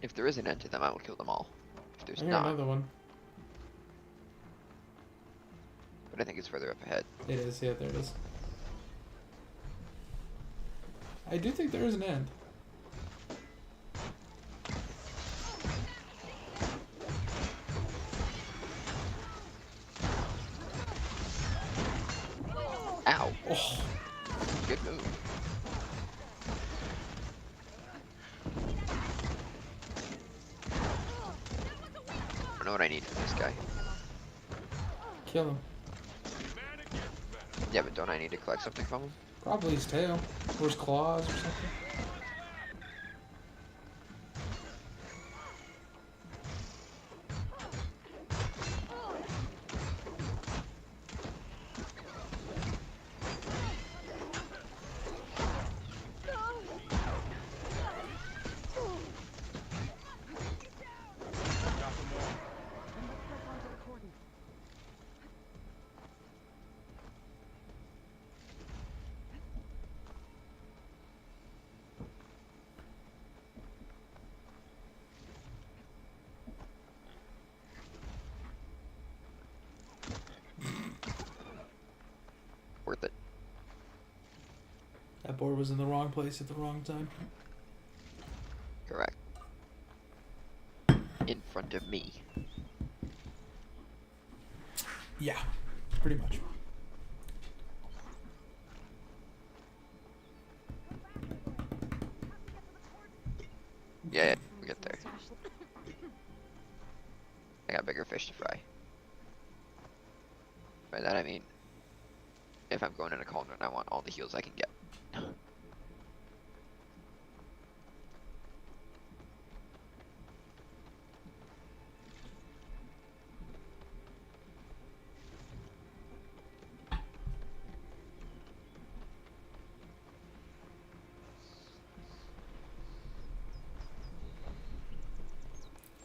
If there is an end to them, I will kill them all. If I there's hear not, another one. but I think it's further up ahead. It is. Yeah, there it is. I do think there is an end. Ow. Oh. Good move. I don't know what I need from this guy. Kill him. Yeah, but don't I need to collect something from him? Probably his tail. Or his claws or something. that board was in the wrong place at the wrong time. Correct. In front of me. Yeah, pretty much. Yeah, we get there. I got bigger fish to fry. By that I mean, if I'm going in a cauldron, I want all the heals I can get.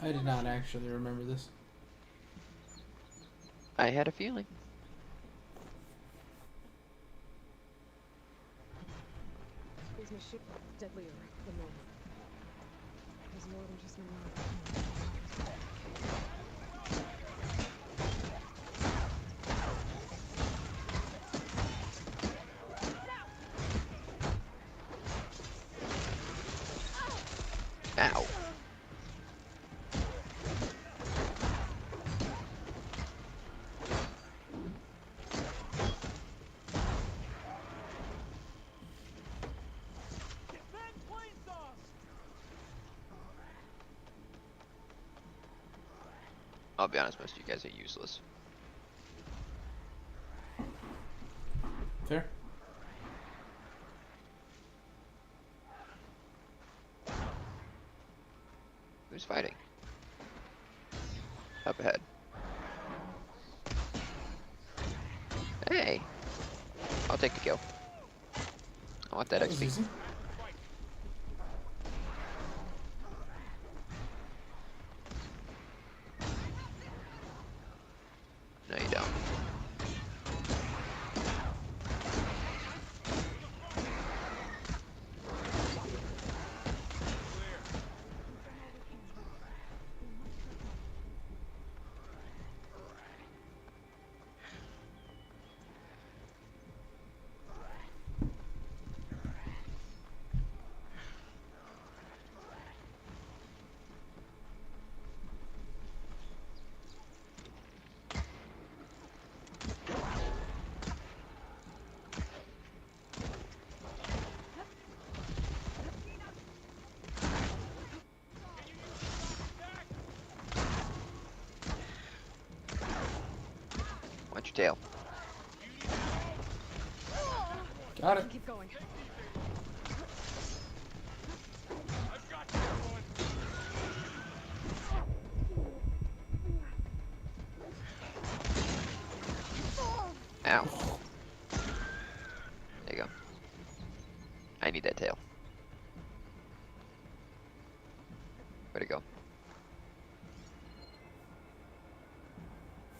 I did not actually remember this. I had a feeling. Is my ship deadlier than normal? There's more than just my Ow. I'll be honest, most of you guys are useless. Fair. Who's fighting? Up ahead. Hey! I'll take the kill. I want that XP. Easy. No, you don't. Watch your tail. Got it. Keep going. Ow. There you go. I need that tail. Where'd it go?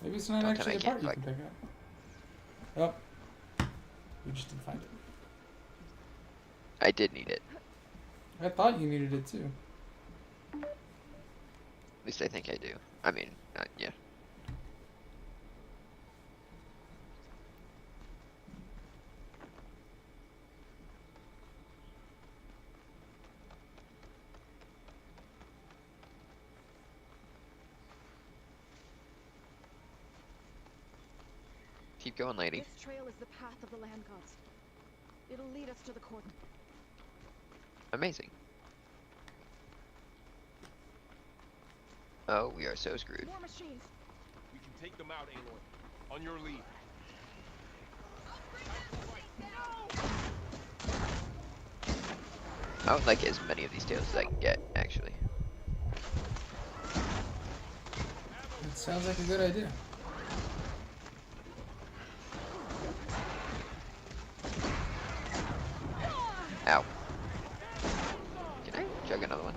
Maybe it's not Don't tell me actually a I part can't you can pick up. Oh. You just didn't find it. I did need it. I thought you needed it too. At least I think I do. I mean, yeah. Keep going, lady. This trail is the path of the land gods. It'll lead us to the cordon. Amazing. Oh, we are so screwed. More machines. We can take them out, Aloy. On your lead. I would like as many of these tails as I can get, actually. It sounds like a good idea. Ow. Can I chug another one?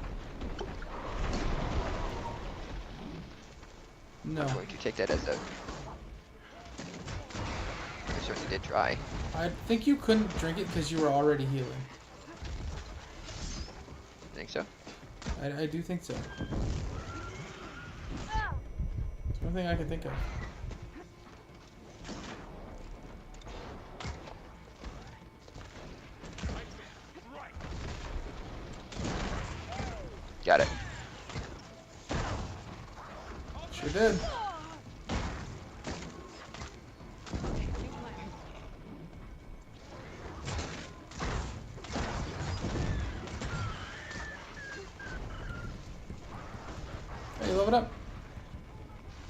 No. I'm going to take that as a... I certainly did try. I think you couldn't drink it because you were already healing. Think so? I do think so. It's one thing I can think of. Got it. Sure did. Hey, level it up.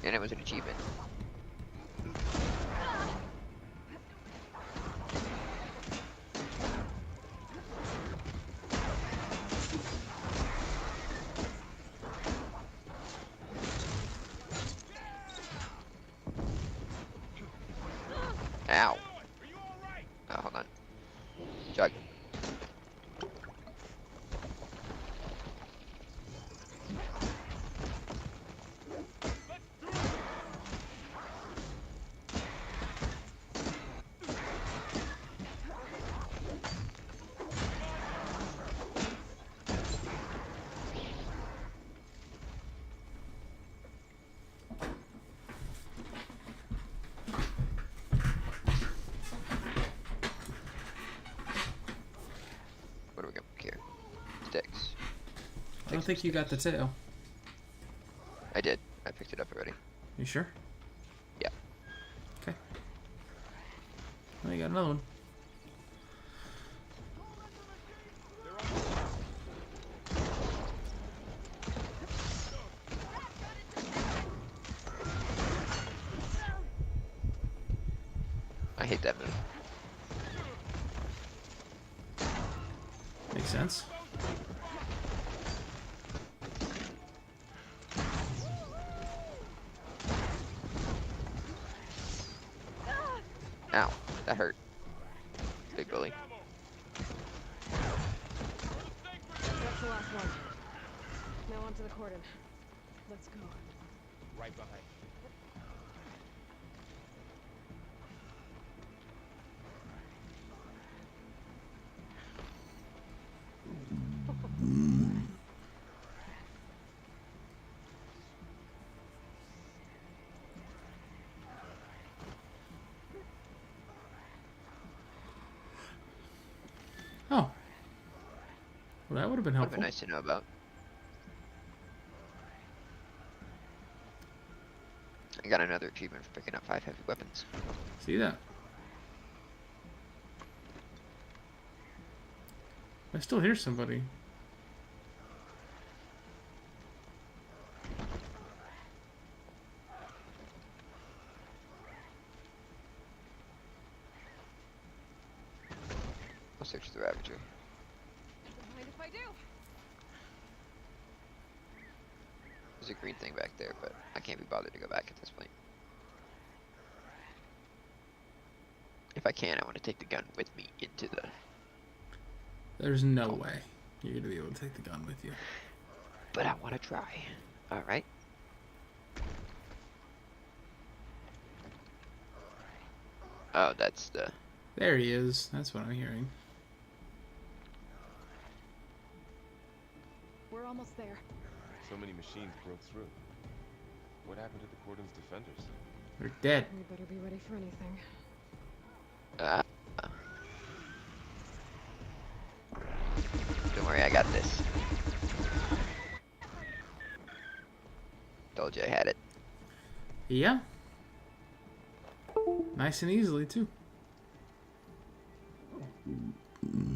And it was an achievement. Ow. Oh, hold on. Jug. What do we got here? Sticks. I don't think you got the tail. I did. I picked it up already. You sure? Yeah. Okay. Oh, you got another one. I hate that move. Makes sense. Ow. That hurt. Big bully. That's the last one. Now onto the cordon. Let's go. Right behind. Oh. Well, that would have been Would have helpful. been nice to know about. I got another achievement for picking up 5 heavy weapons. See that? I still hear somebody. I'll search the Ravager. Don't mind if I do. There's a green thing back there, but I can't be bothered to go back at this point. If I can, I want to take the gun with me into the... There's no way you're going to be able to take the gun with you. But I want to try. Alright. Oh, that's the... There he is. That's what I'm hearing. We're almost there. So many machines broke through. What happened to the cordon's defenders? They're dead. We better be ready for anything. Don't worry, I got this. Told you I had it. Yeah. Nice and easily, too.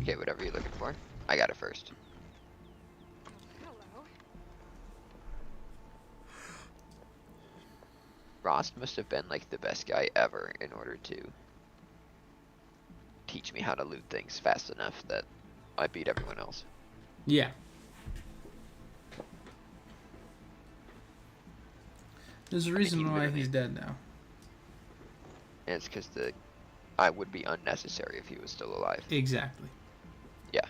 Okay, whatever you're looking for. I got it first. Hello. Ross must have been like the best guy ever in order to teach me how to loot things fast enough that I beat everyone else. Yeah. There's a reason why he's dead now. And it's because I would be unnecessary if he was still alive. Exactly. Yeah.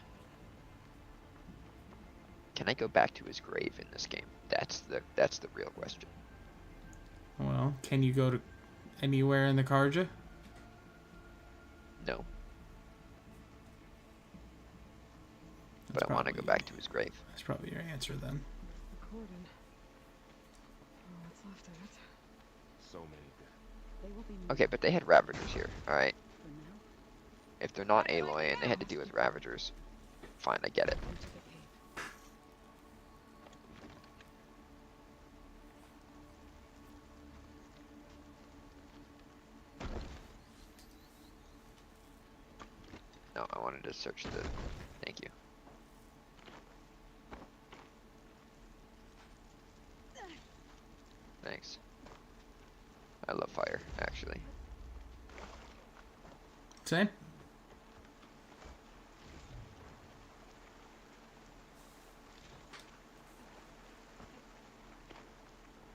Can I go back to his grave in this game? That's the real question. Well, can you go to anywhere in the Karja? No. But I want to go back to his grave. That's probably your answer then. Cordon. Oh, what's left of it? So many dead. They will be Okay, but they had Ravagers here, alright? for now. If they're not Aloy and they had to deal with Ravagers, fine, I get it. Into the cave. wanted to search the... Thank you. Thanks. I love fire, actually. Same.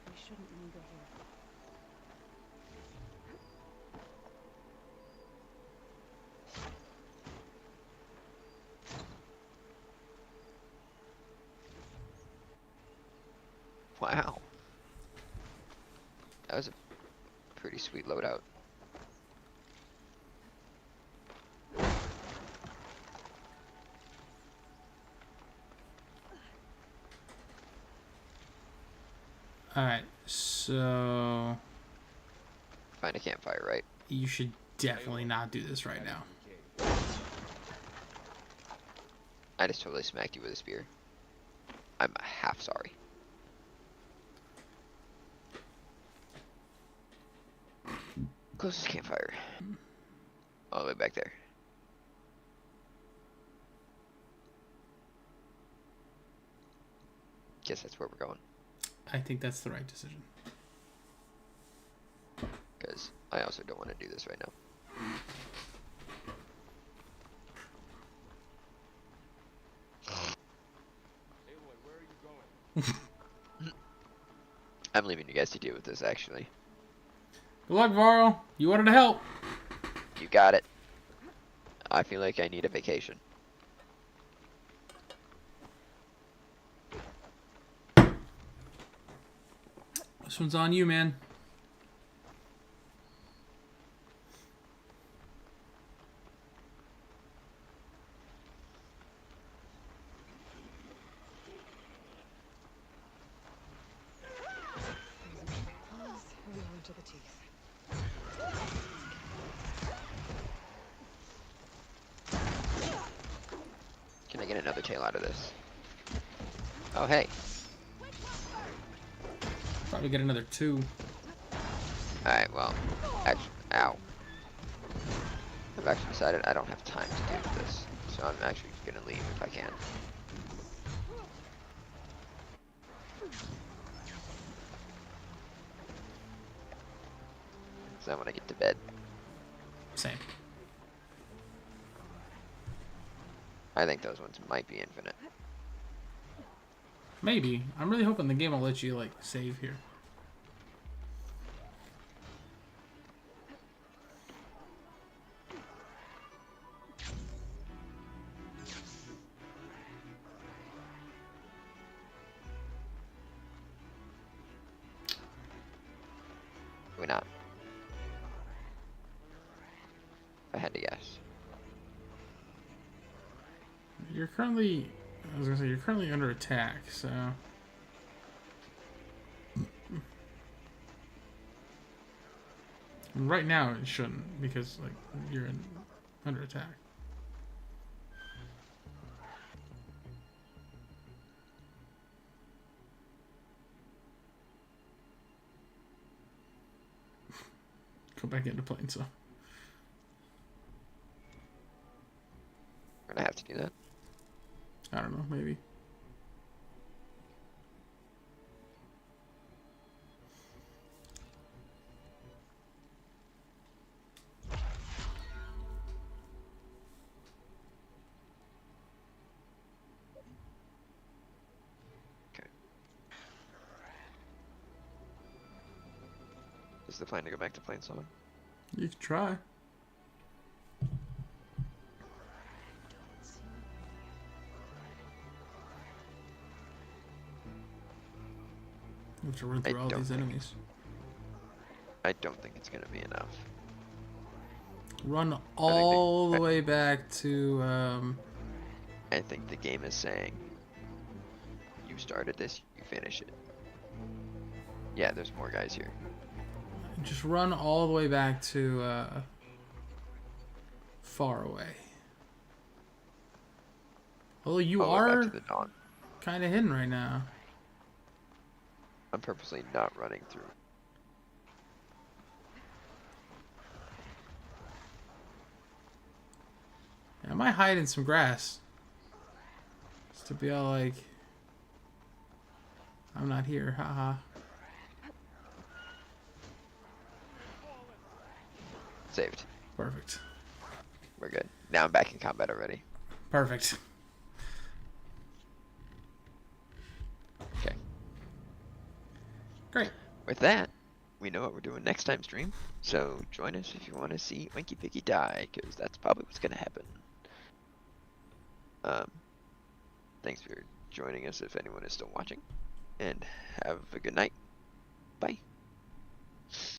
We shouldn't linger here. Wow. That was a pretty sweet loadout. Alright, so... Find a campfire, right? You should definitely not do this right now. I just totally smacked you with a spear. I'm half sorry. Closest campfire. All the way back there. Guess that's where we're going. I think that's the right decision. Because I also don't want to do this right now. Aloy, where are you going? I'm leaving you guys to deal with this, actually. Good luck, Varl. You wanted to help. You got it. I feel like I need a vacation. This one's on you, man. To the teeth. Can I get another tail out of this? Oh, hey. Probably get another 2. Alright, well, actually, ow. I've actually decided I don't have time to do this, so I'm actually gonna leave if I can. So I want to get to bed. Same. I think those ones might be infinite. Maybe. I'm really hoping the game will let you, like, save here. Maybe not. If I had to guess. You're currently... I was gonna say, you're currently under attack, so... Right now it shouldn't, because, like, you're under attack. Go back into playing, so... We're gonna have to do that. I don't know, maybe. Okay. Is the plan to go back to playing someone? You can try. You have to run through all these enemies. I don't think it's gonna be enough. Run all the way back to, I think the game is saying, you started this, you finish it. Yeah, there's more guys here. just run all the way back to, far away. Although you are kind of hidden right now. I'm purposely not running through. I might hide in some grass. Just to be all like, I'm not here, haha. Saved. Perfect. We're good. Now I'm back in combat already. Perfect. Okay. Great. With that, we know what we're doing next time stream. So join us if you want to see Oinkypiggy die, because that's probably what's gonna happen. Thanks for joining us if anyone is still watching, and have a good night. Bye.